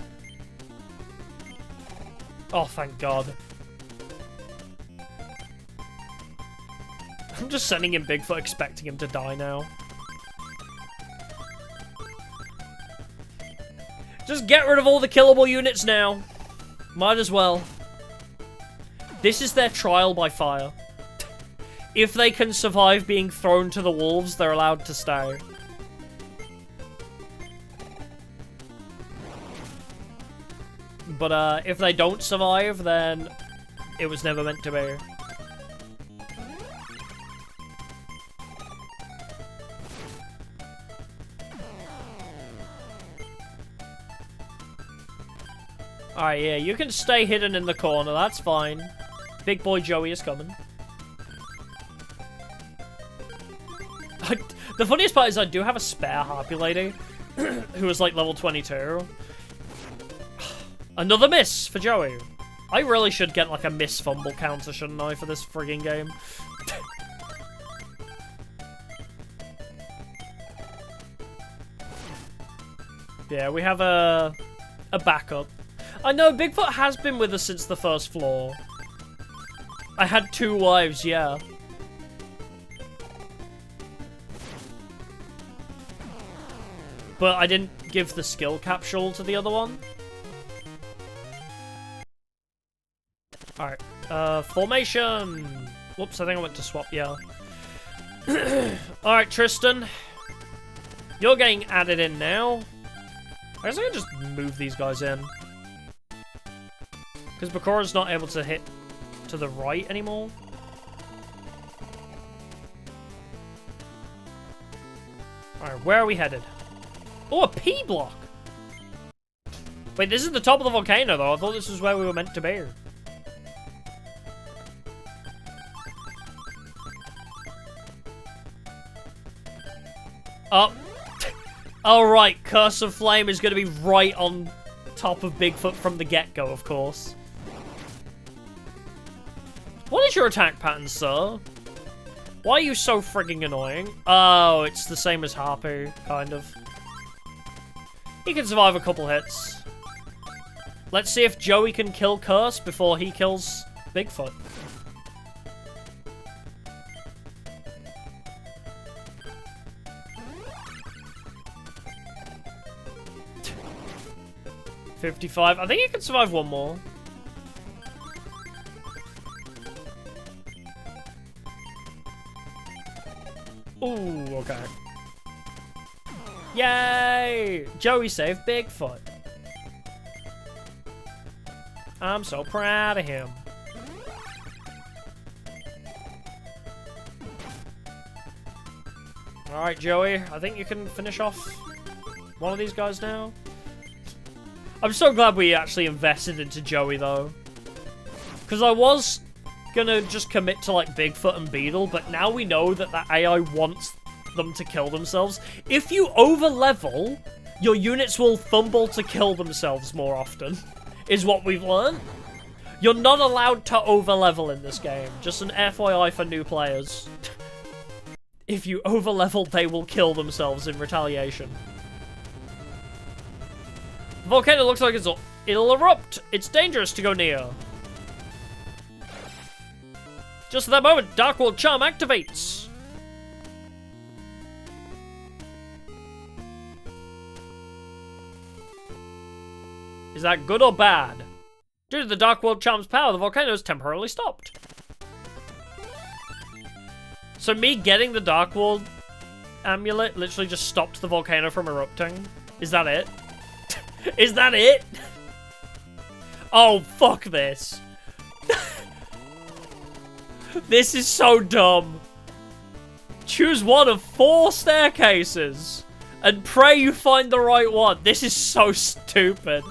Oh, thank god. I'm just sending him Bigfoot expecting him to die now. Just get rid of all the killable units now. Might as well. This is their trial by fire. If they can survive being thrown to the wolves, they're allowed to stay. But if they don't survive, then it was never meant to be. Alright, yeah, you can stay hidden in the corner, that's fine. Big boy Joey is coming. The funniest part is I do have a spare Harpy Lady, who is like level 22. Another miss for Joey. I really should get like a miss fumble counter, shouldn't I, for this frigging game? Yeah, we have a backup. I know, Bigfoot has been with us since the first floor. I had 2 wives, yeah. But I didn't give the skill capsule to the other one. Alright, formation! Whoops, I think I went to swap, yeah. Alright, Tristan. You're getting added in now. I guess I can just move these guys in. Because Bakura's not able to hit to the right anymore. Alright, where are we headed? Oh, a P block! Wait, this is the top of the volcano, though. I thought this was where we were meant to be. Oh. Alright, Curse of Flame is going to be right on top of Bigfoot from the get-go, of course. What is your attack pattern, sir? Why are you so frigging annoying? Oh, it's the same as Harpy, kind of. He can survive a couple hits. Let's see if Joey can kill Curse before he kills Bigfoot. $55. I think he can survive one more. Ooh, okay. Yay! Joey saved Bigfoot. I'm so proud of him. Alright, Joey, I think you can finish off one of these guys now. I'm so glad we actually invested into Joey, though. Because I was gonna just commit to, like, Bigfoot and Beetle, but now we know that the AI wants them to kill themselves. If you over-level, your units will fumble to kill themselves more often, is what we've learned. You're not allowed to over-level in this game. Just an FYI for new players. If you over-level, they will kill themselves in retaliation. The volcano looks like it'll erupt. It's dangerous to go near. Just at that moment, Dark World Charm activates. Is that good or bad? Due to the Dark World Charm's power, the volcano is temporarily stopped. So me getting the Dark World amulet literally just stopped the volcano from erupting? Is that it? Is that it? Oh, fuck this. This is so dumb. Choose one of 4 staircases and pray you find the right one. This is so stupid.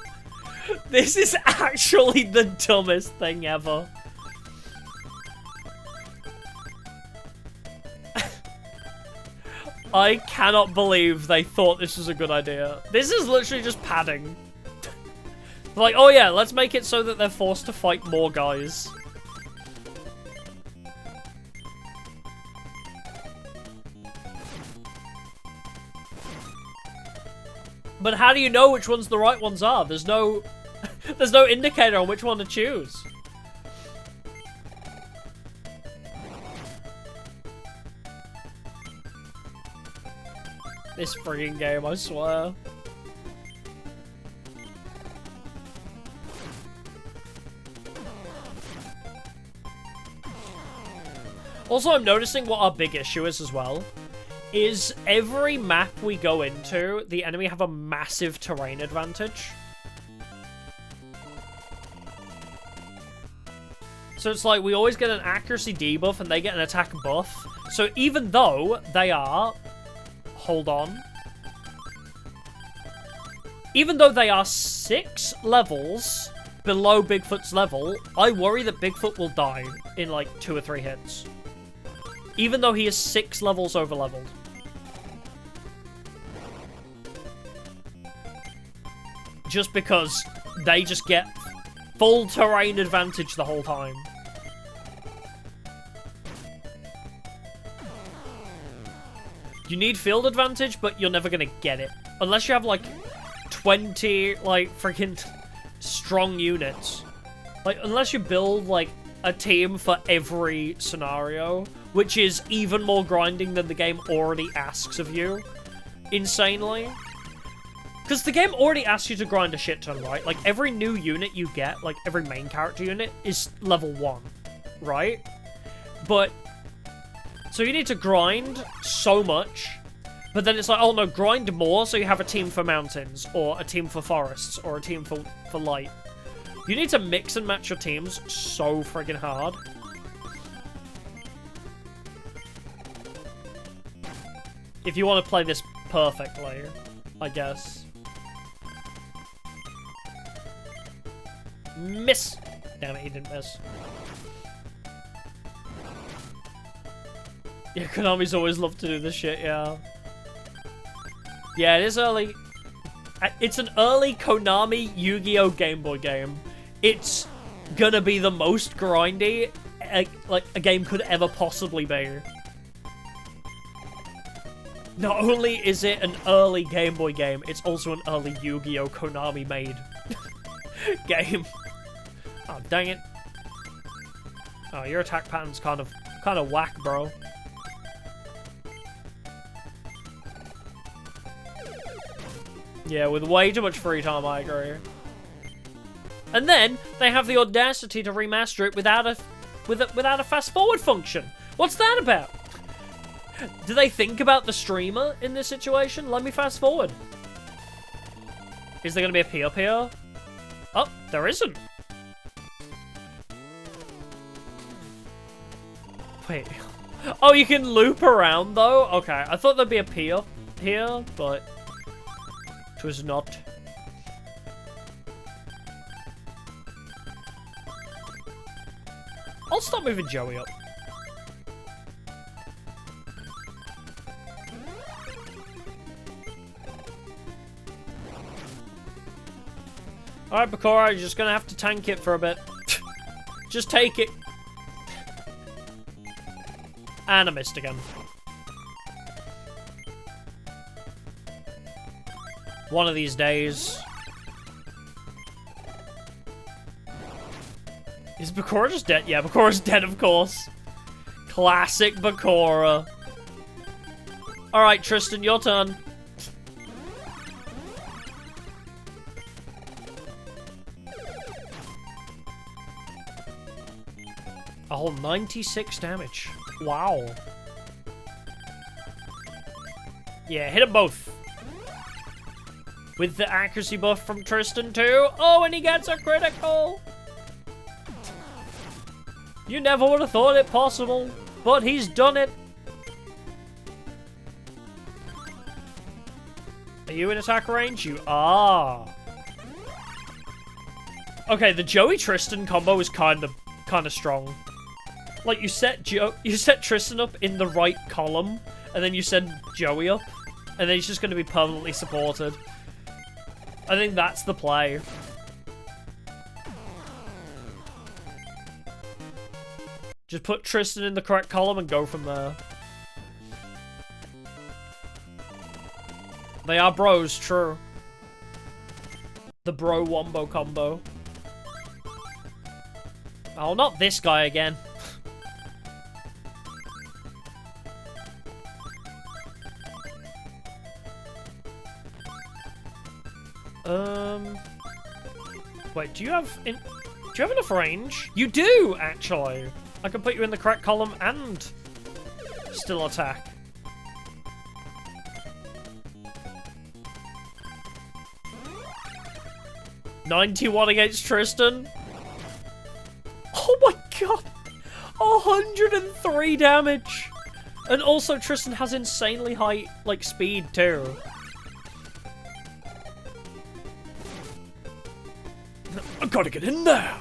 This is actually the dumbest thing ever. I cannot believe they thought this was a good idea. This is literally just padding. Like, oh yeah, let's make it so that they're forced to fight more guys. But how do you know which ones the right ones are? There's no indicator on which one to choose. This friggin' game, I swear. Also, I'm noticing what our big issue is as well. Is every map we go into, the enemy have a massive terrain advantage. So it's like we always get an accuracy debuff and they get an attack buff. So even though they are... Hold on. Even though they are 6 levels below Bigfoot's level, I worry that Bigfoot will die in like 2 or 3 hits. Even though he is 6 levels over leveled. Just because they just get full terrain advantage the whole time. You need field advantage, but you're never gonna get it. Unless you have, like, 20, like, freaking strong units. Like, unless you build, like, a team for every scenario, which is even more grinding than the game already asks of you. Insanely. Because the game already asks you to grind a shit ton, right? Like, every new unit you get, like, every main character unit, is level 1, right? But... So you need to grind so much, but then it's like, oh no, grind more so you have a team for mountains, or a team for forests, or a team for light. You need to mix and match your teams so friggin' hard. If you want to play this perfectly, I guess. Miss! Damn it, he didn't miss. Yeah, Konami's always loved to do this shit, yeah. Yeah, it is early. It's an early Konami Yu-Gi-Oh! Game Boy game. It's gonna be the most grindy like a game could ever possibly be. Not only is it an early Game Boy game, it's also an early Yu-Gi-Oh! Konami made game. Oh, dang it. Oh, your attack pattern's kind of whack, bro. Yeah, with way too much free time, I agree. And then they have the audacity to remaster it without a fast forward function. What's that about? Do they think about the streamer in this situation? Let me fast forward. Is there going to be a peer peer? Oh, there isn't. Wait, Oh, you can loop around, though? Okay, I thought there'd be a P up here, but it was not. I'll stop moving Joey up. Alright, Bakura, you're just gonna have to tank it for a bit. Just take it. And I missed again. One of these days. Is Bakura just dead? Yeah, Bakura's dead, of course. Classic Bakura. Alright, Tristan, your turn. A whole 96 damage. Wow. Yeah, hit them both. With the accuracy buff from Tristan too. Oh, and he gets a critical. You never would have thought it possible, but he's done it. Are you in attack range? You are. Okay, the Joey Tristan combo is kind of strong. Like, you set Tristan up in the right column, and then you send Joey up, and then he's just going to be permanently supported. I think that's the play. Just put Tristan in the correct column and go from there. They are bros, true. The bro wombo combo. Oh, not this guy again. Wait, do you have enough range? You do, actually. I can put you in the correct column and still attack. $91 against Tristan. Oh my god! 103 damage! And also Tristan has insanely high, like, speed too. I gotta get in there!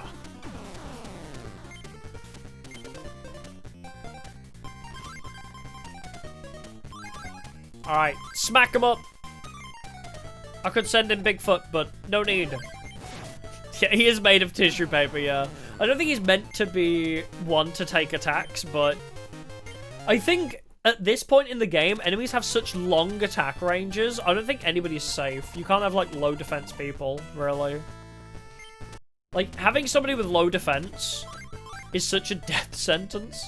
Alright, smack him up! I could send in Bigfoot, but no need. Yeah, he is made of tissue paper, yeah. I don't think he's meant to be one to take attacks, but I think at this point in the game, enemies have such long attack ranges, I don't think anybody's safe. You can't have, like, low defense people, really. Like, having somebody with low defense is such a death sentence.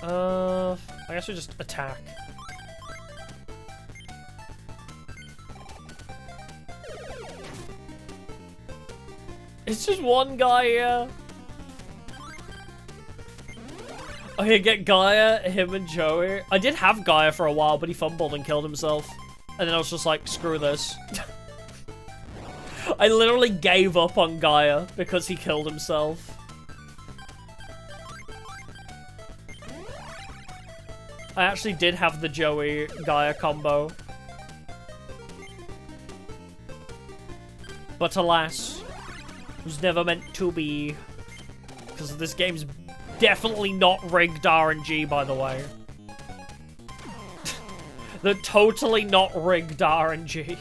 I guess we just attack. It's just one guy here. Okay, get Gaia, him and Joey. I did have Gaia for a while, but he fumbled and killed himself. And then I was just like, screw this. I literally gave up on Gaia because he killed himself. I actually did have the Joey Gaia combo. But alas, it was never meant to be. Because this game's definitely not rigged RNG, by the way. They're totally not rigged RNG.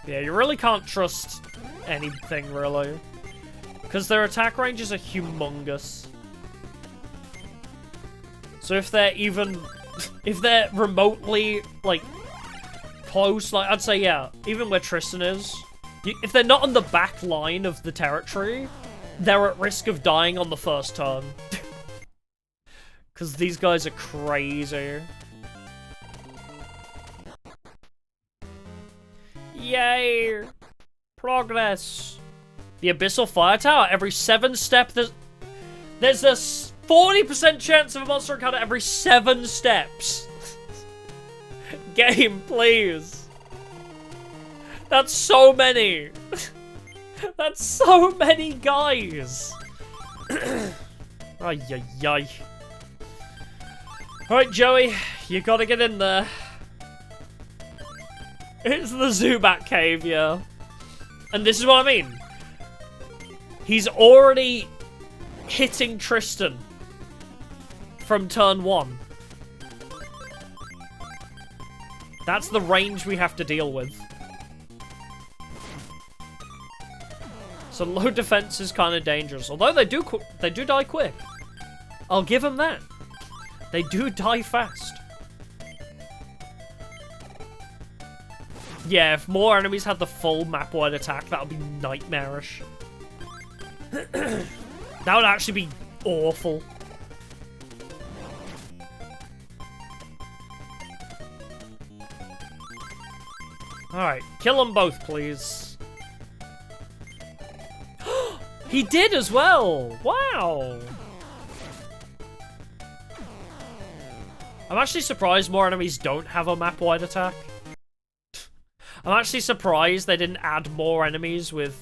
Yeah, you really can't trust anything, really. Because their attack ranges are humongous. So if they're even... if they're remotely, like, close, like, I'd say, yeah, even where Tristan is, if they're not on the back line of the territory, they're at risk of dying on the first turn. Because these guys are crazy. Yay! Progress! The Abyssal Fire Tower, every 7 steps, there's a 40% chance of a monster encounter every 7 steps. Game, please. That's so many. That's so many guys. Ay, ay, ay. Alright, Joey, you gotta get in there. It's the Zubat cave, yeah. And this is what I mean. He's already hitting Tristan from turn 1. That's the range we have to deal with. So low defense is kind of dangerous. Although they do die quick. I'll give them that. They do die fast. Yeah, if more enemies had the full map-wide attack, that would be nightmarish. That would actually be awful. Alright, kill them both, please. He did as well! Wow! I'm actually surprised more enemies don't have a map-wide attack. I'm actually surprised they didn't add more enemies with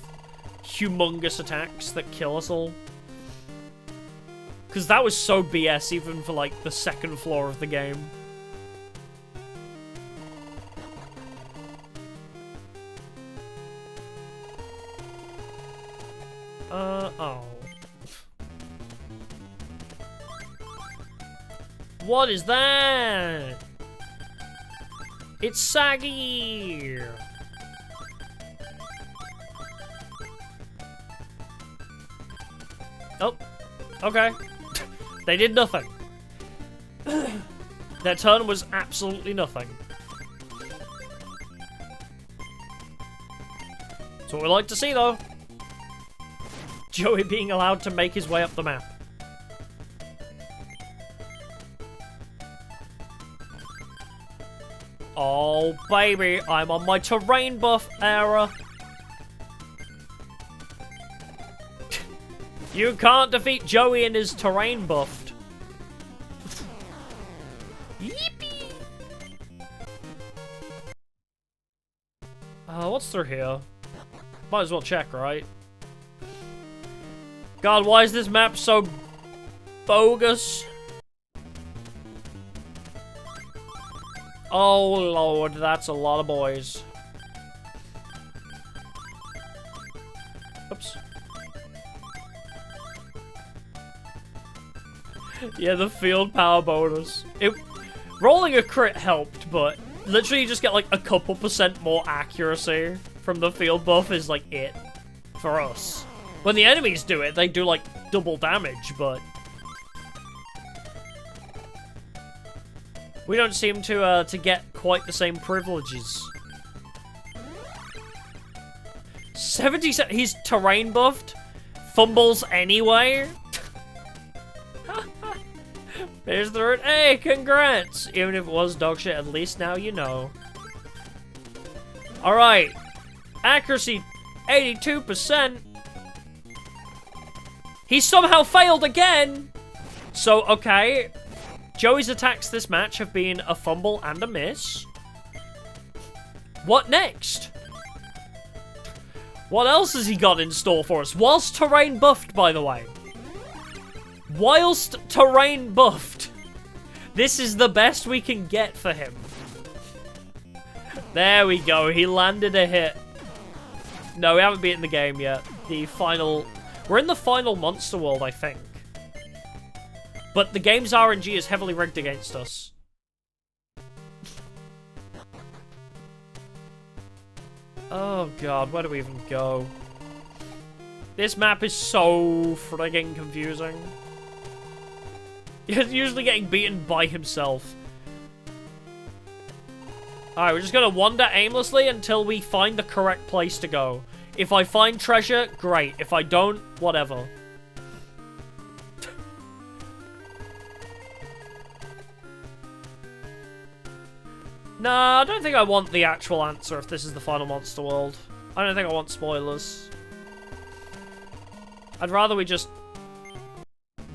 humongous attacks that kill us all. Because that was so BS even for, like, the second floor of the game. Oh. What is that? It's saggy! Oh, okay. They did nothing. Their turn was absolutely nothing. That's what we like to see, though. Joey being allowed to make his way up the map. Oh, baby, I'm on my terrain buff era. You can't defeat Joey in his terrain buffed. Yippee! What's through here? Might as well check, right? God, why is this map so bogus? Oh, Lord, that's a lot of boys. Oops. Yeah, the field power bonus. Rolling a crit helped, but literally you just get like a couple % more accuracy from the field buff is like it for us. When the enemies do it, they do like double damage, but we don't seem to get quite the same privileges. 77. He's terrain buffed. Fumbles anyway. There's the route. Hey, congrats! Even if it was dog shit, at least now you know. Alright. Accuracy, 82%. He somehow failed again! So, okay. Joey's attacks this match have been a fumble and a miss. What next? What else has he got in store for us? Whilst terrain buffed, by the way. Whilst terrain buffed. This is the best we can get for him. There we go. He landed a hit. No, we haven't beaten the game yet. The final... We're in the final monster world, I think. But the game's RNG is heavily rigged against us. Oh god, where do we even go? This map is so frigging confusing. He's usually getting beaten by himself. Alright, we're just gonna wander aimlessly until we find the correct place to go. If I find treasure, great. If I don't, whatever. Nah, I don't think I want the actual answer if this is the final monster world. I don't think I want spoilers. I'd rather we just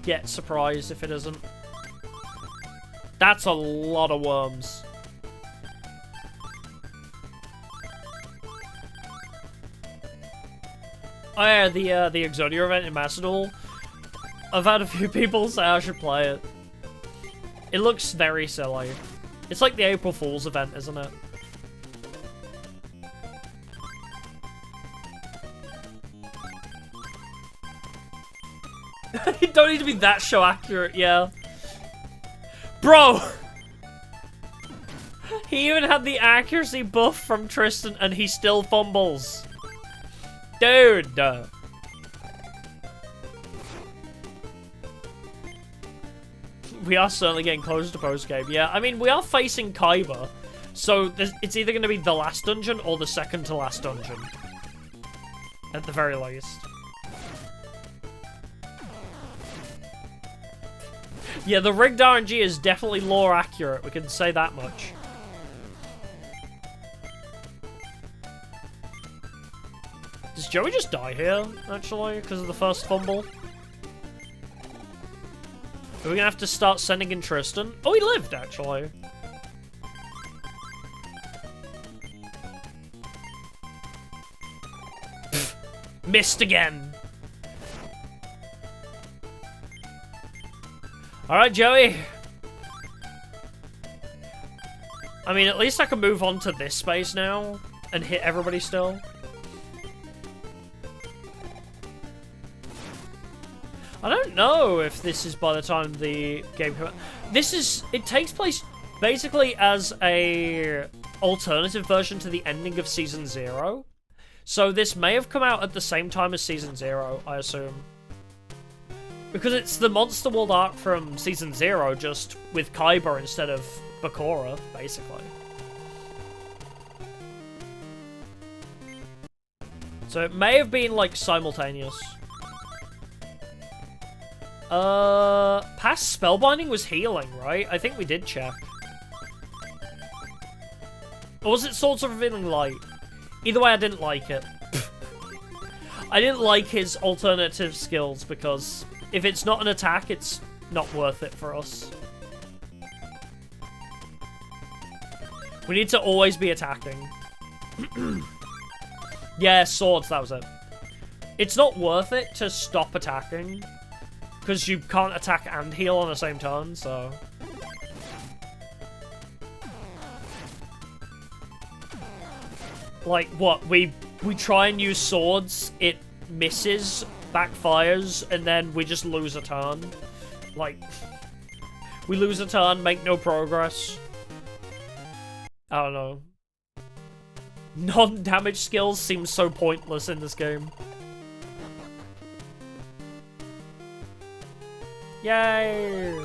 get surprised if it isn't. That's a lot of worms. Oh yeah, the Exodia event in Macedon. I've had a few people say I should play it. It looks very silly. It's like the April Fool's event, isn't it? You don't need to be that show accurate, yeah. Bro! He even had the accuracy buff from Tristan and he still fumbles. Dude! We are certainly getting close to post-game. Yeah, I mean, we are facing Kaiba. So it's either going to be the last dungeon or the second to last dungeon. At the very least. Yeah, the rigged RNG is definitely lore accurate. We can say that much. Does Joey just die here, actually, because of the first fumble? Are we gonna have to start sending in Tristan? Oh, he lived, actually. Pfft, missed again. Alright, Joey. I mean, at least I can move on to this space now and hit everybody still. I don't know if this is by the time the game comes out. It takes place basically as a alternative version to the ending of Season 0. So this may have come out at the same time as Season 0, I assume. Because it's the Monster World arc from Season 0, just with Kaiba instead of Bakura, basically. So it may have been, like, simultaneous. Past Spellbinding was healing, right? I think we did check. Or was it Swords of Revealing Light? Either way, I didn't like it. I didn't like his alternative skills because if it's not an attack, it's not worth it for us. We need to always be attacking. Yeah, swords, that was it. It's not worth it to stop attacking. Because you can't attack and heal on the same turn, so... Like, what? We try and use swords, it misses, backfires, and then we just lose a turn. Like, we lose a turn, make no progress. I don't know. Non-damage skills seem so pointless in this game. Yay!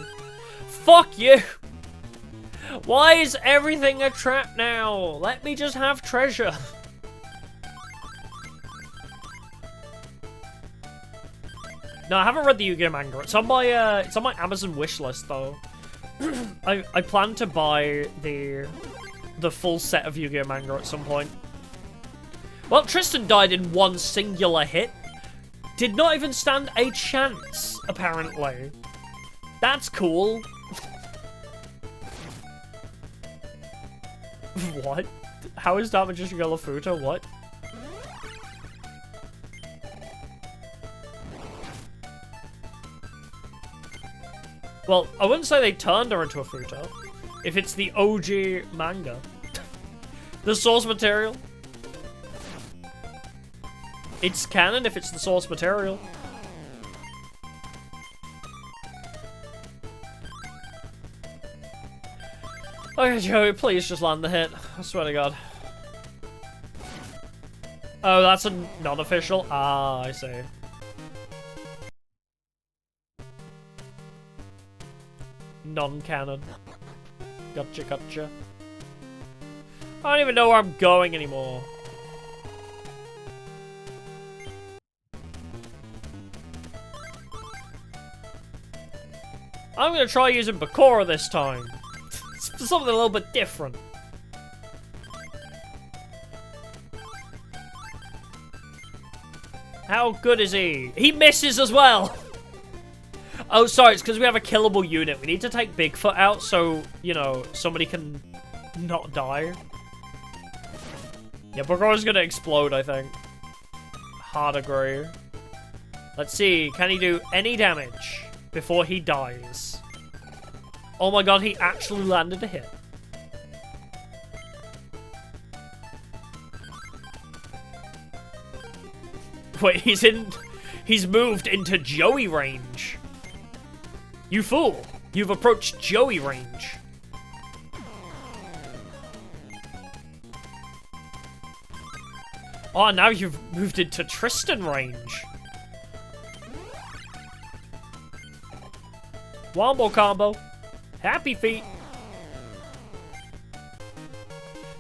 Fuck you! Why is everything a trap now? Let me just have treasure. No, I haven't read the Yu-Gi-Oh manga. It's on my Amazon wishlist though. I plan to buy the full set of Yu-Gi-Oh manga at some point. Well, Tristan died in one singular hit. Did not even stand a chance, apparently. That's cool. What? How is that Magician Galafuta? What? Well, I wouldn't say they turned her into a Futa. If it's the OG manga. The source material. It's canon if it's the source material. Okay, Joey, please just land the hit. I swear to God. Oh, that's a non-official? Ah, I see. Non-canon. Gotcha, gotcha. I don't even know where I'm going anymore. I'm gonna try using Bakura this time. It's something a little bit different. How good is he? He misses as well! Oh, sorry, it's because we have a killable unit. We need to take Bigfoot out so, you know, somebody can not die. Yeah, Bakura's gonna explode, I think. Hard agree. Let's see, can he do any damage before he dies? Oh my god, he actually landed a hit. Wait, he's moved into Joey range. You fool, you've approached Joey range. Oh, now you've moved into Tristan range. Wombo combo. Happy feet.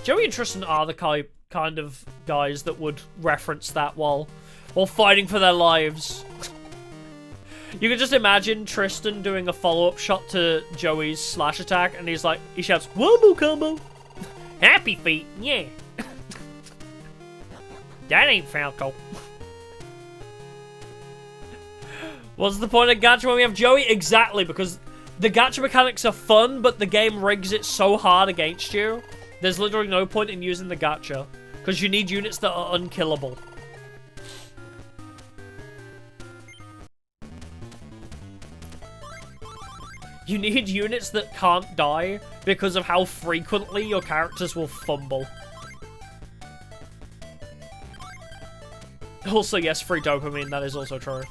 Joey and Tristan are the kind of guys that would reference that while fighting for their lives. You can just imagine Tristan doing a follow-up shot to Joey's slash attack, and he shouts, Wombo combo. Happy feet, yeah. That ain't Falco. What's the point of gacha when we have Joey? Exactly, because the gacha mechanics are fun, but the game rigs it so hard against you. There's literally no point in using the gacha, because you need units that are unkillable. You need units that can't die because of how frequently your characters will fumble. Also, yes, free dopamine, that is also true.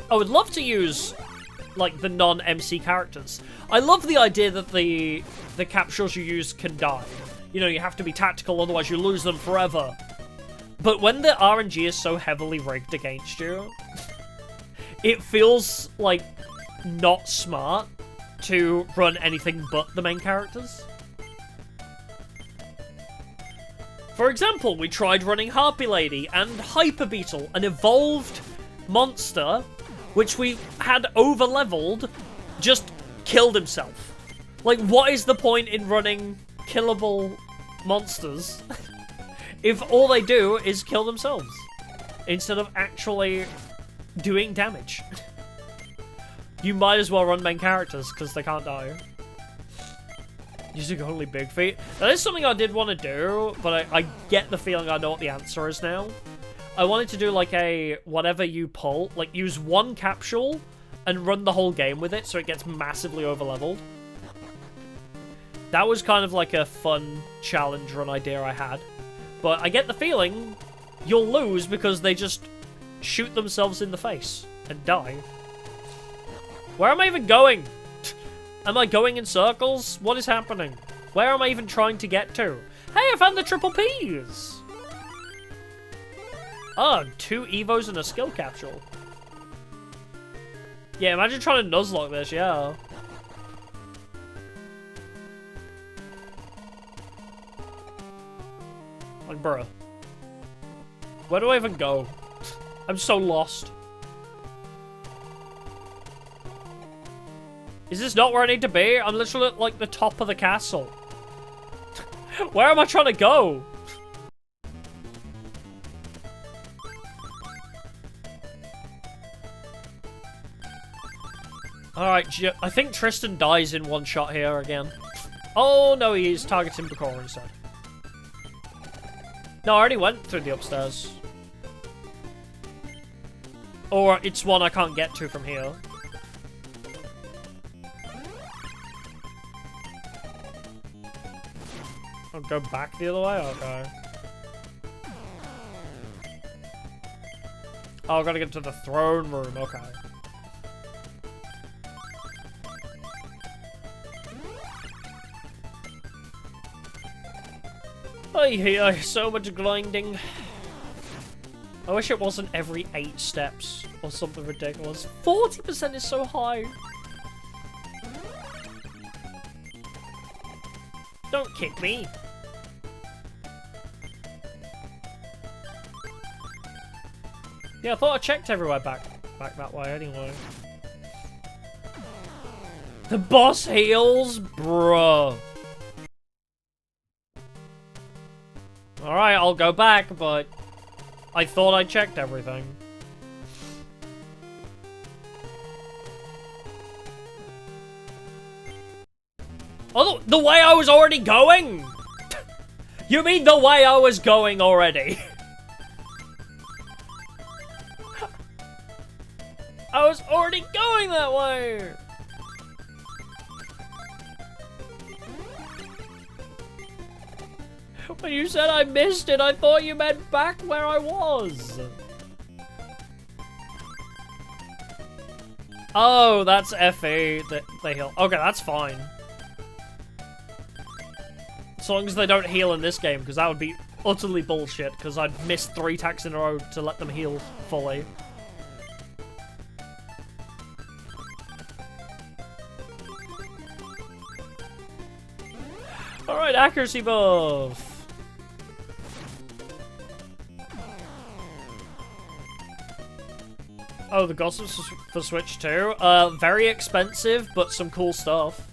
I would love to use, like, the non-MC characters. I love the idea that the capsules you use can die. You know, you have to be tactical, otherwise you lose them forever. But when the RNG is so heavily rigged against you, it feels, like, not smart to run anything but the main characters. For example, we tried running Harpy Lady and Hyper Beetle, an evolved monster, which we had over-leveled, just killed himself. Like, what is the point in running killable monsters if all they do is kill themselves instead of actually doing damage? You might as well run main characters, because they can't die. Using only big feet. That is something I did want to do, but I get the feeling I know what the answer is now. I wanted to do like a whatever you pull, like use one capsule and run the whole game with it so it gets massively overleveled. That was kind of like a fun challenge run idea I had. But I get the feeling you'll lose because they just shoot themselves in the face and die. Where am I even going? Am I going in circles? What is happening? Where am I even trying to get to? Hey, I found the triple Ps! Oh, 2 Evos and a skill capsule. Yeah, imagine trying to Nuzlocke this, yeah. Like, bruh. Where do I even go? I'm so lost. Is this not where I need to be? I'm literally at, like, the top of the castle. Where am I trying to go? Alright, I think Tristan dies in one shot here again. Oh, no, he's targeting Bakura instead. No, I already went through the upstairs. Or it's one I can't get to from here. I'll go back the other way? Okay. Oh, I gotta get to the throne room. Okay. Ay, so much grinding. I wish it wasn't every 8 steps or something ridiculous. 40% is so high. Don't kick me. Yeah, I thought I checked everywhere back that way anyway. The boss heals? Bruh. Alright, I'll go back, but I thought I checked everything. Oh, the way I was already going? You mean the way I was going already? I was already going that way! When you said I missed it, I thought you meant back where I was. Oh, that's FA, they heal. Okay, that's fine. As long as they don't heal in this game, because that would be utterly bullshit, because I'd missed 3 attacks in a row to let them heal fully. Alright, accuracy buff. Oh, the gossips for Switch too. Very expensive, but some cool stuff.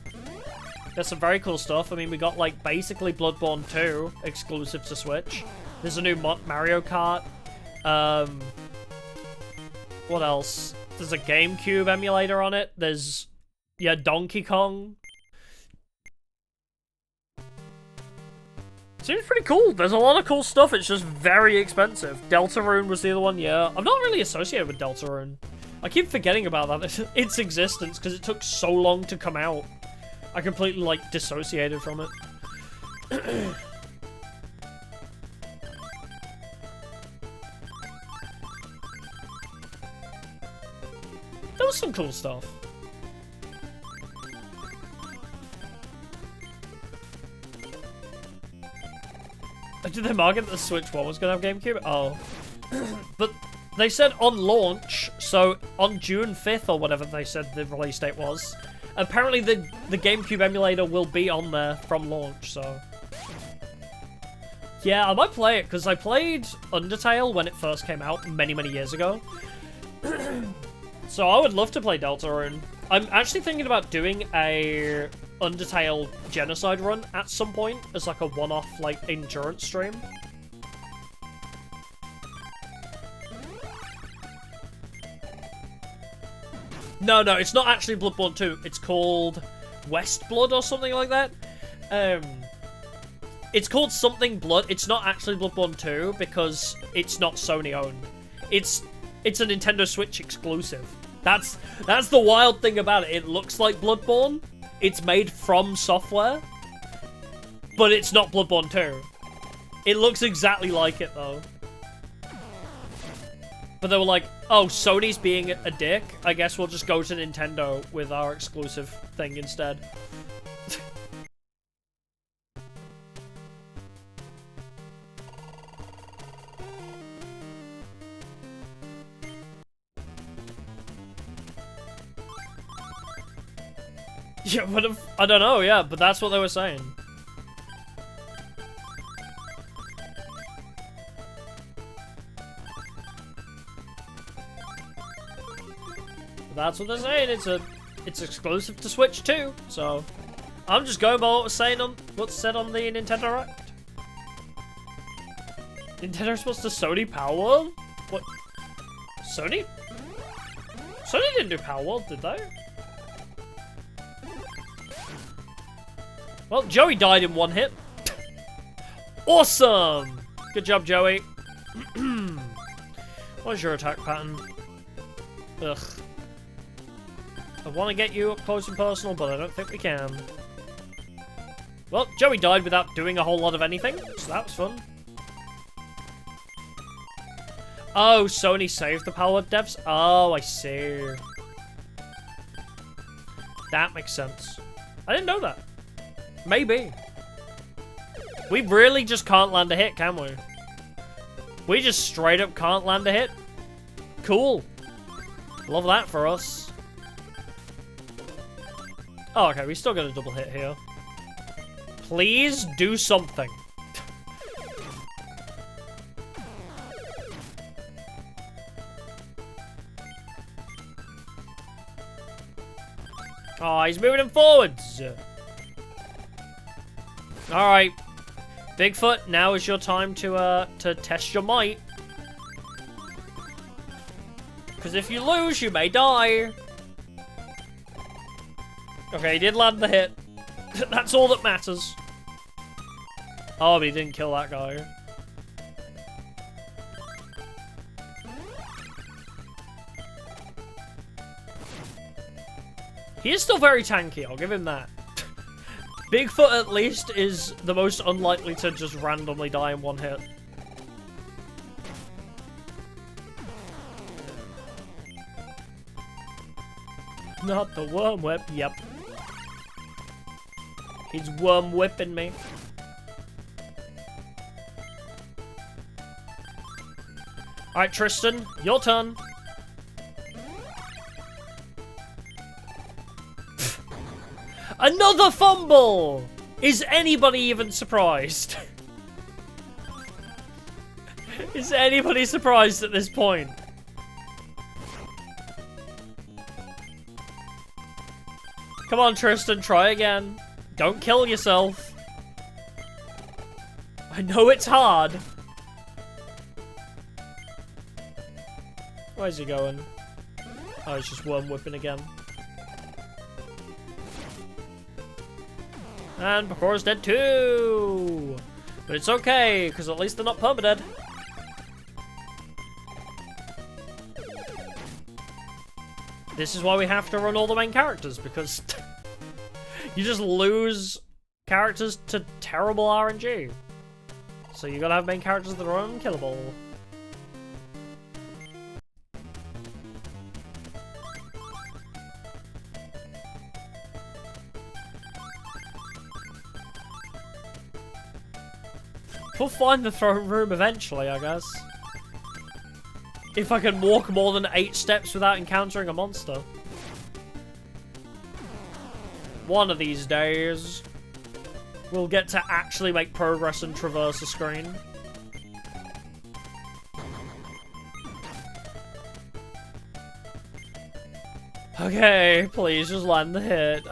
There's some very cool stuff. I mean, we got, like, basically Bloodborne 2 exclusive to Switch. There's a new Mario Kart. What else? There's a GameCube emulator on it. There's, yeah, Donkey Kong. Seems pretty cool. There's a lot of cool stuff. It's just very expensive. Deltarune was the other one, yeah. I'm not really associated with Deltarune. I keep forgetting about that, its existence, because it took so long to come out. I completely, like, dissociated from it. There was some cool stuff. Did they market the Switch 1 was going to have GameCube? Oh. But they said on launch, so on June 5th or whatever they said the release date was, apparently the GameCube emulator will be on there from launch, so... Yeah, I might play it, because I played Undertale when it first came out many, many years ago. So I would love to play Deltarune. I'm actually thinking about doing a Undertale genocide run at some point as like a one-off like endurance stream. No, it's not actually Bloodborne 2. It's called West Blood or something like that. It's called something Blood. It's not actually Bloodborne 2 because it's not Sony owned. It's a Nintendo Switch exclusive. That's the wild thing about it. It looks like Bloodborne. It's made from software, but it's not Bloodborne 2. It looks exactly like it though. But they were like, oh, Sony's being a dick. I guess we'll just go to Nintendo with our exclusive thing instead. Yeah, what if, I don't know, yeah, but that's what they were saying. That's what they're saying. It's exclusive to Switch too. So I'm just going by what was saying on what's said on the Nintendo Direct. Nintendo's supposed to Sony Power World? What? Sony? Sony didn't do Power World, did they? Well, Joey died in one hit. Awesome! Good job, Joey. What's your attack pattern? Ugh. I want to get you up close and personal, but I don't think we can. Well, Joey died without doing a whole lot of anything, so that was fun. Oh, Sony saved the Power devs? Oh, I see. That makes sense. I didn't know that. Maybe. We really just can't land a hit, can we? We just straight up can't land a hit? Cool. Love that for us. Oh, okay, we still got a double hit here. Please do something. Oh, he's moving him forwards. Alright. Bigfoot, now is your time to test your might. Because if you lose, you may die. Okay, he did land the hit. That's all that matters. Oh, but he didn't kill that guy. He is still very tanky, I'll give him that. Bigfoot, at least, is the most unlikely to just randomly die in one hit. Not the worm whip, yep. He's worm whipping me. Alright, Tristan, your turn. Another fumble! Is anybody even surprised? Is anybody surprised at this point? Come on, Tristan, try again. Don't kill yourself. I know it's hard. Where's he going? Oh, he's just worm whipping again. And Pacora's dead too! But it's okay, because at least they're not permadead. This is why we have to run all the main characters, because you just lose characters to terrible RNG. So you gotta have main characters that are unkillable. We'll find the throne room eventually, I guess. If I can walk more than 8 steps without encountering a monster. One of these days, we'll get to actually make progress and traverse a screen. Okay, please just land the hit.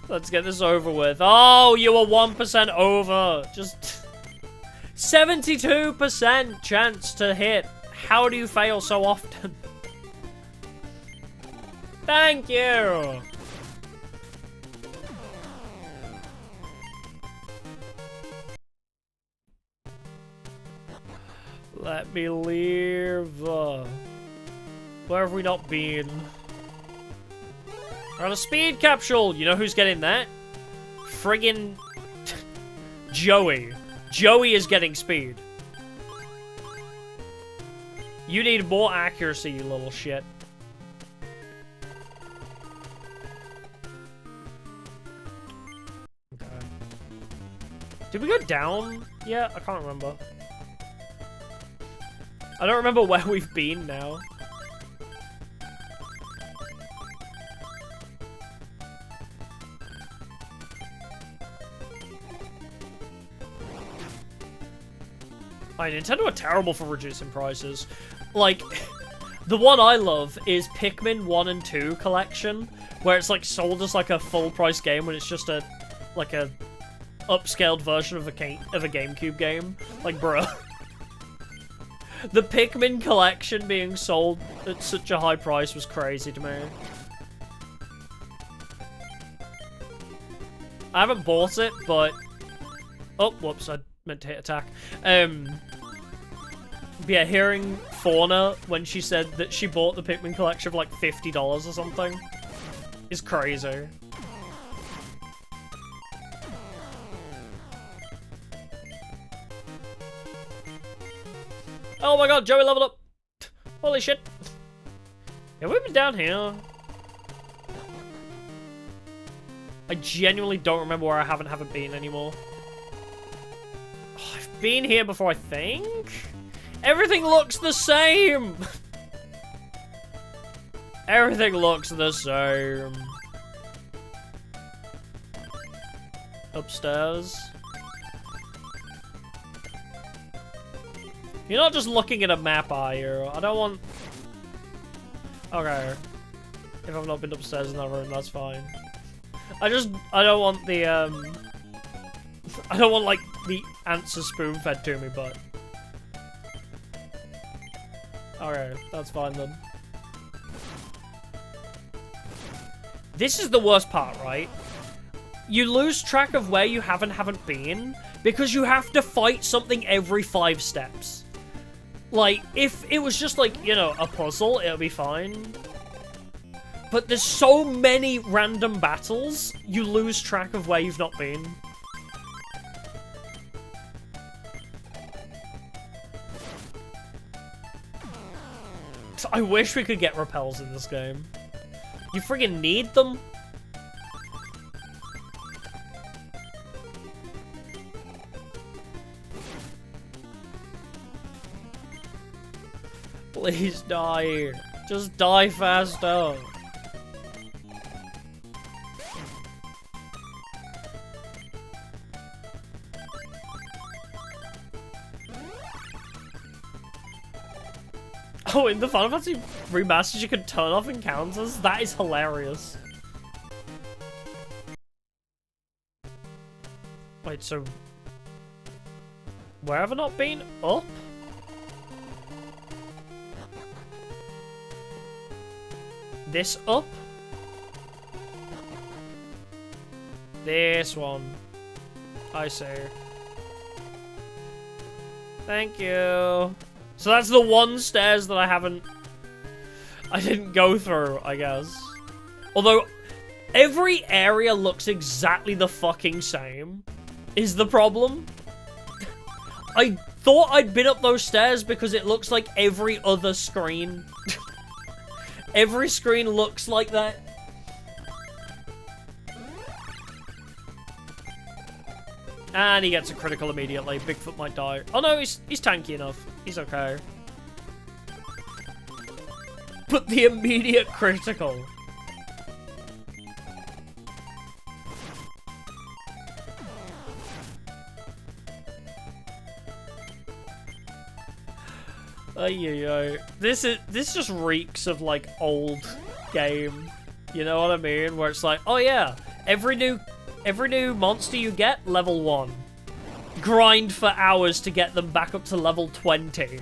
Let's get this over with. Oh, you were 1% over. Just 72% chance to hit. How do you fail so often? Thank you. Let me leave. Where have we not been? We're on a speed capsule. You know who's getting that? Friggin' Joey. Joey is getting speed. You need more accuracy, you little shit. Okay. Did we go down yet? I can't remember. I don't remember where we've been now. Nintendo are terrible for reducing prices. Like, the one I love is Pikmin 1 and 2 collection, where it's like sold as like a full price game when it's just a upscaled version of a GameCube game. Like, bruh. The Pikmin collection being sold at such a high price was crazy to me. I haven't bought it, but... Oh, whoops, I meant to hit attack. Yeah, hearing Fauna when she said that she bought the Pikmin collection for like $50 or something is crazy. Oh my god, Joey leveled up! Holy shit! Have we been down here? I genuinely don't remember where I haven't been anymore. Oh, I've been here before, I think? Everything looks the same! Everything looks the same. Upstairs. You're not just looking at a map, are you? I don't want... Okay. If I've not been upstairs in that room, that's fine. I don't want the, I don't want, like, the answer spoon-fed to me, but... Okay, that's fine then. This is the worst part, right? You lose track of where you haven't been because you have to fight something every 5 steps. Like, if it was just like, you know, a puzzle, it'll be fine. But there's so many random battles, you lose track of where you've not been. I wish we could get repels in this game. You friggin' need them. Please die. Just die faster. Oh, in the Final Fantasy remasters, you can turn off encounters? That is hilarious. Wait, so... where have I not been? Up? This up? This one. I see. Thank you. So that's the one stairs that I didn't go through, I guess. Although, every area looks exactly the fucking same, is the problem. I thought I'd been up those stairs because it looks like every other screen. Every screen looks like that. And he gets a critical immediately. Bigfoot might die. Oh no, he's tanky enough. He's okay. But the immediate critical. Ay. This just reeks of like old game. You know what I mean? Where it's like, oh yeah, every new monster you get, level 1. Grind for hours to get them back up to level 20.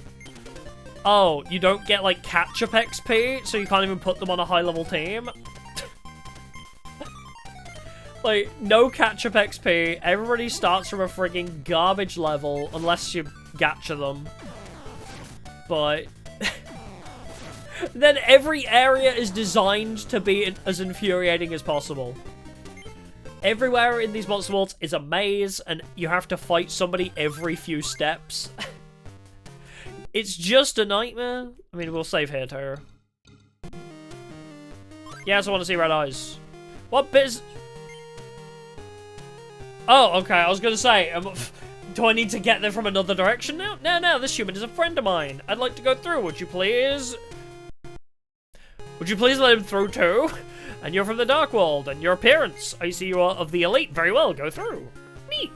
Oh, you don't get, like, catch-up XP, so you can't even put them on a high-level team? Like, no catch-up XP, everybody starts from a frigging garbage level, unless you gacha them. But... then every area is designed to be as infuriating as possible. Everywhere in these monster worlds is a maze, and you have to fight somebody every few steps. It's just a nightmare. I mean, we'll save here, too. Yes, I want to see red eyes. What bit is... oh, okay, I was going to say, do I need to get there from another direction now? No, this human is a friend of mine. I'd like to go through, would you please? Would you please let him through, too? And you're from the Dark World, and your appearance. I see you are of the elite. Very well, go through. Neat.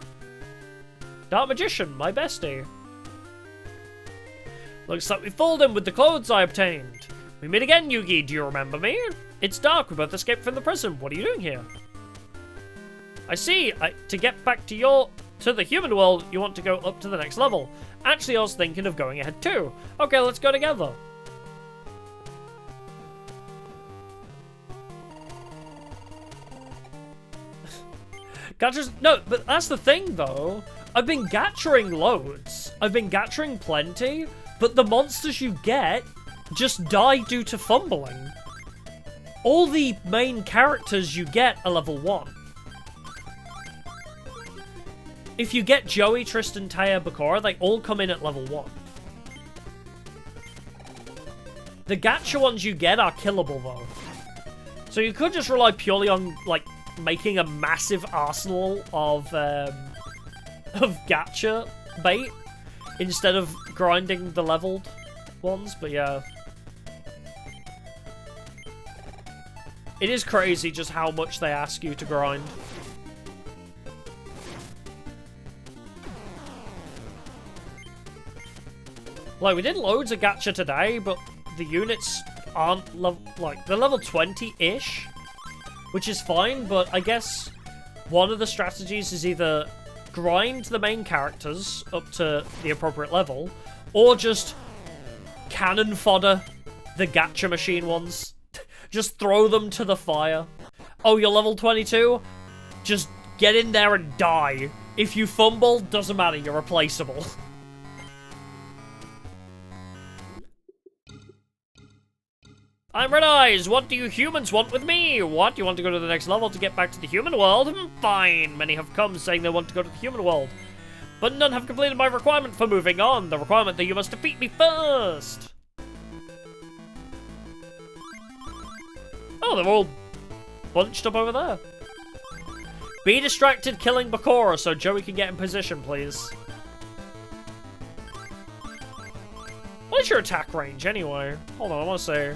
Dark Magician, my bestie. Looks like we fooled him with the clothes I obtained. We meet again, Yugi. Do you remember me? It's dark. We both escaped from the prison. What are you doing here? I see. To get back to the human world, you want to go up to the next level. Actually, I was thinking of going ahead too. Okay, let's go together. Gachas? No, but that's the thing, though. I've been gachaing loads. I've been gachaing plenty, but the monsters you get just die due to fumbling. All the main characters you get are level 1. If you get Joey, Tristan, Taya, Bakura, they all come in at level 1. The gacha ones you get are killable, though. So you could just rely purely on, like, making a massive arsenal of gacha bait instead of grinding the leveled ones, but yeah. It is crazy just how much they ask you to grind. Like, we did loads of gacha today, but the units aren't they're level 20-ish. Which is fine, but I guess one of the strategies is either grind the main characters up to the appropriate level, or just cannon fodder the gacha machine ones. Just throw them to the fire. Oh, you're level 22? Just get in there and die. If you fumble, doesn't matter, you're replaceable. I'm Red Eyes. What do you humans want with me? What? You want to go to the next level to get back to the human world? Fine. Many have come saying they want to go to the human world. But none have completed my requirement for moving on. The requirement that you must defeat me first. Oh, they're all bunched up over there. Be distracted killing Bakura so Joey can get in position, please. What is your attack range, anyway? Hold on, I want to say...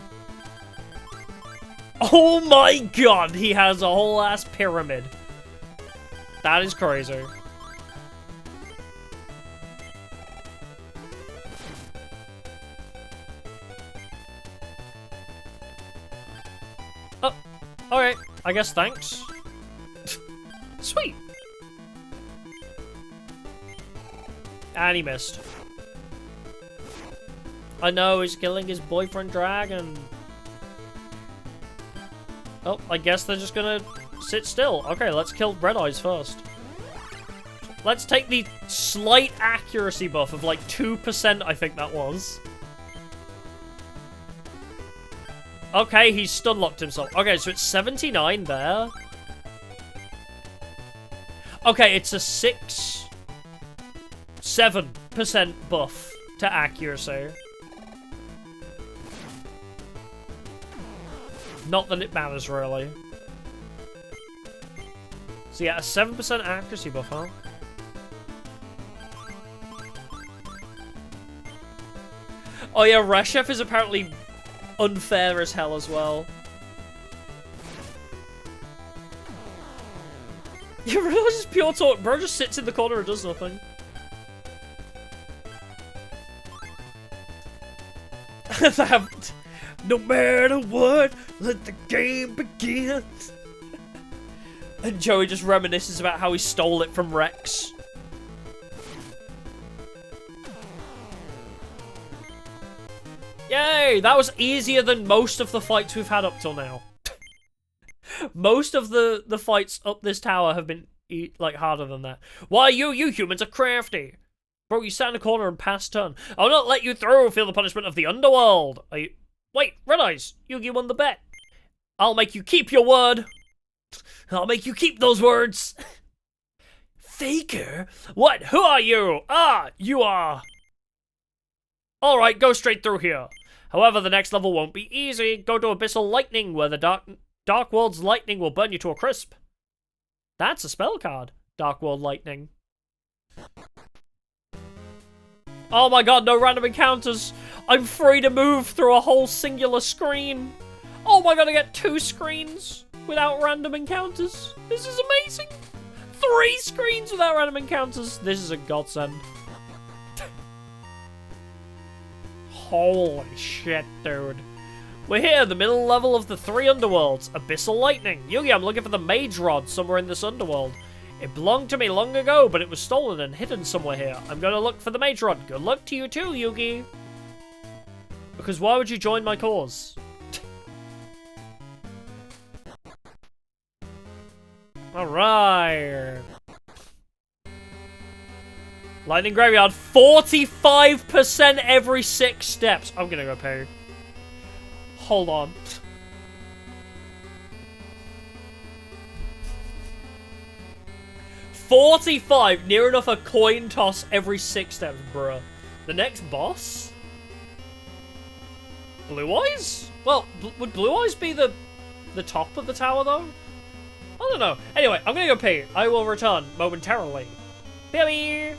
Oh my god, he has a whole ass pyramid. That is crazy. Oh, alright. I guess thanks. Sweet. And he missed. I know, he's killing his boyfriend dragon. Oh, I guess they're just gonna sit still. Okay, let's kill Red Eyes first. Let's take the slight accuracy buff of like 2%, I think that was. Okay, he's stun locked himself. Okay, so it's 79 there. Okay, it's a 7% buff to accuracy. Not that it matters, really. So yeah, a 7% accuracy buff, huh? Oh yeah, Reshef is apparently unfair as hell as well. You realize it's pure talk. Bro just sits in the corner and does nothing. No matter what, let the game begin. And Joey just reminisces about how he stole it from Rex. Yay! That was easier than most of the fights we've had up till now. Most of the fights up this tower have been, like, harder than that. Why, you humans are crafty. Bro, you sat in a corner and passed turn. I'll not let you through. Feel the punishment of the underworld. Wait, Red Eyes, Yugi won the bet. I'll make you keep your word. I'll make you keep those words. Faker? What? Who are you? Ah, you are. Alright, go straight through here. However, the next level won't be easy. Go to Abyssal Lightning, where the Dark World's lightning will burn you to a crisp. That's a spell card. Dark World Lightning. Oh my god, no random encounters. I'm free to move through a whole singular screen. Oh my god, I get 2 screens without random encounters. This is amazing. 3 screens without random encounters. This is a godsend. Holy shit, dude. We're here, the middle level of the 3 underworlds. Abyssal Lightning. Yugi, I'm looking for the Mage Rod somewhere in this underworld. It belonged to me long ago, but it was stolen and hidden somewhere here. I'm gonna look for the Mage Rod. Good luck to you too, Yugi. Because why would you join my cause? Alright. Lightning Graveyard, 45% every 6 steps. I'm gonna go pay. Hold on. $45, near enough a coin toss every 6 steps, bruh. The next boss? Blue Eyes? Well, would Blue Eyes be the top of the tower, though? I don't know. Anyway, I'm gonna go pee. I will return momentarily. Bye.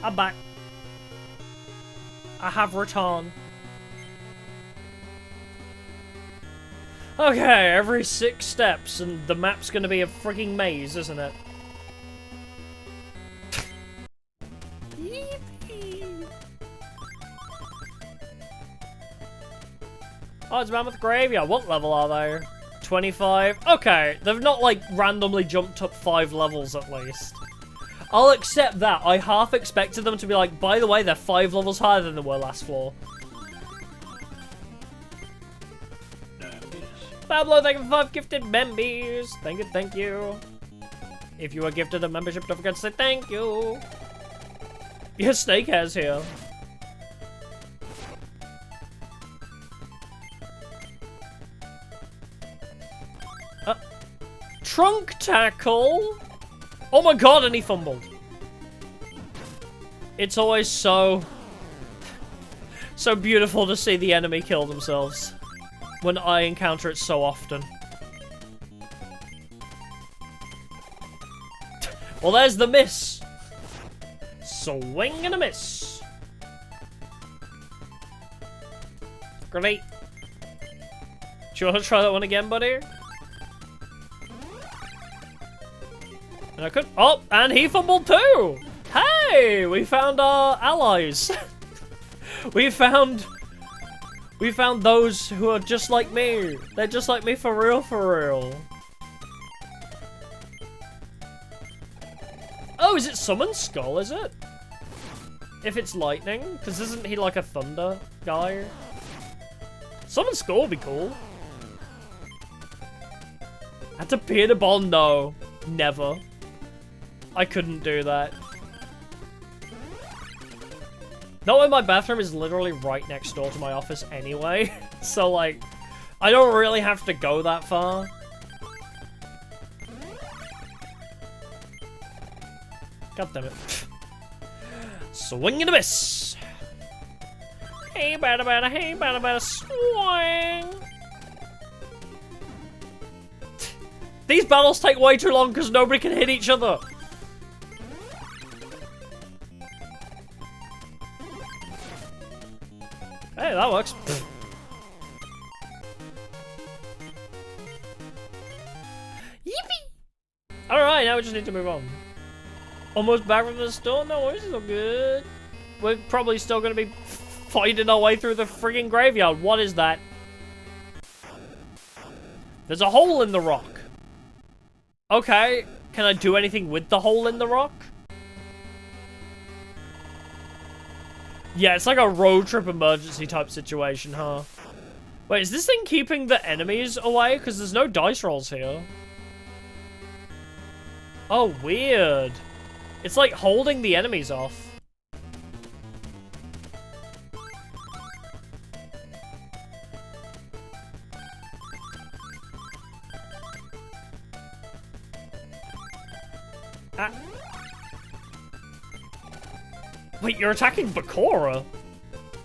I'm back. I have returned. Okay, every 6 steps, and the map's gonna be a freaking maze, isn't it? Oh, it's Mammoth Graveyard. What level are they? 25? Okay, they've not, like, randomly jumped up 5 levels at least. I'll accept that. I half expected them to be like, by the way, they're 5 levels higher than they were last floor. Pablo, thank you for 5 gifted members. Thank you, thank you. If you were gifted a membership, don't forget to say thank you. Your snake hair's here. Trunk tackle? Oh my god, and he fumbled. It's always so beautiful to see the enemy kill themselves when I encounter it so often. Well, there's the miss. Swing and a miss. Great. Do you want to try that one again, buddy? And I could. Oh, and he fumbled too. Hey, we found our allies. we found those who are just like me. They're just like me for real, for real. Oh, is it Summon Skull, is it? If it's lightning? Because isn't he like a thunder guy? Summon Skull would be cool. Had to peer the bond, no. Never. I couldn't do that. Not when my bathroom is literally right next door to my office anyway. So, like, I don't really have to go that far. God damn it. Swing and a miss. Hey, bada bada, hey, bada bada, swing. These battles take way too long because nobody can hit each other. Hey, that works. Yippee! Alright, now we just need to move on. Almost back from the store? No worries, it's all good. We're probably still gonna be fighting our way through the friggin' graveyard. What is that? There's a hole in the rock. Okay, can I do anything with the hole in the rock? Yeah, it's like a road trip emergency type situation, huh? Wait, is this thing keeping the enemies away? Because there's no dice rolls here. Oh, weird. It's like holding the enemies off. Ah. Wait, you're attacking Bakura?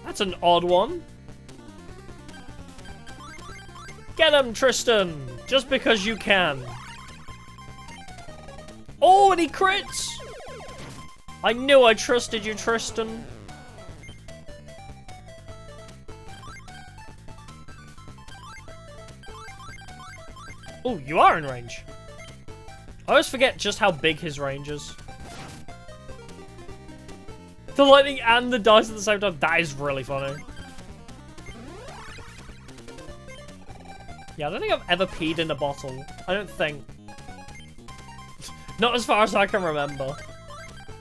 That's an odd one. Get him, Tristan! Just because you can. Oh, and he crits! I knew I trusted you, Tristan. Oh, you are in range. I always forget just how big his range is. The lightning and the dice at the same time, that is really funny. Yeah, I don't think I've ever peed in a bottle. I don't think. Not as far as I can remember.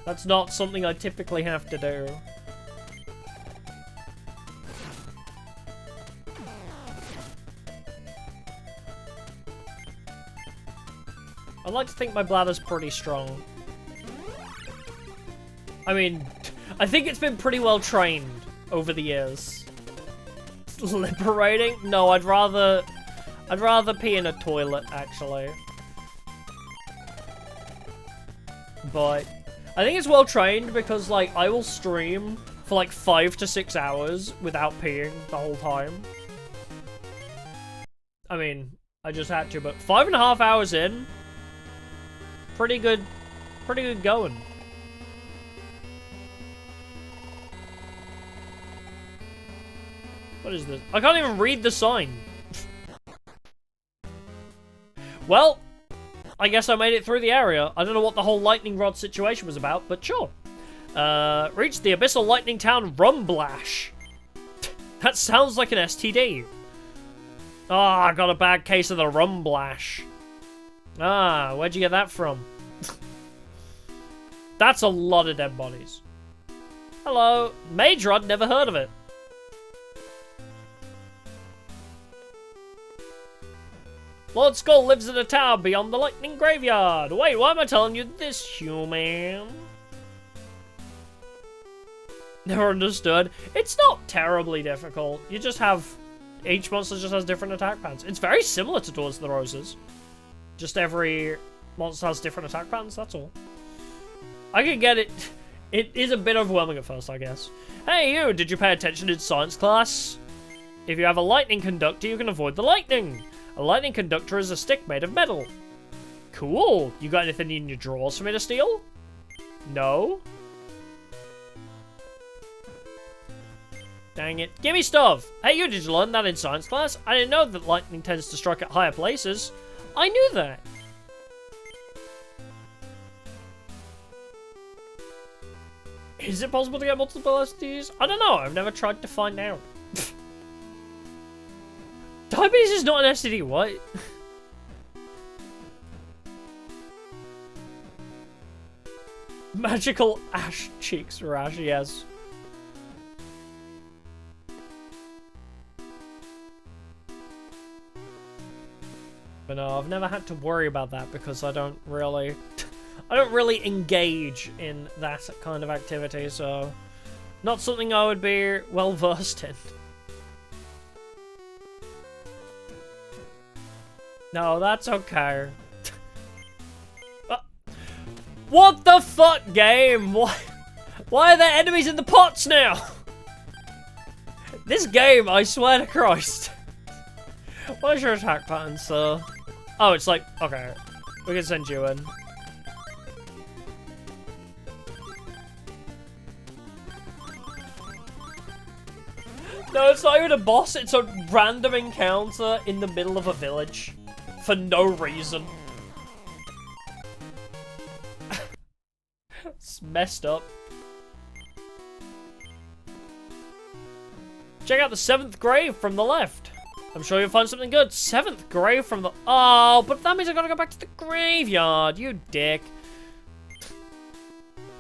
That's not something I typically have to do. I like to think my bladder's pretty strong. I mean, I think it's been pretty well trained over the years. Liberating? No, I'd rather pee in a toilet, actually. But I think it's well trained because, like, I will stream for like 5 to 6 hours without peeing the whole time. I mean, I just had to, but 5.5 hours in, pretty good going. What is this? I can't even read the sign. Well, I guess I made it through the area. I don't know what the whole lightning rod situation was about, but sure. Reached the abyssal lightning town Rumblash. That sounds like an STD. Ah, I got a bad case of the Rumblash. Ah, where'd you get that from? That's a lot of dead bodies. Hello. Mage Rod, never heard of it. Lord Skull lives in a tower beyond the lightning graveyard. Wait, why am I telling you this, human? Never understood. It's not terribly difficult. You just have... Each monster just has different attack patterns. It's very similar to Doors of the Roses. Just every monster has different attack patterns, that's all. I can get it. It is a bit overwhelming at first, I guess. Hey, you! Did you pay attention in science class? If you have a lightning conductor, you can avoid the lightning. A lightning conductor is a stick made of metal. Cool. You got anything in your drawers for me to steal? No? Dang it. Give me stuff! Hey, you, did you learn that in science class? I didn't know that lightning tends to strike at higher places. I knew that. Is it possible to get multiple STDs? I don't know. I've never tried to find out. Diabetes is not an STD, what? Magical ash cheeks rash, yes. But no, I've never had to worry about that because I don't really engage in that kind of activity, so not something I would be well versed in. No, that's okay. What the fuck, game? Why are there enemies in the pots now? This game, I swear to Christ. What is your attack pattern, sir? Oh, it's like, okay. We can send you in. No, it's not even a boss, it's a random encounter in the middle of a village. For no reason. It's messed up. Check out the 7th grave from the left. I'm sure you'll find something good. 7th grave from the... Oh, but that means I gotta go back to the graveyard, you dick.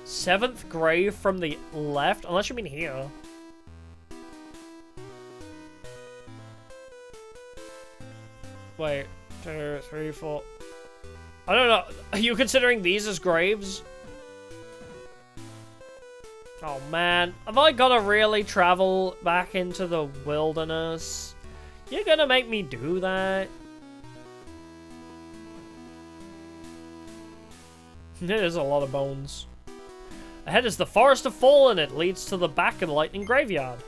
7th grave from the left? Unless you mean here. Wait. 2, 3, 4. I don't know. Are you considering these as graves? Oh man. Have I gotta really travel back into the wilderness? You're gonna make me do that? There's a lot of bones. Ahead is the Forest of Fallen. It leads to the back of the Lightning Graveyard.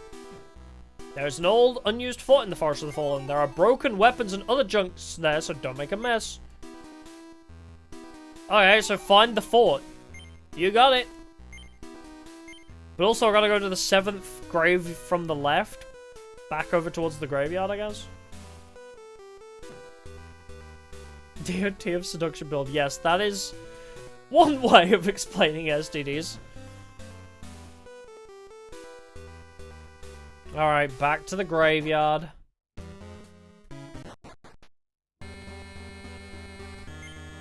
There's an old, unused fort in the Forest of the Fallen. There are broken weapons and other junks there, so don't make a mess. Okay, so find the fort. You got it. But also, I gotta go to the 7th grave from the left. Back over towards the graveyard, I guess. DOT of seduction build. Yes, that is one way of explaining STDs. Alright, back to the graveyard.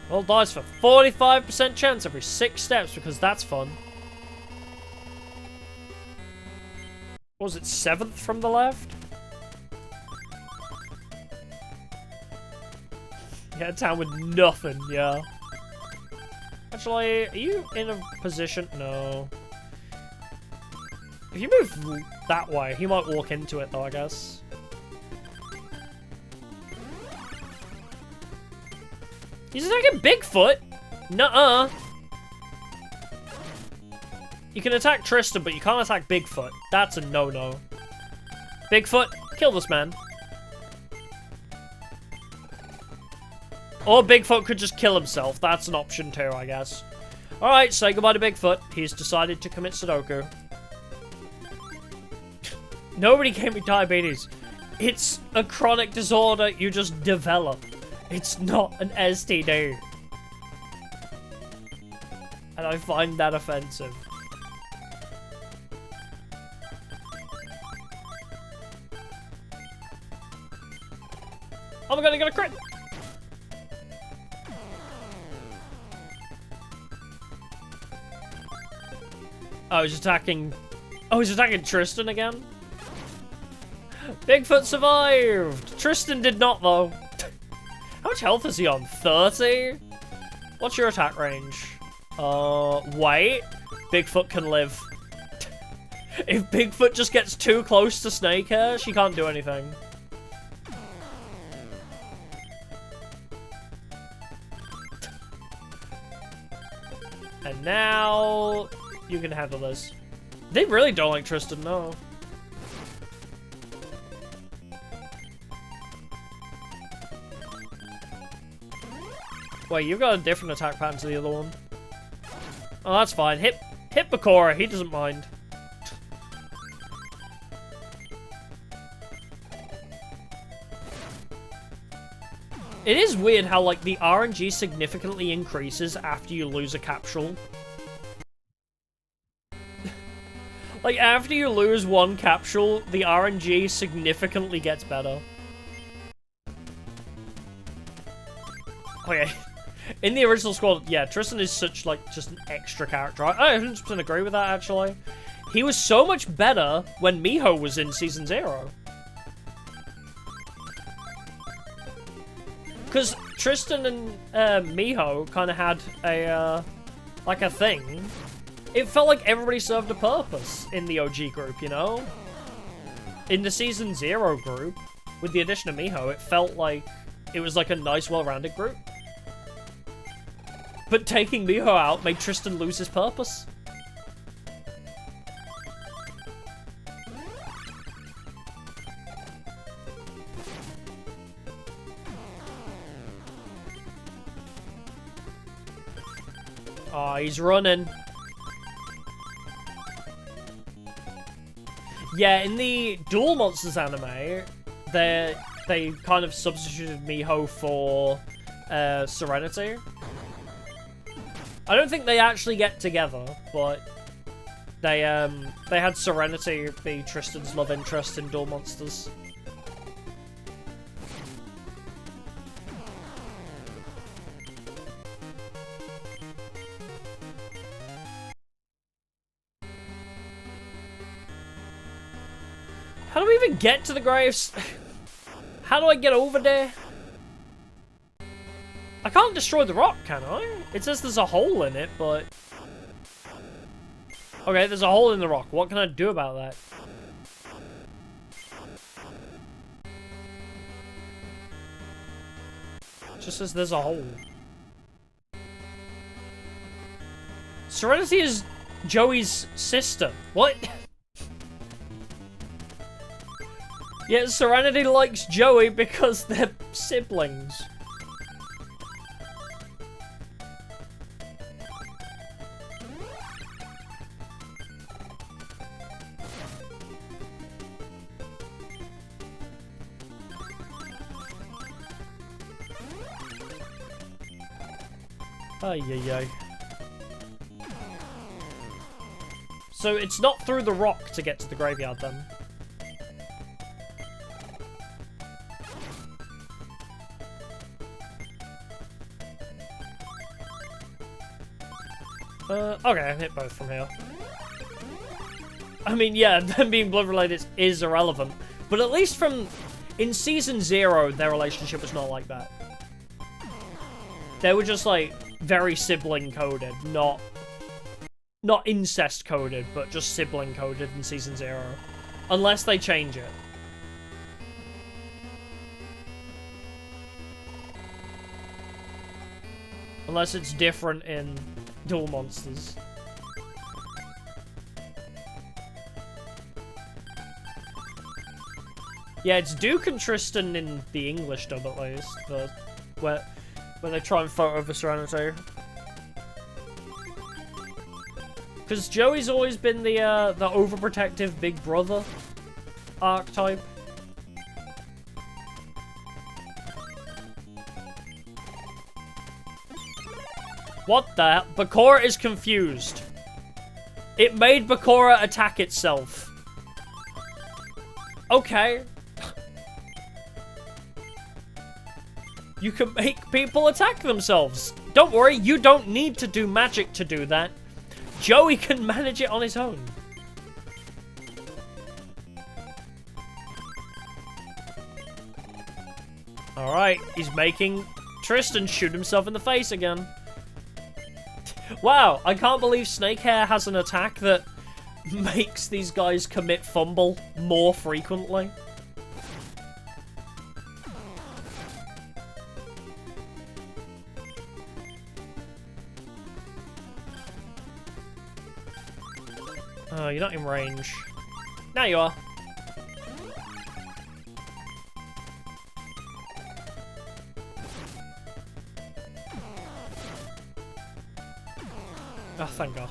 All dies for 45% chance every 6 steps because that's fun. What was it, 7th from the left? Yeah, a town with nothing, yeah. Actually, are you in a position? No. If you move that way, he might walk into it though, I guess. He's attacking Bigfoot? Nuh-uh. You can attack Tristan, but you can't attack Bigfoot. That's a no-no. Bigfoot, kill this man. Or Bigfoot could just kill himself. That's an option too, I guess. Alright, say goodbye to Bigfoot. He's decided to commit Sudoku. Nobody gave me diabetes. It's a chronic disorder you just develop. It's not an STD. And I find that offensive. Oh my god, I got a crit! Oh, he's attacking... Oh, he's attacking Tristan again? Bigfoot survived! Tristan did not, though. How much health is he on? 30? What's your attack range? Wait. Bigfoot can live. If Bigfoot just gets too close to Snakehair, she can't do anything. And now... you can handle this. They really don't like Tristan, no. Wait, you've got a different attack pattern to the other one. Oh, that's fine. Hit Bakura, he doesn't mind. It is weird how, like, the RNG significantly increases after you lose a capsule. Like, after you lose one capsule, the RNG significantly gets better. Okay. In the original squad, yeah, Tristan is such, like, just an extra character. I 100% agree with that, actually. He was so much better when Miho was in Season 0. Because Tristan and Miho kind of had a, like a thing. It felt like everybody served a purpose in the OG group, you know? In the Season 0 group, with the addition of Miho, it felt like it was like a nice, well-rounded group. But taking Miho out made Tristan lose his purpose. Oh, he's running. Yeah, in the Duel Monsters anime, they kind of substituted Miho for Serenity. I don't think they actually get together, but they had Serenity be Tristan's love interest in Duel Monsters. How do we even get to the graves? How do I get over there? I can't destroy the rock, can I? It says there's a hole in it, but... Okay, there's a hole in the rock. What can I do about that? It just says there's a hole. Serenity is Joey's sister. What? Yeah, Serenity likes Joey because they're siblings. Ay, ay, ay. So it's not through the rock to get to the graveyard then? Okay, I hit both from here. I mean, yeah, them being blood related is irrelevant. But at least from... in Season 0, their relationship was not like that. They were just, like, very sibling-coded, not incest-coded, but just sibling-coded in Season 0. Unless they change it. Unless it's different in Duel Monsters. Yeah, it's Duke and Tristan in the English dub at least, but when they try and photo over Serenity. Because Joey's always been the overprotective big brother. archetype. What the? Bakura is confused. It made Bakura attack itself. Okay. You can make people attack themselves. Don't worry, you don't need to do magic to do that. Joey can manage it on his own. Alright, he's making Tristan shoot himself in the face again. Wow, I can't believe Snakehair has an attack that makes these guys commit fumble more frequently. Oh, you're not in range. Now you are. Oh, thank God.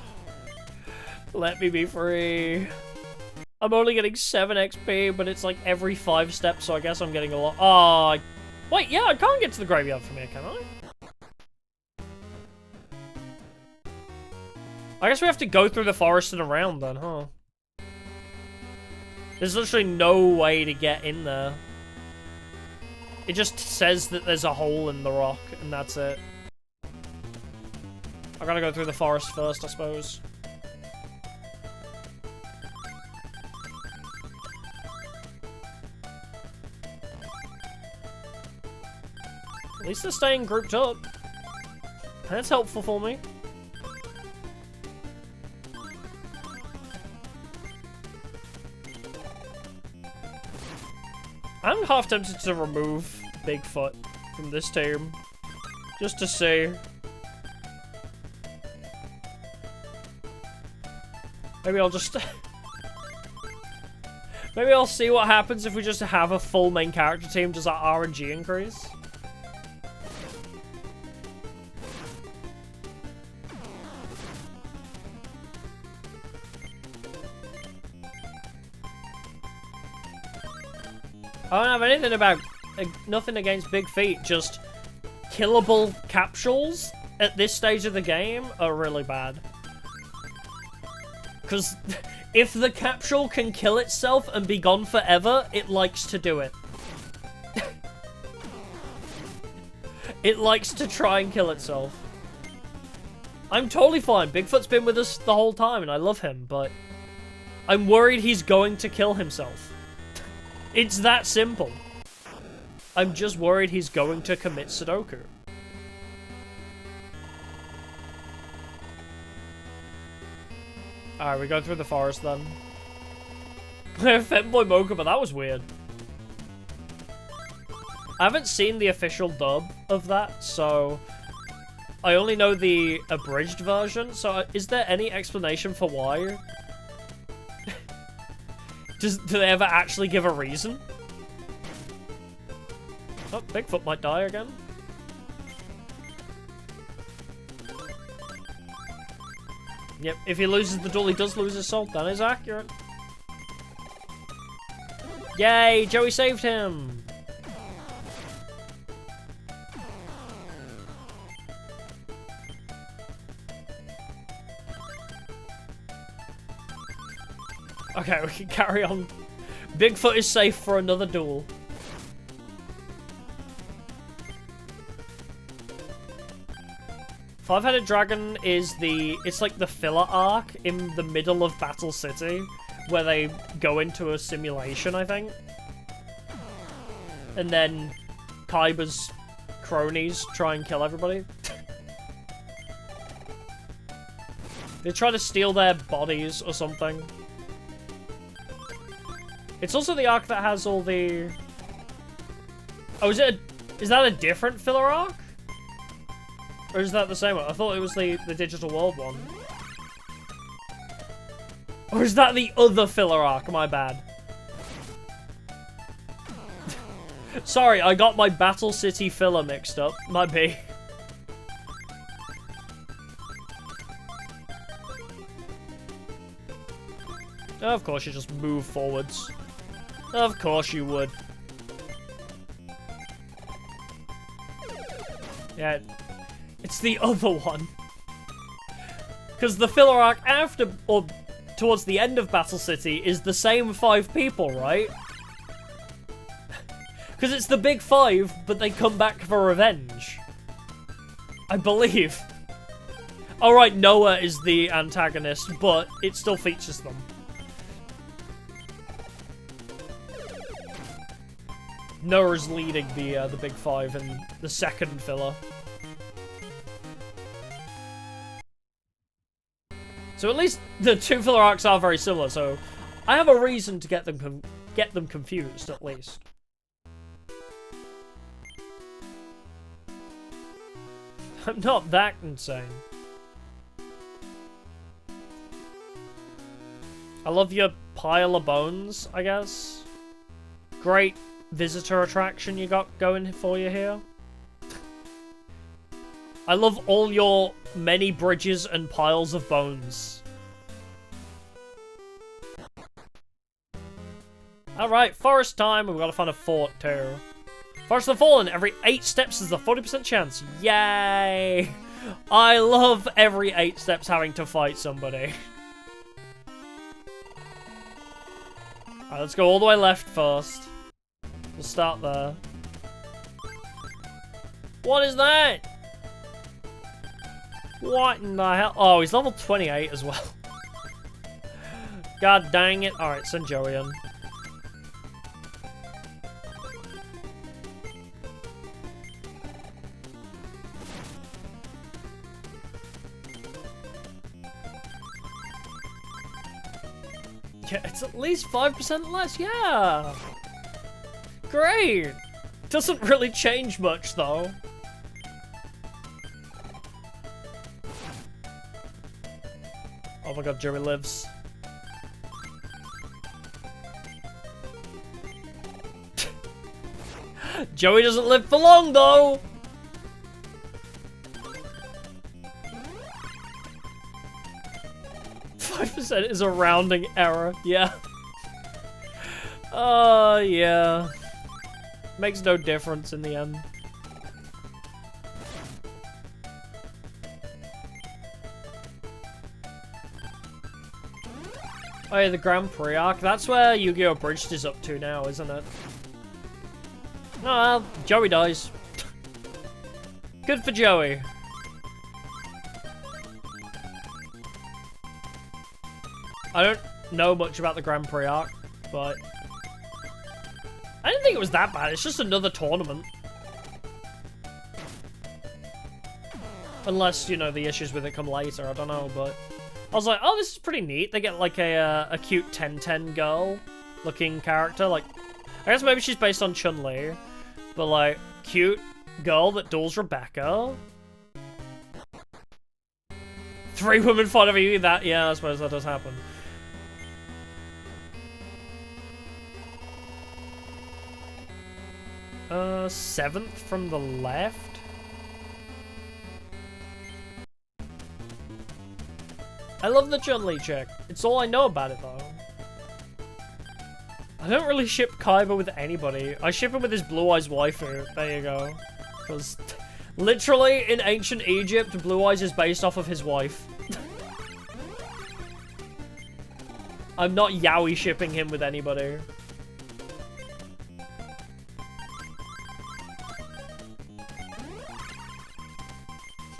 Let me be free. I'm only getting 7 XP, but it's like every 5 steps, so I guess I'm getting a lot. Oh, wait, yeah, I can't get to the graveyard from here, can I? I guess we have to go through the forest and around then, huh? There's literally no way to get in there. It just says that there's a hole in the rock, and that's it. I gotta go through the forest first, I suppose. At least they're staying grouped up. That's helpful for me. I'm half tempted to remove Bigfoot from this team. Just to see. Maybe I'll just... Maybe I'll see what happens if we just have a full main character team. Does that RNG increase? I don't have anything about... nothing against big feet, just... killable capsules at this stage of the game are really bad. Because if the capsule can kill itself and be gone forever, it likes to do it. It likes to try and kill itself. I'm totally fine. Bigfoot's been with us the whole time and I love him, but I'm worried he's going to kill himself. It's that simple. I'm just worried he's going to commit Sudoku. Alright, we go through the forest then. Femboy Mocha, but that was weird. I haven't seen the official dub of that, so I only know the abridged version, so is there any explanation for why? Do they ever actually give a reason? Oh, Bigfoot might die again. Yep, if he loses the duel, he does lose his soul. That is accurate. Yay, Joey saved him! Okay, we can carry on. Bigfoot is safe for another duel. Five-Headed Dragon is it's like the filler arc in the middle of Battle City, where they go into a simulation, I think. And then Kaiba's cronies try and kill everybody. They try to steal their bodies or something. It's also the arc that has all the... Oh, is that a different filler arc? Or is that the same one? I thought it was the Digital World one. Or is that the other filler arc? My bad. Sorry, I got my Battle City filler mixed up. Might be. Oh, of course, you just move forwards. Of course you would. Yeah, it's the other one. Because the filler arc after, or towards the end of Battle City, is the same 5 people, right? Because it's the big 5, but they come back for revenge. I believe. Alright, Noah is the antagonist, but it still features them. Noah's leading the big 5 in the second filler. So at least the 2 filler arcs are very similar, so I have a reason to get them confused, at least. I'm not that insane. I love your pile of bones, I guess. Great visitor attraction you got going for you here. I love all your many bridges and piles of bones. Alright, forest time. We've got to find a fort too. Forest of the Fallen. Every 8 steps is a 40% chance. Yay! I love every 8 steps having to fight somebody. Alright, let's go all the way left first. We'll start there. What is that? What in the hell? Oh, he's level 28 as well. God dang it. Alright, send Joey in. Yeah, it's at least 5% less, yeah! Great! Doesn't really change much, though. Oh my god, Joey lives. Joey doesn't live for long, though! Percent is a rounding error, yeah. Yeah. Makes no difference in the end. Oh yeah, the Grand Prix arc. That's where Yu-Gi-Oh! Bridged is up to now, isn't it? No, well, Joey dies. Good for Joey. I don't know much about the Grand Prix arc, but I didn't think it was that bad. It's just another tournament. Unless, you know, the issues with it come later, I don't know, but I was like, oh, this is pretty neat. They get like a cute 10-10 girl looking character. Like, I guess maybe she's based on Chun-Li, but like, cute girl that duels Rebecca. 3 women fight over you, that, yeah, I suppose that does happen. 7th from the left? I love the Chun-Li chick. It's all I know about it, though. I don't really ship Kaiba with anybody. I ship him with his Blue Eyes waifu. There you go. Because literally, in ancient Egypt, Blue Eyes is based off of his wife. I'm not yaoi shipping him with anybody.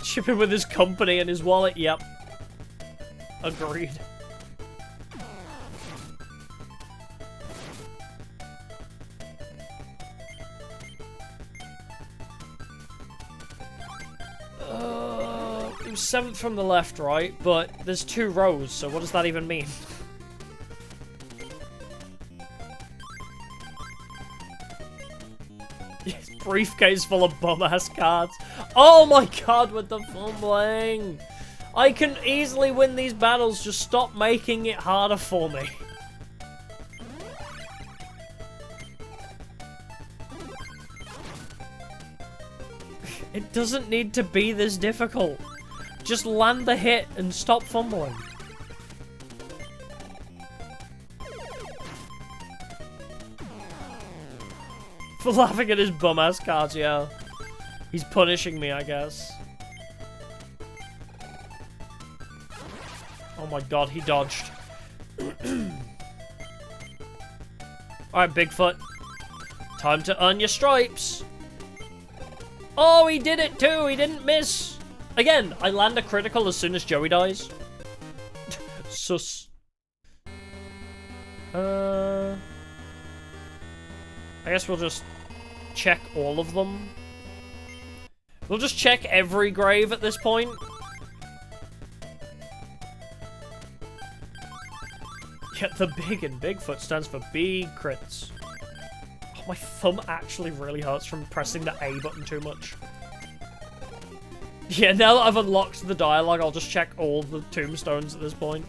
Ship him with his company and his wallet, yep. Agreed. It was 7th from the left, right? But there's 2 rows, so what does that even mean? Briefcase full of bum-ass cards. Oh my god, with the fumbling! I can easily win these battles, just stop making it harder for me. It doesn't need to be this difficult. Just land the hit and stop fumbling. For laughing at his bum-ass cards, yeah. He's punishing me, I guess. Oh my god, he dodged. Alright, Bigfoot. Time to earn your stripes. Oh, he did it too. He didn't miss. Again, I land a critical as soon as Joey dies. Sus. I guess we'll just check all of them. We'll just check every grave at this point. Yeah, the big in Bigfoot stands for big crits. Oh, my thumb actually really hurts from pressing the A button too much. Yeah, now that I've unlocked the dialogue, I'll just check all the tombstones at this point.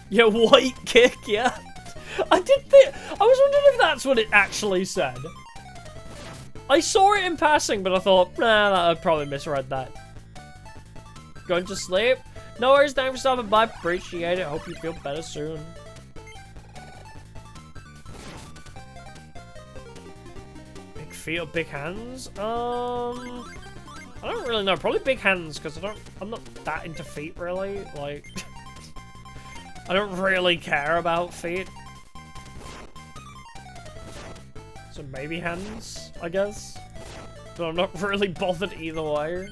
Yeah, white kick, yeah. I did think... I was wondering if that's what it actually said. I saw it in passing, but I thought, nah, I'd probably misread that. Going to sleep? No worries, thanks for stopping by. Appreciate it. Hope you feel better soon. Big feet or big hands? I don't really know. Probably big hands, because I'm not that into feet, really. Like, I don't really care about feet. So maybe hands, I guess. But I'm not really bothered either way.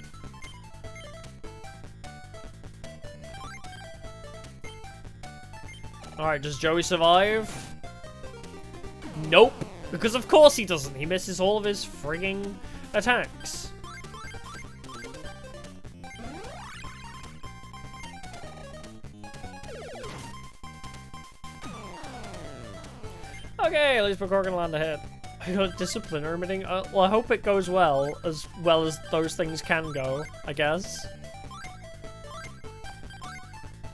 Alright, does Joey survive? Nope. Because of course he doesn't. He misses all of his frigging attacks. Okay, at least we're gonna land a hit. I got a disciplinary meeting. Well, I hope it goes well as those things can go, I guess.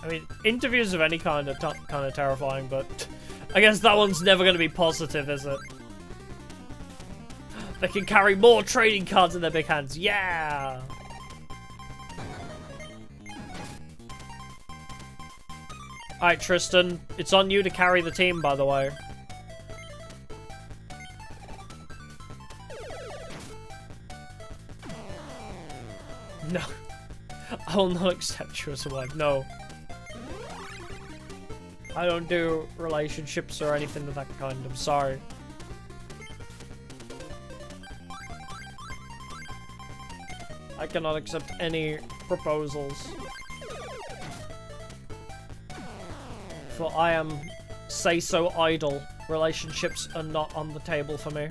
I mean, interviews of any kind are kind of terrifying, but I guess that one's never going to be positive, is it? They can carry more trading cards in their big hands. Yeah! Alright, Tristan. It's on you to carry the team, by the way. No. I will not accept you as a wife. No. I don't do relationships or anything of that kind. I'm sorry. I cannot accept any proposals. For I am say-so idle. Relationships are not on the table for me.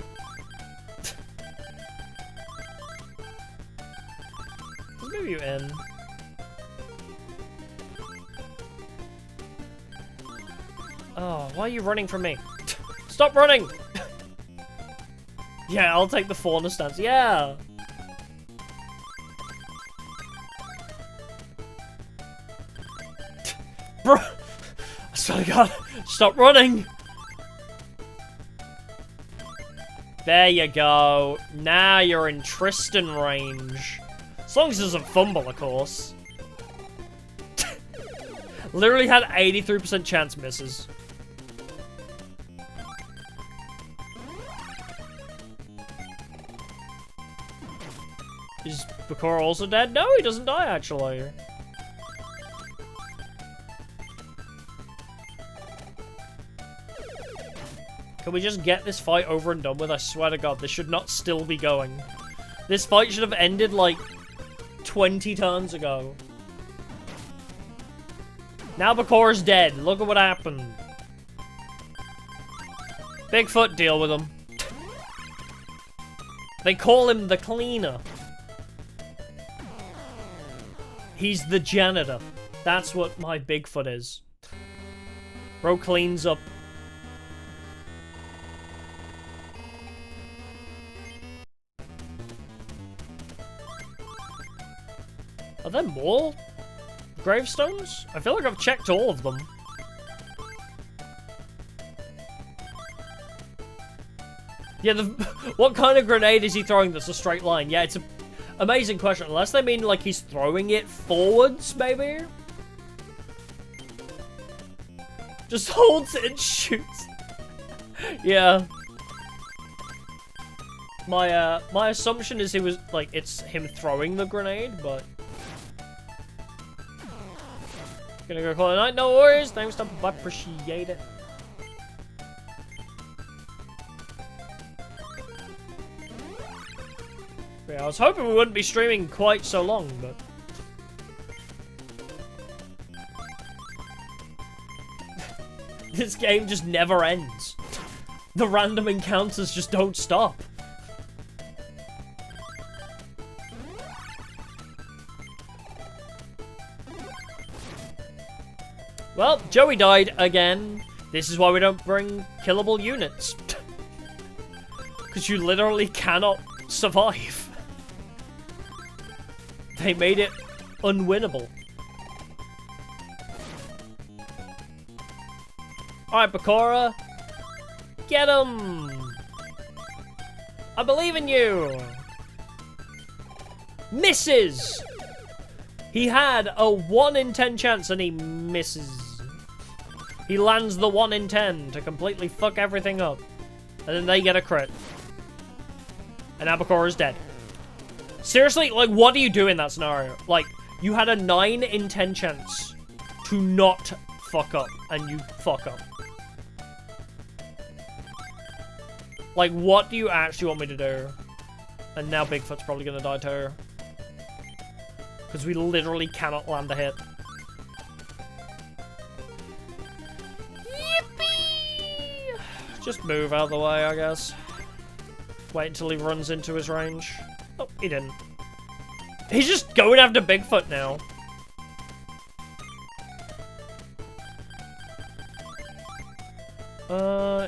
Let's move you in. Oh, why are you running from me? Stop running! Yeah, I'll take the fauna stance. Yeah! Bro! I swear to God, stop running! There you go. Now you're in Tristan range. As long as it doesn't fumble, of course. Literally had 83% chance misses. Is Bakura also dead? No, he doesn't die, actually. Can we just get this fight over and done with? I swear to God, this should not still be going. This fight should have ended, like, 20 turns ago. Now Bakura's dead. Look at what happened. Bigfoot, deal with him. They call him the cleaner. He's the janitor. That's what my Bigfoot is. Bro cleans up. Are there more gravestones? I feel like I've checked all of them. Yeah, what kind of grenade is he throwing that's a straight line? Yeah, it's an amazing question. Unless they mean, like, he's throwing it forwards, maybe? Just holds it and shoots. Yeah. My assumption is it was, like, it's him throwing the grenade, but... Gonna go call it a night, no worries. Thanks, I appreciate it. Yeah, I was hoping we wouldn't be streaming quite so long, but... This game just never ends. The random encounters just don't stop. Well, Joey died again. This is why we don't bring killable units. Because you literally cannot survive. They made it unwinnable. Alright, Bakura. Get him! I believe in you! Misses! He had a 1 in 10 chance and he misses. He lands the 1 in 10 to completely fuck everything up. And then they get a crit. And Abakura's dead. Seriously, like, what do you do in that scenario? Like, you had a 9 in 10 chance to not fuck up, and you fuck up. Like, what do you actually want me to do? And now Bigfoot's probably gonna die too. Because we literally cannot land a hit. Yippee! Just move out of the way, I guess. Wait until he runs into his range. Oh, he didn't. He's just going after Bigfoot now.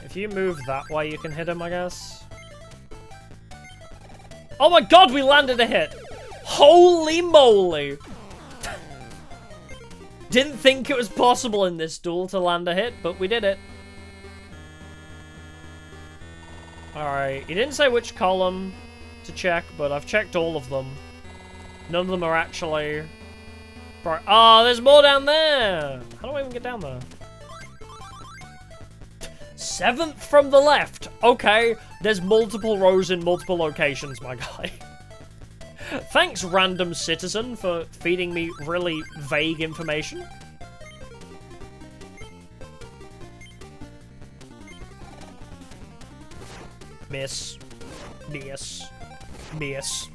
If you move that way, you can hit him, I guess. Oh my god, we landed a hit! Holy moly! Didn't think it was possible in this duel to land a hit, but we did it. Alright, he didn't say which column to check, but I've checked all of them. None of them are actually... Oh, there's more down there! How do I even get down there? 7th from the left! Okay, there's multiple rows in multiple locations, my guy. Thanks, random citizen, for feeding me really vague information. Miss. Miss. Miss.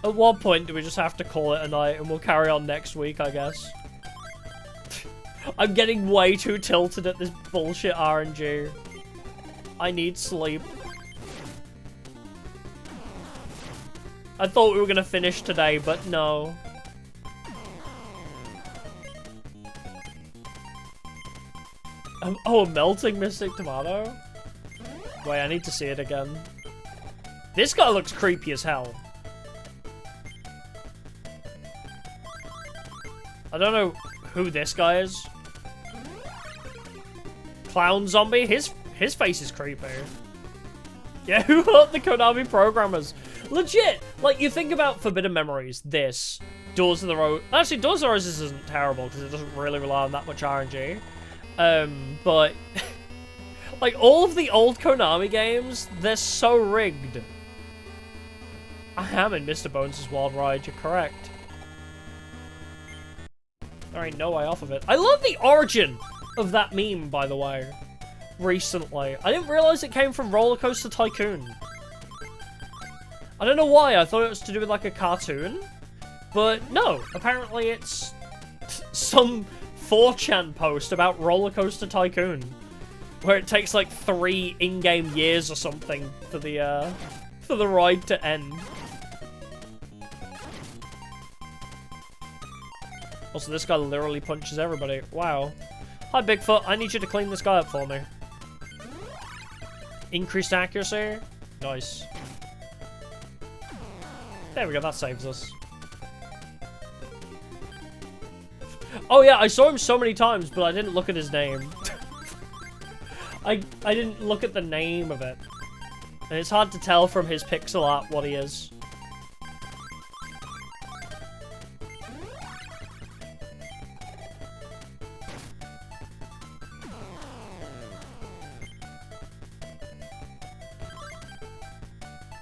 At what point do we just have to call it a night and we'll carry on next week, I guess? I'm getting way too tilted at this bullshit RNG. I need sleep. I thought we were gonna finish today, but no. Oh, a melting Mystic Tomato? Wait, I need to see it again. This guy looks creepy as hell. I don't know who this guy is. Clown zombie? His face is creepy. Yeah, who hurt the Konami programmers? Legit! Like, you think about Forbidden Memories, this, Doors of the Roses. Actually, Doors of the Roses isn't terrible, because it doesn't really rely on that much RNG. But... like, all of the old Konami games, they're so rigged. I am in Mr. Bones' Wild Ride, you're correct. There ain't no way off of it. I love the origin of that meme, by the way. Recently. I didn't realize it came from Roller Coaster Tycoon. I don't know why, I thought it was to do with like a cartoon. But no, apparently it's some 4chan post about Roller Coaster Tycoon. Where it takes like 3 in-game years or something for the ride to end. Also, this guy literally punches everybody. Wow. Hi, Bigfoot. I need you to clean this guy up for me. Increased accuracy. Nice. There we go. That saves us. Oh, yeah. I saw him so many times, but I didn't look at his name. I didn't look at the name of it. And it's hard to tell from his pixel art what he is.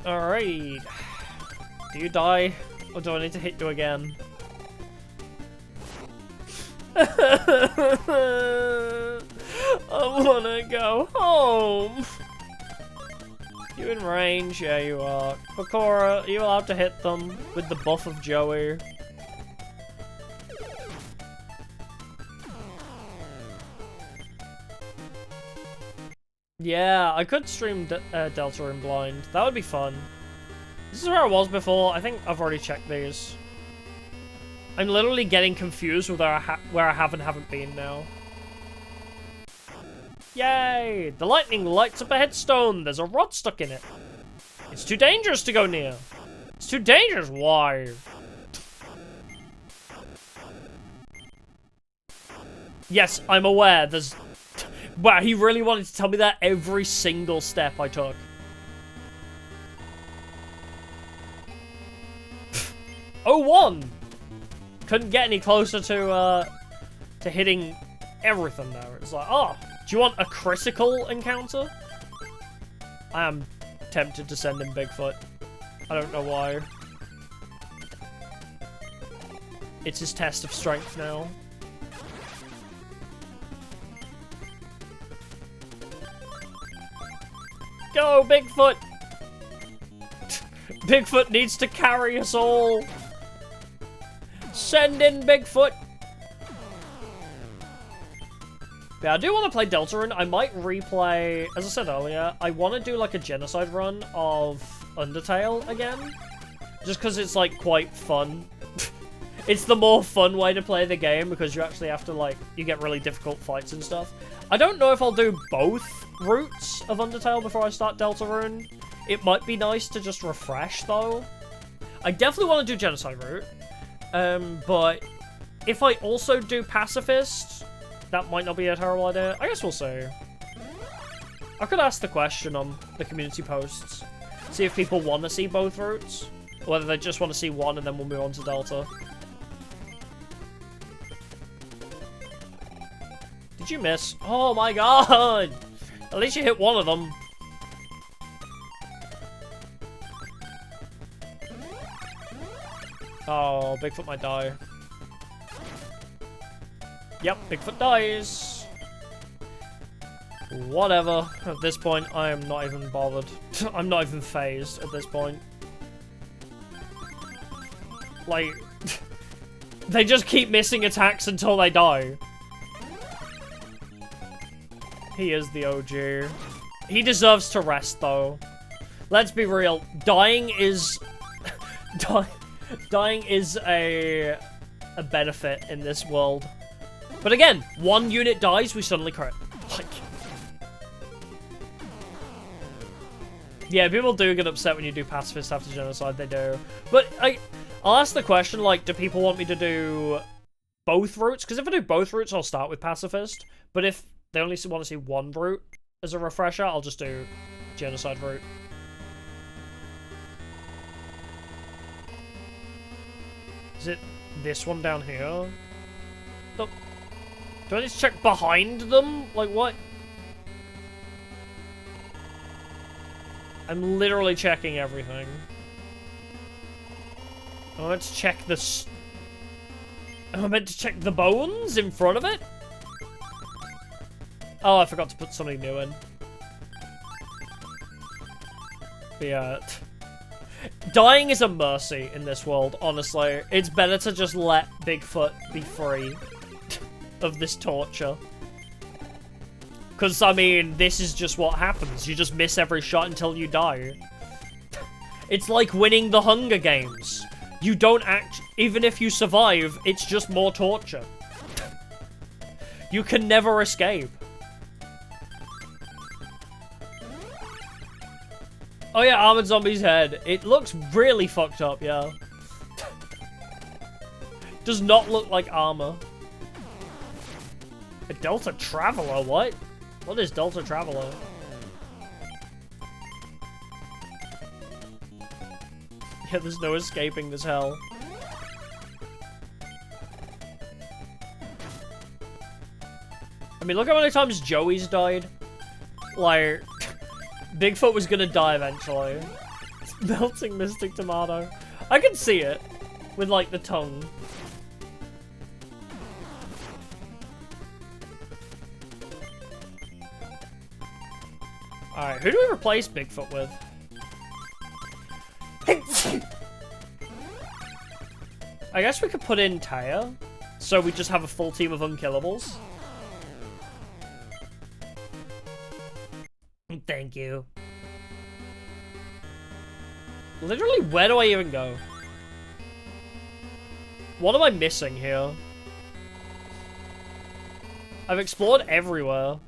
Alright. Do you die? Or do I need to hit you again? I wanna go home. You in range? Yeah, you are. Bakura, are you allowed to hit them with the buff of Joey? Yeah, I could stream Delta in blind. That would be fun. This is where I was before. I think I've already checked these. I'm literally getting confused with where I have and haven't been now. Yay! The lightning lights up a headstone. There's a rod stuck in it. It's too dangerous to go near. It's too dangerous. Why? Yes, I'm aware. There's... Wow, he really wanted to tell me that every single step I took. Oh, 1! Couldn't get any closer to hitting everything there. It's like, oh, do you want a critical encounter? I am tempted to send him Bigfoot. I don't know why. It's his test of strength now. Go, Bigfoot! Bigfoot needs to carry us all. Send in Bigfoot. Yeah, I do want to play Delta Run. I might replay, as I said earlier, I want to do like a genocide run of Undertale again. Just because it's like quite fun. It's the more fun way to play the game because you actually have to like, you get really difficult fights and stuff. I don't know if I'll do both routes of Undertale before I start Deltarune. It might be nice to just refresh though. I definitely want to do Genocide route. But if I also do Pacifist, that might not be a terrible idea. I guess we'll see. I could ask the question on the community posts. See if people want to see both routes. Or whether they just want to see one and then we'll move on to Delta. Did you miss? Oh my god! At least you hit one of them. Oh, Bigfoot might die. Yep, Bigfoot dies. Whatever. At this point, I am not even bothered. I'm not even phased at this point. Like, they just keep missing attacks until they die. He is the OG. He deserves to rest, though. Let's be real. Dying is... Dying is a benefit in this world. But again, one unit dies, we suddenly crit. Like... Yeah, people do get upset when you do Pacifist after Genocide, they do. But I'll ask the question, like, do people want me to do both routes? Because if I do both routes, I'll start with Pacifist. But if they only want to see one route as a refresher, I'll just do Genocide route. Is it this one down here? Look. Do I need to check behind them? Like, what? I'm literally checking everything. I meant to check this. I meant to check the bones in front of it? Oh, I forgot to put something new in. But yeah. Dying is a mercy in this world, honestly. It's better to just let Bigfoot be free of this torture. Because, I mean, this is just what happens. You just miss every shot until you die. It's like winning the Hunger Games. You don't act... Even if you survive, it's just more torture. You can never escape. Oh yeah, Armored Zombie's head. It looks really fucked up, yeah. Does not look like armor. A Delta Traveler, what? What is Delta Traveler? Yeah, there's no escaping this hell. I mean, look how many times Joey's died. Like... Bigfoot was gonna die eventually. Melting Mystic Tomato. I can see it. With, like, the tongue. Alright, who do we replace Bigfoot with? I guess we could put in Taya. So we just have a full team of unkillables. Thank you. Literally, where do I even go? What am I missing here? I've explored everywhere.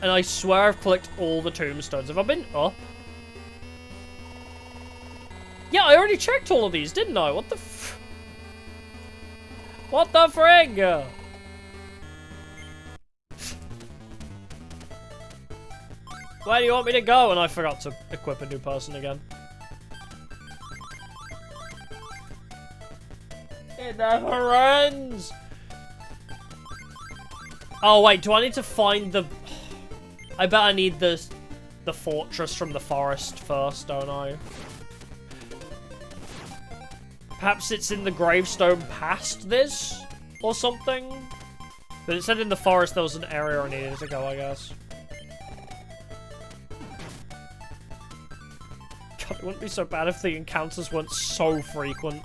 And I swear I've clicked all the tombstones. Have I been up? Yeah, I already checked all of these, didn't I? What the f... What the frig? Where do you want me to go? And I forgot to equip a new person again. It never ends! Oh wait, do I need to find the... I bet I need the fortress from the forest first, don't I? Perhaps it's in the gravestone past this? Or something? But it said in the forest there was an area I needed to go, I guess. God, it wouldn't be so bad if the encounters weren't so frequent.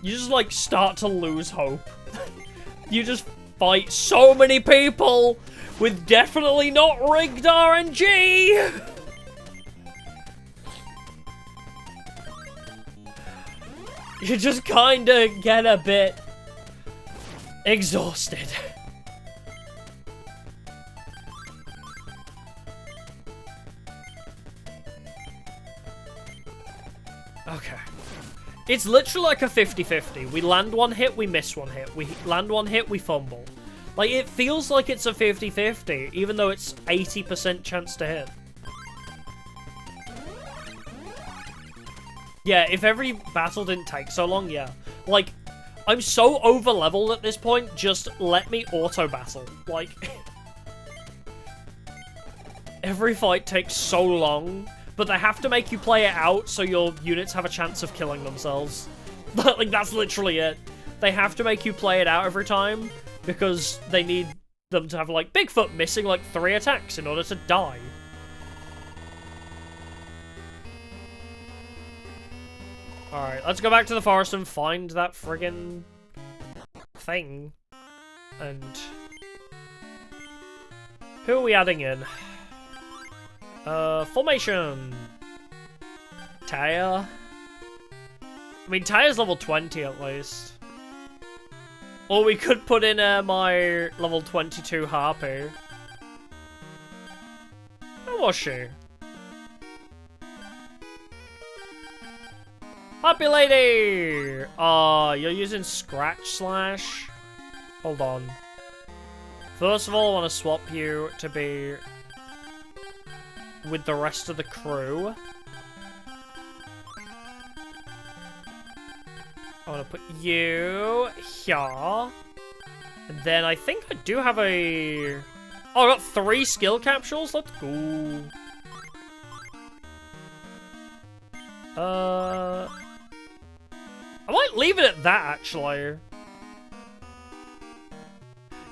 You just, like, start to lose hope. You just fight so many people with definitely not rigged RNG! You just kinda get a bit exhausted. Okay. It's literally like a 50-50. We land one hit, we miss one hit. We land one hit, we fumble. Like, it feels like it's a 50-50, even though it's 80% chance to hit. Yeah, if every battle didn't take so long, yeah. Like, I'm so over-leveled at this point, just let me auto-battle. Like, every fight takes so long, but they have to make you play it out so your units have a chance of killing themselves. Like, that's literally it. They have to make you play it out every time, because they need them to have, like, Bigfoot missing, like, 3 attacks in order to die. Alright, let's go back to the forest and find that friggin' thing. And... who are we adding in? Formation! Taya? I mean, Taya's level 20 at least. Or we could put in my level 22 Harpy. How was she? Happy lady! You're using Scratch Slash? Hold on. First of all, I want to swap you to be with the rest of the crew. I want to put you here. And then I think I do have a... oh, I got 3 skill capsules? Let's go. I might leave it at that, actually.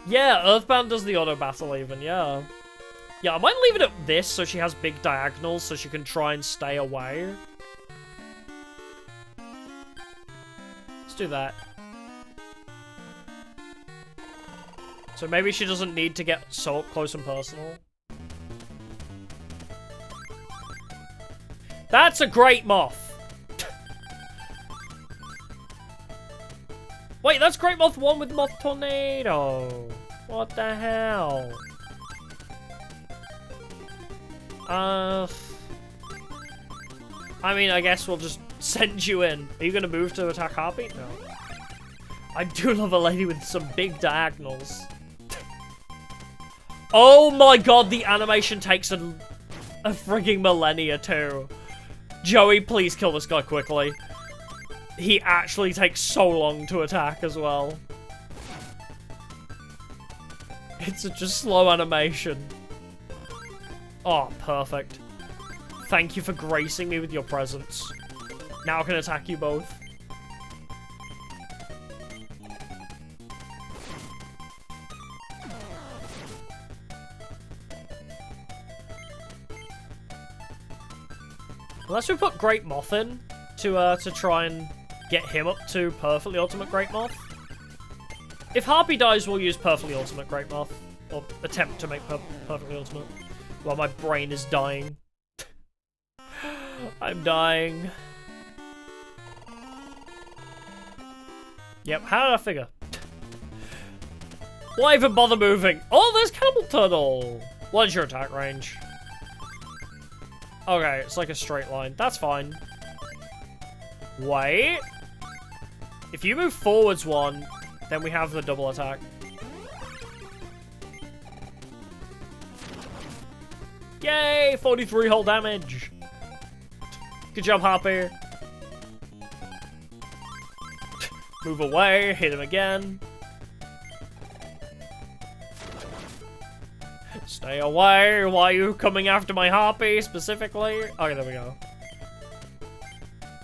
Yeah, Earthbound does the auto battle even, yeah. Yeah, I might leave it at this so she has big diagonals so she can try and stay away. Let's do that. So maybe she doesn't need to get so up close and personal. That's a great moth! Wait, that's Great Moth 1 with Moth Tornado. What the hell? I mean, I guess we'll just send you in. Are you gonna move to attack Harpy? No. I do love a lady with some big diagonals. Oh my god, the animation takes a frigging millennia too. Joey, please kill this guy quickly. He actually takes so long to attack as well. It's such a slow animation. Oh, perfect. Thank you for gracing me with your presence. Now I can attack you both. Unless we put Great Moth in to try and get him up to Perfectly Ultimate Great Moth. If Harpy dies, we'll use Perfectly Ultimate Great Moth. Or attempt to make Perfectly Ultimate. While my brain is dying. I'm dying. Yep, how did I figure? Why even bother moving? Oh, there's Cannibal Turtle! What is your attack range? Okay, it's like a straight line. That's fine. Wait. If you move forwards one, then we have the double attack. Yay! 43 whole damage. Good job, Harpy. Move away, hit him again. Stay away. Why are you coming after my Harpy specifically? Okay, there we go.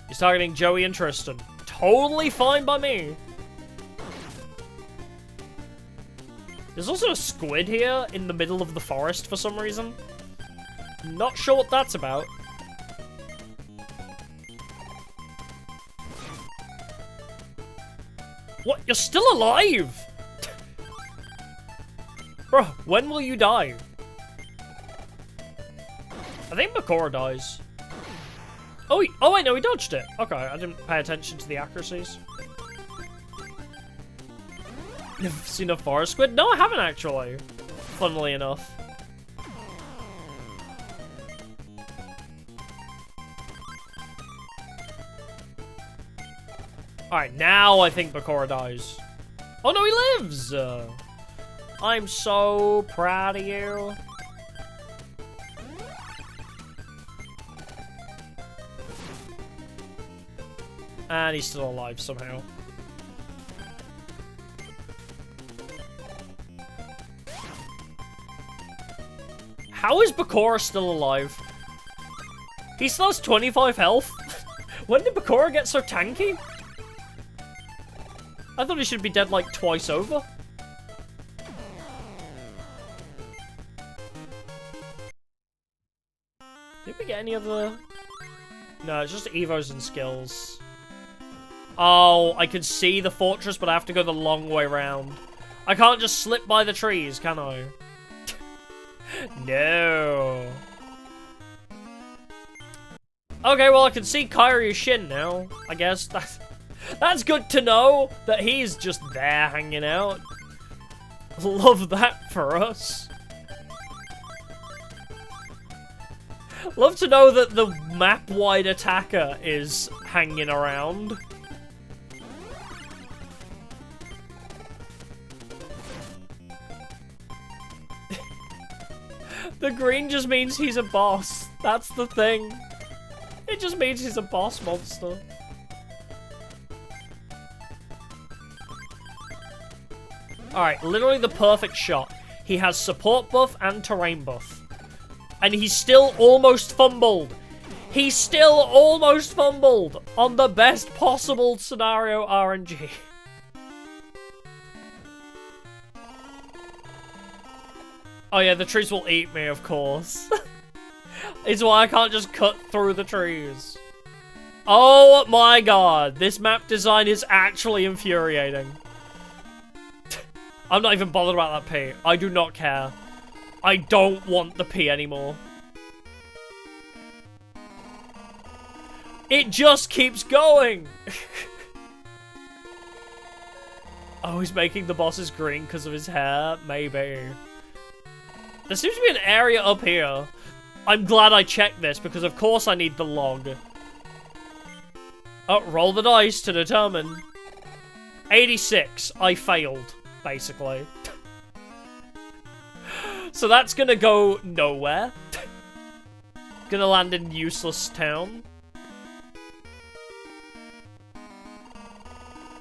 He's targeting Joey and Tristan. Totally fine by me. There's also a squid here in the middle of the forest for some reason. Not sure what that's about. What? You're still alive? Bro, when will you die? I think Bakura dies. Oh, wait, no, he dodged it. Okay, I didn't pay attention to the accuracies. Never seen a forest squid? No, I haven't actually. Funnily enough. Alright, now I think Bakura dies. Oh no, he lives! I'm so proud of you. And he's still alive somehow. How is Bakura still alive? He still has 25 health? When did Bakura get so tanky? I thought he should be dead like twice over. Did we get any other... No, it's just evos and skills. Oh, I can see the fortress, but I have to go the long way round. I can't just slip by the trees, can I? No. Okay, well, I can see Kairyu Shin now. I guess that's good to know that he's just there hanging out. Love that for us. Love to know that the map-wide attacker is hanging around. The green just means he's a boss. That's the thing. It just means he's a boss monster. Alright, literally the perfect shot. He has support buff and terrain buff. And he's still almost fumbled. He's still almost fumbled on the best possible scenario RNG. Oh yeah, the trees will eat me, of course. It's why I can't just cut through the trees. Oh my god, this map design is actually infuriating. I'm not even bothered about that P. I do not care. I don't want the P anymore. It just keeps going. Oh, he's making the bosses green because of his hair? Maybe. There seems to be an area up here. I'm glad I checked this because of course I need the log. Oh, roll the dice to determine. 86. I failed, basically. So that's gonna go nowhere. Gonna land in useless town.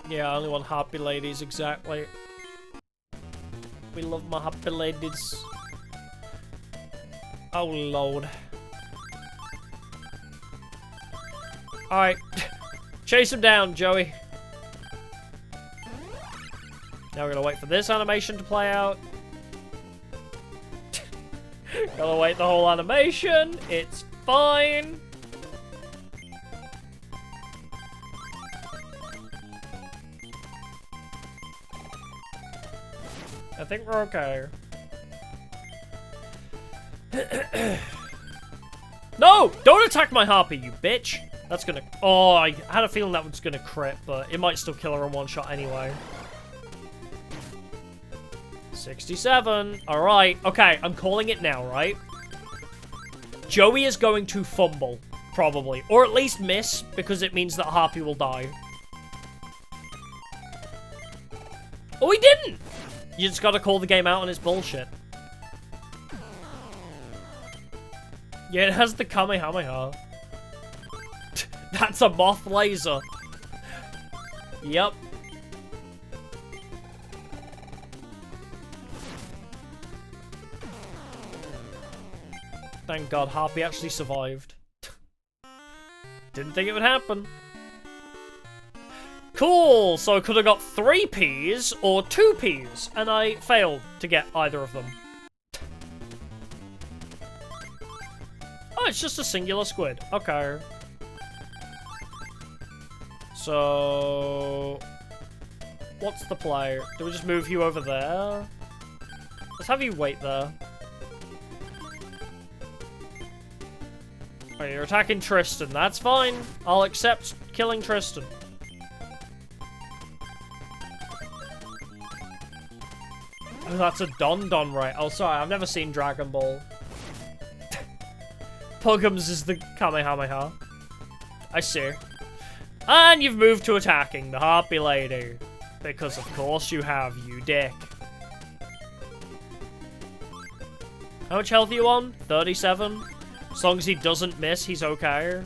Yeah, I only want happy ladies, exactly. We love my happy ladies. Oh, Lord. Alright. Chase him down, Joey. Now we're gonna wait for this animation to play out. Gotta wait the whole animation. It's fine. I think we're okay. No! Don't attack my harpy, you bitch! That's gonna... Oh, I had a feeling that was gonna crit, but it might still kill her in one shot anyway. 67. Alright. Okay, I'm calling it now, right? Joey is going to fumble, probably. Or at least miss, because it means that Harpy will die. Oh, he didn't! You just gotta call the game out on its bullshit. Yeah, it has the Kamehameha. That's a moth laser. Yep. Thank God Harpy actually survived. Didn't think it would happen. Cool! So I could have got 3 Ps or 2 Ps, and I failed to get either of them. Oh, it's just a singular squid. Okay. So... what's the play? Do we just move you over there? Let's have you wait there. Oh, you're attacking Tristan. That's fine. I'll accept killing Tristan. Oh, that's a Don, right? Oh, sorry. I've never seen Dragon Ball. Pugums is the Kamehameha. I see. And you've moved to attacking the Harpy Lady. Because of course you have, you dick. How much health are you on? 37? As long as he doesn't miss, he's okay.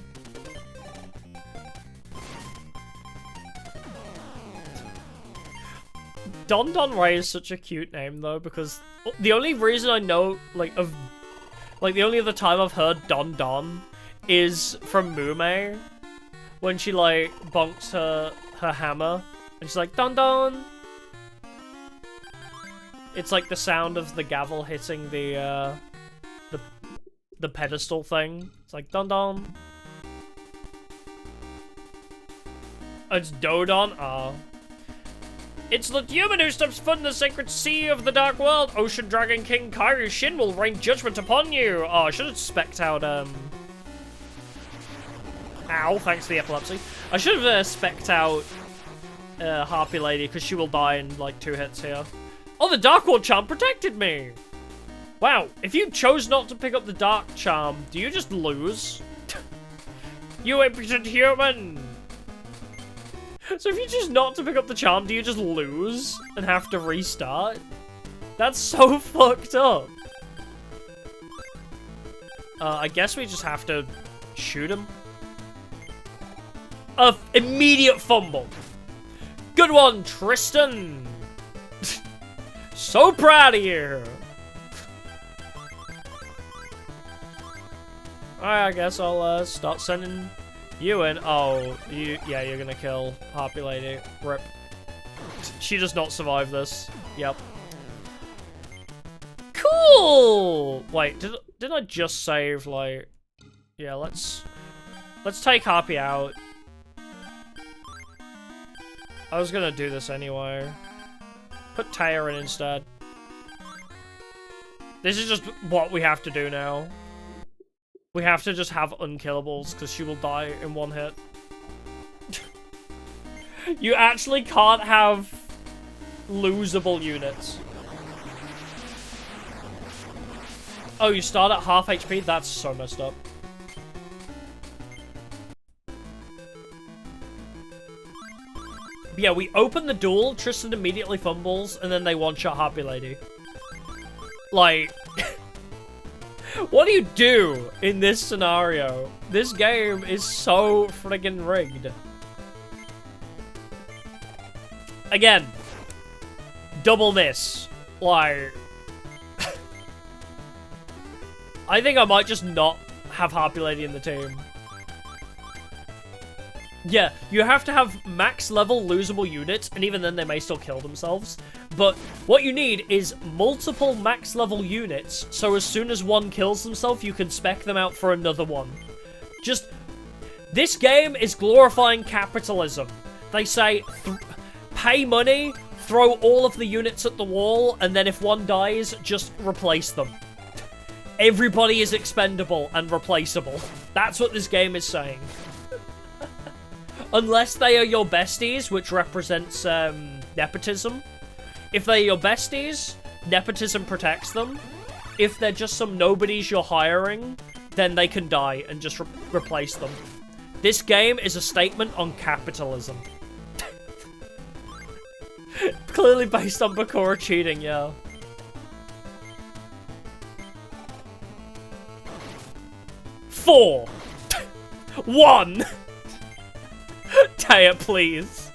Don Ray is such a cute name though, because the only reason I know, the only other time I've heard Don is from Mume, when she like bonks her hammer and she's like Don. It's like the sound of the gavel hitting the pedestal thing. It's like Don. Oh, it's Dodon. Ah. It's the human who steps foot in the sacred sea of the dark world. Ocean Dragon King Kairu Shin will rain judgment upon you. Oh, I should have spec'd out, Ow, thanks for the epilepsy. I should have spec'd out Harpy Lady, because she will die in, like, 2 hits here. Oh, the Dark World Charm protected me! Wow, if you chose not to pick up the Dark Charm, do you just lose? You impudent human! So if you choose not to pick up the charm, do you just lose and have to restart? That's so fucked up. I guess we just have to shoot him. Immediate fumble. Good one, Tristan. So proud of you. Alright, I guess I'll start sending you in. Oh, yeah, you're gonna kill Harpy Lady. Rip. She does not survive this. Yep. Cool! Wait, did I just save, like... Yeah, let's take Harpy out. I was gonna do this anyway. Put Taya in instead. This is just what we have to do now. We have to just have unkillables, because she will die in 1 hit. You actually can't have losable units. Oh, you start at half HP? That's so messed up. But yeah, we open the duel, Tristan immediately fumbles, and then they one-shot Harpy Lady. Like... What do you do in this scenario? This game is so friggin' rigged. Again, double miss. Like, I think I might just not have Harpy Lady in the team. Yeah, you have to have max level losable units, and even then they may still kill themselves. But what you need is multiple max level units, so as soon as one kills themselves, you can spec them out for another one. Just, this game is glorifying capitalism. They say, pay money, throw all of the units at the wall, and then if one dies, just replace them. Everybody is expendable and replaceable. That's what this game is saying. Unless they are your besties, which represents nepotism. If they're your besties, nepotism protects them. If they're just some nobodies you're hiring, then they can die and just replace them. This game is a statement on capitalism. Clearly based on Bakura cheating, yeah. Four. One. Taya, please.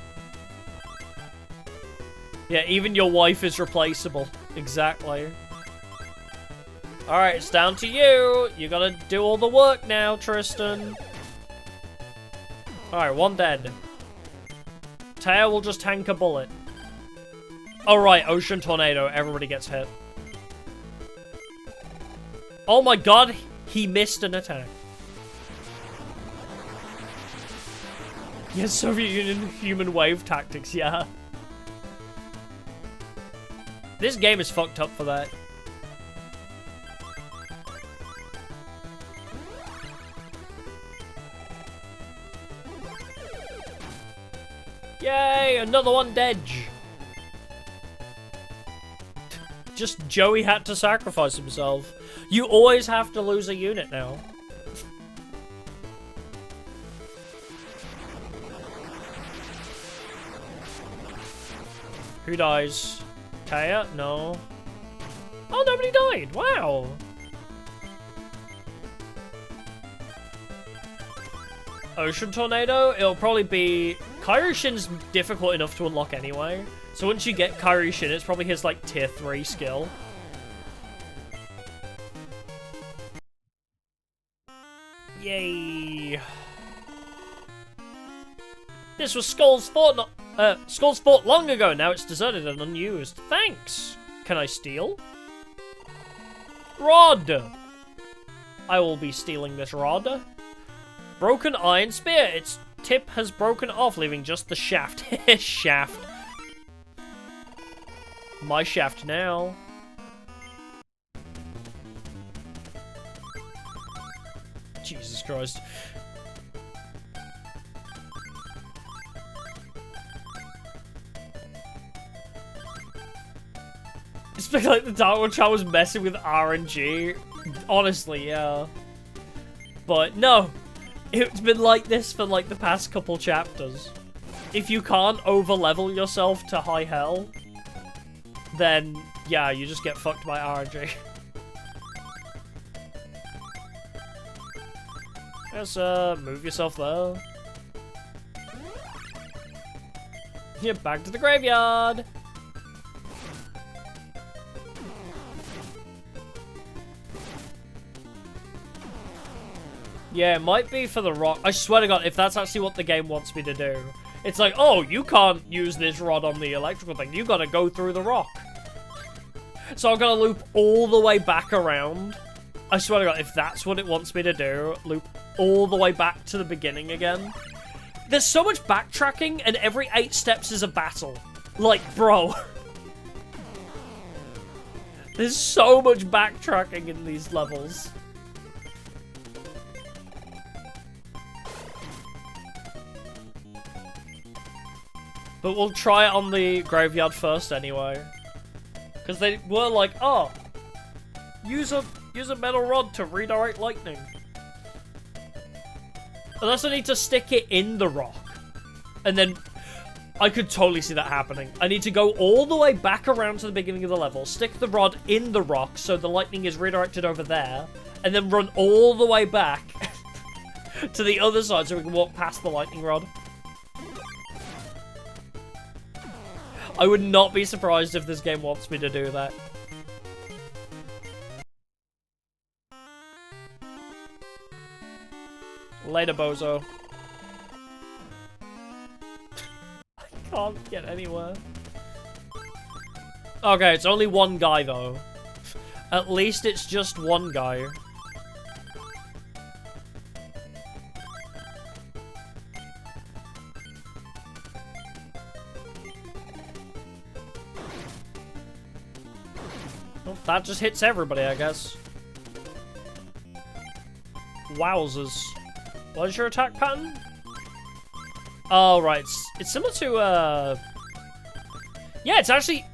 Yeah, even your wife is replaceable. Exactly. Alright, it's down to you. You gotta do all the work now, Tristan. Alright, one dead. Taya will just tank a bullet. Alright, Ocean Tornado. Everybody gets hit. Oh my god, he missed an attack. Yes, Soviet Union human wave tactics, yeah. This game is fucked up for that. Yay, another one dead. Just Joey had to sacrifice himself. You always have to lose a unit now. Who dies? Taya? No. Oh, nobody died. Wow. Ocean Tornado? It'll probably be... Kairyu-Shin's difficult enough to unlock anyway. So once you get Kairyu-Shin, it's probably his, like, tier 3 skill. Yay. This was Skull's fort long ago. Now it's deserted and unused. Thanks. Can I steal? Rod. I will be stealing this rod. Broken iron spear. Its tip has broken off, leaving just the shaft. Shaft. My shaft now. Jesus Christ. It's been like the Dark One Child was messing with RNG. Honestly, yeah. But no. It's been like this for like the past couple chapters. If you can't over-level yourself to high hell, then yeah, you just get fucked by RNG. Yes, move yourself there. Yeah, back to the graveyard. Yeah, it might be for the rock. I swear to God, if that's actually what the game wants me to do. It's like, oh, you can't use this rod on the electrical thing. You gotta go through the rock. So I'm gonna loop all the way back around. I swear to God, if that's what it wants me to do, loop all the way back to the beginning again. There's so much backtracking, and every 8 steps is a battle. Like, bro. There's so much backtracking in these levels. But we'll try it on the graveyard first anyway. Because they were like, oh, use a metal rod to redirect lightning. Unless I need to stick it in the rock. And then I could totally see that happening. I need to go all the way back around to the beginning of the level, stick the rod in the rock so the lightning is redirected over there, and then run all the way back to the other side so we can walk past the lightning rod. I would not be surprised if this game wants me to do that. Later, bozo. I can't get anywhere. Okay, it's only one guy, though. At least it's just one guy. Well, that just hits everybody, I guess. Wowzers. What is your attack pattern? Oh, right. It's similar to, yeah, it's actually...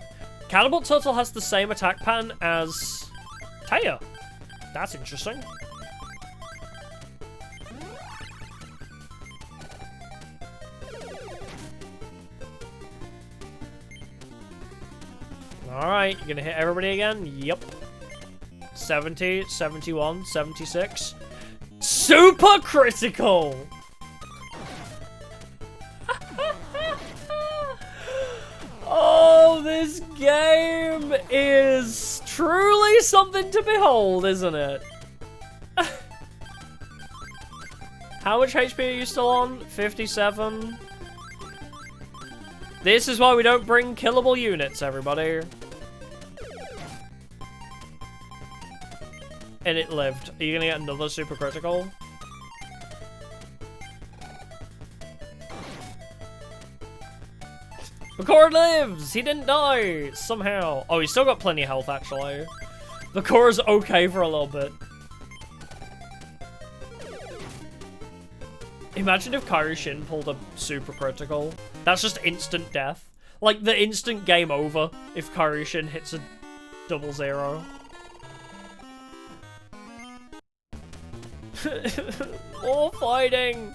Catapult Turtle has the same attack pattern as Taya. That's interesting. Alright, you're gonna hit everybody again? Yep. 70, 71, 76. Super critical! Oh, this game is truly something to behold, isn't it? How much HP are you still on? 57. This is why we don't bring killable units, everybody. And it lived. Are you gonna get another super critical? Vakor lives! He didn't die! Somehow. Oh, he's still got plenty of health, actually. Vakor's okay for a little bit. Imagine if Kairyu-Shin pulled a super critical. That's just instant death. Like, the instant game over if Kairyu-Shin hits a 00. More fighting!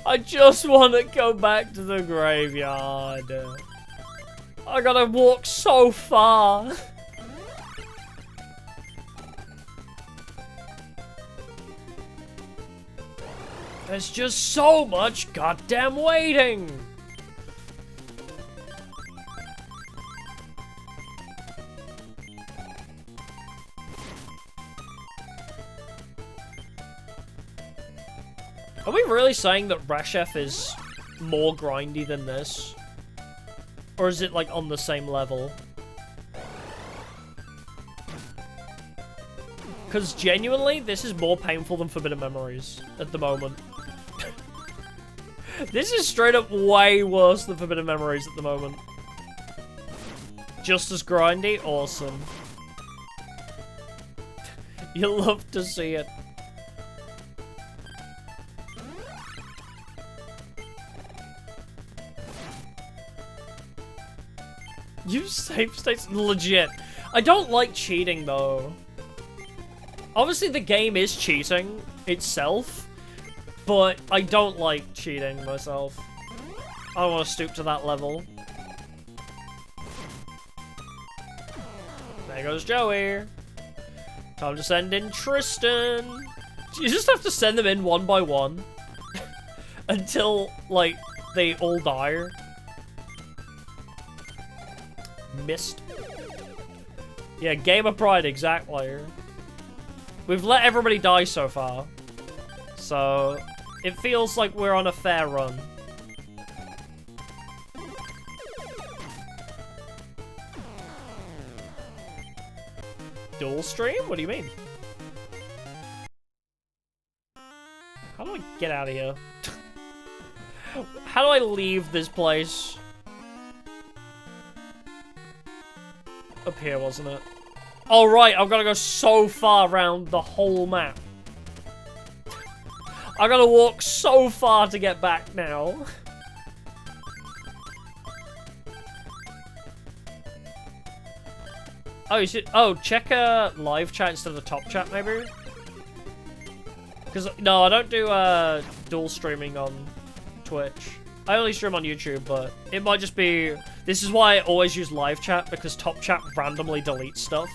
I just want to go back to the graveyard. I gotta walk so far. There's just so much goddamn waiting. Are we really saying that Reshef is more grindy than this? Or is it, like, on the same level? Because, genuinely, this is more painful than Forbidden Memories at the moment. This is straight up way worse than Forbidden Memories at the moment. Just as grindy? Awesome. You'll love to see it. Use save states? Legit. I don't like cheating, though. Obviously, the game is cheating itself, but I don't like cheating myself. I don't want to stoop to that level. There goes Joey. Time to send in Tristan. You just have to send them in one by one until, like, they all die. Missed. Yeah, Gamer Pride, exactly. We've let everybody die so far. So, it feels like we're on a fair run. Dual stream? What do you mean? How do I get out of here? How do I leave this place? Up here, wasn't it? Oh, right, I've got to go so far around the whole map. I've got to walk so far to get back now. Oh, you should... Oh, check live chat instead of the top chat, maybe? Because, no, I don't do dual streaming on Twitch. I only stream on YouTube, but it might just be... This is why I always use live chat, because top chat randomly deletes stuff.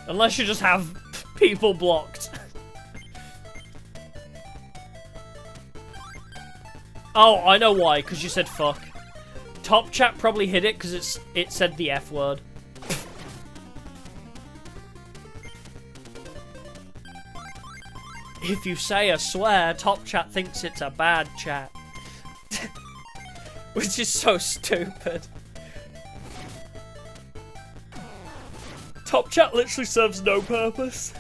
Unless you just have people blocked. Oh, I know why, because you said fuck. Top chat probably hit it because it said the F word. If you say a swear, top chat thinks it's a bad chat. Which is so stupid. Top chat literally serves no purpose.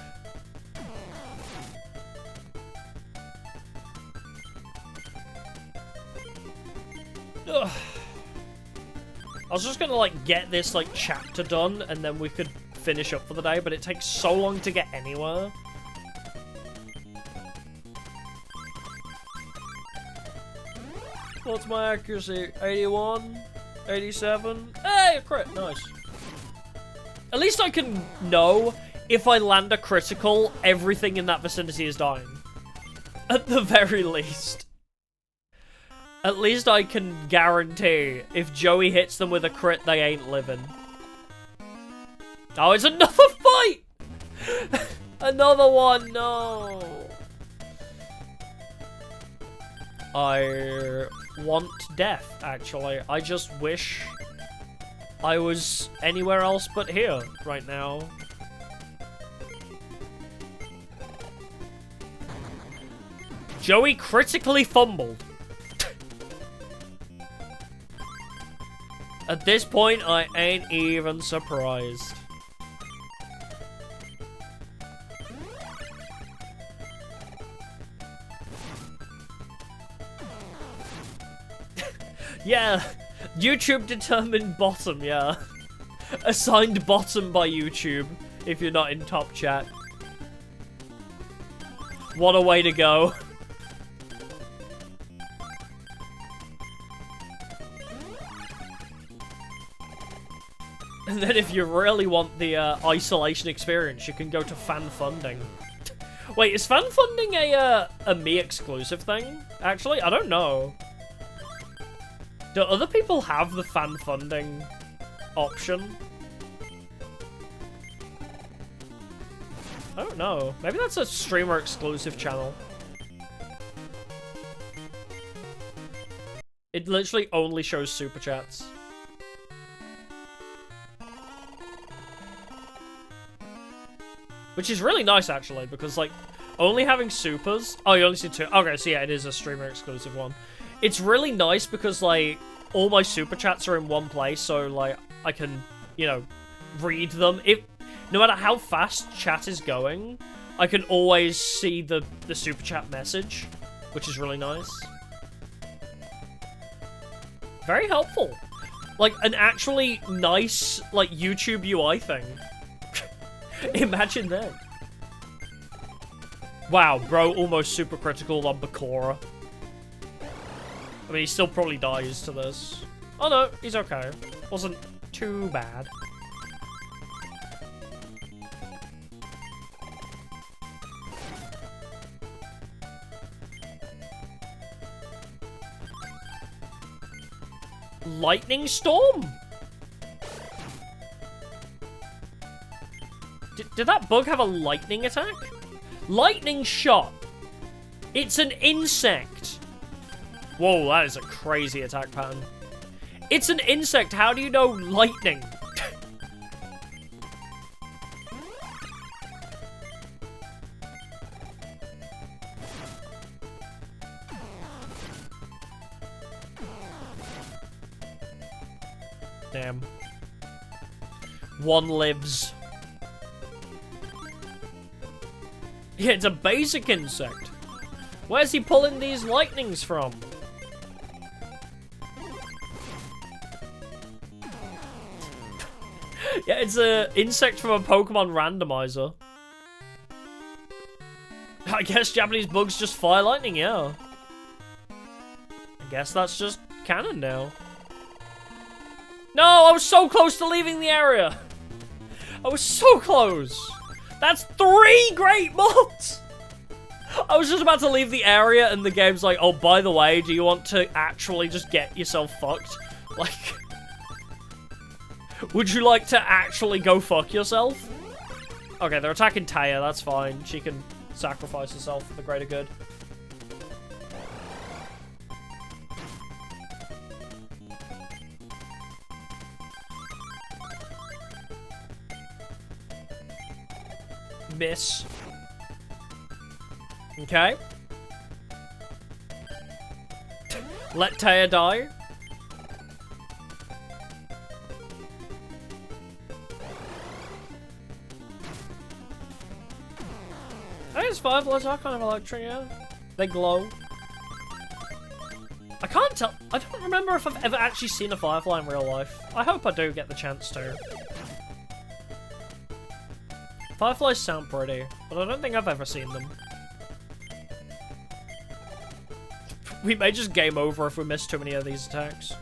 Ugh. I was just gonna like get this like chapter done and then we could finish up for the day, but it takes so long to get anywhere. What's my accuracy? 81? 87? Hey, a crit, nice. At least I can know if I land a critical, everything in that vicinity is dying. At the very least. At least I can guarantee if Joey hits them with a crit, they ain't living. Oh, it's another fight! Another one, no! I want death, actually. I just wish I was anywhere else but here right now. Joey critically fumbled. At this point, I ain't even surprised. Yeah, YouTube determined bottom, yeah. Assigned bottom by YouTube, if you're not in top chat. What a way to go. And then if you really want the isolation experience, you can go to fan funding. Wait, is fan funding a me exclusive thing? Actually, I don't know. Do other people have the fan funding option? I don't know. Maybe that's a streamer exclusive channel. It literally only shows super chats. Which is really nice, actually, because, like, only having supers... Oh, you only see 2. Okay, so yeah, it is a streamer exclusive one. It's really nice because, like, all my super chats are in one place, so, like, I can, you know, read them. No matter how fast chat is going, I can always see the super chat message, which is really nice. Very helpful. Like, an actually nice, like, YouTube UI thing. Imagine that. Wow, bro, almost super critical on Bakura. I mean, he still probably dies to this. Oh no, he's okay. Wasn't too bad. Lightning storm? Did that bug have a lightning attack? Lightning shot. It's an insect. Whoa, that is a crazy attack pattern. It's an insect. How do you know lightning? Damn. One lives. Yeah, it's a basic insect. Where's he pulling these lightnings from? Yeah, it's an insect from a Pokemon randomizer. I guess Japanese bugs just fire lightning, yeah. I guess that's just canon now. No, I was so close to leaving the area. I was so close. That's 3 great mods! I was just about to leave the area and the game's like, oh, by the way, do you want to actually just get yourself fucked? Like, would you like to actually go fuck yourself? Okay, they're attacking Taya, that's fine. She can sacrifice herself for the greater good. Miss. Okay. Let Taya die. I guess fireflies are kind of electric, yeah. They glow. I can't tell. I don't remember if I've ever actually seen a firefly in real life. I hope I do get the chance to. Fireflies sound pretty, but I don't think I've ever seen them. We may just game over if we miss too many of these attacks.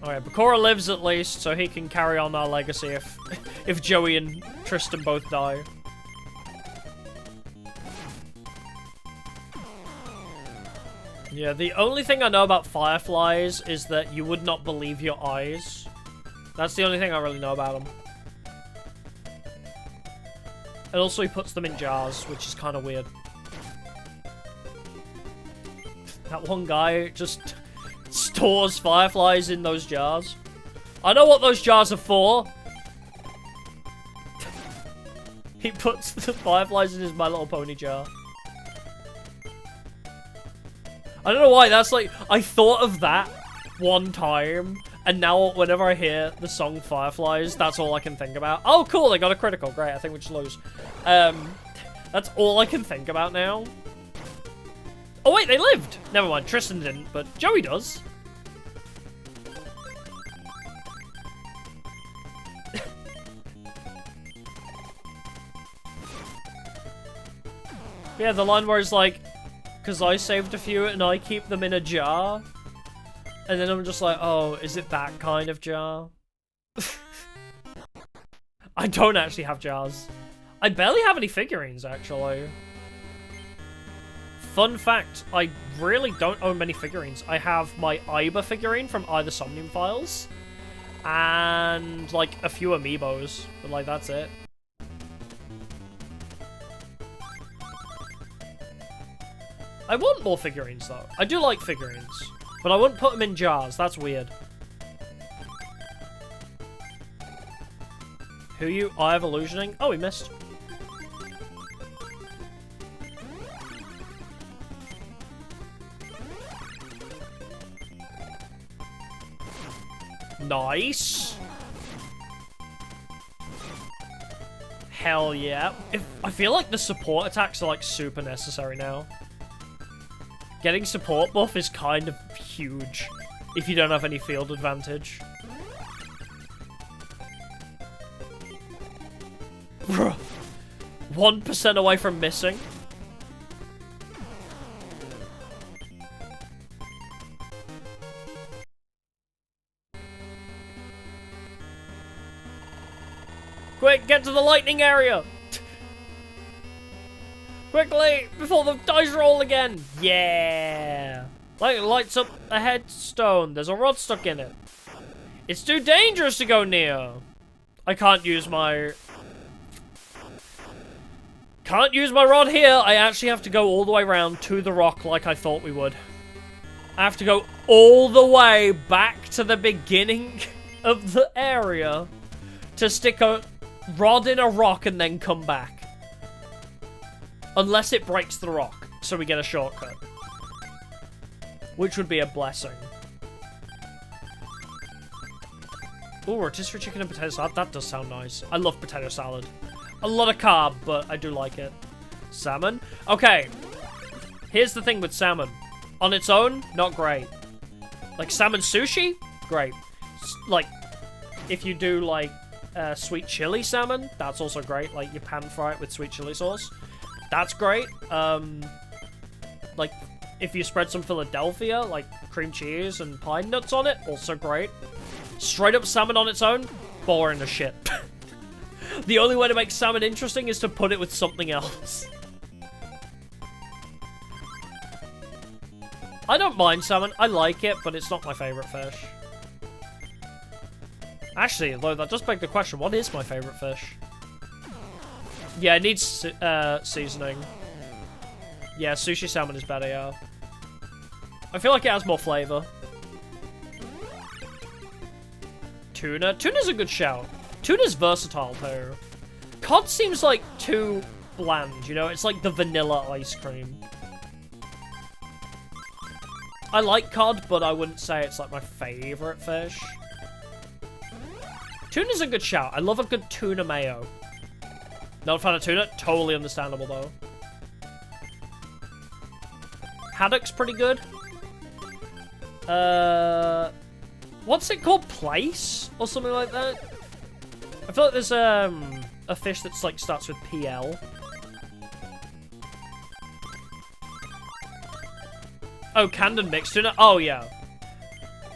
Alright, Bakura lives at least, so he can carry on our legacy if Joey and Tristan both die. Yeah, the only thing I know about fireflies is that you would not believe your eyes. That's the only thing I really know about them. And also he puts them in jars, which is kind of weird. That one guy just stores fireflies in those jars. I know what those jars are for. He puts the fireflies in his My Little Pony jar. I don't know why, that's like, I thought of that one time, and now whenever I hear the song Fireflies, that's all I can think about. Oh, cool, they got a critical. Great, I think we just lose. That's all I can think about now. Oh wait, they lived! Never mind, Tristan didn't, but Joey does. Yeah, the line where it's like, because I saved a few and I keep them in a jar. And then I'm just like, oh, is it that kind of jar? I don't actually have jars. I barely have any figurines, actually. Fun fact, I really don't own many figurines. I have my Iba figurine from either Somnium Files. And, like, a few amiibos. But, like, that's it. I want more figurines, though. I do like figurines. But I wouldn't put them in jars. That's weird. Who you? Eye of Illusioning? Oh, we missed. Nice. Hell yeah. I feel like the support attacks are like super necessary now. Getting support buff is kind of huge if you don't have any field advantage. 1% away from missing. Quick, get to the lightning area! Quickly, before the dice roll again! Yeah! Like it lights up a headstone. There's a rod stuck in it. It's too dangerous to go near. I can't use my... Can't use my rod here. I actually have to go all the way around to the rock like I thought we would. I have to go all the way back to the beginning of the area to stick a rod in a rock and then come back. Unless it breaks the rock, so we get a shortcut. Which would be a blessing. Ooh, rotisserie chicken and potato salad. That does sound nice. I love potato salad. A lot of carb, but I do like it. Salmon? Okay. Here's the thing with salmon. On its own, not great. Like, salmon sushi? Great. Like, if you do, like, sweet chili salmon, that's also great. Like, you pan fry it with sweet chili sauce. That's great. Like, if you spread some Philadelphia, like cream cheese and pine nuts on it, also great. Straight up salmon on its own, boring as shit. The only way to make salmon interesting is to put it with something else. I don't mind salmon. I like it, but it's not my favorite fish. Actually, though, that does beg the question, what is my favorite fish? Yeah, it needs seasoning. Yeah, sushi salmon is better, yeah. I feel like it has more flavor. Tuna. Tuna's a good shout. Tuna's versatile, too. Cod seems like too bland, you know? It's like the vanilla ice cream. I like cod, but I wouldn't say it's like my favorite fish. Tuna's a good shout. I love a good tuna mayo. Not a fan of tuna? Totally understandable, though. Haddock's pretty good. What's it called? Plaice? Or something like that? I feel like there's, a fish that's, like, starts with PL. Oh, canned and mixed tuna? Oh, yeah.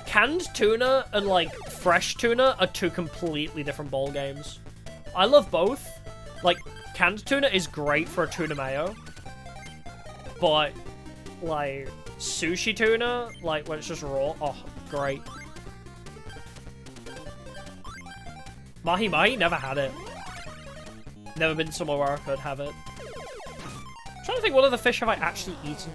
Canned tuna and, like, fresh tuna are two completely different ball games. I love both. Like, canned tuna is great for a tuna mayo. But, like, sushi tuna, like, when it's just raw, oh, great. Mahi-mahi, never had it. Never been somewhere where I could have it. I'm trying to think, what other fish have I actually eaten?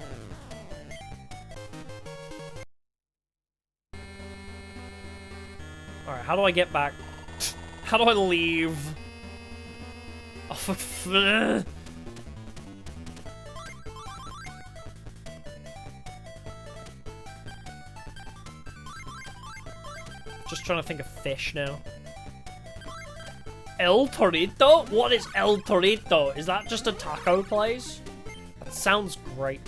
Alright, how do I get back? How do I leave? Oh, for... Just trying to think of fish now. El Torito? What is El Torito? Is that just a taco place? That sounds great.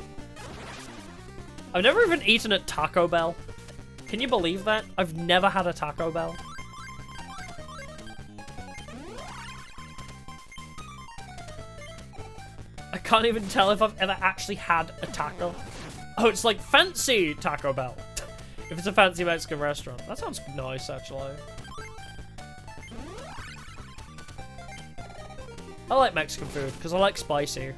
I've never even eaten at Taco Bell. Can you believe that? I've never had a Taco Bell. I can't even tell if I've ever actually had a taco. Oh, it's like fancy Taco Bell. If it's a fancy Mexican restaurant. That sounds nice, actually. I like Mexican food, because I like spicy.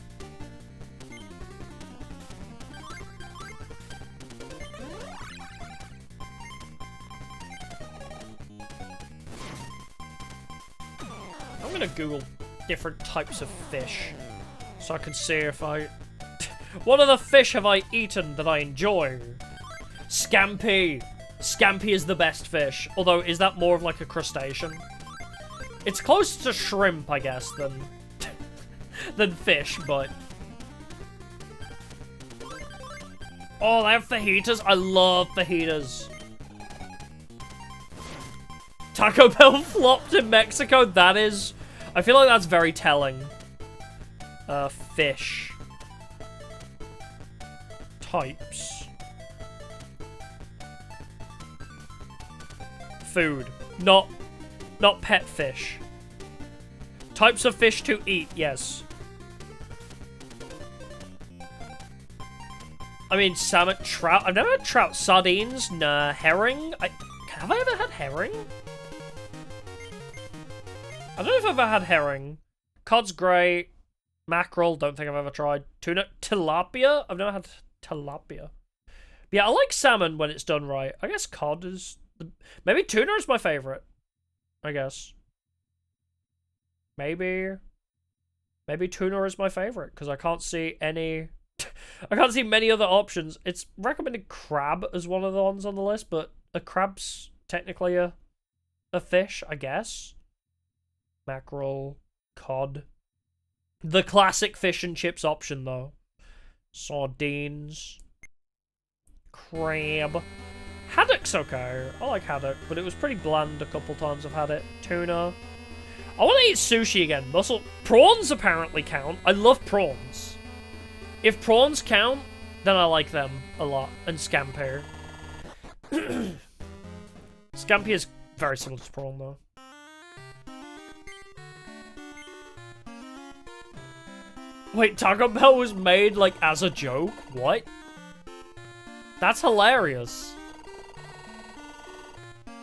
I'm gonna Google different types of fish, so I can see if I... What other fish have I eaten that I enjoy? Scampi. Scampi is the best fish, although is that more of like a crustacean? It's close to shrimp, I guess, than fish, but... Oh, they have fajitas? I love fajitas. Taco Bell flopped in Mexico? That is... I feel like that's very telling. Fish. Types. Food. Not pet fish. Types of fish to eat, yes. I mean, salmon, trout. I've never had trout. Sardines, nah. Herring. Have I ever had herring? I don't know if I've ever had herring. Cod's great. Mackerel, don't think I've ever tried. Tuna. Tilapia? I've never had tilapia. But yeah, I like salmon when it's done right. I guess cod is... Maybe tuna is my favorite. I guess. Maybe tuna is my favorite, because I can't see any... I can't see many other options. It's recommended crab as one of the ones on the list, but a crab's technically a fish, I guess. Mackerel, cod. The classic fish and chips option, though. Sardines. Crab. Haddock's okay. I like haddock, but it was pretty bland a couple times I've had it. Tuna. I want to eat sushi again. Prawns apparently count. I love prawns. If prawns count, then I like them a lot. And scampi. Scampi is very similar to prawn, though. Wait, Taco Bell was made, like, as a joke? What? That's hilarious.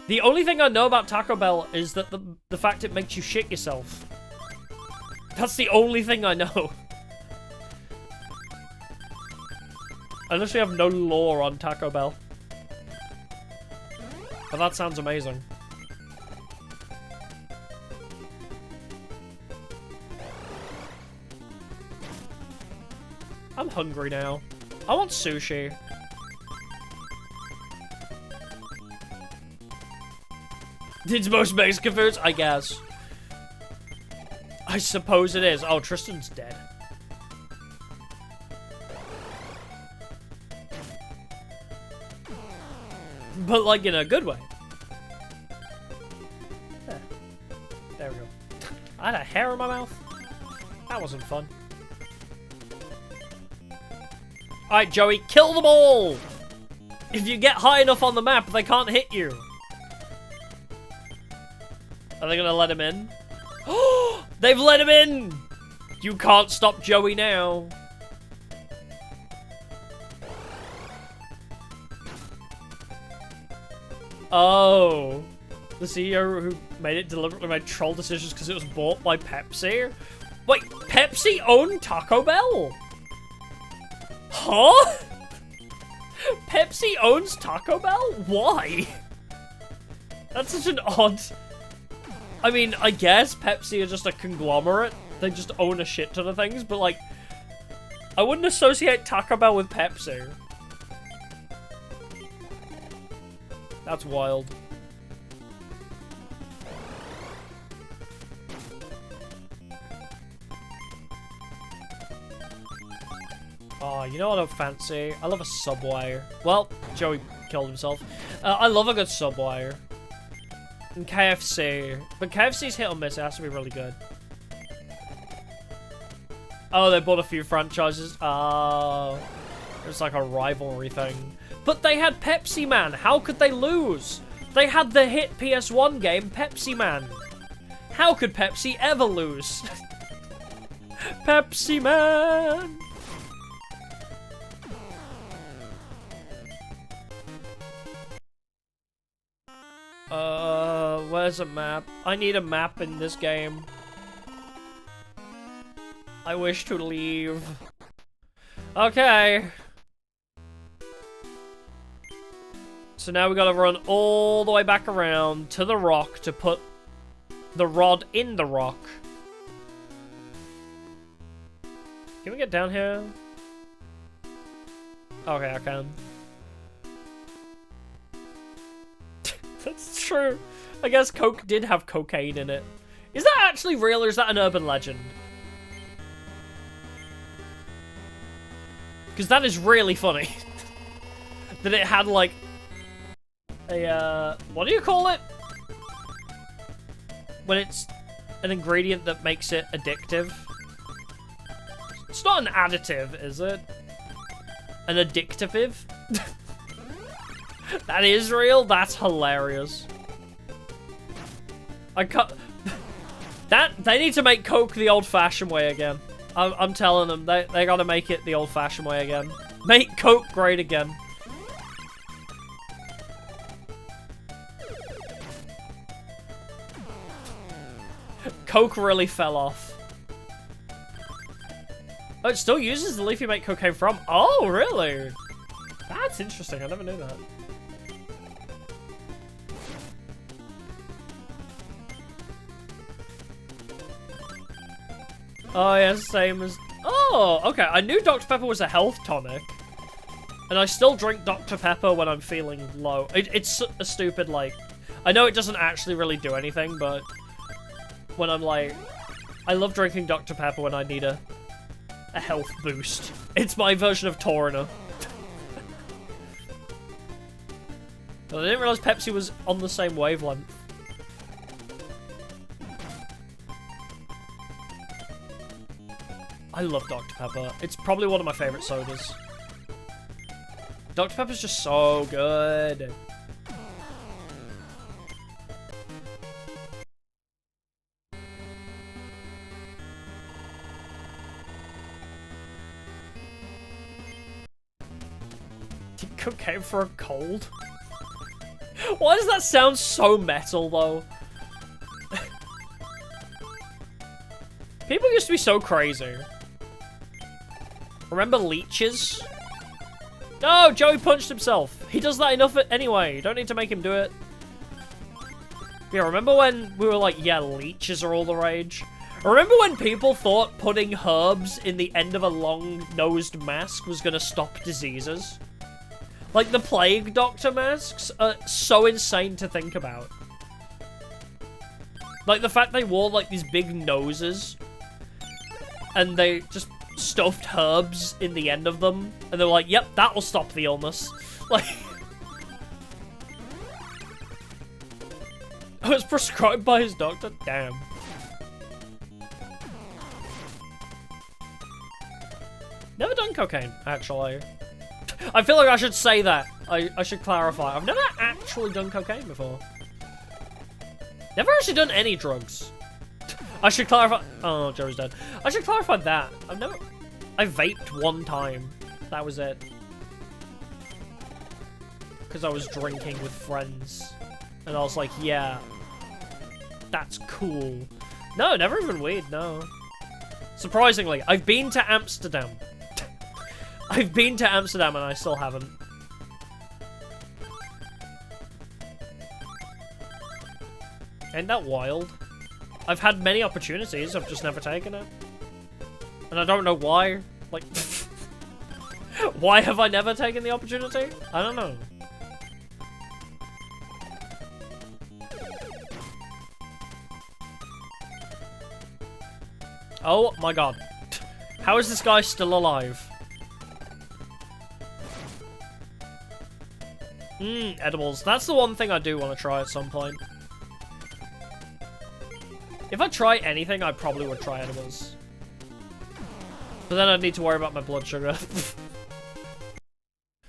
The only thing I know about Taco Bell is that the fact it makes you shit yourself. That's the only thing I know. I literally have no lore on Taco Bell. But that sounds amazing. I'm hungry now. I want sushi. It's most Mexican foods, I guess. I suppose it is. Oh, Tristan's dead. But, like, in a good way. There we go. I had a hair in my mouth. That wasn't fun. Alright, Joey, kill them all! If you get high enough on the map, they can't hit you. Are they gonna let him in? Oh, they've let him in! You can't stop Joey now. Oh. The CEO who made it deliberately made troll decisions because it was bought by Pepsi? Wait, Pepsi owned Taco Bell? Huh? Pepsi owns Taco Bell? Why? That's such an odd... I mean, I guess Pepsi are just a conglomerate. They just own a shit ton of things, but like... I wouldn't associate Taco Bell with Pepsi. That's wild. Oh, you know what I fancy? I love a Subway. Well, Joey killed himself. I love a good Subway. And KFC. But KFC's hit or miss. It has to be really good. Oh, they bought a few franchises. Oh. It's like a rivalry thing. But they had Pepsi Man. How could they lose? They had the hit PS1 game, Pepsi Man. How could Pepsi ever lose? Pepsi Man. Where's a map? I need a map in this game. I wish to leave. Okay. So now we gotta run all the way back around to the rock to put the rod in the rock. Can we get down here? Okay, I can. That's true. I guess Coke did have cocaine in it. Is that actually real or is that an urban legend? Because that is really funny. That it had like a, what do you call it? When it's an ingredient that makes it addictive. It's not an additive, is it? An addictive? That is real? That's hilarious. I can't... They need to make Coke the old-fashioned way again. I'm telling them, they gotta make it the old-fashioned way again. Make Coke great again. Coke really fell off. Oh, it still uses the leaf you make cocaine from? Oh, really? That's interesting, I never knew that. Oh, yeah, same as... Oh, okay. I knew Dr. Pepper was a health tonic. And I still drink Dr. Pepper when I'm feeling low. It's a stupid, like... I know it doesn't actually really do anything, but... When I'm like... I love drinking Dr. Pepper when I need a health boost. It's my version of Taurina. But I didn't realize Pepsi was on the same wavelength. I love Dr. Pepper. It's probably one of my favorite sodas. Dr. Pepper's just so good. Take cocaine for a cold? Why does that sound so metal, though? People used to be so crazy. Remember leeches? No, Joey punched himself. He does that enough anyway. You don't need to make him do it. Yeah, remember when we were like, yeah, leeches are all the rage? Remember when people thought putting herbs in the end of a long-nosed mask was gonna stop diseases? Like, the plague doctor masks are so insane to think about. Like, the fact they wore, like, these big noses, and they just stuffed herbs in the end of them, and they were like, yep, that will stop the illness. Like... it was prescribed by his doctor? Damn. Never done cocaine, actually. I feel like I should say that. I should clarify. I've never actually done cocaine before. Never actually done any drugs. I should clarify. Oh, Joey's dead. I should clarify that. I vaped one time. That was it. Because I was drinking with friends. And I was like, yeah. That's cool. No, never even weed, no. Surprisingly, I've been to Amsterdam. I've been to Amsterdam and I still haven't. Ain't that wild? I've had many opportunities, I've just never taken it. And I don't know why. Like, why have I never taken the opportunity? I don't know. Oh my god. How is this guy still alive? Edibles. That's the one thing I do want to try at some point. If I try anything, I probably would try edibles. But then I'd need to worry about my blood sugar.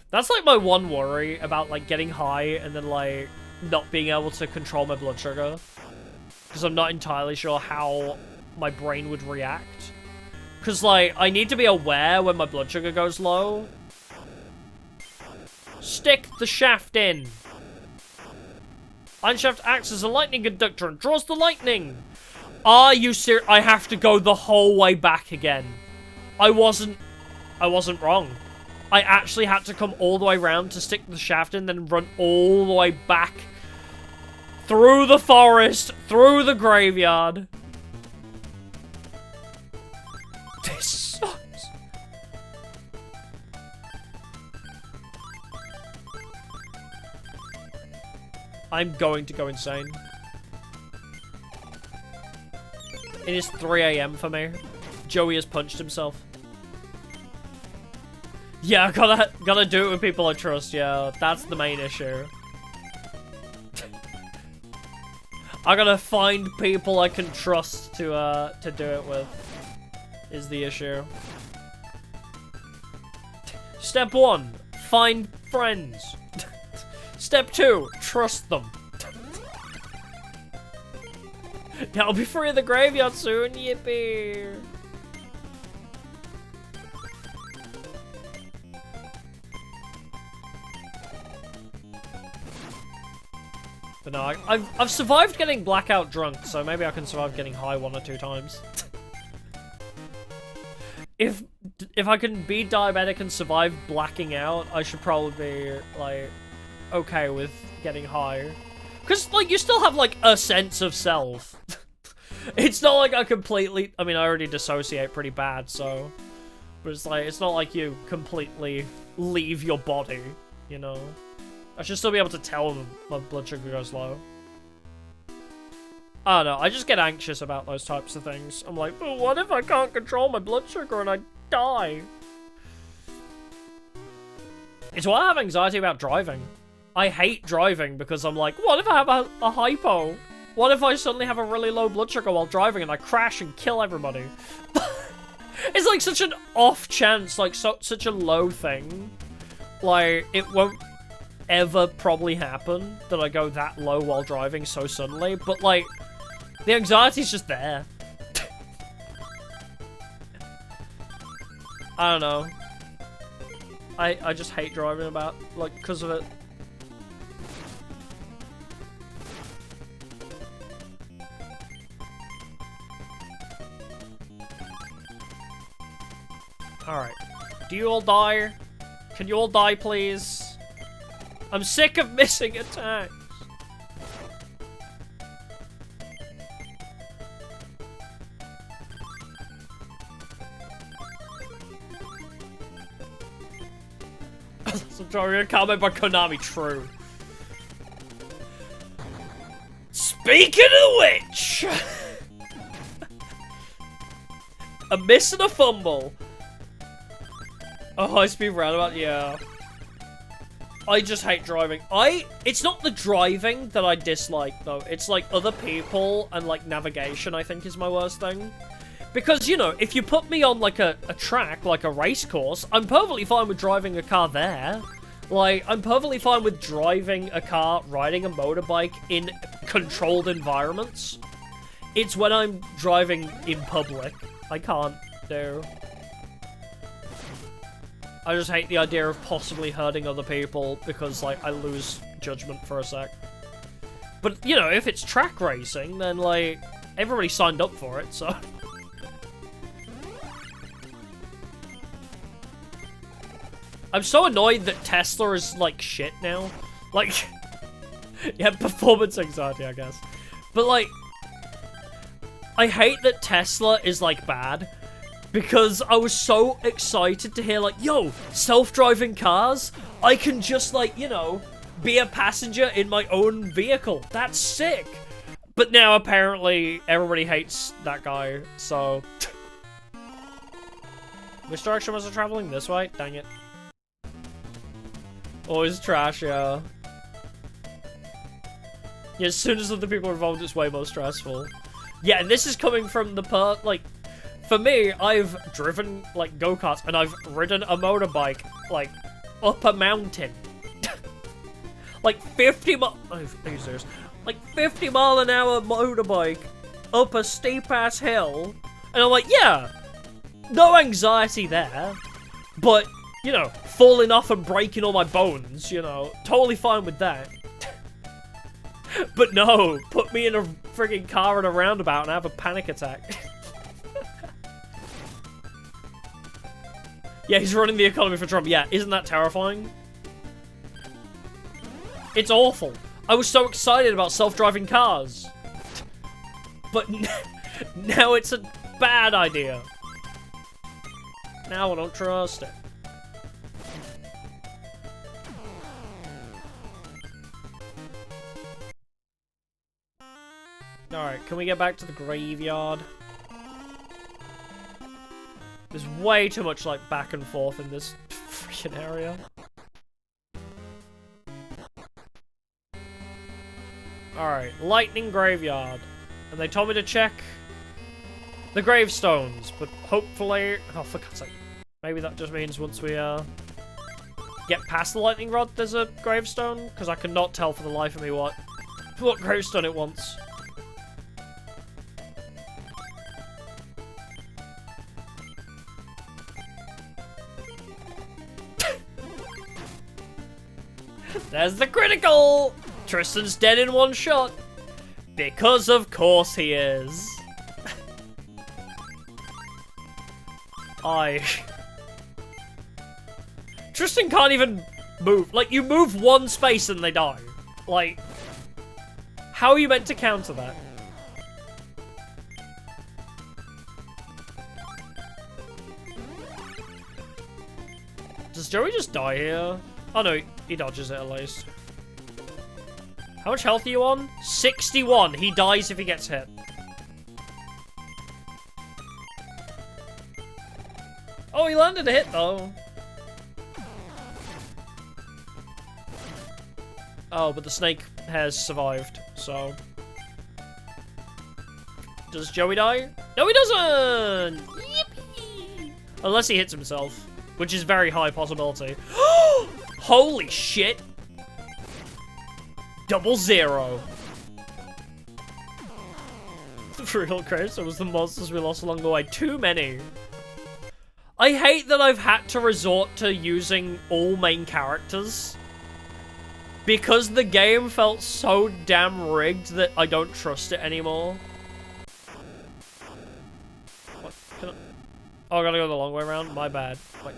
That's like my one worry about like getting high and then like not being able to control my blood sugar. Because I'm not entirely sure how my brain would react. Because like, I need to be aware when my blood sugar goes low. Stick the shaft in. Iron shaft acts as a lightning conductor and draws the lightning. Are you serious? I have to go the whole way back again. I wasn't wrong. I actually had to come all the way around to stick the shaft in, then run all the way back. Through the forest, through the graveyard. This sucks. I'm going to go insane. It is 3 AM for me. Joey has punched himself. Yeah, I gotta do it with people I trust, yeah. That's the main issue. I gotta find people I can trust to do it with. Is the issue. Step 1, find friends. Step 2, trust them. Yeah, I'll be free of the graveyard soon, yippee. But no, I've survived getting blackout drunk, so maybe I can survive getting high 1 or 2 times. If I can be diabetic and survive blacking out, I should probably be, like, okay with getting high. Because, like, you still have, like, a sense of self. It's not like I completely... I mean, I already dissociate pretty bad, so... But it's like, it's not like you completely leave your body, you know? I should still be able to tell them my blood sugar goes low. I don't know, I just get anxious about those types of things. I'm like, but what if I can't control my blood sugar and I die? It's why I have anxiety about driving. I hate driving because I'm like, what if I have a hypo? What if I suddenly have a really low blood sugar while driving and I crash and kill everybody? It's like such an off chance, like such a low thing. Like, it won't ever probably happen that I go that low while driving so suddenly, but like, the anxiety's just there. I don't know. I just hate driving about, like, because of it. Alright. Do you all die? Can you all die, please? I'm sick of missing attacks. Sorry, a comment by Konami, true. Speaking of which, a miss and a fumble. A high-speed roundabout, yeah. I just hate driving. It's not the driving that I dislike, though. It's, like, other people and, like, navigation, I think, is my worst thing. Because, you know, if you put me on, like, a track, like a race course, I'm perfectly fine with driving a car there. Like, I'm perfectly fine with driving a car, riding a motorbike in controlled environments. It's when I'm driving in public, I can't do. I just hate the idea of possibly hurting other people because, like, I lose judgment for a sec. But, you know, if it's track racing, then, like, everybody signed up for it, so... I'm so annoyed that Tesla is, like, shit now. Like, yeah, performance anxiety, I guess. But, like, I hate that Tesla is, like, bad. Because I was so excited to hear, like, yo, self-driving cars? I can just, like, you know, be a passenger in my own vehicle. That's sick. But now, apparently, everybody hates that guy, so... Which direction was I traveling? This way? Dang it. Always trash, yeah. Yeah, as soon as other people are involved, it's way more stressful. Yeah, and this is coming from the part, like... For me, I've driven, like, go-karts, and I've ridden a motorbike, like, up a mountain. Like, 50 mile... Are you serious? Like, 50 mile an hour motorbike up a steep-ass hill. And I'm like, yeah, no anxiety there. But, you know, falling off and breaking all my bones, you know, totally fine with that. But no, put me in a frigging car in a roundabout and have a panic attack. Yeah, he's running the economy for Trump. Yeah, isn't that terrifying? It's awful. I was so excited about self-driving cars. But now it's a bad idea. Now I don't trust it. Alright, can we get back to the graveyard? There's way too much, like, back and forth in this freaking area. Alright, Lightning Graveyard. And they told me to check the gravestones, but hopefully... Oh, for God's sake. Maybe that just means once we, get past the Lightning Rod, there's a gravestone? Because I cannot tell for the life of me what gravestone it wants. There's the critical! Tristan's dead in one shot. Because of course he is. Tristan can't even move. Like, you move one space and they die. Like, how are you meant to counter that? Does Joey just die here? Oh no, he dodges it at least. How much health are you on? 61. He dies if he gets hit. Oh, he landed a hit though. Oh, but the snake has survived, so... Does Joey die? No, he doesn't! Yippee! Unless he hits himself, which is very high possibility. Holy shit! 00. The real crazy was the monsters we lost along the way. Too many. I hate that I've had to resort to using all main characters. Because the game felt so damn rigged that I don't trust it anymore. What? Oh, I gotta go the long way around? My bad. Wait.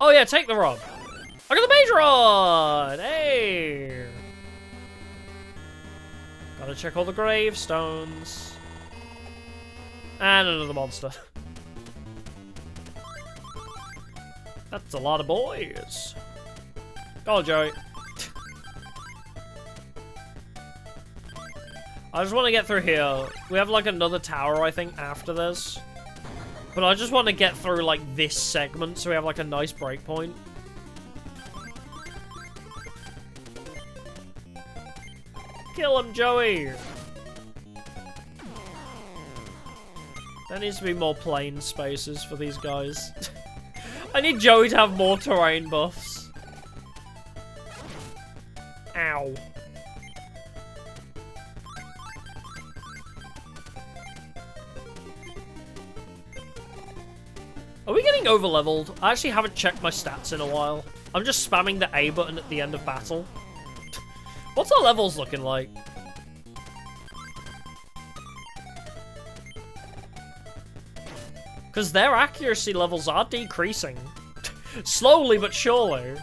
Oh yeah, take the rod. I got the mage rod! Hey! Gotta check all the gravestones. And another monster. That's a lot of boys. Go on, Joey. I just want to get through here. We have, like, another tower, I think, after this. But I just want to get through, like, this segment so we have, like, a nice breakpoint. Kill him, Joey! There needs to be more plain spaces for these guys. I need Joey to have more terrain buffs. Ow. Are we getting over-leveled? I actually haven't checked my stats in a while. I'm just spamming the A button at the end of battle. What's our levels looking like? Because their accuracy levels are decreasing. Slowly but surely.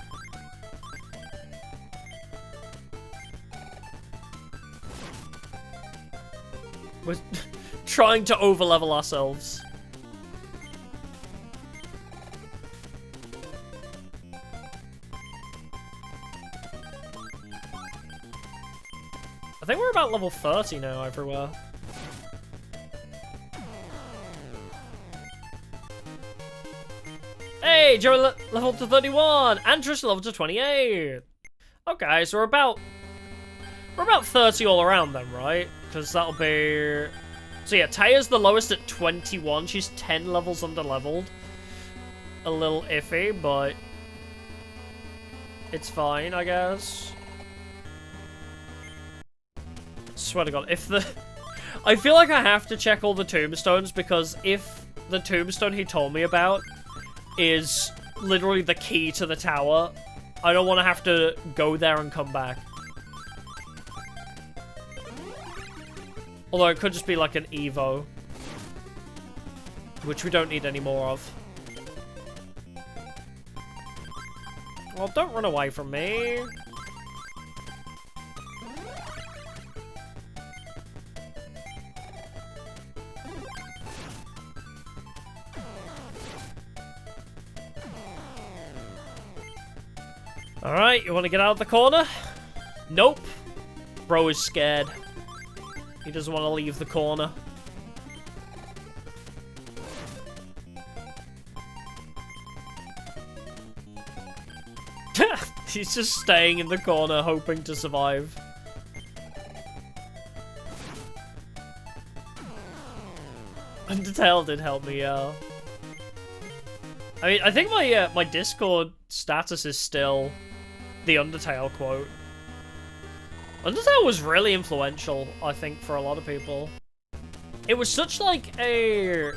We're trying to over-level ourselves. I think we're about level 30 now everywhere. Hey, Joey leveled to 31, and Trish leveled to 28. Okay, so we're about 30 all around then, right? Because that'll be... So yeah, Taya's the lowest at 21. She's 10 levels under-leveled. A little iffy, but it's fine, I guess. Swear to God, if the... I feel like I have to check all the tombstones, because if the tombstone he told me about is literally the key to the tower, I don't want to have to go there and come back. Although it could just be like an Evo, which we don't need any more of. Well, don't run away from me. Alright, you want to get out of the corner? Nope. Bro is scared. He doesn't want to leave the corner. He's just staying in the corner, hoping to survive. Undertale did help me out. I mean, I think my my Discord status is still the Undertale quote. Undertale was really influential, I think, for a lot of people. It was such like a...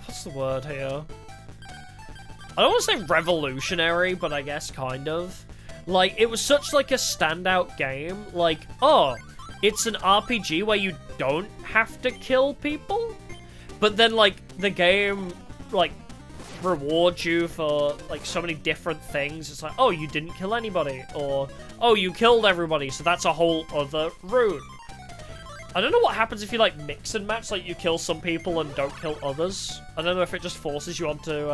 What's the word here? I don't want to say revolutionary, but I guess kind of. Like, it was such like a standout game. Like, oh, it's an RPG where you don't have to kill people? But then, like, the game, like, rewards you for, like, so many different things. It's like, oh, you didn't kill anybody. Or, oh, you killed everybody, so that's a whole other route. I don't know what happens if you, like, mix and match. Like, you kill some people and don't kill others. I don't know if it just forces you onto,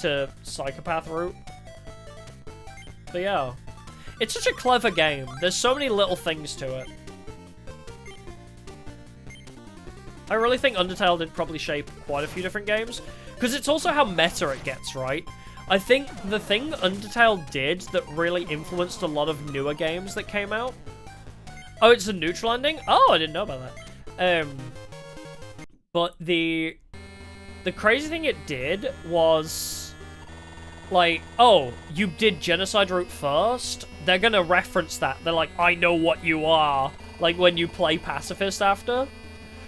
to psychopath route. But yeah. It's such a clever game. There's so many little things to it. I really think Undertale did probably shape quite a few different games. Because it's also how meta it gets, right? I think the thing Undertale did that really influenced a lot of newer games that came out... Oh, it's a neutral ending? Oh, I didn't know about that. But the crazy thing it did was... Like, oh, you did genocide route first? They're gonna reference that. They're like, I know what you are. Like, when you play pacifist after.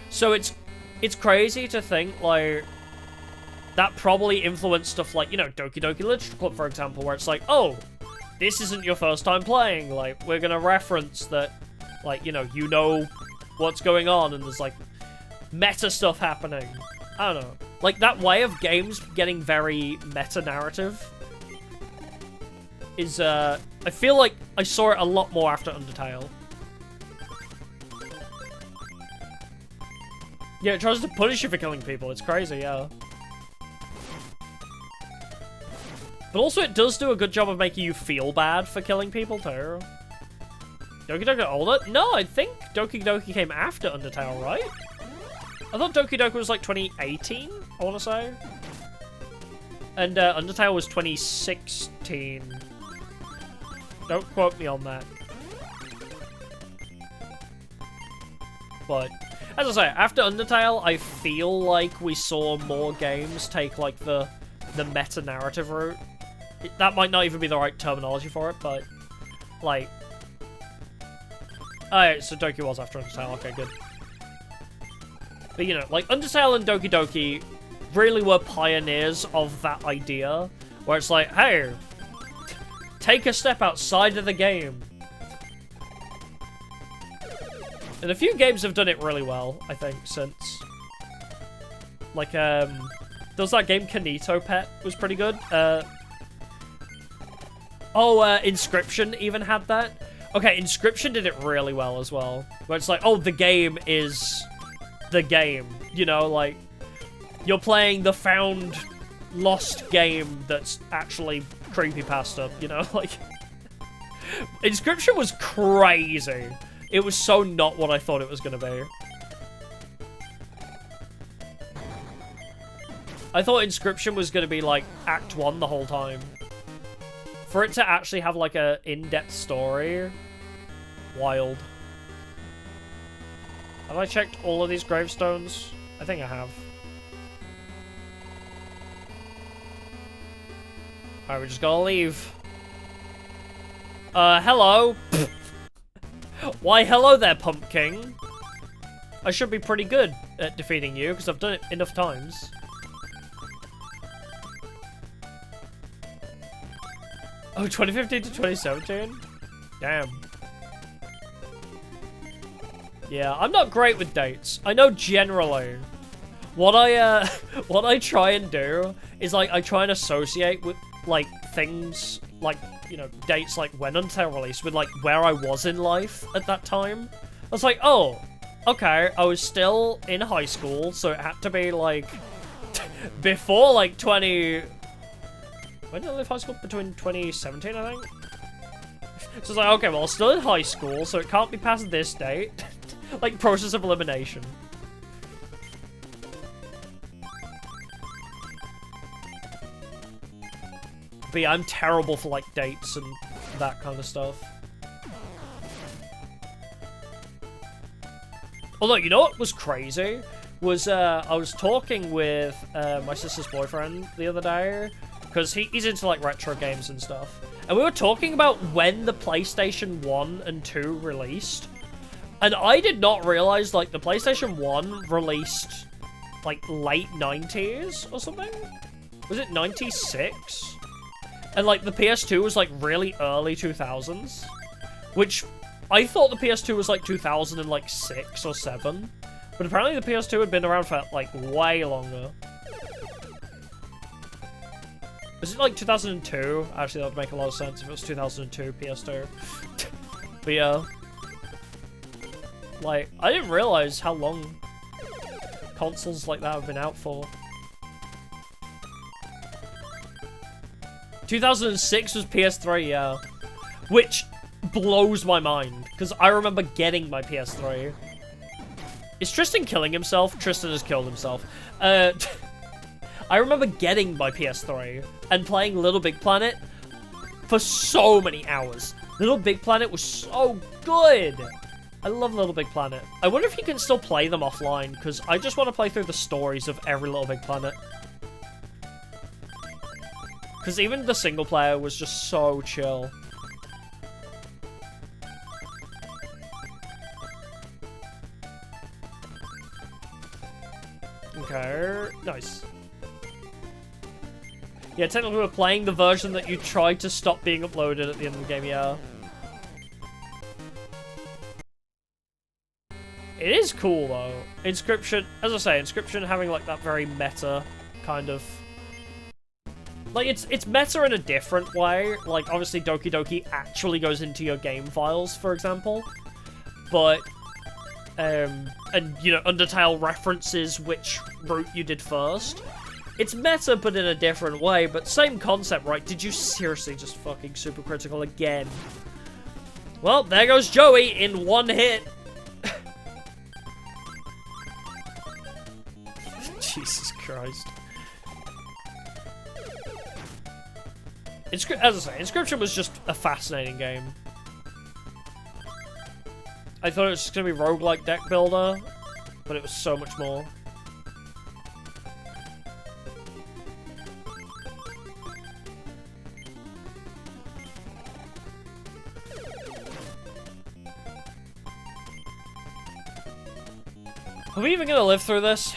So it's crazy to think, like... That probably influenced stuff like, you know, Doki Doki Literature Club, for example, where it's like, oh, this isn't your first time playing. Like, we're gonna reference that, like, you know what's going on, and there's, like, meta stuff happening. I don't know. Like, that way of games getting very meta-narrative is, I feel like I saw it a lot more after Undertale. Yeah, it tries to punish you for killing people. It's crazy, yeah. But also, it does do a good job of making you feel bad for killing people, too. Doki Doki older? No, I think Doki Doki came after Undertale, right? I thought Doki Doki was like 2018, I want to say. And Undertale was 2016. Don't quote me on that. But, as I say, after Undertale, I feel like we saw more games take, like, the meta-narrative route. That might not even be the right terminology for it, but, like... Alright, so Doki was after Undertale, okay, good. But, you know, like, Undertale and Doki Doki really were pioneers of that idea, where it's like, hey, take a step outside of the game. And a few games have done it really well, I think, since. Like, there was that game Kanito Pet was pretty good. Inscription even had that. Okay, Inscription did it really well as well. Where it's like, oh, the game is the game. You know, like, you're playing the found lost game that's actually creepypasta, you know? Like, Inscription was crazy. It was so not what I thought it was going to be. I thought Inscription was going to be, like, Act 1 the whole time. For it to actually have, like, a in-depth story. Wild. Have I checked all of these gravestones? I think I have. Alright, we just gotta leave. Hello? Why, hello there, Pumpkin. I should be pretty good at defeating you, because I've done it enough times. Oh, 2015 to 2017? Damn. Yeah, I'm not great with dates. I know generally. What I try and do is, like, I try and associate with, like, things, like, you know, dates like when Undertale released with, like, where I was in life at that time. I was like, oh, okay, I was still in high school, so it had to be, like, before, like, when did I leave high school? Between 2017, I think? So it's like, okay, well, I'm still in high school, so it can't be past this date. Like, process of elimination. But yeah, I'm terrible for, like, dates and that kind of stuff. Although, you know what was crazy? Was, I was talking with, my sister's boyfriend the other day, because he's into, like, retro games and stuff. And we were talking about when the PlayStation 1 and 2 released. And I did not realize, like, the PlayStation 1 released, like, late 90s or something? Was it 96? And, like, the PS2 was, like, really early 2000s. Which, I thought the PS2 was, like, 2006 or 7. But apparently the PS2 had been around for, like, way longer. Was it, like, 2002? Actually, that would make a lot of sense if it was 2002 PS2. But, yeah. Like, I didn't realize how long consoles like that have been out for. 2006 was PS3, yeah. Which blows my mind, because I remember getting my PS3. Is Tristan killing himself? Tristan has killed himself. I remember getting my PS3 and playing Little Big Planet for so many hours. Little Big Planet was so good! I love Little Big Planet. I wonder if you can still play them offline, because I just want to play through the stories of every Little Big Planet. Because even the single player was just so chill. Okay, nice. Yeah, technically we're playing the version that you tried to stop being uploaded at the end of the game, yeah. It is cool, though. Inscription, as I say, Inscription having, like, that very meta kind of... Like, it's meta in a different way. Like, obviously, Doki Doki actually goes into your game files, for example. But, and, you know, Undertale references which route you did first. It's meta, but in a different way, but same concept, right? Did you seriously just fucking super critical again? Well, there goes Joey in one hit. Jesus Christ. As I say, Inscription was just a fascinating game. I thought it was just going to be roguelike deck builder, but it was so much more. Are we even going to live through this?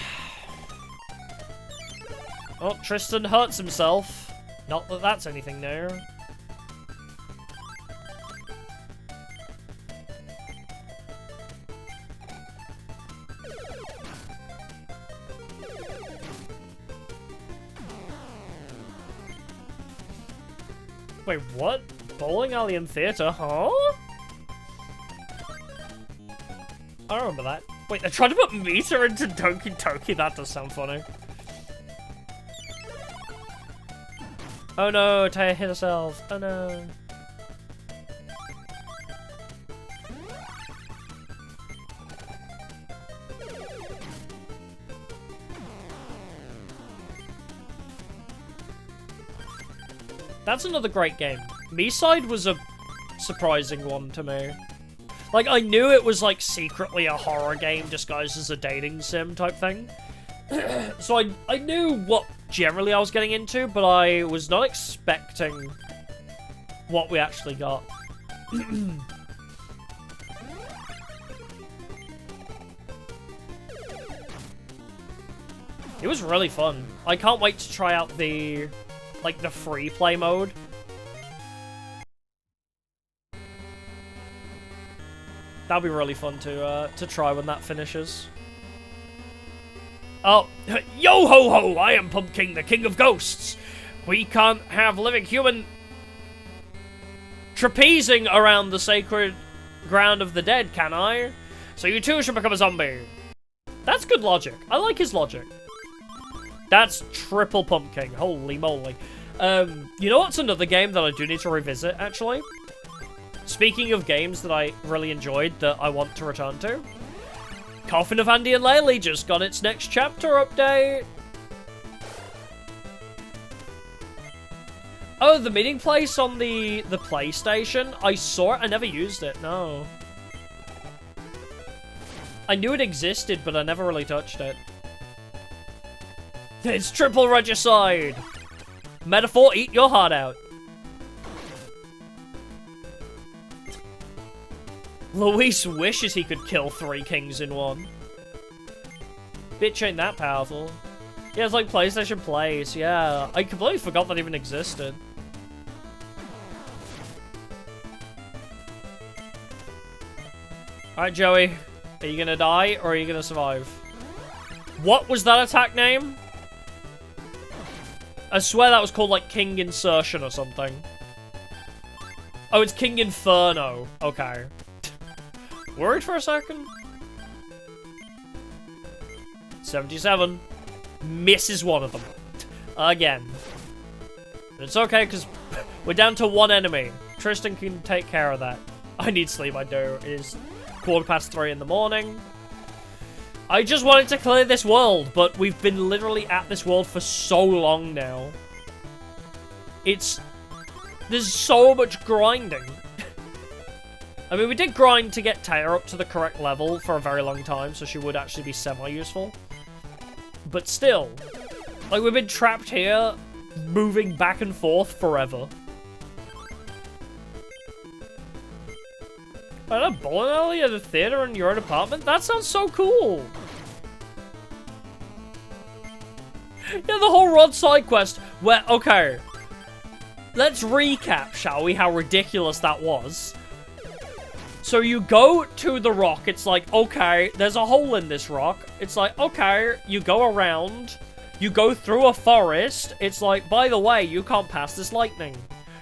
Oh, Tristan hurts himself. Not that that's anything new. Wait, what? Bowling alley in theater, huh? I remember that. Wait, they're trying to put meter into Doki Doki? That does sound funny. Oh no, Taya hit herself. Oh no. That's another great game. Me-Side was a surprising one to me. Like, I knew it was, like, secretly a horror game disguised as a dating sim type thing. So I knew what generally I was getting into, but I was not expecting what we actually got. It was really fun. I can't wait to try out the, like, the free play mode. That'll be really fun to try when that finishes. Oh, yo ho ho! I am Pumpkin, the king of ghosts. We can't have living human trapezing around the sacred ground of the dead, can I? So you too should become a zombie. That's good logic. I like his logic. That's triple Pumpkin. Holy moly. You know what's another game that I do need to revisit, actually? Speaking of games that I really enjoyed that I want to return to, Coffin of Andy and Laylee just got its next chapter update. Oh, the meeting place on the PlayStation? I saw it, I never used it, no. I knew it existed, but I never really touched it. It's triple regicide! Metaphor, eat your heart out. Luis wishes he could kill 3 kings in one. Bitch ain't that powerful. Yeah, it's like PlayStation Plays, yeah. I completely forgot that even existed. Alright, Joey. Are you gonna die, or are you gonna survive? What was that attack name? I swear that was called, like, King Insertion or something. Oh, it's King Inferno. Okay. Worried for a second? 77. Misses one of them. Again. It's okay, because we're down to 1 enemy. Tristan can take care of that. I need sleep, I do. It is 3:15 in the morning. I just wanted to clear this world, but we've been literally at this world for so long now. There's so much grinding. I mean, we did grind to get Taya up to the correct level for a very long time, so she would actually be semi-useful. But still, like, we've been trapped here, moving back and forth forever. At a bowling alley, at a theater, in your own apartment? That sounds so cool! Yeah, the whole Rod side quest, where, okay, let's recap, shall we, how ridiculous that was. So you go to the rock, it's like, okay, there's a hole in this rock. It's like, okay, you go around, you go through a forest, it's like, by the way, you can't pass this lightning.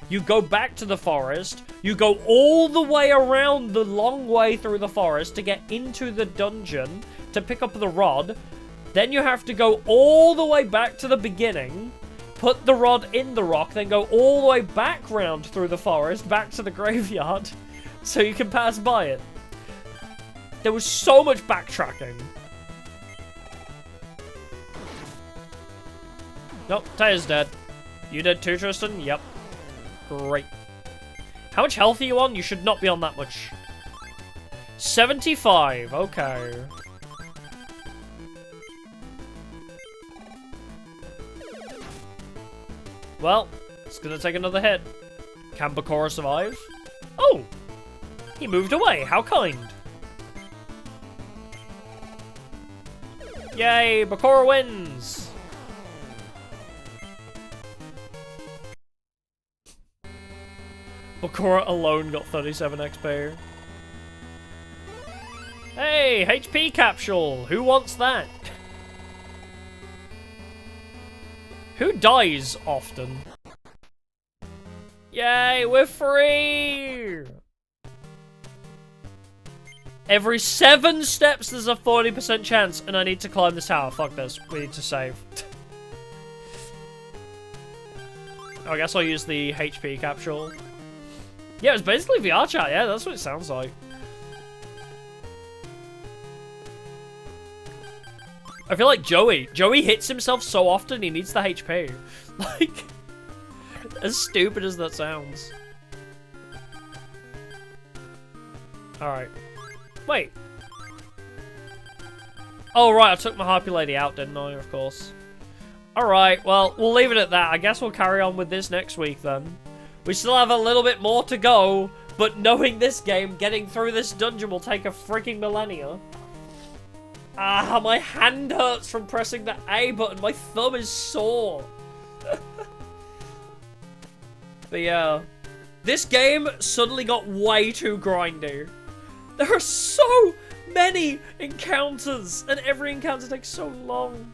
You go back to the forest, you go all the way around the long way through the forest to get into the dungeon to pick up the rod. Then you have to go all the way back to the beginning, put the rod in the rock, then go all the way back round through the forest, back to the graveyard, so you can pass by it. There was so much backtracking. Nope, Taya's dead. You dead too, Tristan? Yep. Great. How much health are you on? You should not be on that much. 75, okay. Well, it's gonna take another hit. Can Bakura survive? Oh! He moved away, how kind. Yay, Bakura wins! Bakura alone got 37 XP. Hey, HP capsule! Who wants that? Who dies often? Yay, we're free! Every 7 steps there's a 40% chance, and I need to climb this tower. Fuck this, we need to save. I guess I'll use the HP capsule. Yeah, it's basically VR chat, yeah, that's what it sounds like. I feel like Joey hits himself so often he needs the HP. Like, as stupid as that sounds. Alright. Wait. Oh, right, I took my Harpy Lady out, didn't I? Of course. Alright, well, we'll leave it at that. I guess we'll carry on with this next week, then. We still have a little bit more to go, but knowing this game, getting through this dungeon will take a freaking millennia. Ah, my hand hurts from pressing the A button. My thumb is sore. But yeah, this game suddenly got way too grindy. There are so many encounters, and every encounter takes so long.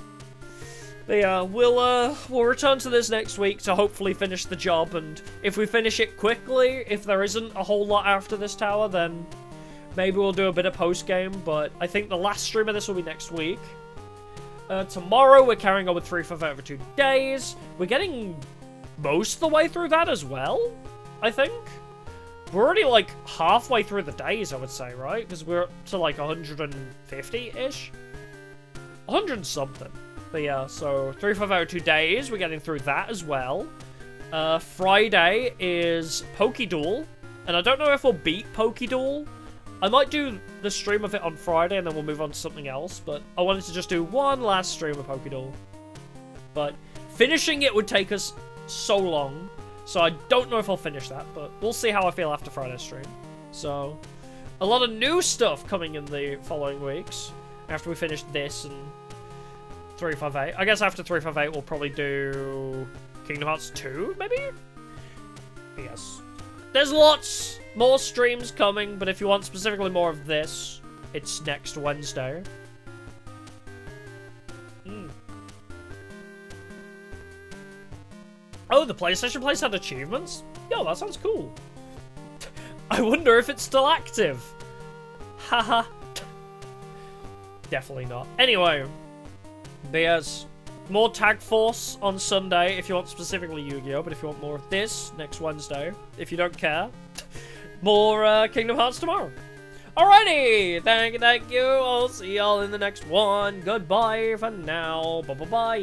But yeah, we'll return to this next week to hopefully finish the job, and if we finish it quickly, if there isn't a whole lot after this tower, then maybe we'll do a bit of post-game, but I think the last stream of this will be next week. Tomorrow, we're carrying on with 3 for over 2 days. We're getting most of the way through that as well, I think. We're already, like, halfway through the days, I would say, right? Because we're up to, like, 150-ish? 100-something. But yeah, so 3 for over 2 days, we're getting through that as well. Friday is Pokéduel, and I don't know if we'll beat Pokéduel. I might do the stream of it on Friday, and then we'll move on to something else, but I wanted to just do one last stream of Pokéduel. But finishing it would take us so long, so I don't know if I'll finish that, but we'll see how I feel after Friday's stream. So, a lot of new stuff coming in the following weeks, after we finish this and 358. I guess after 358 we'll probably do Kingdom Hearts 2, maybe? Yes. There's lots more streams coming, but if you want specifically more of this, it's next Wednesday. Oh, the PlayStation Place had achievements? Yo, that sounds cool. I wonder if it's still active. Haha. Definitely not. Anyway, there's more Tag Force on Sunday if you want specifically Yu-Gi-Oh! But if you want more of this, next Wednesday. If you don't care, more Kingdom Hearts tomorrow. Alrighty, thank you. I'll see y'all in the next one. Goodbye for now. Bye-bye-bye.